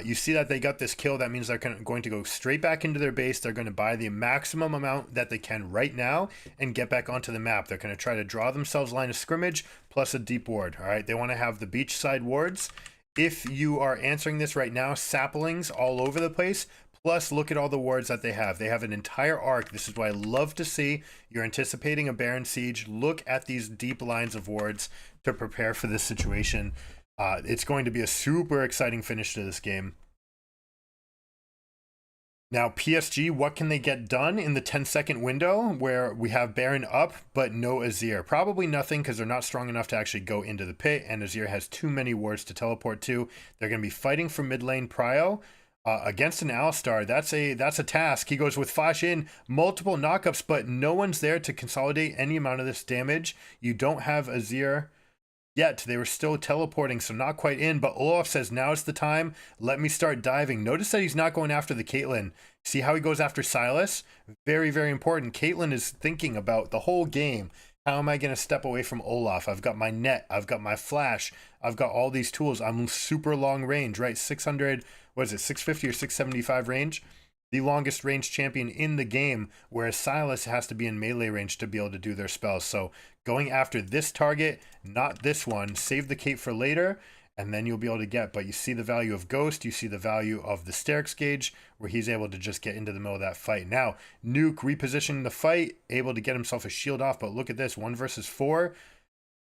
You see that they got this kill. That means they're going to go straight back into their base. They're going to buy the maximum amount that they can right now and get back onto the map. They're going to try to draw themselves line of scrimmage plus a deep ward. All right, they want to have the beachside wards. If you are answering this right now, saplings all over the place. Plus, look at all the wards that they have. They have an entire arc. This is what I love to see. You're anticipating a Baron Siege. Look at these deep lines of wards to prepare for this situation. It's going to be a super exciting finish to this game. Now, PSG, what can they get done in the 10-second window where we have Baron up, but no Azir? Probably nothing, because they're not strong enough to actually go into the pit, and Azir has too many wards to teleport to. They're going to be fighting for mid lane prio. Against an Alistar, that's a task. He goes with Flash in, multiple knockups, but no one's there to consolidate any amount of this damage. You don't have Azir yet. They were still teleporting, so not quite in, but Olaf says, now's the time. Let me start diving. Notice that he's not going after the Caitlyn. See how he goes after Sylas? Very, very important. Caitlyn is thinking about the whole game. How am I going to step away from Olaf? I've got my net. I've got my flash. I've got all these tools. I'm super long range, right? 600, what is it, 650 or 675 range? The longest range champion in the game, whereas Sylas has to be in melee range to be able to do their spells. So going after this target, not this one. Save the cape for later, and then you'll be able to get. But you see the value of Ghost. You see the value of the Steric's Gauge, where he's able to just get into the middle of that fight. Now, Nuke repositioning the fight, able to get himself a shield off. But look at this, 1 versus 4.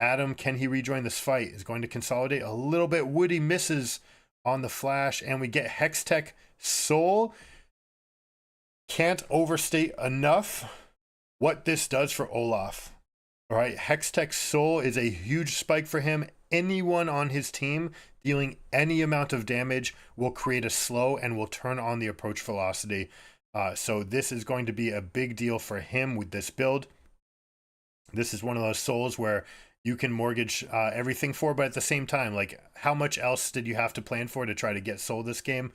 Adam, can he rejoin this fight? Is going to consolidate a little bit. Woody misses on the flash, and we get Hextech Soul. Can't overstate enough what this does for Olaf. All right, Hextech Soul is a huge spike for him. Anyone on his team dealing any amount of damage will create a slow and will turn on the approach velocity. So this is going to be a big deal for him with this build. This is one of those souls where you can mortgage everything for, but at the same time, like, how much else did you have to plan for to try to get soul this game?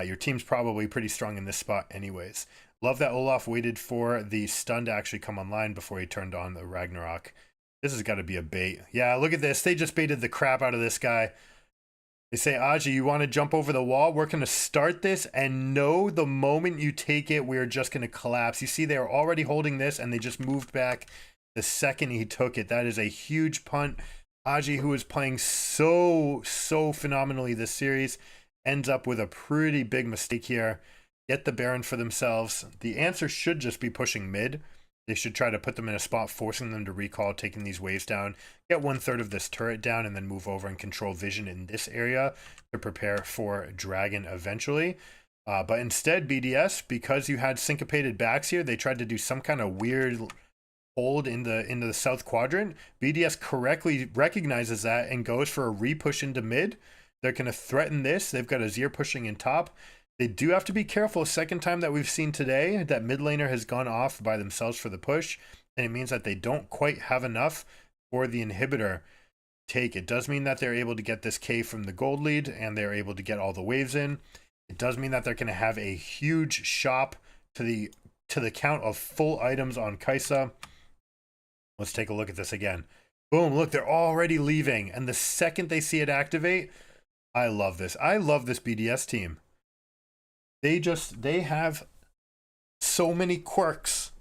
Your team's probably pretty strong in this spot anyways. Love that Olaf waited for the stun to actually come online before he turned on the Ragnarok. This has got to be a bait. Yeah, look at this. They just baited the crap out of this guy. They say, Aji, you want to jump over the wall? We're going to start this, and no, the moment you take it, we're just going to collapse. You see, they were already holding this, and they just moved back the second he took it. That is a huge punt. Aji, who is playing so phenomenally this series, ends up with a pretty big mistake here. Get the Baron for themselves. The answer should just be pushing mid. They should try to put them in a spot, forcing them to recall, taking these waves down, get 1/3 of this turret down, and then move over and control vision in this area to prepare for Dragon eventually. But instead, BDS, because you had syncopated backs here, they tried to do some kind of weird hold in the south quadrant. BDS correctly recognizes that and goes for a re-push into mid. They're going to threaten this. They've got Azir pushing in top. They do have to be careful. Second time that we've seen today that mid laner has gone off by themselves for the push, and it means that they don't quite have enough for the inhibitor take. It does mean that they're able to get this K from the gold lead, and they're able to get all the waves in. It does mean that they're going to have a huge shop to the count of full items on Kai'Sa. Let's take a look at this again. Boom, look, they're already leaving. And the second they see it activate, I love this. I love this BDS team. They have so many quirks,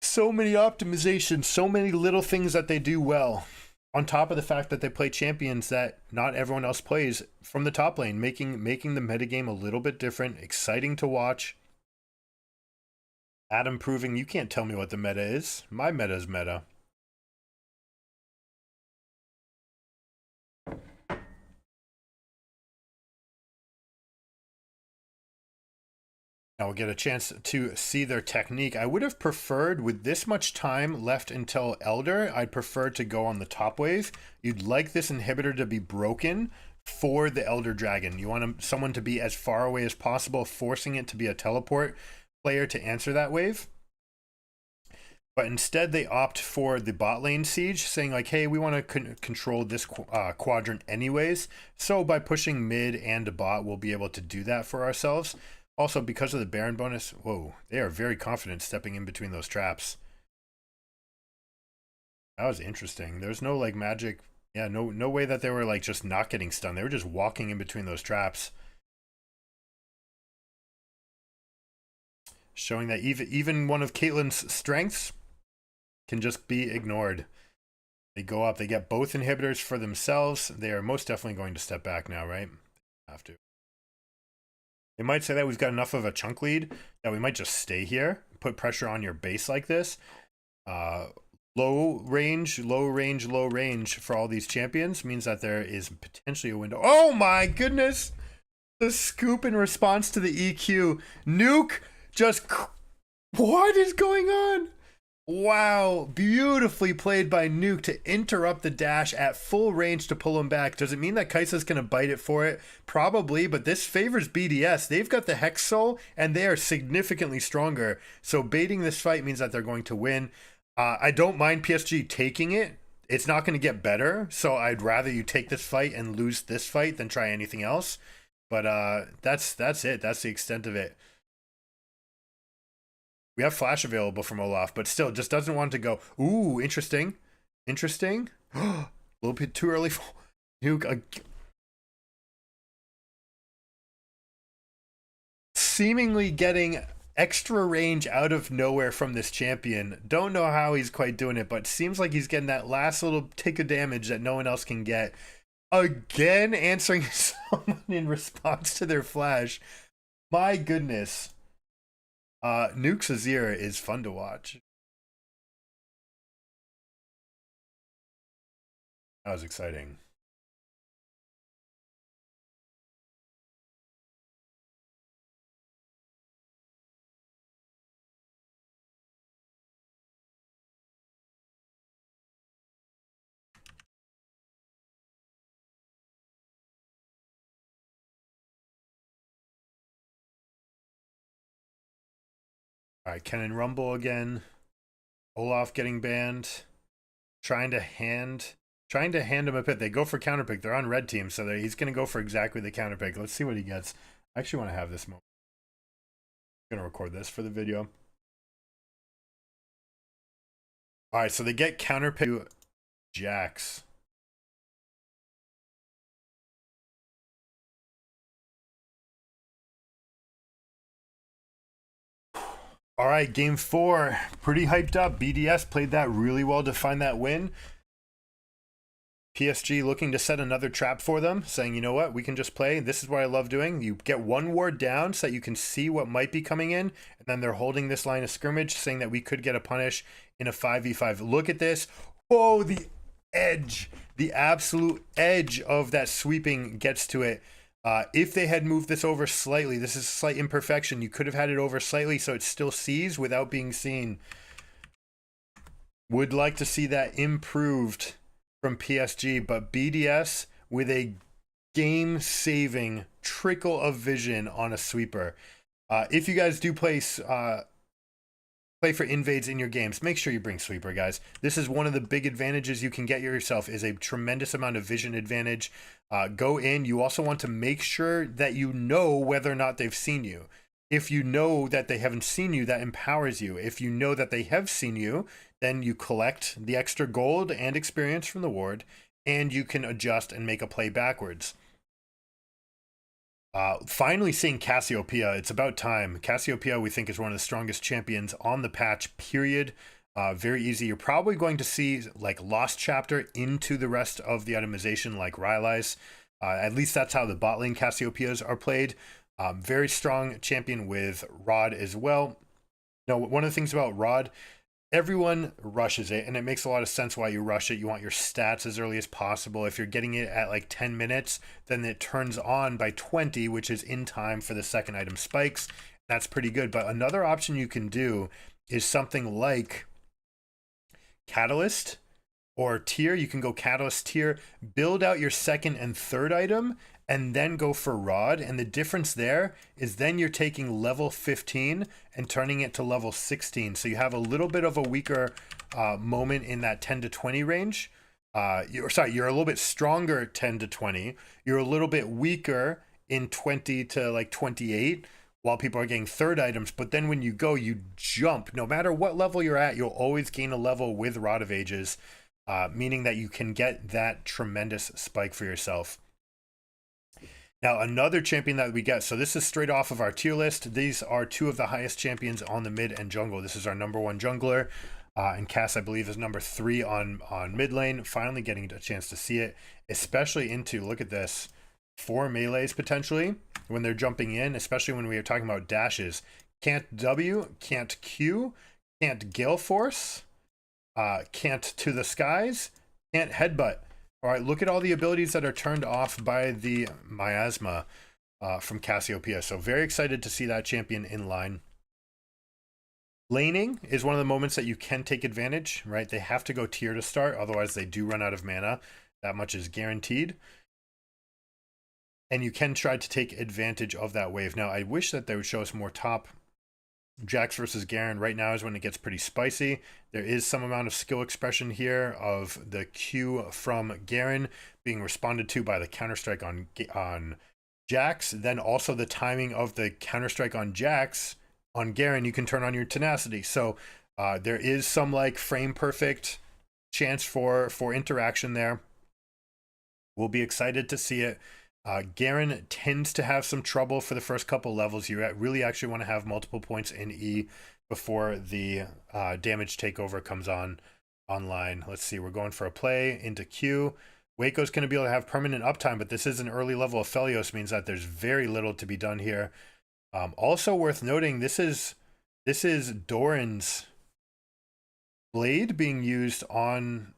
so many optimizations, so many little things that they do well. On top of the fact that they play champions that not everyone else plays from the top lane, making the metagame a little bit different, exciting to watch. Adam proving you can't tell me what the meta is. My meta is meta. Now we'll get a chance to see their technique. I would have preferred, with this much time left until Elder, I'd prefer to go on the top wave. You'd like this inhibitor to be broken for the Elder Dragon. You want someone to be as far away as possible, forcing it to be a teleport player to answer that wave. But instead they opt for the bot lane siege, saying like, hey, we want to control this quadrant anyways. So by pushing mid and a bot, we'll be able to do that for ourselves. Also, because of the Baron bonus, whoa, they are very confident stepping in between those traps. That was interesting. There's no like magic. Yeah, no way that they were like just not getting stunned. They were just walking in between those traps. Showing that even one of Caitlyn's strengths can just be ignored. They go up, they get both inhibitors for themselves. They are most definitely going to step back now, right? Have to. They might say that we've got enough of a chunk lead that we might just stay here, put pressure on your base like this. Low range for all these champions means that there is potentially a window. Oh my goodness! The scoop in response to the EQ. Nuke just... What is going on? Wow, beautifully played by Nuke to interrupt the dash at full range to pull him back. Does it mean that Kai'Sa's going to bite it for it? Probably, but this favors BDS. They've got the Hex Soul, and they are significantly stronger. So baiting this fight means that they're going to win. I don't mind PSG taking it. It's not going to get better, so I'd rather you take this fight and lose this fight than try anything else. But that's it. That's the extent of it. We have flash available from Olaf, but still just doesn't want to go. Ooh, interesting. Interesting. A little bit too early for Nuke. Seemingly getting extra range out of nowhere from this champion. Don't know how he's quite doing it, but seems like he's getting that last little tick of damage that no one else can get. Again, answering someone in response to their flash. My goodness. Nuke's Azir is fun to watch. That was exciting. All right, Kennen Rumble again. Olaf getting banned. Trying to hand him a pit. They go for counterpick. They're on red team, so he's going to go for exactly the counterpick. Let's see what he gets. I actually want to have this moment. I'm going to record this for the video. All right, so they get counterpick Jax. All right, game 4. Pretty hyped up. BDS played that really well to find that win. PSG looking to set another trap for them, saying, you know what, we can just play. This is what I love doing. You get one ward down so that you can see what might be coming in, and then they're holding this line of scrimmage, saying that we could get a punish in a 5v5. Look at this. Oh, the edge. The absolute edge of that sweeping gets to it. If they had moved this over slightly, this is a slight imperfection. You could have had it over slightly so it still sees without being seen. Would like to see that improved from PSG, but BDS with a game-saving trickle of vision on a sweeper. If you guys do play for invades in your games, make sure you bring sweeper, guys. This is one of the big advantages you can get yourself, is a tremendous amount of vision advantage. Go in. You also want to make sure that you know whether or not they've seen you. If you know that they haven't seen you, that empowers you. If you know that they have seen you, then you collect the extra gold and experience from the ward, and you can adjust and make a play backwards. Finally seeing Cassiopeia. It's about time. Cassiopeia, we think, is one of the strongest champions on the patch, period. Very easy. You're probably going to see like Lost Chapter into the rest of the itemization like Rylai's. At least that's how the bot lane Cassiopeias are played. Very strong champion with Rod as well. Now, one of the things about Rod, everyone rushes it, and it makes a lot of sense why you rush it. You want your stats as early as possible. If you're getting it at like 10 minutes, then it turns on by 20, which is in time for the second item spikes. That's pretty good. But another option you can do is something like Catalyst or tier. You can go Catalyst tier, build out your second and third item, and then go for Rod. And the difference there is then you're taking level 15 and turning it to level 16. So you have a little bit of a weaker moment in that 10 to 20 range. You're a little bit stronger 10 to 20. You're a little bit weaker in 20 to like 28 while people are getting third items. But then when you go, you jump. No matter what level you're at, you'll always gain a level with Rod of Ages, meaning that you can get that tremendous spike for yourself. Now, another champion that we get, so this is straight off of our tier list. These are two of the highest champions on the mid and jungle. This is our number 1 jungler, and Cass, I believe, is number 3 on mid lane. Finally getting a chance to see it, especially into, look at this, 4 melees potentially when they're jumping in, especially when we are talking about dashes. Can't W, can't Q, can't Gale Force, can't To the Skies, can't Headbutt. All right, look at all the abilities that are turned off by the Miasma from Cassiopeia. So very excited to see that champion in line. Laning is one of the moments that you can take advantage, right? They have to go tier to start, otherwise they do run out of mana. That much is guaranteed. And you can try to take advantage of that wave. Now, I wish that they would show us more top. Jax versus Garen right now is when it gets pretty spicy. There is some amount of skill expression here of the Q from Garen being responded to by the counterstrike on Jax. Then also the timing of the counterstrike on Jax on Garen, you can turn on your tenacity. So there is some like frame perfect chance for interaction there. We'll be excited to see it. Garen tends to have some trouble for the first couple levels. You really actually want to have multiple points in E before the damage takeover comes online. Let's see, we're going for a play into Q. Waco's going to be able to have permanent uptime, but this is an early level of Felios, means that there's very little to be done here. Also worth noting, this is Doran's blade being used on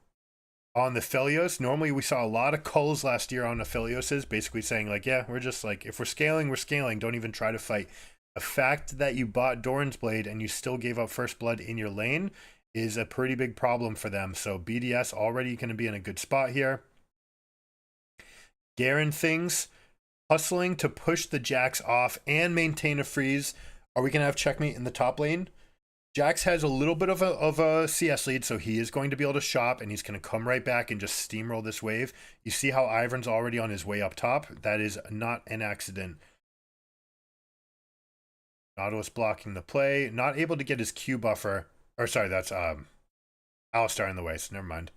the Felios. Normally we saw a lot of culls last year on the Felioses, basically saying like, yeah, we're just like, if we're scaling, we're scaling, don't even try to fight. The fact that you bought Doran's blade and you still gave up first blood in your lane is a pretty big problem for them. So BDS already going to be in a good spot here. Garen things, hustling to push the Jax off and maintain a freeze. Are we going to have checkmate in the top lane? Jax has a little bit of a CS lead, so he is going to be able to shop, and he's going to come right back and just steamroll this wave. You see how Ivern's already on his way up top? That is not an accident. Nautilus blocking the play. Not able to get his Q buffer. Or sorry, that's Alistar in the way, so never mind.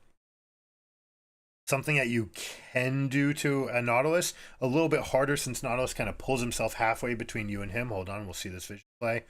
Something that you can do to a Nautilus. A little bit harder since Nautilus kind of pulls himself halfway between you and him. Hold on, we'll see this vision play.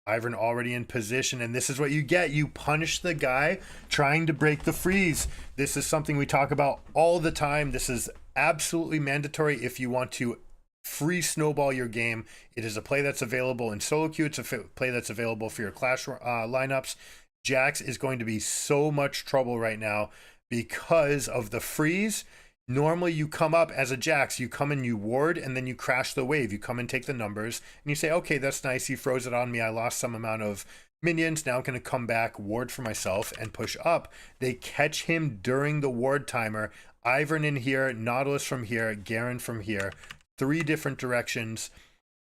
Ivern already in position, and this is what you get. You punish the guy trying to break the freeze. This is something we talk about all the time. This is absolutely mandatory if you want to free snowball your game. It is a play that's available in solo queue. It's a play that's available for your clash lineups. Jax is going to be so much trouble right now because of the freeze. Normally you come up as a Jax, you come and you ward, and then you crash the wave. You come and take the numbers, and you say, okay, that's nice. He froze it on me. I lost some amount of minions. Now I'm going to come back, ward for myself, and push up. They catch him during the ward timer. Ivern in here, Nautilus from here, Garen from here. 3 different directions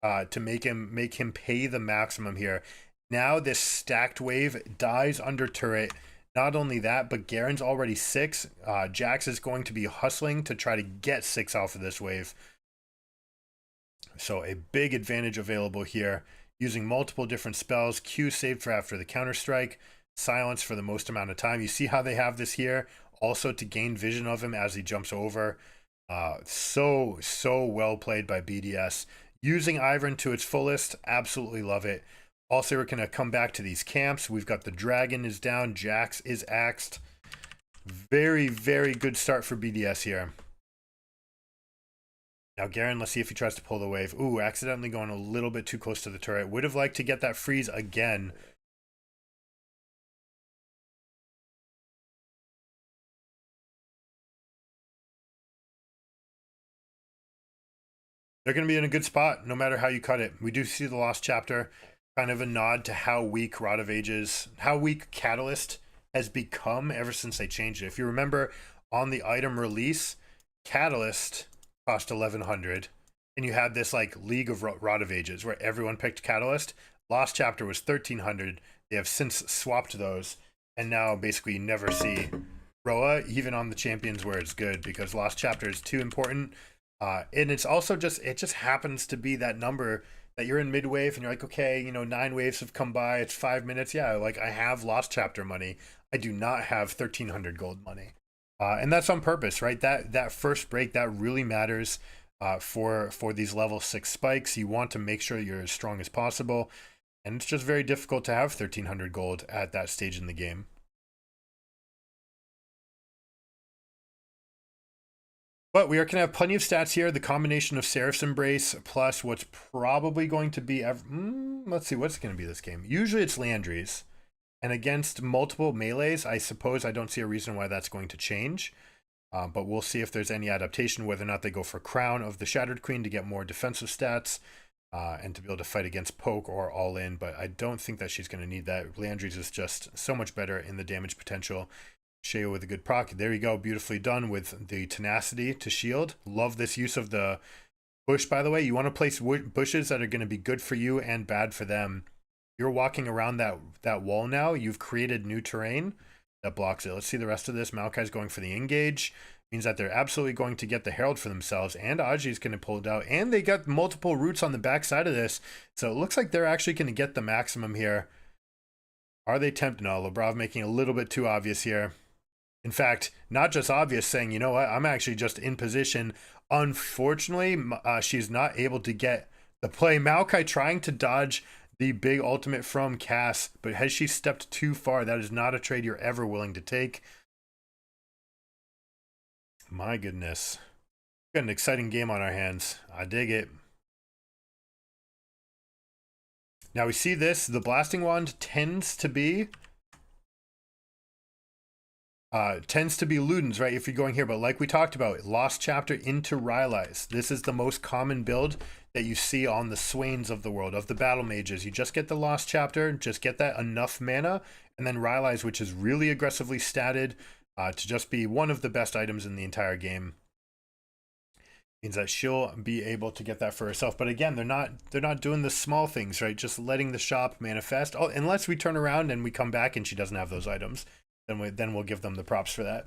to make him pay the maximum here. Now this stacked wave dies under turret. Not only that, but Garen's already 6. Jax is going to be hustling to try to get 6 off of this wave. So a big advantage available here, using multiple different spells. Q saved for after the counter strike, silence for the most amount of time. You see how they have this here also to gain vision of him as he jumps over. So well played by BDS. Using Ivern to its fullest, absolutely love it. Also, we're going to come back to these camps. We've got the dragon is down, Jax is axed. Very, very good start for BDS here. Now, Garen, let's see if he tries to pull the wave. Ooh, accidentally going a little bit too close to the turret. Would have liked to get that freeze again. They're going to be in a good spot no matter how you cut it. We do see the Lost Chapter, kind of a nod to how weak Rod of Ages, how weak Catalyst has become ever since they changed it. If you remember, on the item release, Catalyst cost 1100, and you had this like League of Rod of Ages where everyone picked Catalyst. Lost Chapter was 1300. They have since swapped those, and now basically you never see Roa even on the champions where it's good, because Lost Chapter is too important. And it's also just, it just happens to be that number that you're in mid wave and you're like, okay, you know, 9 waves have come by, it's 5 minutes. Yeah, like I have Lost Chapter money. I do not have 1300 gold money. And that's on purpose, right? That first break, that really matters for these level 6 spikes. You want to make sure you're as strong as possible. And it's just very difficult to have 1300 gold at that stage in the game. But we are going to have plenty of stats here. The combination of Seraph's Embrace plus what's probably going to be... let's see, what's going to be this game? Usually it's Landry's. And against multiple melees, I suppose I don't see a reason why that's going to change. But we'll see if there's any adaptation, whether or not they go for Crown of the Shattered Queen to get more defensive stats and to be able to fight against Poke or All In. But I don't think that she's going to need that. Landry's is just so much better in the damage potential. Sheo with a good proc. There you go. Beautifully done with the tenacity to shield. Love this use of the bush, by the way. You want to place bushes that are going to be good for you and bad for them. You're walking around that wall now. You've created new terrain that blocks it. Let's see the rest of this. Maokai's going for the engage. Means that they're absolutely going to get the Herald for themselves. And Aji's going to pull it out. And they got multiple roots on the backside of this. So it looks like they're actually going to get the maximum here. Are they tempted? No, Labrov making a little bit too obvious here. In fact, not just obvious, saying, you know what, I'm actually just in position. Unfortunately, she's not able to get the play. Maokai trying to dodge the big ultimate from Cass, but has she stepped too far? That is not a trade you're ever willing to take. My goodness. We've got an exciting game on our hands. I dig it. Now we see this. The Blasting Wand tends to be Ludens, right, if you're going here, but like we talked about, Lost Chapter into Rylai's. This is the most common build that you see on the Swains of the world, of the Battle Mages. You just get the Lost Chapter, just get that enough mana, and then Rylai's, which is really aggressively statted to just be one of the best items in the entire game. Means that she'll be able to get that for herself. But again, they're not doing the small things, right? Just letting the shop manifest. Oh, unless we turn around and we come back and she doesn't have those items. Then we'll give them the props for that.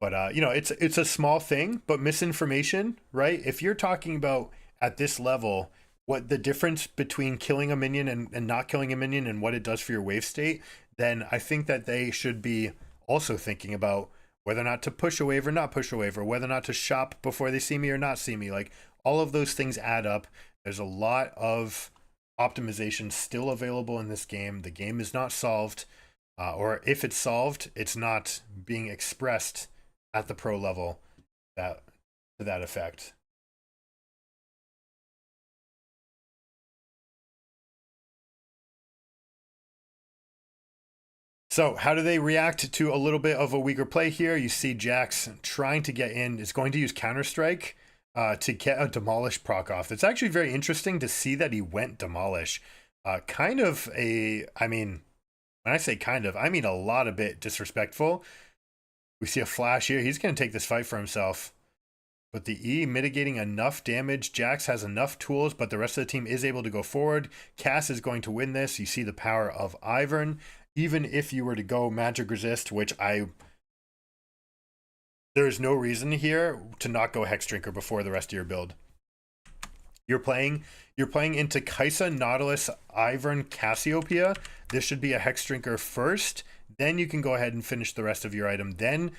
But you know, it's a small thing, but misinformation, right? If you're talking about at this level what the difference between killing a minion and not killing a minion and what it does for your wave state, then I think that they should be also thinking about whether or not to push a wave or not push a wave, or whether or not to shop before they see me or not see me. Like, all of those things add up. There's a lot of optimization still available in this game. The game is not solved. Or if it's solved, it's not being expressed at the pro level to that effect. So how do they react to a little bit of a weaker play here? You see Jax trying to get in, is going to use Counter-Strike to get a Demolish proc off. It's actually very interesting to see that he went Demolish. Kind of a, I mean, when I say kind of, I mean a lot of bit disrespectful. We see a flash here. He's going to take this fight for himself. But the E mitigating enough damage. Jax has enough tools, but the rest of the team is able to go forward. Cass is going to win this. You see the power of Ivern. Even if you were to go Magic Resist, which there is no reason here to not go Hex Drinker before the rest of your build. You're playing into Kaisa, Nautilus, Ivern, Cassiopeia. This should be a Hex Drinker first. Then you can go ahead and finish the rest of your item. Then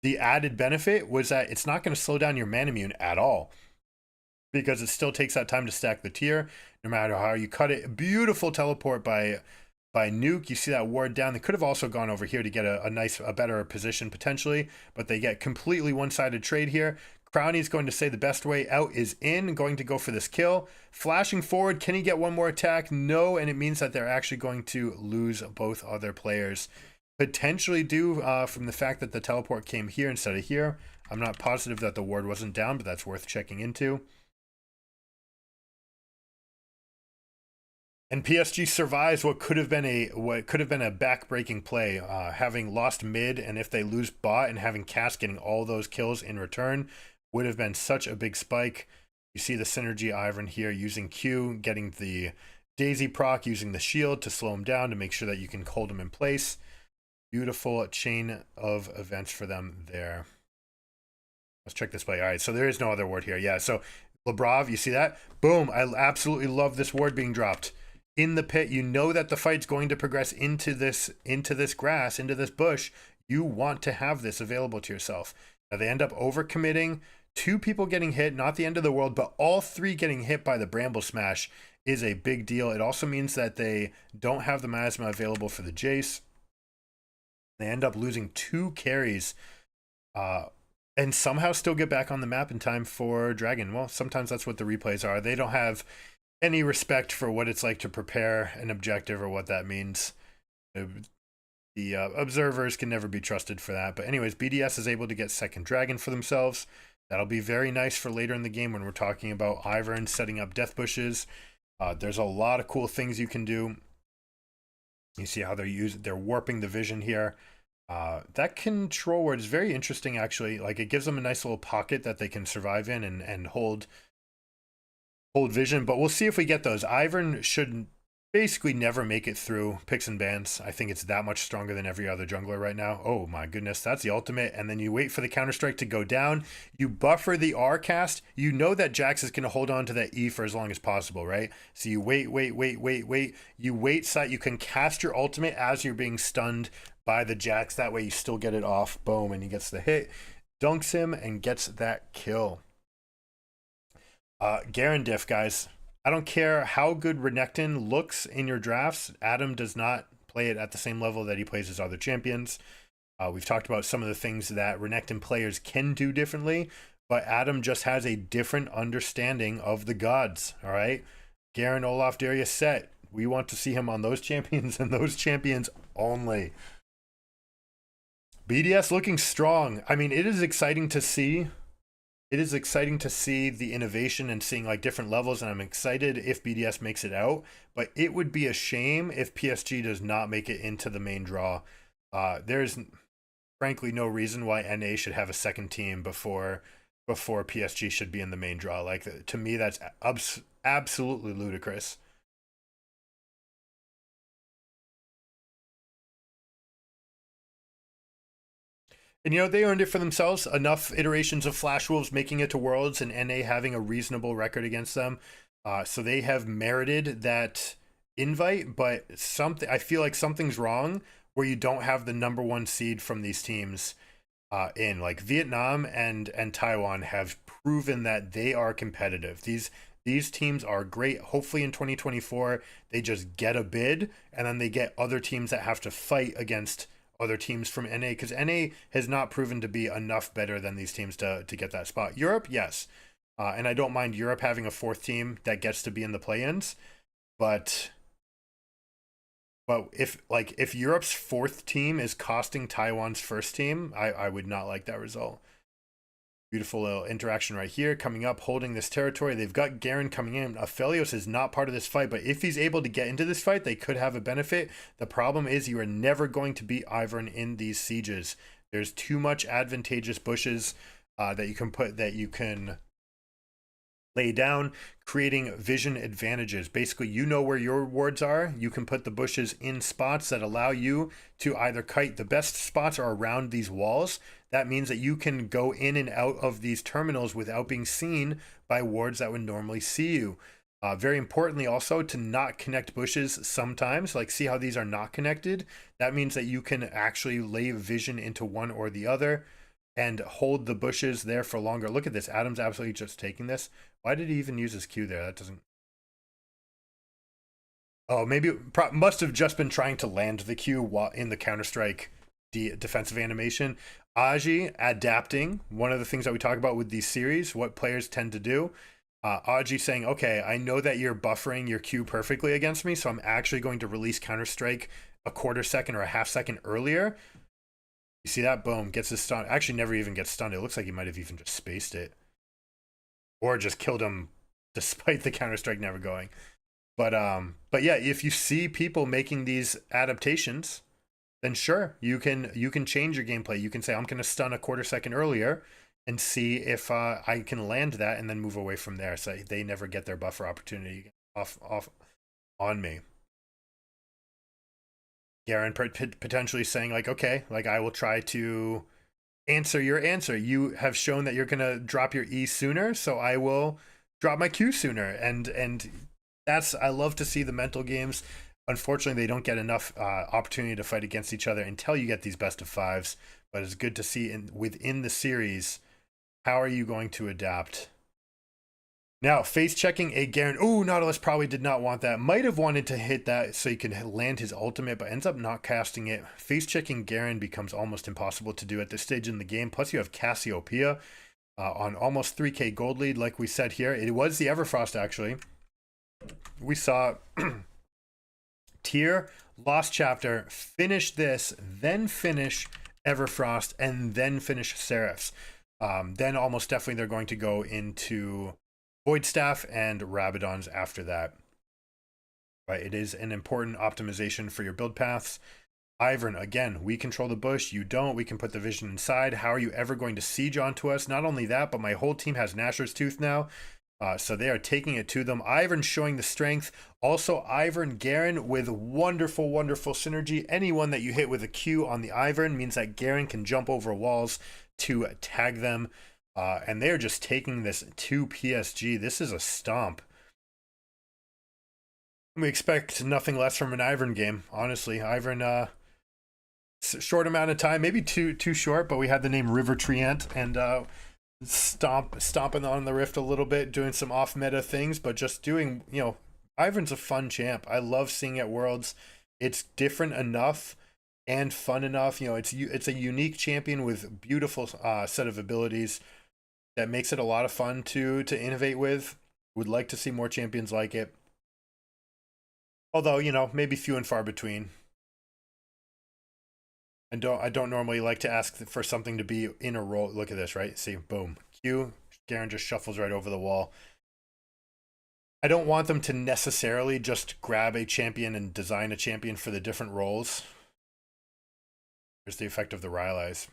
the added benefit was that it's not going to slow down your Manamune at all, because it still takes that time to stack the tier, no matter how you cut it. Beautiful teleport by Nuke. You see that ward down. They could have also gone over here to get a better position potentially, but they get completely one-sided trade here. Crowny's going to say the best way out is in, going to go for this kill. Flashing forward, can he get one more attack? No, and it means that they're actually going to lose both other players. Potentially due from the fact that the teleport came here instead of here. I'm not positive that the ward wasn't down, but that's worth checking into. And PSG survives what could have been a back-breaking play, having lost mid, and if they lose bot and having Cass getting all those kills in return would have been such a big spike. You see the synergy Ivern here using Q, getting the Daisy proc, using the shield to slow him down to make sure that you can hold him in place. Beautiful chain of events for them there. Let's check this play. All right, so there is no other ward here. Yeah, so Labrov, you see that? Boom, I absolutely love this ward being dropped. In the pit, you know that the fight's going to progress into this grass, into this bush. You want to have this available to yourself. Now they end up overcommitting. 2 people getting hit, not the end of the world, but all 3 getting hit by the Bramble Smash is a big deal. It also means that they don't have the Miasma available for the Jace. They end up losing 2 carries and somehow still get back on the map in time for Dragon. Well, sometimes that's what the replays are. They don't have any respect for what it's like to prepare an objective or what that means. The observers can never be trusted for that. But anyways, BDS is able to get second Dragon for themselves. That'll be very nice for later in the game when we're talking about Ivern setting up death bushes. There's a lot of cool things you can do. You see how they're warping the vision here. That control ward is very interesting, actually. Like, it gives them a nice little pocket that they can survive in and hold vision. But we'll see if we get those. Ivern should basically never make it through picks and bans. I think it's that much stronger than every other jungler right now. Oh my goodness, that's the ultimate. And then you wait for the counter-strike to go down. You buffer the R cast. You know that Jax is going to hold on to that E for as long as possible, right? So you wait. You wait so that you can cast your ultimate as you're being stunned by the Jax. That way you still get it off. Boom, and he gets the hit. Dunks him and gets that kill. Garen diff, guys. I don't care how good Renekton looks in your drafts. Adam does not play it at the same level that he plays his other champions. We've talked about some of the things that Renekton players can do differently, but Adam just has a different understanding of the gods, all right? Garen, Olaf, Darius, Set. We want to see him on those champions and those champions only. BDS looking strong. I mean, it is exciting to see. It is exciting to see the innovation and seeing like different levels, and I'm excited if BDS makes it out, but it would be a shame if PSG does not make it into the main draw. There's frankly no reason why NA should have a second team before PSG should be in the main draw. Like, to me, that's absolutely ludicrous. And, you know, they earned it for themselves. Enough iterations of Flash Wolves making it to Worlds and NA having a reasonable record against them. So they have merited that invite, but I feel like something's wrong where you don't have the #1 seed from these teams in. Like, Vietnam and Taiwan have proven that they are competitive. These teams are great. Hopefully in 2024, they just get a bid, and then they get other teams that have to fight against other teams from NA, because NA has not proven to be enough better than these teams to get that spot. Europe, yes. And I don't mind Europe having a 4th team that gets to be in the play-ins, but if Europe's 4th team is costing Taiwan's 1st team, I would not like that result. Beautiful little interaction right here, coming up, holding this territory. They've got Garen coming in. Aphelios is not part of this fight, but if he's able to get into this fight, they could have a benefit. The problem is you are never going to beat Ivern in these sieges. There's too much advantageous bushes that you can lay down, creating vision advantages. Basically, you know where your wards are. You can put the bushes in spots that allow you to either kite. The best spots are around these walls. That means that you can go in and out of these terminals without being seen by wards that would normally see you. Very importantly, also to not connect bushes sometimes. Like, see how these are not connected? That means that you can actually lay vision into one or the other and hold the bushes there for longer. Look at this. Adam's absolutely just taking this. Why did he even use his Q there? That doesn't... Oh, maybe must have just been trying to land the Q while in the Counter-Strike defensive animation. Aji adapting, one of the things that we talk about with these series, what players tend to do. Aji saying, okay, I know that you're buffering your Q perfectly against me, so I'm actually going to release Counter-Strike a quarter second or a half second earlier. You see that? Boom, gets his stun. Actually never even gets stunned. It looks like he might have even just spaced it. Or just killed him despite the Counter-Strike never going. But yeah, if you see people making these adaptations, then sure, you can change your gameplay. You can say, I'm gonna stun a quarter second earlier and see if I can land that and then move away from there. So they never get their buffer opportunity off on me. Garen potentially saying like, okay, like I will try to answer your answer. You have shown that you're gonna drop your E sooner, so I will drop my Q sooner. And that's, I love to see the mental games. Unfortunately, they don't get enough opportunity to fight against each other until you get these best of fives. But it's good to see within the series, how are you going to adapt? Now, face checking a Garen. Ooh, Nautilus probably did not want that. Might have wanted to hit that so he can land his ultimate, but ends up not casting it. Face checking Garen becomes almost impossible to do at this stage in the game. Plus, you have Cassiopeia on almost 3k gold lead, like we said here. It was the Everfrost, actually. We saw Tier, Lost Chapter, finish this, then finish Everfrost, and then finish Seraphs. Then almost definitely they're going to go into Void Staff and Rabadons after that. Right, it is an important optimization for your build paths. Ivern, again, we control the bush, you don't. We can put the vision inside. How are you ever going to siege onto us? Not only that, but my whole team has Nashor's Tooth now. So they are taking it to them. Ivern showing the strength. Also, Ivern Garen with wonderful, wonderful synergy. Anyone that you hit with a Q on the Ivern means that Garen can jump over walls to tag them. And they're just taking this to PSG. This is a stomp. We expect nothing less from an Ivern game, honestly. Ivern, short amount of time, maybe too short, but we had the name River Treant and stomping on the rift a little bit, doing some off meta things, but just doing, Ivern's a fun champ. I love seeing at Worlds. It's different enough and fun enough. It's a unique champion with beautiful set of abilities that makes it a lot of fun to innovate with. Would like to see more champions like it. Although, maybe few and far between. I don't normally like to ask for something to be in a role. Look at this, right? See, boom. Q, Garen just shuffles right over the wall. I don't want them to necessarily just grab a champion and design a champion for the different roles. There's the effect of the Rylai's.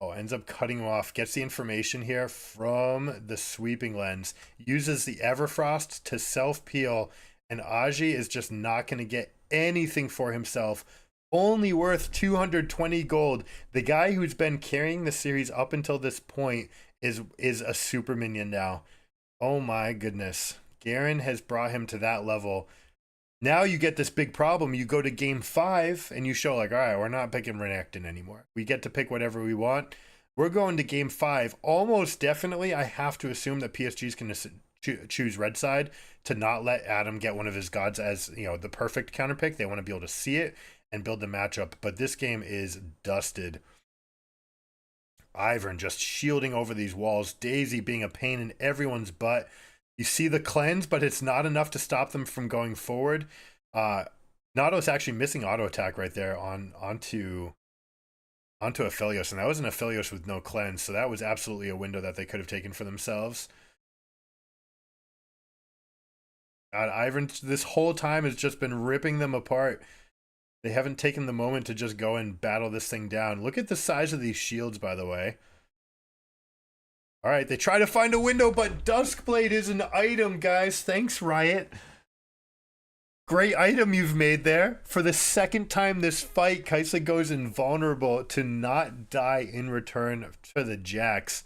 Oh, ends up cutting him off. Gets the information here from the sweeping lens. Uses the Everfrost to self-peel. And Aji is just not going to get anything for himself. Only worth 220 gold. The guy who's been carrying the series up until this point is a super minion now. Oh my goodness. Garen has brought him to that level. Now you get this big problem. You go to game 5 and you show like, all right, we're not picking Renekton anymore. We get to pick whatever we want. We're going to game 5. Almost definitely, I have to assume that PSG's going to choose red side to not let Adam get one of his gods as, the perfect counter pick. They want to be able to see it and build the matchup. But this game is dusted. Ivern just shielding over these walls. Daisy being a pain in everyone's butt. You see the cleanse, but it's not enough to stop them from going forward. Nautilus actually missing auto attack right there onto Aphelios, and that was an Aphelios with no cleanse, so that was absolutely a window that they could have taken for themselves. God, Ivern this whole time has just been ripping them apart. They haven't taken the moment to just go and battle this thing down. Look at the size of these shields, by the way. All right, they try to find a window, but Duskblade is an item, guys. Thanks, Riot. Great item you've made there. For the second time this fight, Kaisa goes invulnerable to not die in return to the Jax.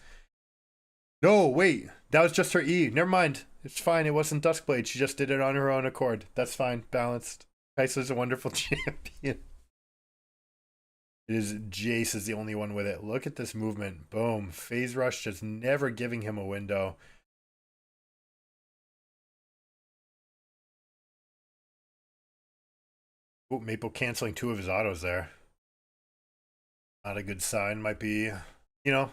No, wait. That was just her E. Never mind. It's fine. It wasn't Duskblade. She just did it on her own accord. That's fine. Balanced. Kaisa's a wonderful champion. It is Jace is the only one with it. Look at this movement. Boom. Phase Rush just never giving him a window. Oh, Maple canceling 2 of his autos there. Not a good sign. Might be, you know,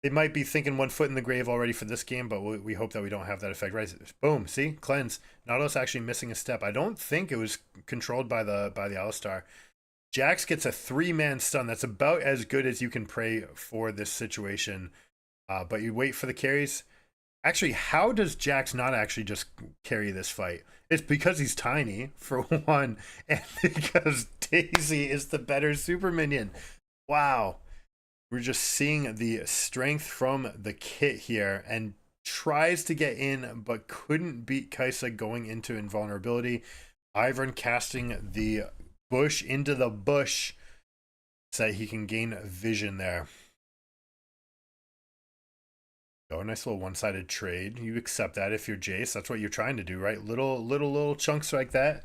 they might be thinking 1 foot in the grave already for this game, but we hope that we don't have that effect. Right? Boom. See? Cleanse. Nautilus actually missing a step. I don't think it was controlled by the Alistar. Jax gets a 3-man stun. That's about as good as you can pray for this situation. But you wait for the carries. Actually, how does Jax not actually just carry this fight? It's because he's tiny, for one, and because Daisy is the better super minion. Wow. We're just seeing the strength from the kit here, and tries to get in, but couldn't beat Kaisa going into invulnerability. Ivern casting the bush into the bush so that he can gain vision there. Oh, a nice little one-sided trade. You accept that if you're Jace. That's what you're trying to do, right? Little chunks like that.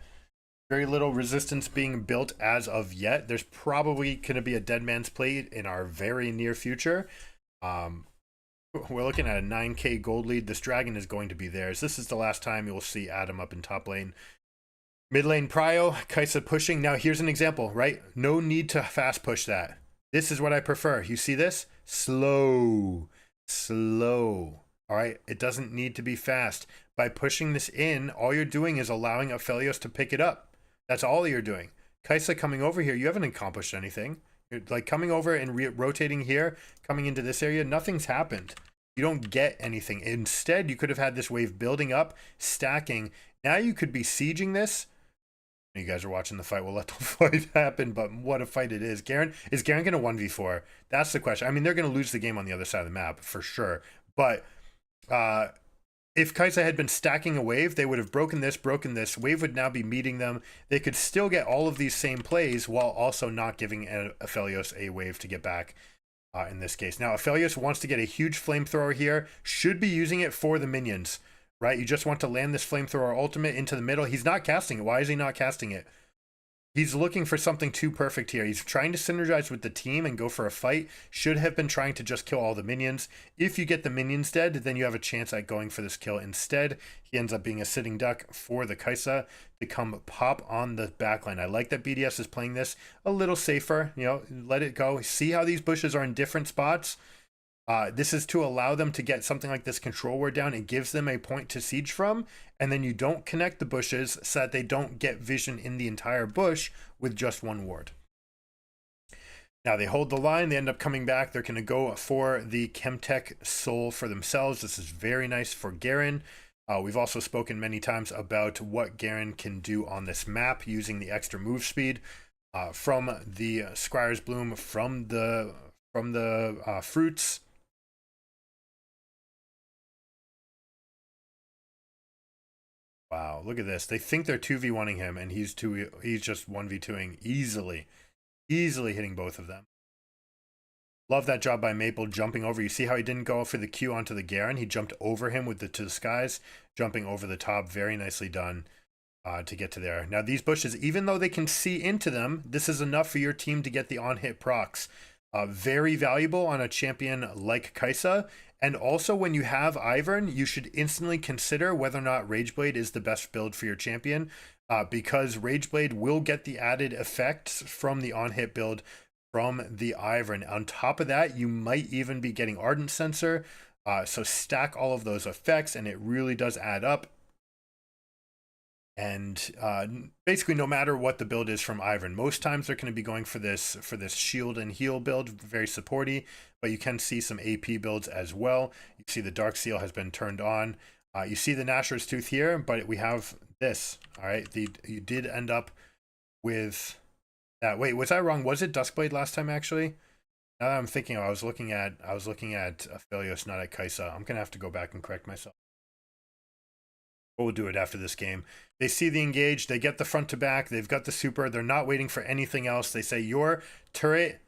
Very little resistance being built as of yet. There's probably going to be a Dead Man's Plate in our very near future. We're looking at a 9k gold lead. This dragon is going to be theirs. This is the last time you'll see Adam up in top lane. Mid lane Prio, Kaisa pushing. Now here's an example, right? No need to fast push that. This is what I prefer. You see this? Slow. All right, it doesn't need to be fast. By pushing this in, all you're doing is allowing Aphelios to pick it up. That's all you're doing. Kaisa coming over here, you haven't accomplished anything. You're like coming over and rotating here, coming into this area, nothing's happened. You don't get anything. Instead, you could have had this wave building up, stacking. Now you could be sieging this. You guys are watching the fight. We'll let the fight happen, but what a fight it is. Is Garen going to 1v4? That's the question. I mean, they're going to lose the game on the other side of the map for sure. But if Kaisa had been stacking a wave, they would have broken this. Wave would now be meeting them. They could still get all of these same plays while also not giving Aphelios a wave to get back in this case. Now, Aphelios wants to get a huge flamethrower here. Should be using it for the minions. Right, you just want to land this flamethrower ultimate into the middle. He's not casting it. Why is he not casting it? He's looking for something too perfect here. He's trying to synergize with the team and go for a fight. Should have been trying to just kill all the minions. If you get the minions dead, then you have a chance at going for this kill. Instead, he ends up being a sitting duck for the Kaisa to come pop on the backline. I like that BDS is playing this a little safer. You know, let it go. See how these bushes are in different spots? This is to allow them to get something like this control ward down. It gives them a point to siege from, and then you don't connect the bushes so that they don't get vision in the entire bush with just one ward. Now they hold the line. They end up coming back. They're going to go for the Chemtech Soul for themselves. This is very nice for Garen. We've also spoken many times about what Garen can do on this map using the extra move speed from the Squire's Bloom, from the fruits. Wow, look at this. They think they're 2v1ing him, and he's just 1v2ing easily hitting both of them. Love that job by Maple jumping over. You see how he didn't go for the Q onto the Garen? He jumped over him with to the skies, jumping over the top. Very nicely done to get to there. Now these bushes, even though they can see into them, this is enough for your team to get the on-hit procs. Very valuable on a champion like Kaisa. And also when you have Ivern, you should instantly consider whether or not Rageblade is the best build for your champion, because Rageblade will get the added effects from the on-hit build from the Ivern. On top of that, you might even be getting Ardent Sensor, so stack all of those effects and it really does add up. And basically no matter what the build is from Ivern, most times they're going to be going for this shield and heal build, very supporty, but you can see some AP builds as well. You see the Dark Seal has been turned on. You see the Nashor's Tooth here, but we have this. All right, you did end up with that. Wait, was I wrong? Was it Duskblade last time actually? Now that I'm thinking, I was looking at Aphelios, not at Kaisa. I'm gonna have to go back and correct myself. We'll do it after this game. They see the engage, they get the front to back, they've got the super, they're not waiting for anything else. They say your turret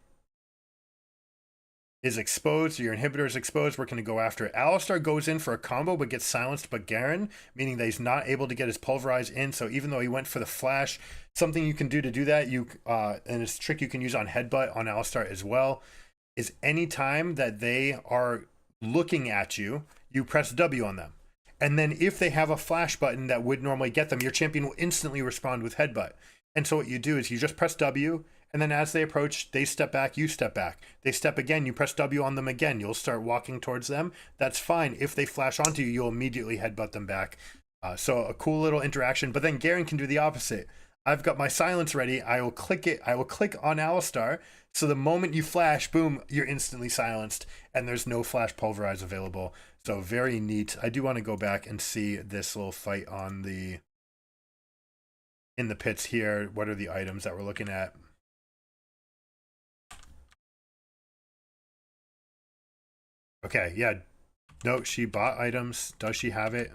is exposed, your inhibitor is exposed, we're going to go after it. Alistar goes in for a combo but gets silenced by Garen, meaning that he's not able to get his pulverize in. So even though he went for the flash, something you can do to do that, and it's a trick you can use on headbutt on Alistar as well, is any time that they are looking at you, you press W on them. And then if they have a flash button that would normally get them, your champion will instantly respond with headbutt. And so what you do is you just press W, and then as they approach, they step back, you step back. They step again, you press W on them again. You'll start walking towards them. That's fine. If they flash onto you, you'll immediately headbutt them back. So a cool little interaction. But then Garen can do the opposite. I've got my silence ready. I will click it. I will click on Alistar. So the moment you flash, boom, you're instantly silenced. And there's no flash pulverize available. So very neat. I do want to go back and see this little fight in the pits here. What are the items that we're looking at? Okay, yeah. No, she bought items. Does she have it?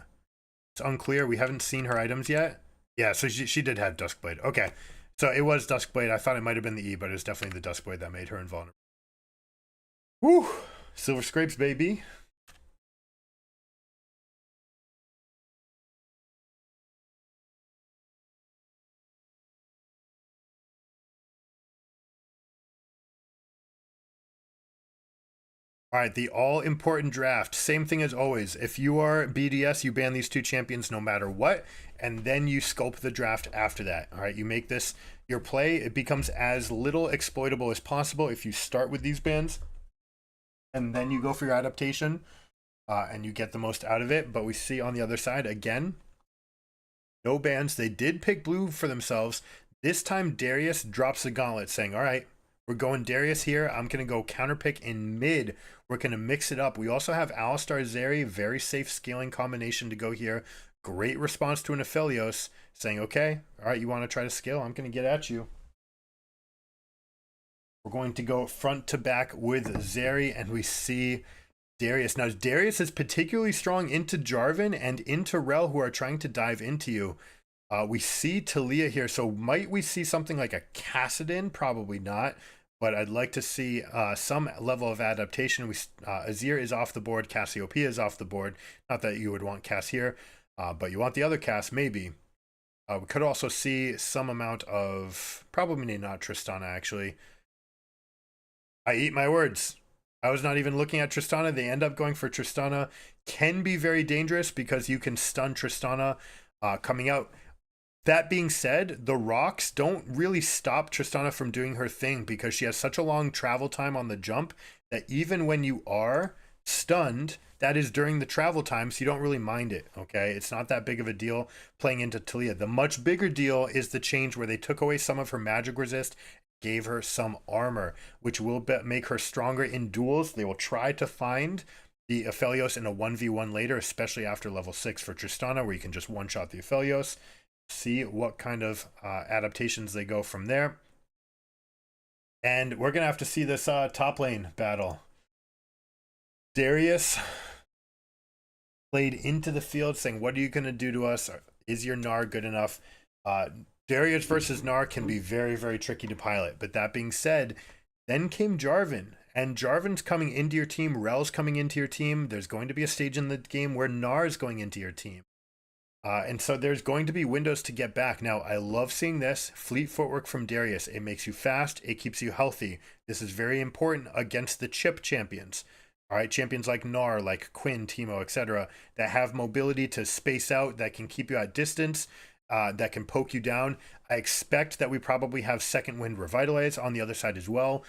It's unclear. We haven't seen her items yet. Yeah, so she did have Duskblade. Okay, so it was Duskblade. I thought it might have been the E, but it was definitely the Duskblade that made her invulnerable. Woo! Silver Scrapes, baby. All right, the all-important draft. Same thing as always. If you are BDS, you ban these two champions no matter what, and then you sculpt the draft after that. All right, you make this your play. It becomes as little exploitable as possible if you start with these bans, and then you go for your adaptation, and you get the most out of it. But we see on the other side, again, no bans. They did pick blue for themselves. This time, Darius drops the gauntlet saying, all right, we're going Darius here. I'm going to go counterpick in mid. We're going to mix it up. We also have Alistar Zeri, very safe scaling combination to go here. Great response to an Aphelios saying, okay, all right, you want to try to scale? I'm going to get at you. We're going to go front to back with Zeri, and we see Darius. Now, Darius is particularly strong into Jarvan and into Rel, who are trying to dive into you. We see Talia here, so might we see something like a Kassadin? Probably not. But I'd like to see some level of adaptation. Azir is off the board. Cassiopeia is off the board. Not that you would want Cass here, but you want the other Cass, maybe. We could also see some amount of... Probably not Tristana, actually. I eat my words. I was not even looking at Tristana. They end up going for Tristana. Can be very dangerous because you can stun Tristana coming out. That being said, the rocks don't really stop Tristana from doing her thing because she has such a long travel time on the jump that even when you are stunned, that is during the travel time, so you don't really mind it, okay? It's not that big of a deal playing into Talia. The much bigger deal is the change where they took away some of her magic resist, gave her some armor, which will make her stronger in duels. They will try to find the Aphelios in a 1v1 later, especially after level 6 for Tristana, where you can just one-shot the Aphelios. See what kind of adaptations they go from there. And we're going to have to see this top lane battle. Darius played into the field saying, what are you going to do to us? Is your Gnar good enough? Darius versus Gnar can be very, very tricky to pilot. But that being said, then came Jarvan. And Jarvan's coming into your team. Rel's coming into your team. There's going to be a stage in the game where Gnar is going into your team. And so there's going to be windows to get back. Now, I love seeing this. Fleet footwork from Darius. It makes you fast. It keeps you healthy. This is very important against the chip champions. All right, champions like Gnar, like Quinn, Teemo, etc. that have mobility to space out, that can keep you at distance, that can poke you down. I expect that we probably have Second Wind Revitalize on the other side as well.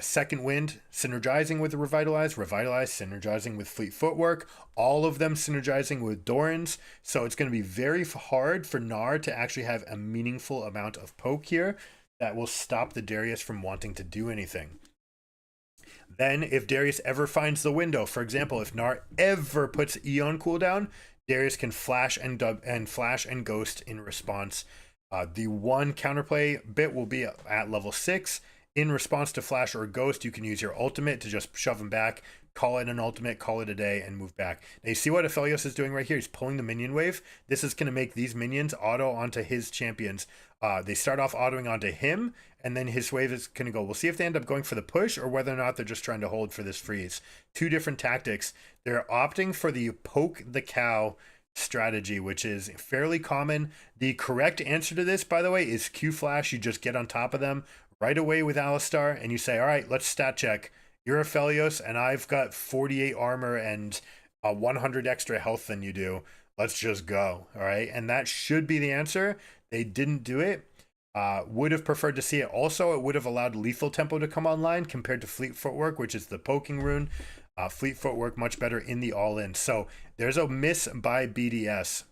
Second Wind synergizing with the Revitalize synergizing with Fleet Footwork, all of them synergizing with Doran's. So it's going to be very hard for Gnar to actually have a meaningful amount of poke here that will stop the Darius from wanting to do anything. Then if Darius ever finds the window, for example, if Gnar ever puts Eon cooldown, Darius can flash and ghost in response. The one counterplay bit will be at level 6. in response to flash or ghost, you can use your ultimate to just shove him back, call it an ultimate, call it a day, and move back. Now you see what Aphelios is doing right here? He's pulling the minion wave. This is going to make these minions auto onto his champions. They start off autoing onto him, and then his wave is going to go. We'll see if they end up going for the push or whether or not they're just trying to hold for this freeze. Two different tactics. They're opting for the poke the cow strategy, which is fairly common. The correct answer to this, by the way, is Q flash. You just get on top of them right away with Alistar, and you say, all right, let's stat check. You're Aphelios, and I've got 48 armor and 100 extra health than you do. Let's just go. All right, and that should be the answer. They didn't do it. Would have preferred to see it. Also, it would have allowed lethal tempo to come online compared to fleet footwork, which is the poking rune. Fleet footwork much better in the all-in. So there's a miss by BDS.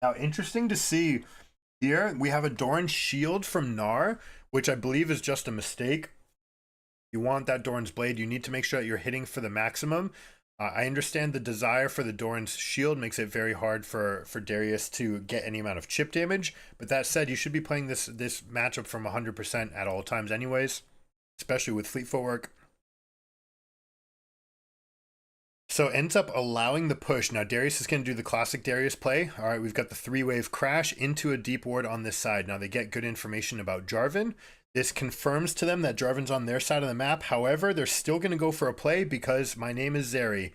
Now, interesting to see here, we have a Doran shield from Gnar, which I believe is just a mistake. You want that Doran's blade, you need to make sure that you're hitting for the maximum. I understand the desire for the Doran's shield makes it very hard for Darius to get any amount of chip damage. But that said, you should be playing this matchup from 100% at all times anyways, especially with fleet footwork. So ends up allowing the push. Now Darius is going to do the classic Darius play. All right, we've got the 3-wave crash into a deep ward on this side. Now they get good information about Jarvan. This confirms to them that Jarvan's on their side of the map. However, they're still going to go for a play because my name is Zeri.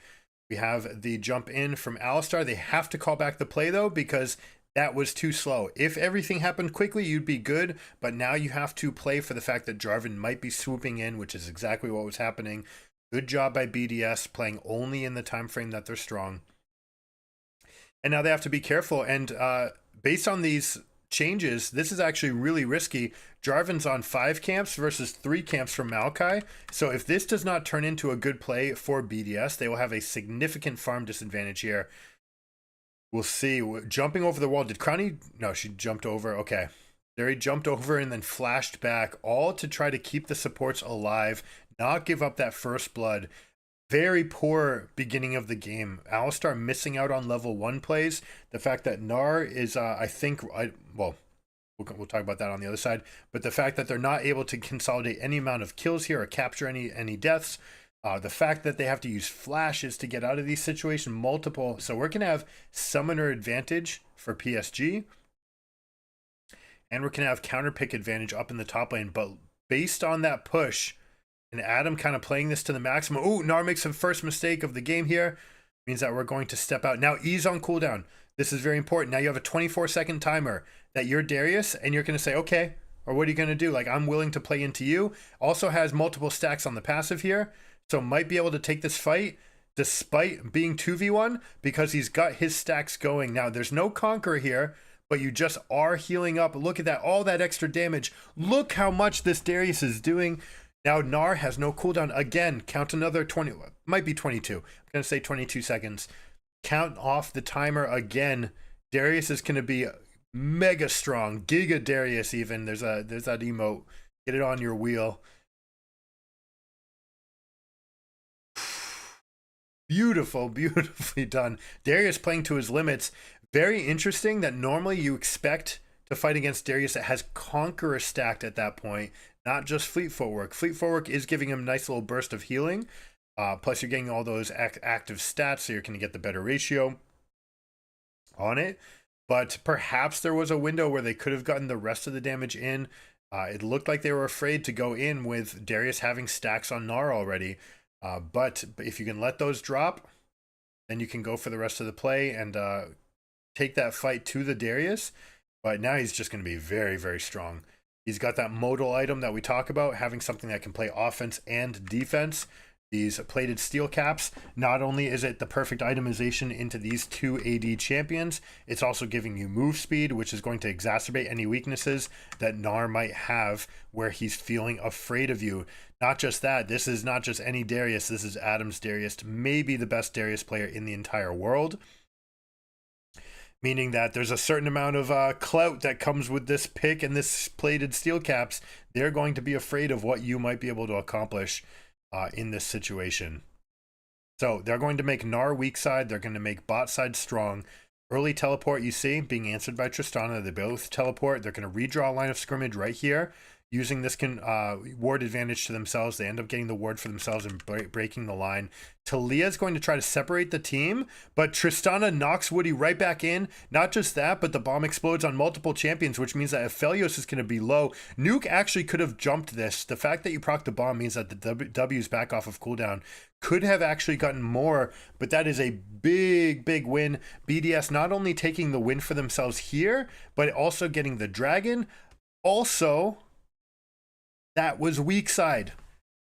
We have the jump in from Alistar. They have to call back the play though because that was too slow. If everything happened quickly, you'd be good. But now you have to play for the fact that Jarvan might be swooping in, which is exactly what was happening. Good job by BDS playing only in the time frame that they're strong. And now they have to be careful. And based on these changes, this is actually really risky. Jarvan's on 5 camps versus 3 camps from Maokai. So if this does not turn into a good play for BDS, they will have a significant farm disadvantage here. We'll see. Jumping over the wall. Did Crownie? No, she jumped over. Okay. There he jumped over and then flashed back, all to try to keep the supports alive, not give up that first blood. Very poor beginning of the game. Alistar missing out on level 1 plays. The fact that Gnar is, we'll talk about that on the other side. But the fact that they're not able to consolidate any amount of kills here or capture any deaths. The fact that they have to use flashes to get out of these situations, multiple. So we're going to have summoner advantage for PSG. And we're going to have counter pick advantage up in the top lane. But based on that push, and Adam kind of playing this to the maximum. Oh, Gnar makes the first mistake of the game here. Means that we're going to step out. Now, E's on cooldown. This is very important. Now you have a 24-second timer that you're Darius, and you're going to say, okay, or what are you going to do? Like, I'm willing to play into you. Also has multiple stacks on the passive here. So might be able to take this fight despite being 2v1 because he's got his stacks going. Now, there's no Conqueror here, but you just are healing up. Look at that, all that extra damage. Look how much this Darius is doing. Now Gnar has no cooldown. Again, count another 20, might be 22. I'm going to say 22 seconds. Count off the timer again. Darius is going to be mega strong. Giga Darius even. There's that emote. Get it on your wheel. Beautiful, beautifully done. Darius playing to his limits. Very interesting that normally you expect to fight against Darius that has Conqueror stacked at that point, not just Fleet Footwork. Fleet Footwork is giving him a nice little burst of healing. Plus you're getting all those active stats, so you're going to get the better ratio on it. But perhaps there was a window where they could have gotten the rest of the damage in. It looked like they were afraid to go in with Darius having stacks on Gnar already. But if you can let those drop, then you can go for the rest of the play and take that fight to the Darius. But now he's just going to be very, very strong. He's got that modal item that we talk about, having something that can play offense and defense. These plated steel caps, not only is it the perfect itemization into these 2 AD champions, it's also giving you move speed, which is going to exacerbate any weaknesses that Gnar might have where he's feeling afraid of you. Not just that, this is not just any Darius, this is Adam's Darius, maybe the best Darius player in the entire world. Meaning that there's a certain amount of clout that comes with this pick and this plated steel caps. They're going to be afraid of what you might be able to accomplish in this situation. So they're going to make Gnar weak side. They're going to make bot side strong. Early teleport you see being answered by Tristana. They both teleport. They're going to redraw a line of scrimmage right here. Using this ward advantage to themselves. They end up getting the ward for themselves and breaking the line. Talia is going to try to separate the team, but Tristana knocks Woody right back in. Not just that, but the bomb explodes on multiple champions, which means that Aphelios is going to be low. Nuke actually could have jumped this. The fact that you proc the bomb means that the W's back off of cooldown. Could have actually gotten more, but that is a big win. BDS not only taking the win for themselves here, but also getting the dragon. Also, that was weak side.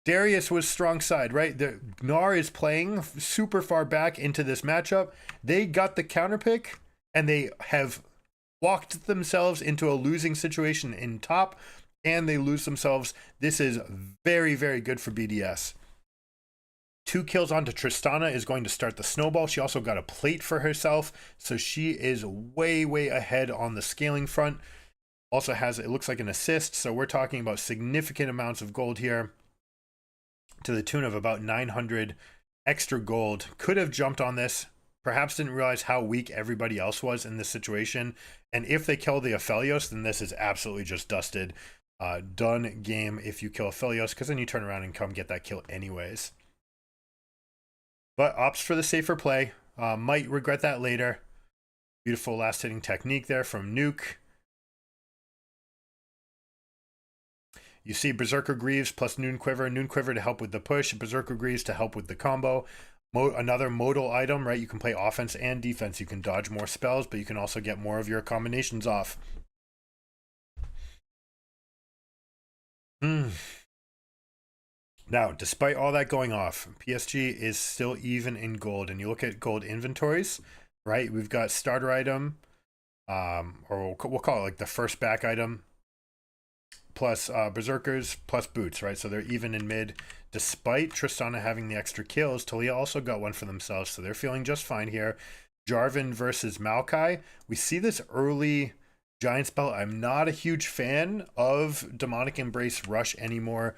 Darius was strong side, right? The Gnar is playing super far back into this matchup. They got the counter pick, and they have walked themselves into a losing situation in top, and they lose themselves. This is very good for BDS. 2 kills onto Tristana is going to start the snowball. She also got a plate for herself, so she is way ahead on the scaling front. Also has, it looks like, an assist, so we're talking about significant amounts of gold here to the tune of about 900 extra gold. Could have jumped on this, perhaps didn't realize how weak everybody else was in this situation, and if they kill the Aphelios, then this is absolutely just dusted. Done game if you kill Aphelios, because then you turn around and come get that kill anyways. But opts for the safer play. Might regret that later. Beautiful last hitting technique there from Nuke. You see Berserker Greaves plus Noon Quiver to help with the push, Berserker Greaves to help with the combo. Another modal item, right? You can play offense and defense. You can dodge more spells, but you can also get more of your combinations off. Now, despite all that going off, PSG is still even in gold. And you look at gold inventories, right? We've got starter item, or we'll call it like the first back item, plus Berserkers, plus boots, right? So they're even in mid. Despite Tristana having the extra kills, Talia also got one for themselves, so they're feeling just fine here. Jarvan versus Maokai. We see this early giant spell. I'm not a huge fan of Demonic Embrace Rush anymore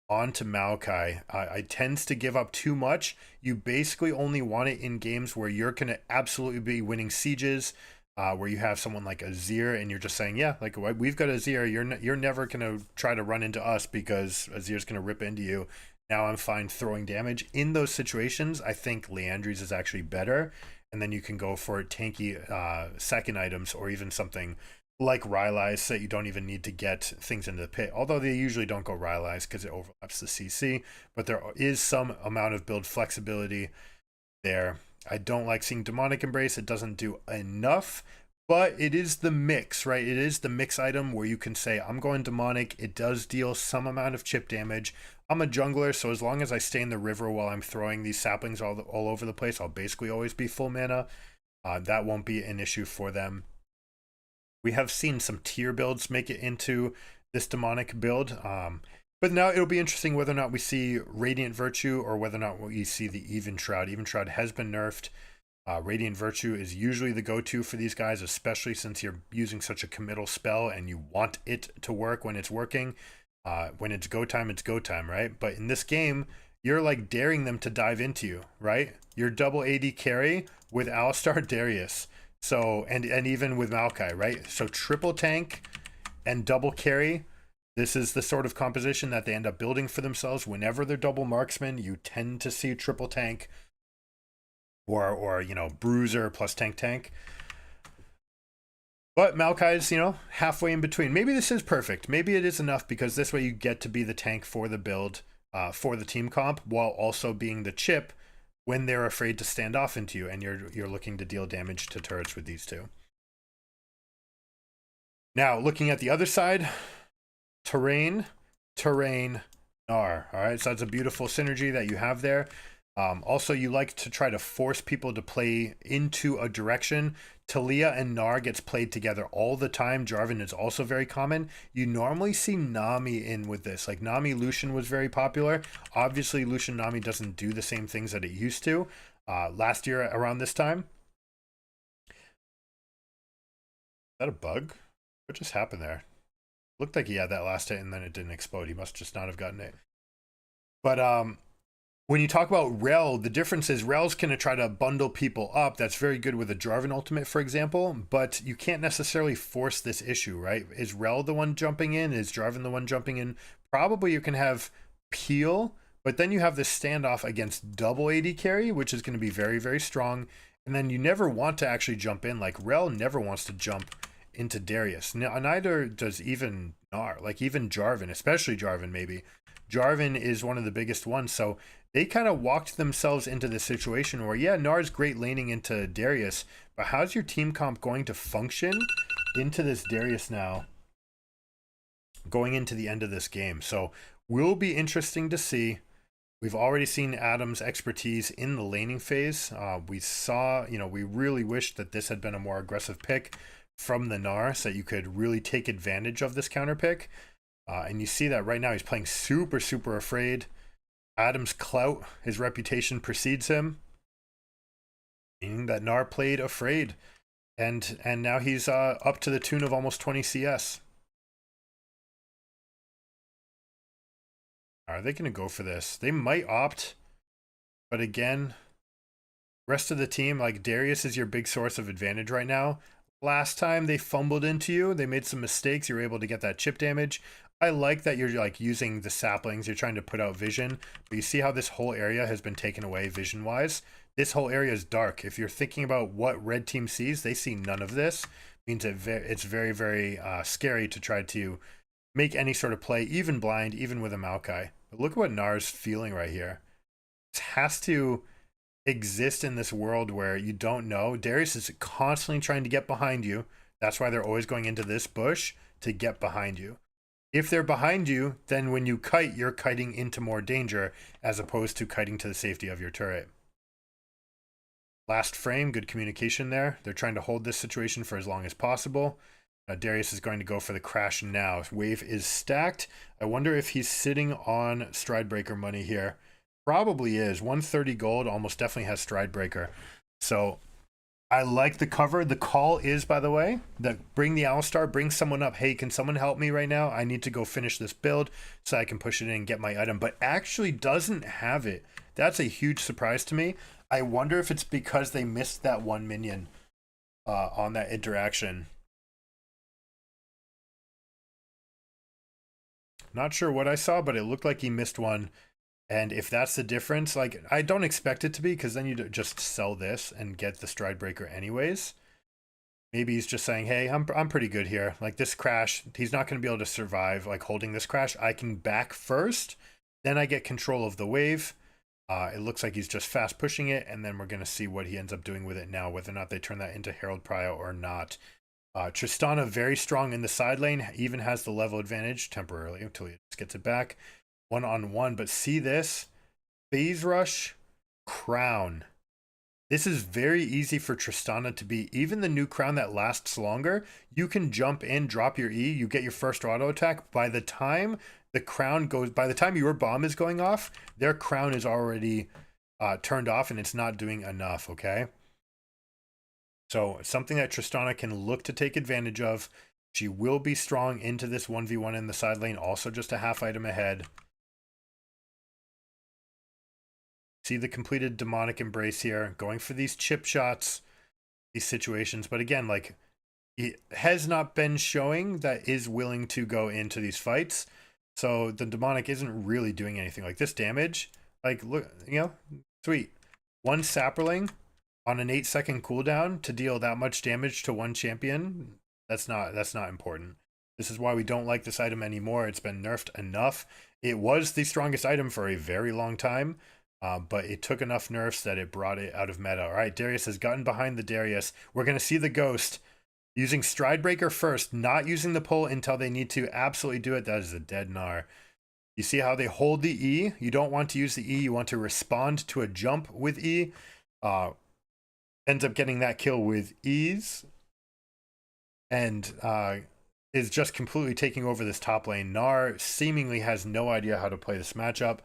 onto Maokai. I tends to give up too much. You basically only want it in games where you're going to absolutely be winning sieges, where you have someone like Azir and you're just saying, yeah, like, we've got Azir, you're never going to try to run into us because Azir's going to rip into you. Now I'm fine throwing damage. In those situations, I think Leandries is actually better, and then you can go for tanky second items, or even something like Rylai's, so that you don't even need to get things into the pit. Although they usually don't go Rylai's because it overlaps the CC, but there is some amount of build flexibility there. I don't like seeing Demonic Embrace. It doesn't do enough, but it is the mix, right? It is the mix item where you can say, I'm going Demonic. It does deal some amount of chip damage. I'm a jungler, so as long as I stay in the river while I'm throwing these saplings all over the place, I'll basically always be full mana. That won't be an issue for them. We have seen some tier builds make it into this demonic build. But now it'll be interesting whether or not we see Radiant Virtue or whether or not we see the Even Shroud. Even Shroud has been nerfed. Radiant Virtue is usually the go-to for these guys, especially since you're using such a committal spell and you want it to work when it's working. When it's go time, right? But in this game, you're like daring them to dive into you, right? You're double AD carry with Alistar Darius. So, and even with Maokai, right? So triple tank and double carry. This is the sort of composition that they end up building for themselves. Whenever they're double marksman, you tend to see triple tank or you know, bruiser plus tank. But Maokai is, you know, halfway in between. Maybe this is perfect. Maybe it is enough, because this way you get to be the tank for the build, for the team comp, while also being the chip when they're afraid to stand off into you and you're looking to deal damage to turrets with these two. Now, looking at the other side, terrain, Gnar. All right, so that's a beautiful synergy that you have there. Also, you like to try to force people to play into a direction. Talia and Gnar gets played together all the time. Jarvan is also very common. You normally see Nami in with this. Like, Nami Lucian was very popular. Obviously, Lucian Nami doesn't do the same things that it used to. Last year around this time. Is that a bug? What just happened there? Looked like he had that last hit and then it didn't explode. He must just not have gotten it. But when you talk about Rel, the difference is Rel's going to try to bundle people up. That's very good with a Jarvan ultimate, for example, but you can't necessarily force this issue, right? Is Rel the one jumping in? Is Jarvan the one jumping in? Probably you can have Peel, but then you have this standoff against double AD carry, which is going to be very, very strong. And then you never want to actually jump in. Like, Rel never wants to jump into Darius. Neither does even Gnar, like even Jarvan, especially Jarvan maybe. Jarvan is one of the biggest ones, so they kind of walked themselves into this situation where, yeah, Gnar's great laning into Darius, but how's your team comp going to function into this Darius now, going into the end of this game? So will be interesting to see. We've already seen Adam's expertise in the laning phase. We saw, we really wish that this had been a more aggressive pick from the Gnar so that you could really take advantage of this counter pick. And you see that right now he's playing super, super afraid. Adam's clout, his reputation precedes him, meaning that Gnar played afraid. And now he's up to the tune of almost 20 CS. Are they going to go for this? They might opt, but again, rest of the team, like Darius is your big source of advantage right now. Last time they fumbled into you, they made some mistakes, you were able to get that chip damage. I like that you're like using the saplings, you're trying to put out vision, but you see how this whole area has been taken away vision wise. This whole area is dark. If you're thinking about what red team sees, they see none of this. Means it's very, very scary to try to make any sort of play, even blind, even with a Maokai. But look at what Gnar's feeling right here. It has to exist in this world where you don't know. Darius is constantly trying to get behind you. That's why they're always going into this bush to get behind you. If they're behind you, then when you kite, you're kiting into more danger as opposed to kiting to the safety of your turret. Last frame, good communication there. They're trying to hold this situation for as long as possible. Darius is going to go for the crash now. Wave is stacked. I wonder if he's sitting on Stridebreaker money here. Probably is. 130 gold, almost definitely has Stridebreaker. So I like the cover. The call is, by the way, that bring the Owlstar, bring someone up. Hey, can someone help me right now? I need to go finish this build so I can push it in and get my item. But actually doesn't have it. That's a huge surprise to me. I wonder if it's because they missed that one minion on that interaction. Not sure what I saw, but it looked like he missed one. And if that's the difference, like, I don't expect it to be, because then you just sell this and get the Stridebreaker anyways. Maybe he's just saying, hey, I'm pretty good here. Like, this crash, he's not going to be able to survive, like, holding this crash. I can back first, then I get control of the wave. It looks like he's just fast pushing it, and then we're going to see what he ends up doing with it now, whether or not they turn that into Herald Prio or not. Tristana very strong in the side lane, even has the level advantage temporarily until he just gets it back. 1-on-1, but see this? Phase Rush, Crown. This is very easy for Tristana to be. Even the new crown that lasts longer, you can jump in, drop your E, you get your first auto attack. By the time the crown goes, by the time your bomb is going off, their crown is already turned off and it's not doing enough, okay? So something that Tristana can look to take advantage of. She will be strong into this 1v1 in the side lane, also just a half item ahead. See the completed demonic embrace here, going for these chip shots, these situations. But again, like, he has not been showing that is willing to go into these fights. So the demonic isn't really doing anything. Like, this damage, like, look, sweet. One sapperling on an 8-second cooldown to deal that much damage to one champion, that's not important. This is why we don't like this item anymore. It's been nerfed enough. It was the strongest item for a very long time. But it took enough nerfs that it brought it out of meta. All right, Darius has gotten behind the Darius. We're going to see the Ghost using Stridebreaker first, not using the pull until they need to absolutely do it. That is a dead Gnar. You see how they hold the E? You don't want to use the E. You want to respond to a jump with E. Ends up getting that kill with ease. And is just completely taking over this top lane. Gnar seemingly has no idea how to play this matchup.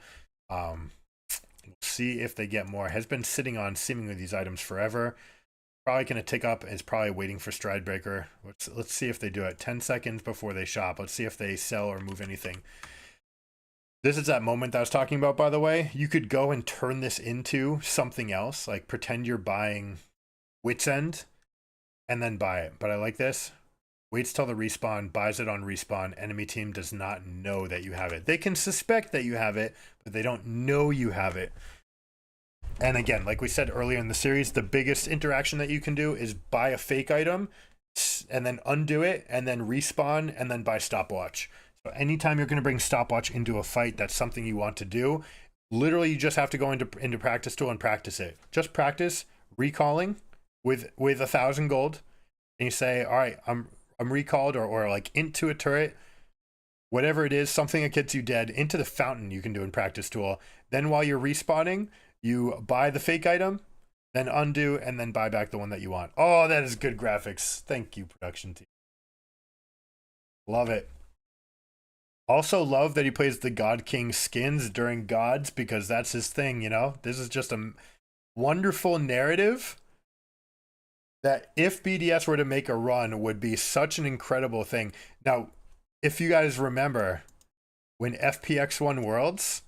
We'll see if they get more. Has been sitting on seemingly these items forever. Probably going to tick up. Is probably waiting for Stridebreaker. Let's see if they do it. 10 seconds before they shop. Let's see if they sell or move anything. This is that moment that I was talking about, by the way. You could go and turn this into something else, like pretend you're buying Wit's End and then buy it. But I like this. Waits till the respawn, buys it on respawn. Enemy team does not know that you have it. They can suspect that you have it, but they don't know you have it. And again, like we said earlier in the series, the biggest interaction that you can do is buy a fake item and then undo it and then respawn and then buy stopwatch. So anytime you're going to bring stopwatch into a fight, that's something you want to do. Literally, you just have to go into practice tool and practice it. Just practice recalling with 1,000 gold, and you say, all right, I'm recalled, or like into a turret, whatever it is, something that gets you dead, into the fountain you can do in practice tool. Then while you're respawning, you buy the fake item, then undo, and then buy back the one that you want. Oh, that is good graphics. Thank you, production team. Love it. Also love that he plays the God King skins during gods, because that's his thing, you know? This is just a wonderful narrative that if BDS were to make a run would be such an incredible thing. Now, if you guys remember, when FPX won Worlds,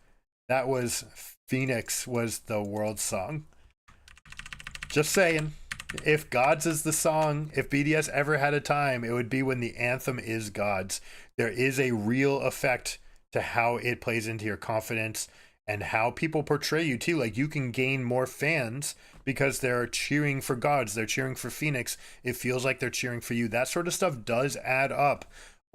that was Phoenix was the world song. Just saying. If Gods is the song, if BDS ever had a time, it would be when the anthem is Gods. There is a real effect to how it plays into your confidence and how people portray you too. Like, you can gain more fans because they're cheering for Gods, they're cheering for Phoenix. It feels like they're cheering for you. That sort of stuff does add up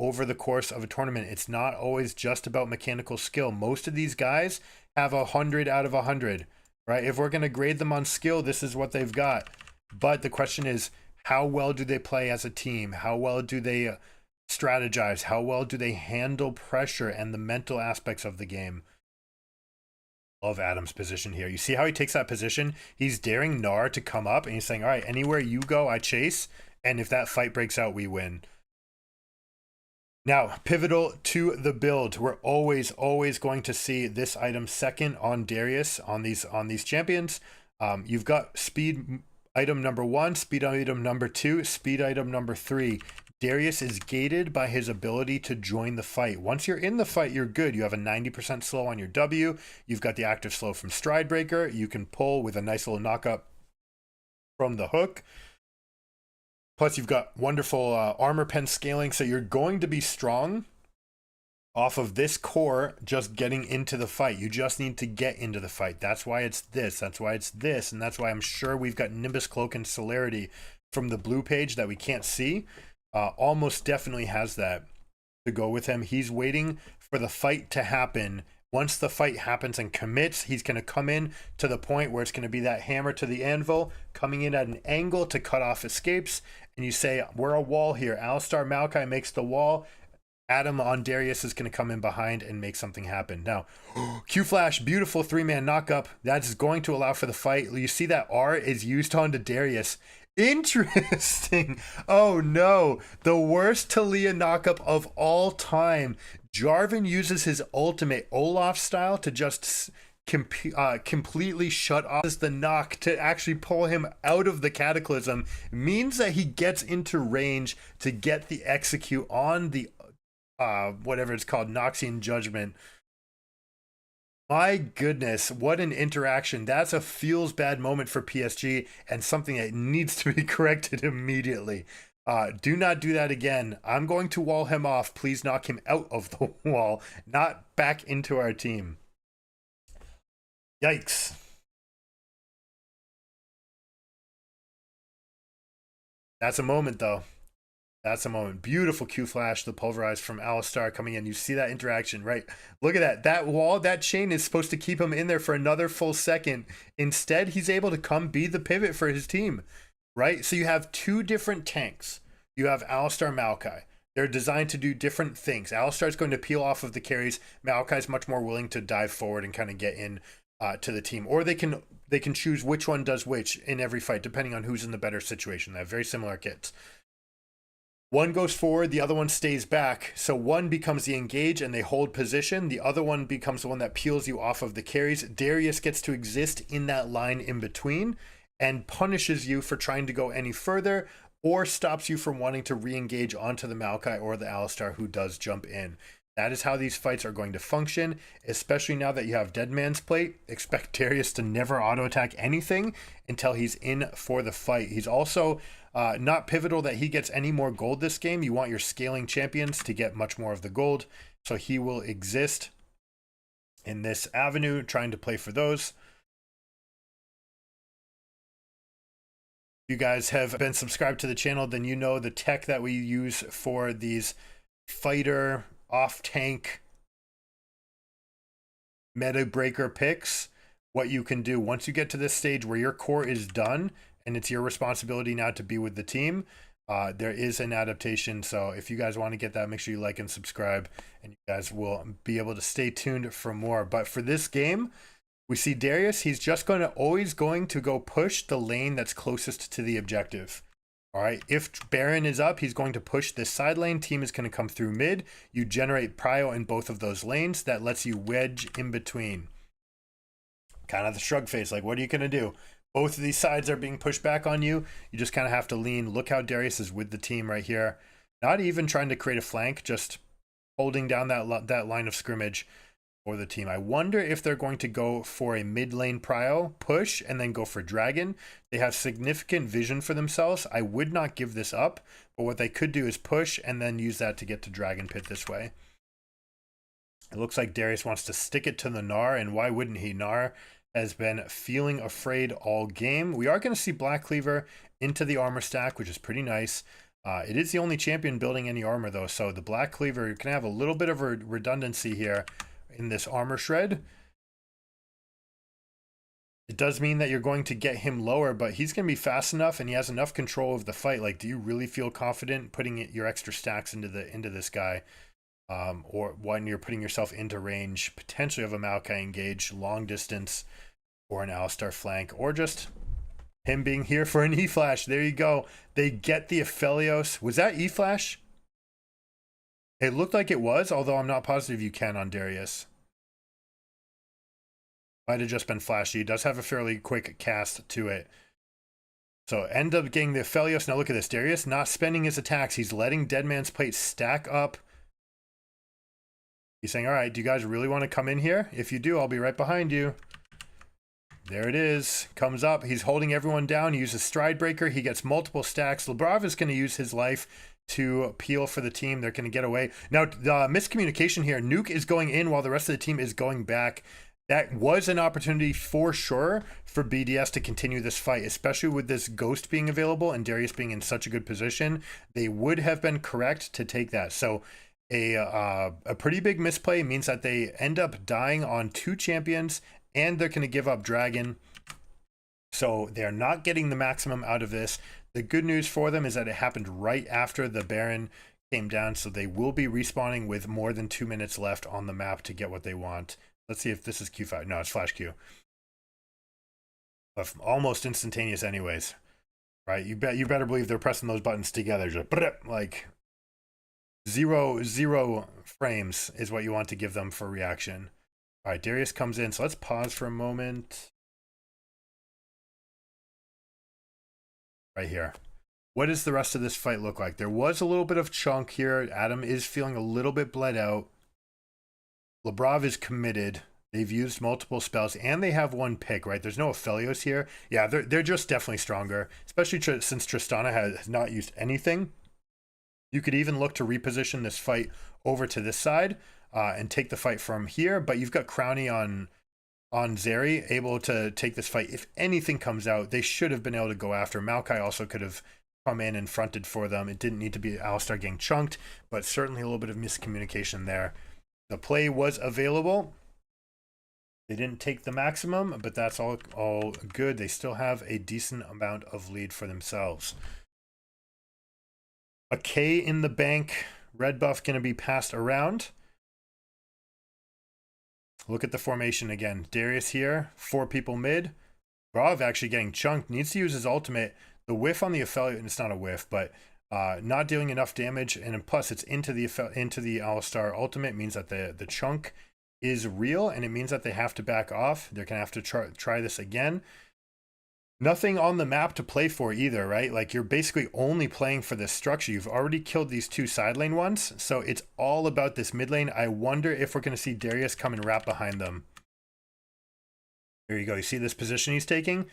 over the course of a tournament. It's not always just about mechanical skill. Most of these guys have 100 out of 100, right? If we're going to grade them on skill, this is what they've got. But the question is, how well do they play as a team? How well do they strategize? How well do they handle pressure and the mental aspects of the game? Love Adam's position here. You see how he takes that position? He's daring Gnar to come up, and he's saying, all right, anywhere you go, I chase. And if that fight breaks out, we win. Now, pivotal to the build. We're always going to see this item second on Darius on these champions. You've got speed item number 1, speed item number 2, speed item number 3. Darius is gated by his ability to join the fight. Once you're in the fight, you're good. You have a 90% slow on your W. You've got the active slow from Stridebreaker. You can pull with a nice little knockup from the hook. Plus, you've got wonderful armor pen scaling, so you're going to be strong off of this core just getting into the fight. You just need to get into the fight. That's why it's this. That's why it's this. And that's why I'm sure we've got Nimbus Cloak and Celerity from the blue page that we can't see. Almost definitely has that to go with him. He's waiting for the fight to happen. Once the fight happens and commits, he's going to come in to the point where it's going to be that hammer to the anvil, coming in at an angle to cut off escapes. And you say, we're a wall here. Alistar Maokai makes the wall. Adam on Darius is going to come in behind and make something happen. Now, Q-Flash, beautiful 3-man knockup. That's going to allow for the fight. You see that R is used onto Darius. Interesting. Oh no, the worst Talia knockup of all time. Jarvan uses his ultimate Olaf style to just completely shut off the knock to actually pull him out of the Cataclysm. Means that he gets into range to get the execute on the whatever it's called, Noxian Judgment. My goodness, what an interaction. That's a feels bad moment for PSG and something that needs to be corrected immediately. Do not do that again. I'm going to wall him off. Please knock him out of the wall, not back into our team. Yikes. That's a moment, though. That's a moment. Beautiful Q flash, the pulverized from Alistar coming in. You see that interaction, right? Look at that. That wall, that chain is supposed to keep him in there for another full second. Instead, he's able to come be the pivot for his team, right? So you have two different tanks. You have Alistar, Maokai. They're designed to do different things. Alistar's going to peel off of the carries. Maokai's much more willing to dive forward and kind of get in to the team. Or they can choose which one does which in every fight, depending on who's in the better situation. They have very similar kits. One goes forward, the other one stays back. So one becomes the engage and they hold position. The other one becomes the one that peels you off of the carries. Darius gets to exist in that line in between and punishes you for trying to go any further or stops you from wanting to re-engage onto the Maokai or the Alistar who does jump in. That is how these fights are going to function, especially now that you have Dead Man's Plate. Expect Darius to never auto attack anything until he's in for the fight. He's also not pivotal that he gets any more gold this game. You want your scaling champions to get much more of the gold, so he will exist in this avenue, trying to play for those. If you guys have been subscribed to the channel, then you know the tech that we use for these fighter off tank meta breaker picks. What you can do once you get to this stage where your core is done and it's your responsibility now to be with the team, there is an adaptation. So if you guys want to get that, make sure you like and subscribe, and you guys will be able to stay tuned for more. But for this game, we see Darius, he's just always going to go push the lane that's closest to the objective. All right, if Baron is up, he's going to push this side lane. Team is going to come through mid. You generate prio in both of those lanes. That lets you wedge in between. Kind of the shrug face, like, what are you going to do? Both of these sides are being pushed back on you. You just kind of have to lean. Look how Darius is with the team right here. Not even trying to create a flank, just holding down that line of scrimmage for the team. I wonder if they're going to go for a mid lane prio push and then go for dragon. They have significant vision for themselves. I would not give this up, but what they could do is push and then use that to get to dragon pit this way. It looks like Darius wants to stick it to the Gnar, and why wouldn't he? Gnar has been feeling afraid all game. We are going to see Black Cleaver into the armor stack, which is pretty nice. It is the only champion building any armor though, so the Black Cleaver can have a little bit of a redundancy here in this armor shred. It does mean that you're going to get him lower, but he's going to be fast enough and he has enough control of the fight. Like, do you really feel confident putting your extra stacks into this guy? Or when you're putting yourself into range, potentially of a Maokai engage, long distance, or an Alistar flank, or just him being here for an E-Flash. There you go. They get the Aphelios. Was that E-Flash? It looked like it was, although I'm not positive you can on Darius. Might have just been flashy. He does have a fairly quick cast to it. So end up getting the Aphelios. Now look at this. Darius not spending his attacks. He's letting Dead Man's Plate stack up. He's saying, all right, do you guys really want to come in here? If you do, I'll be right behind you. There it is. Comes up. He's holding everyone down. He uses Stride Breaker. He gets multiple stacks. Labrav is going to use his life to peel for the team. They're going to get away. Now, the miscommunication here. Nuke is going in while the rest of the team is going back. That was an opportunity for sure for BDS to continue this fight, especially with this Ghost being available and Darius being in such a good position. They would have been correct to take that. So a pretty big misplay means that they end up dying on 2 champions, and they're going to give up Dragon. So they're not getting the maximum out of this. The good news for them is that it happened right after the Baron came down, so they will be respawning with more than 2 minutes left on the map to get what they want. Let's see if this is Q5. No, it's Flash Q. But almost instantaneous anyways. Right? You better believe they're pressing those buttons together. Just like zero frames is what you want to give them for reaction. All right, Darius comes in. So let's pause for a moment. Right here. What does the rest of this fight look like? There was a little bit of chunk here. Adam is feeling a little bit bled out. Labrav is committed. They've used multiple spells and they have 1 pick, right? There's no Aphelios here. Yeah, they're just definitely stronger, especially since Tristana has not used anything. You could even look to reposition this fight over to this side and take the fight from here, but you've got Crowny on Zeri able to take this fight. If anything comes out, they should have been able to go after. Maokai also could have come in and fronted for them. It didn't need to be Alistar getting chunked, but certainly a little bit of miscommunication there. The play was available. They didn't take the maximum, but that's all good. They still have a decent amount of lead for themselves. A K in the bank. Red buff going to be passed around. Look at the formation again. Darius here, 4 people mid. Brav actually getting chunked. Needs to use his ultimate. The whiff on the Aphelios, it's not a whiff, but not dealing enough damage. And plus, it's into the Alistar ultimate. Means that the chunk is real, and it means that they have to back off. They're going to have to try this again. nothing on the map to play for either, right? Like you're basically only playing for this structure. You've already killed these two side lane ones, so it's all about this mid lane. I wonder if we're going to see Darius come and wrap behind them. There you go. You see this position he's taking?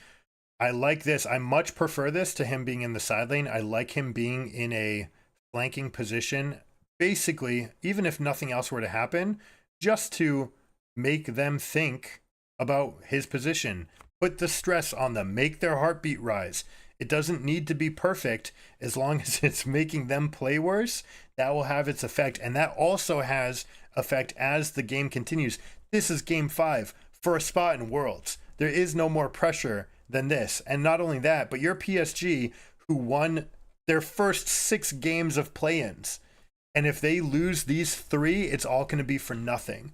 I like this. I much prefer this to him being in the side lane. I like him being in a flanking position, basically, even if nothing else were to happen, just to make them think about his position. Put the stress on them. Make their heartbeat rise. It doesn't need to be perfect. As long as it's making them play worse, that will have its effect. And that also has effect as the game continues. This is game 5 for a spot in Worlds. There is no more pressure than this. And not only that, but your PSG, who won their first 6 games of play-ins. And if they lose these 3, it's all going to be for nothing,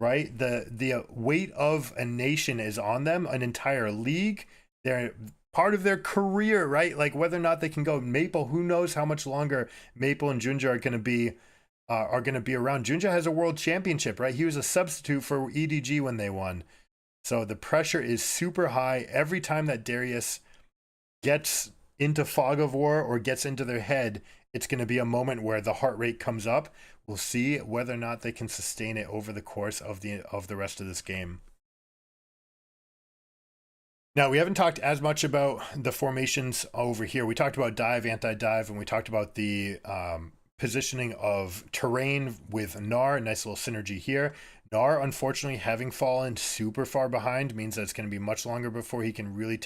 right? The weight of a nation is on them, an entire league. They're part of their career, right? Like whether or not they can go Maple, who knows how much longer Maple and Junja are going to be around. Junja has a world championship, right? He was a substitute for EDG when they won. So the pressure is super high every time that Darius gets into fog of war or gets into their head. It's going to be a moment where the heart rate comes up. We'll see whether or not they can sustain it over the course of the rest of this game. Now, we haven't talked as much about the formations over here. We talked about dive, anti-dive, and we talked about the positioning of terrain with Gnar. Nice little synergy here. Gnar, unfortunately, having fallen super far behind means that it's going to be much longer before he can really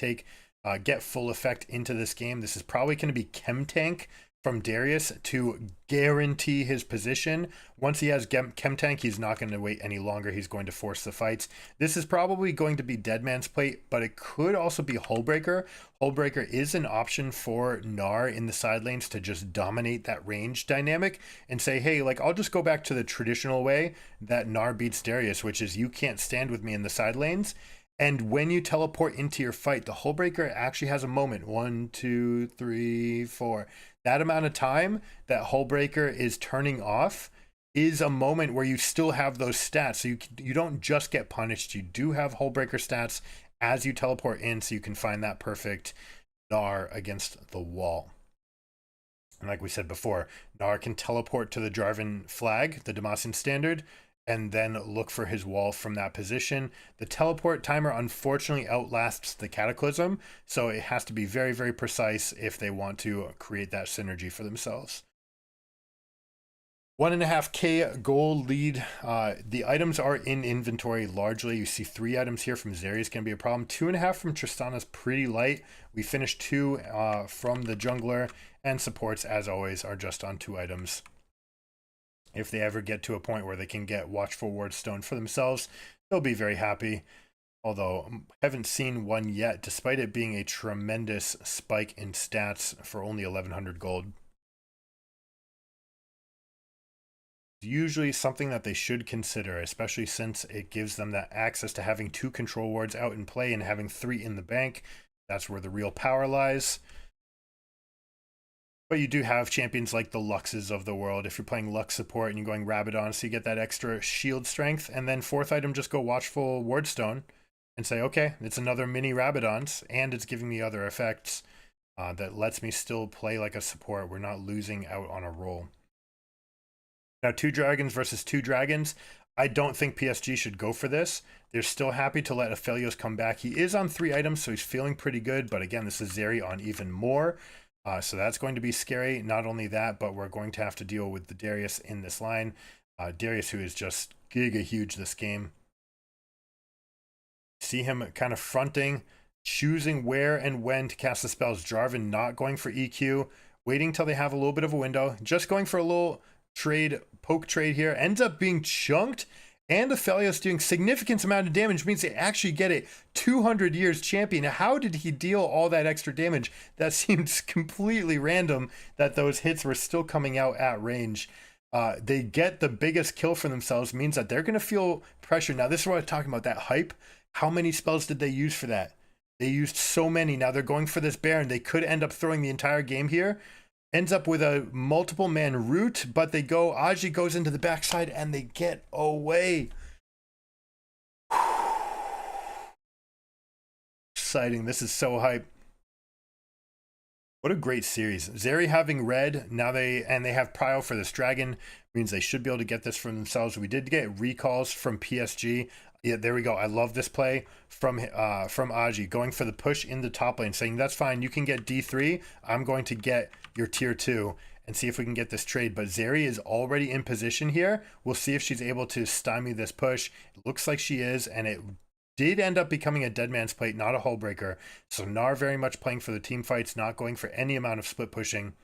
get full effect into this game. This is probably going to be Chem Tank from Darius to guarantee his position. Once he has Chem Tank, he's not going to wait any longer. He's going to force the fights. This is probably going to be Dead Man's Plate, but it could also be Hullbreaker. Hullbreaker is an option for Gnar in the side lanes to just dominate that range dynamic and say, hey, like I'll just go back to the traditional way that Gnar beats Darius, which is you can't stand with me in the side lanes. And when you teleport into your fight, the Hullbreaker actually has a moment. 1, 2, 3, 4. That amount of time that Hullbreaker is turning off is a moment where you still have those stats. So you don't just get punished. You do have Hullbreaker stats as you teleport in, so you can find that perfect Gnar against the wall. And like we said before, Gnar can teleport to the Jarvan flag, the Demacian standard, and then look for his wall from that position. The teleport timer unfortunately outlasts the Cataclysm, so it has to be very, very precise if they want to create that synergy for themselves. 1.5k gold lead. The items are in inventory largely. You see 3 items here from Zeri is going to be a problem. 2.5 from Tristana's pretty light. We finished 2 from the jungler, and supports, as always, are just on 2 items. If they ever get to a point where they can get Watchful Wardstone for themselves, they'll be very happy. Although, haven't seen one yet, despite it being a tremendous spike in stats for only 1100 gold. Usually something that they should consider, especially since it gives them that access to having 2 control wards out in play and having 3 in the bank. That's where the real power lies. But you do have champions like the Luxes of the world. If you're playing Lux support and you're going Rabadon, so you get that extra shield strength. And then 4th item, just go Watchful Wardstone and say, okay, it's another mini Rabadons, and it's giving me other effects that lets me still play like a support. We're not losing out on a roll. Now, 2 dragons versus 2 dragons. I don't think PSG should go for this. They're still happy to let Aphelios come back. He is on 3 items, so he's feeling pretty good. But again, this is Zeri on even more. So that's going to be scary. Not only that, but we're going to have to deal with the Darius in this line. Darius, who is just giga huge this game. See him kind of fronting, choosing where and when to cast the spells. Jarvan not going for EQ, waiting till they have a little bit of a window, just going for a little trade, poke trade here. Ends up being chunked, and Aphelios doing significant amount of damage means they actually get it. 200 years champion. How did he deal all that extra damage? That seems completely random that those hits were still coming out at range. They get the biggest kill for themselves, means that they're going to feel pressure. Now, this is what I'm talking about, that hype. How many spells did they use for that? They used so many. Now they're going for this Baron. They could end up throwing the entire game here. Ends up with a multiple man root, but they go, Aji goes into the backside and they get away. exciting. This is so hype. What a great series. Zeri having red, now they have prio for this dragon, means they should be able to get this for themselves. We did get recalls from PSG. Yeah, there we go. I love this play from Aji, going for the push in the top lane, saying that's fine, you can get D3, I'm going to get your tier 2 and see if we can get this trade. But Zeri is already in position here. We'll see if she's able to stymie this push. It looks like she is, and it did end up becoming a dead man's plate, not a hull breaker. So Gnar very much playing for the team fights, not going for any amount of split pushing.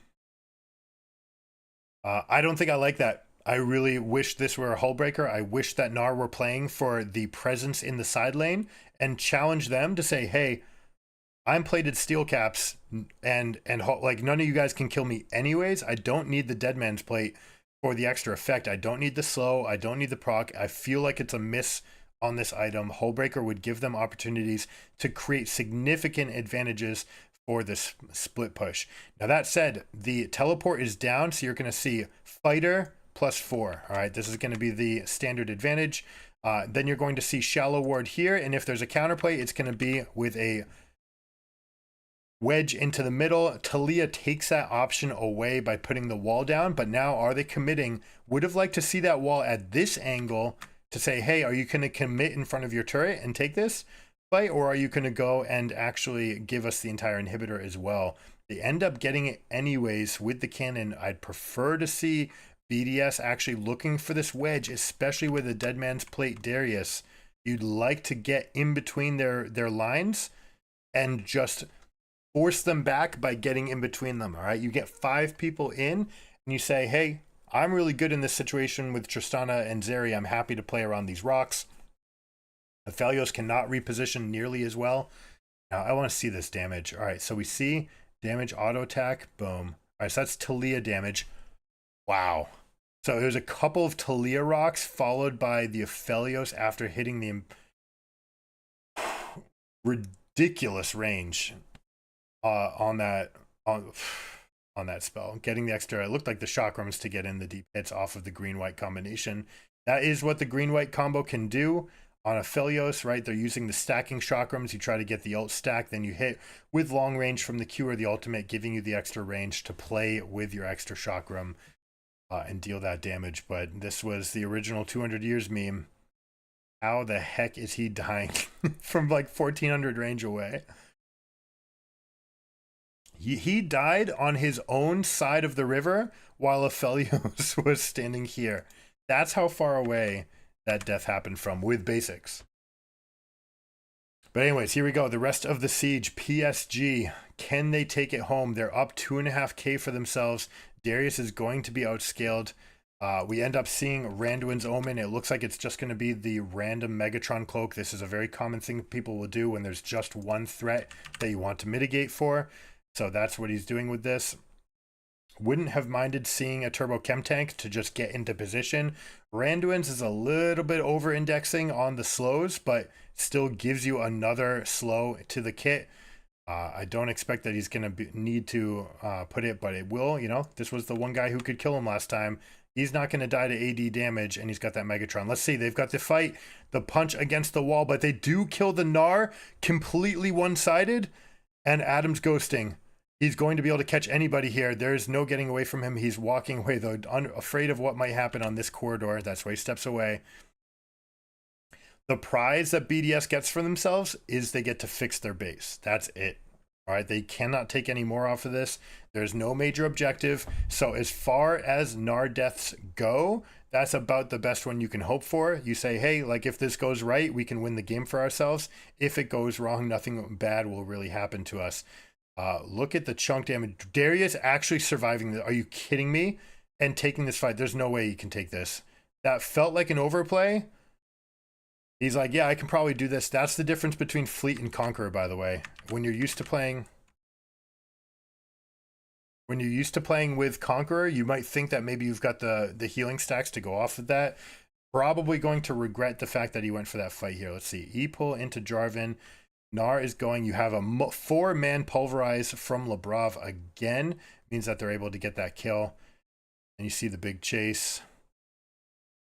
I don't think I like that. I really wish this were a hull breaker. I wish that Gnar were playing for the presence in the side lane and challenge them to say, hey, I'm plated steel caps and like none of you guys can kill me anyways. I don't need the dead man's plate for the extra effect. I don't need the slow. I don't need the proc. I feel like it's a miss on this item. Hullbreaker would give them opportunities to create significant advantages for this split push. Now that said, the teleport is down, so you're going to see fighter +4. All right, this is going to be the standard advantage. Then you're going to see shallow ward here, and if there's a counterplay, it's going to be with a wedge into the middle. Talia takes that option away by putting the wall down, but now are they committing? Would have liked to see that wall at this angle to say, hey, are you going to commit in front of your turret and take this fight, or are you going to go and actually give us the entire inhibitor as well? They end up getting it anyways with the cannon. I'd prefer to see BDS actually looking for this wedge, especially with a dead man's plate Darius. You'd like to get in between their lines and just force them back by getting in between them. All right, you get 5 people in and you say, hey, I'm really good in this situation with Tristana and Zeri. I'm happy to play around these rocks. Aphelios cannot reposition nearly as well. Now I want to see this damage. All right, so we see damage, auto attack, boom. All right, so that's Talia damage. Wow. So there's a couple of Talia rocks followed by the Aphelios after hitting the ridiculous range on that spell. Getting the extra, it looked like the chakrams to get in the deep hits off of the green-white combination. That is what the green-white combo can do on Aphelios, right? They're using the stacking chakrams. You try to get the ult stack, then you hit with long range from the Q or the ultimate, giving you the extra range to play with your extra chakram and deal that damage. But this was the original 200 years meme. How the heck is he dying from like 1400 range away? He died on his own side of the river while Aphelios was standing here. That's how far away that death happened from with basics. But anyways, here we go. The rest of the siege. PSG. Can they take it home? They're up 2.5k for themselves. Darius is going to be outscaled. We end up seeing Randuin's Omen. It looks like it's just going to be the random Megatron cloak. This is a very common thing people will do when there's just one threat that you want to mitigate for. So that's what he's doing with this. Wouldn't have minded seeing a turbo chem tank to just get into position. Randuin's is a little bit over indexing on the slows, but still gives you another slow to the kit. I don't expect that he's going to need to put it, but it will. You know, this was the one guy who could kill him last time. He's not going to die to AD damage, and he's got that Megatron. Let's see. They've got the fight, the punch against the wall, but they do kill the Gnar completely one-sided, and Adam's ghosting. He's going to be able to catch anybody here. There's no getting away from him. He's walking away, though, afraid of what might happen on this corridor. That's why he steps away. The prize that BDS gets for themselves is they get to fix their base. That's it. All right, they cannot take any more off of this. There's no major objective. So as far as Gnar deaths go, that's about the best one you can hope for. You say, hey, like if this goes right, we can win the game for ourselves. If it goes wrong, nothing bad will really happen to us. Look at the chunk damage. Darius actually surviving this. Are you kidding me? And taking this fight. There's no way he can take this. That felt like an overplay. He's like, yeah, I can probably do this. That's the difference between Fleet and Conqueror, by the way. When you're used to playing with Conqueror, you might think that maybe you've got the healing stacks to go off of that. Probably going to regret the fact that he went for that fight here. Let's see. E-pull into Jarvan. Gnar is going. You have a 4-man pulverize from Labrov again. Means that they're able to get that kill. And you see the big chase.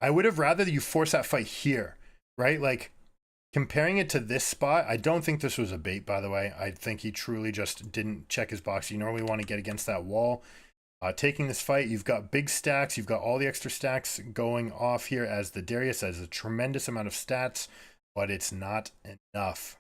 I would have rather you force that fight here, right? Like, Comparing it to this spot, I don't think this was a bait, by the way. I think he truly just didn't check his box. You normally want to get against that wall. Taking this fight, you've got big stacks. You've got all the extra stacks going off here as the Darius has a tremendous amount of stats, but it's not enough.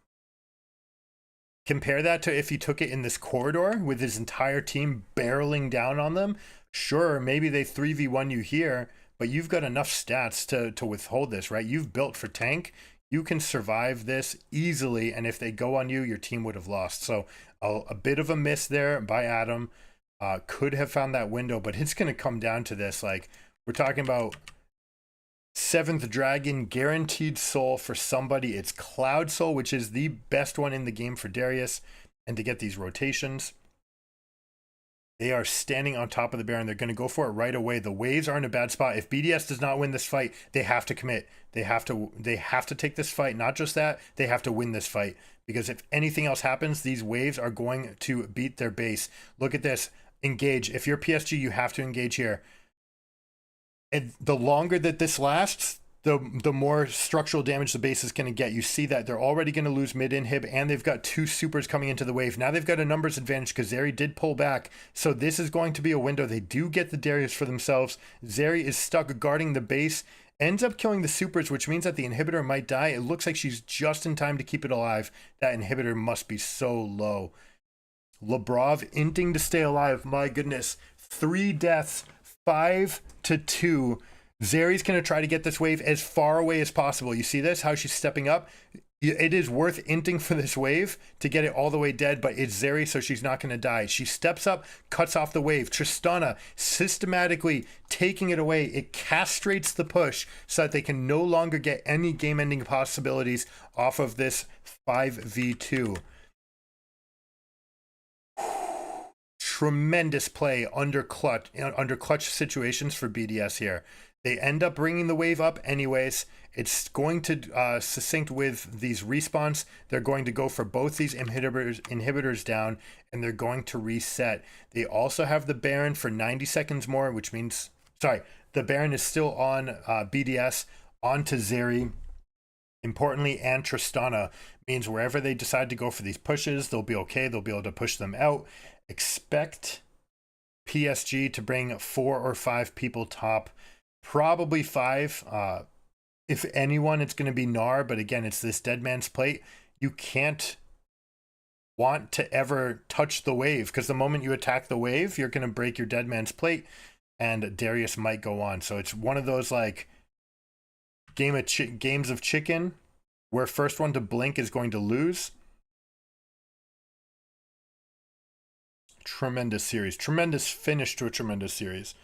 Compare that to if he took it in this corridor with his entire team barreling down on them. Sure, maybe they 3v1 you here, but you've got enough stats to withhold this, right? You've built for tank. You can survive this easily, and if they go on you, your team would have lost. So a bit of a miss there by Adam. Could have found that window, but it's going to come down to this. Like, we're talking about 7th Dragon, guaranteed soul for somebody. It's Cloud Soul, which is the best one in the game for Darius, and to get these rotations. They are standing on top of the Baron. They're going to go for it right away. The waves are in a bad spot. If BDS does not win this fight, they have to commit. They have to take this fight. Not just that, they have to win this fight. Because if anything else happens, these waves are going to beat their base. Look at this. Engage. If you're PSG, you have to engage here. And the longer that this lasts, the more structural damage the base is going to get. You see that they're already going to lose mid inhib, and they've got 2 supers coming into the wave. Now they've got a numbers advantage because Zeri did pull back. So this is going to be a window. They do get the Darius for themselves. Zeri is stuck guarding the base, ends up killing the supers, which means that the inhibitor might die. It looks like she's just in time to keep it alive. That inhibitor must be so low. Labrov inting to stay alive. My goodness. 3 deaths, 5-2. Zeri's going to try to get this wave as far away as possible. You see this? How she's stepping up? It is worth inting for this wave to get it all the way dead, but it's Zeri, so she's not going to die. She steps up, cuts off the wave. Tristana systematically taking it away. It castrates the push so that they can no longer get any game-ending possibilities off of this 5v2. Tremendous play under clutch situations for BDS here. They end up bringing the wave up anyways. It's going to succinct with these respawns. They're going to go for both these inhibitors down, and they're going to reset. They also have the Baron for 90 seconds more, which means, sorry, the Baron is still on BDS, onto Zeri. Importantly, and Tristana means wherever they decide to go for these pushes, they'll be okay. They'll be able to push them out. Expect PSG to bring 4 or 5 people top. Probably 5. If anyone, it's going to be Gnar, but again, it's this dead man's plate. You can't want to ever touch the wave, because the moment you attack the wave, you're going to break your dead man's plate, and Darius might go on. So it's one of those like games of chicken, where first one to blink is going to lose. Tremendous series. Tremendous finish to a tremendous series.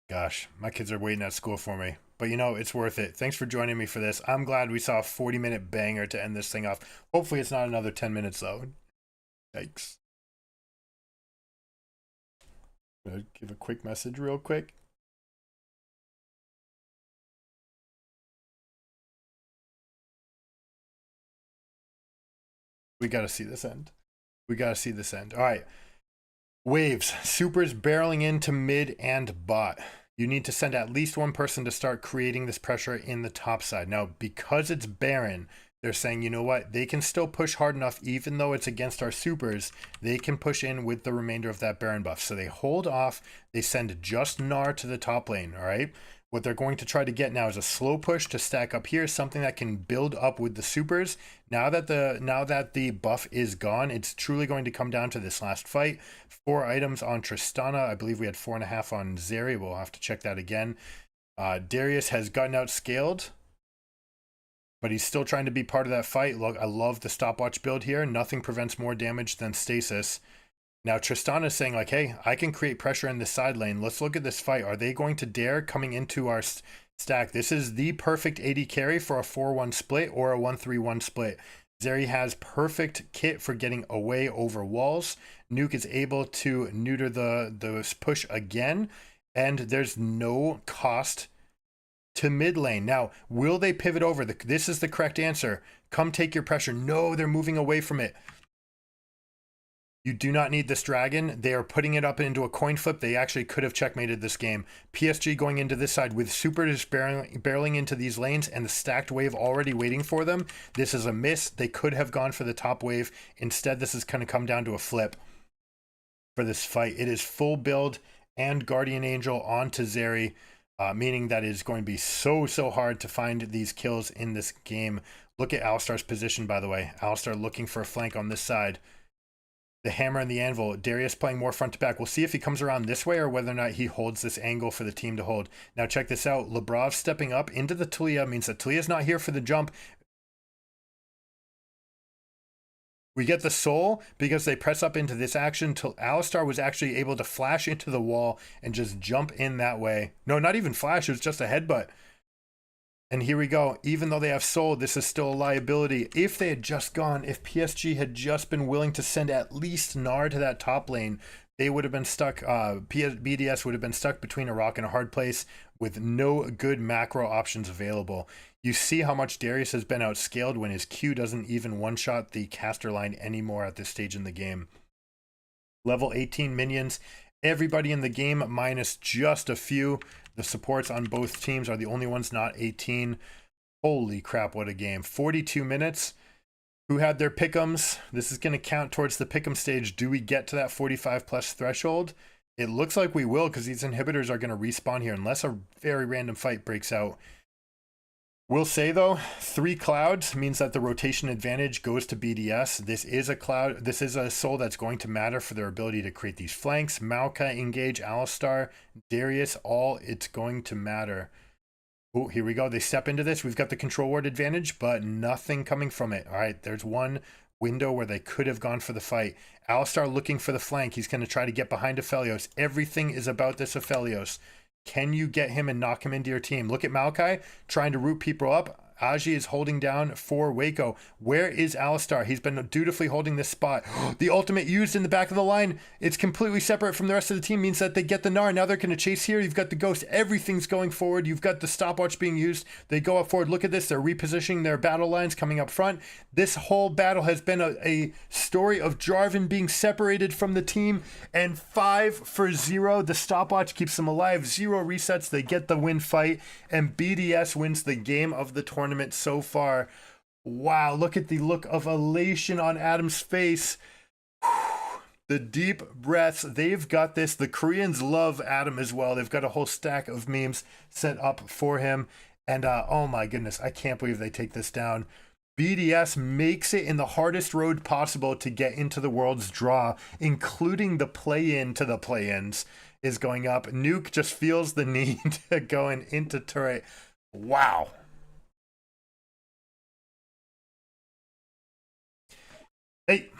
Gosh, my kids are waiting at school for me. But you know, it's worth it. Thanks for joining me for this. I'm glad we saw a 40-minute banger to end this thing off. Hopefully it's not another 10 minutes though. Yikes. Gonna give a quick message real quick. We gotta see this end. We gotta see this end. All right. Waves. Supers barreling into mid and bot. You need to send at least one person to start creating this pressure in the top side. Now, because it's Baron, they're saying, you know what? They can still push hard enough, even though it's against our supers. They can push in with the remainder of that Baron buff. So they hold off. They send just Gnar to the top lane, all right? What they're going to try to get now is a slow push to stack up here, something that can build up with the supers. Now that the buff is gone, it's truly going to come down to this last fight. 4 items on Tristana. I believe we had 4.5 on Zeri. We'll have to check that again. Darius has gotten outscaled, but he's still trying to be part of that fight. Look, I love the stopwatch build here. Nothing prevents more damage than stasis. Now Tristana is saying like, hey, I can create pressure in the side lane. Let's look at this fight. Are they going to dare coming into our stack? This is the perfect AD carry for a 4-1 split or a 1-3-1 split. Zeri has perfect kit for getting away over walls. Nuke is able to neuter the push again, and there's no cost to mid lane. Now, will they pivot over? This is the correct answer. Come take your pressure. No, they're moving away from it. You do not need this dragon. They are putting it up into a coin flip. They actually could have checkmated this game. PSG going into this side with super just barreling into these lanes and the stacked wave already waiting for them. This is a miss. They could have gone for the top wave. Instead, this is going to come down to a flip for this fight. It is full build and Guardian Angel onto Zeri, meaning that it is going to be so hard to find these kills in this game. Look at Alistar's position, by the way. Alistar looking for a flank on this side. The hammer and the anvil. Darius playing more front to back. We'll see if he comes around this way or whether or not he holds this angle for the team to hold. Now check this out. Labrov stepping up into the Talia means that Talia's not here for the jump. We get the soul because they press up into this action till Alistar was actually able to flash into the wall and just jump in that way. No, not even flash. It was just a headbutt. And here we go. Even though they have soul, this is still a liability. If they had just gone, if PSG had just been willing to send at least Gnar to that top lane, they would have been stuck. BDS would have been stuck between a rock and a hard place with no good macro options available. You see how much Darius has been outscaled when his Q doesn't even one-shot the caster line anymore at this stage in the game. Level 18 minions. Everybody in the game minus just a few. The supports on both teams are the only ones not 18. Holy crap, what a game. 42 minutes. Who had their pick'ems? This is going to count towards the pick'em stage. Do we get to that 45 plus threshold? It looks like we will because these inhibitors are going to respawn here unless a very random fight breaks out. We'll say though, 3 clouds means that the rotation advantage goes to BDS. This is a cloud. This is a soul that's going to matter for their ability to create these flanks. Maokai, Engage, Alistar, Darius, all it's going to matter. Oh, here we go. They step into this. We've got the control ward advantage, but nothing coming from it. All right, there's one window where they could have gone for the fight. Alistar looking for the flank. He's going to try to get behind Aphelios. Everything is about this Aphelios. Can you get him and knock him into your team? Look at Maokai trying to root people up. Aji is holding down for Waco. Where is Alistar? He's been dutifully holding this spot. The ultimate used in the back of the line. It's completely separate from the rest of the team. Means that they get the Gnar. Now they're going to chase here. You've got the Ghost. Everything's going forward. You've got the stopwatch being used. They go up forward. Look at this. They're repositioning their battle lines coming up front. This whole battle has been a story of Jarvan being separated from the team. And 5-0. The stopwatch keeps them alive. 0 resets. They get the win fight. And BDS wins the game of the tournament so far. Wow, look at the look of elation on Adam's face. The deep breaths. They've got this. The Koreans love Adam as well. They've got a whole stack of memes set up for him. And oh my goodness, I can't believe they take this down. BDS makes it in the hardest road possible to get into the world's draw, including the play-in to the play-ins is going up. Nuke just feels the need to go into turret. Wow. Hey,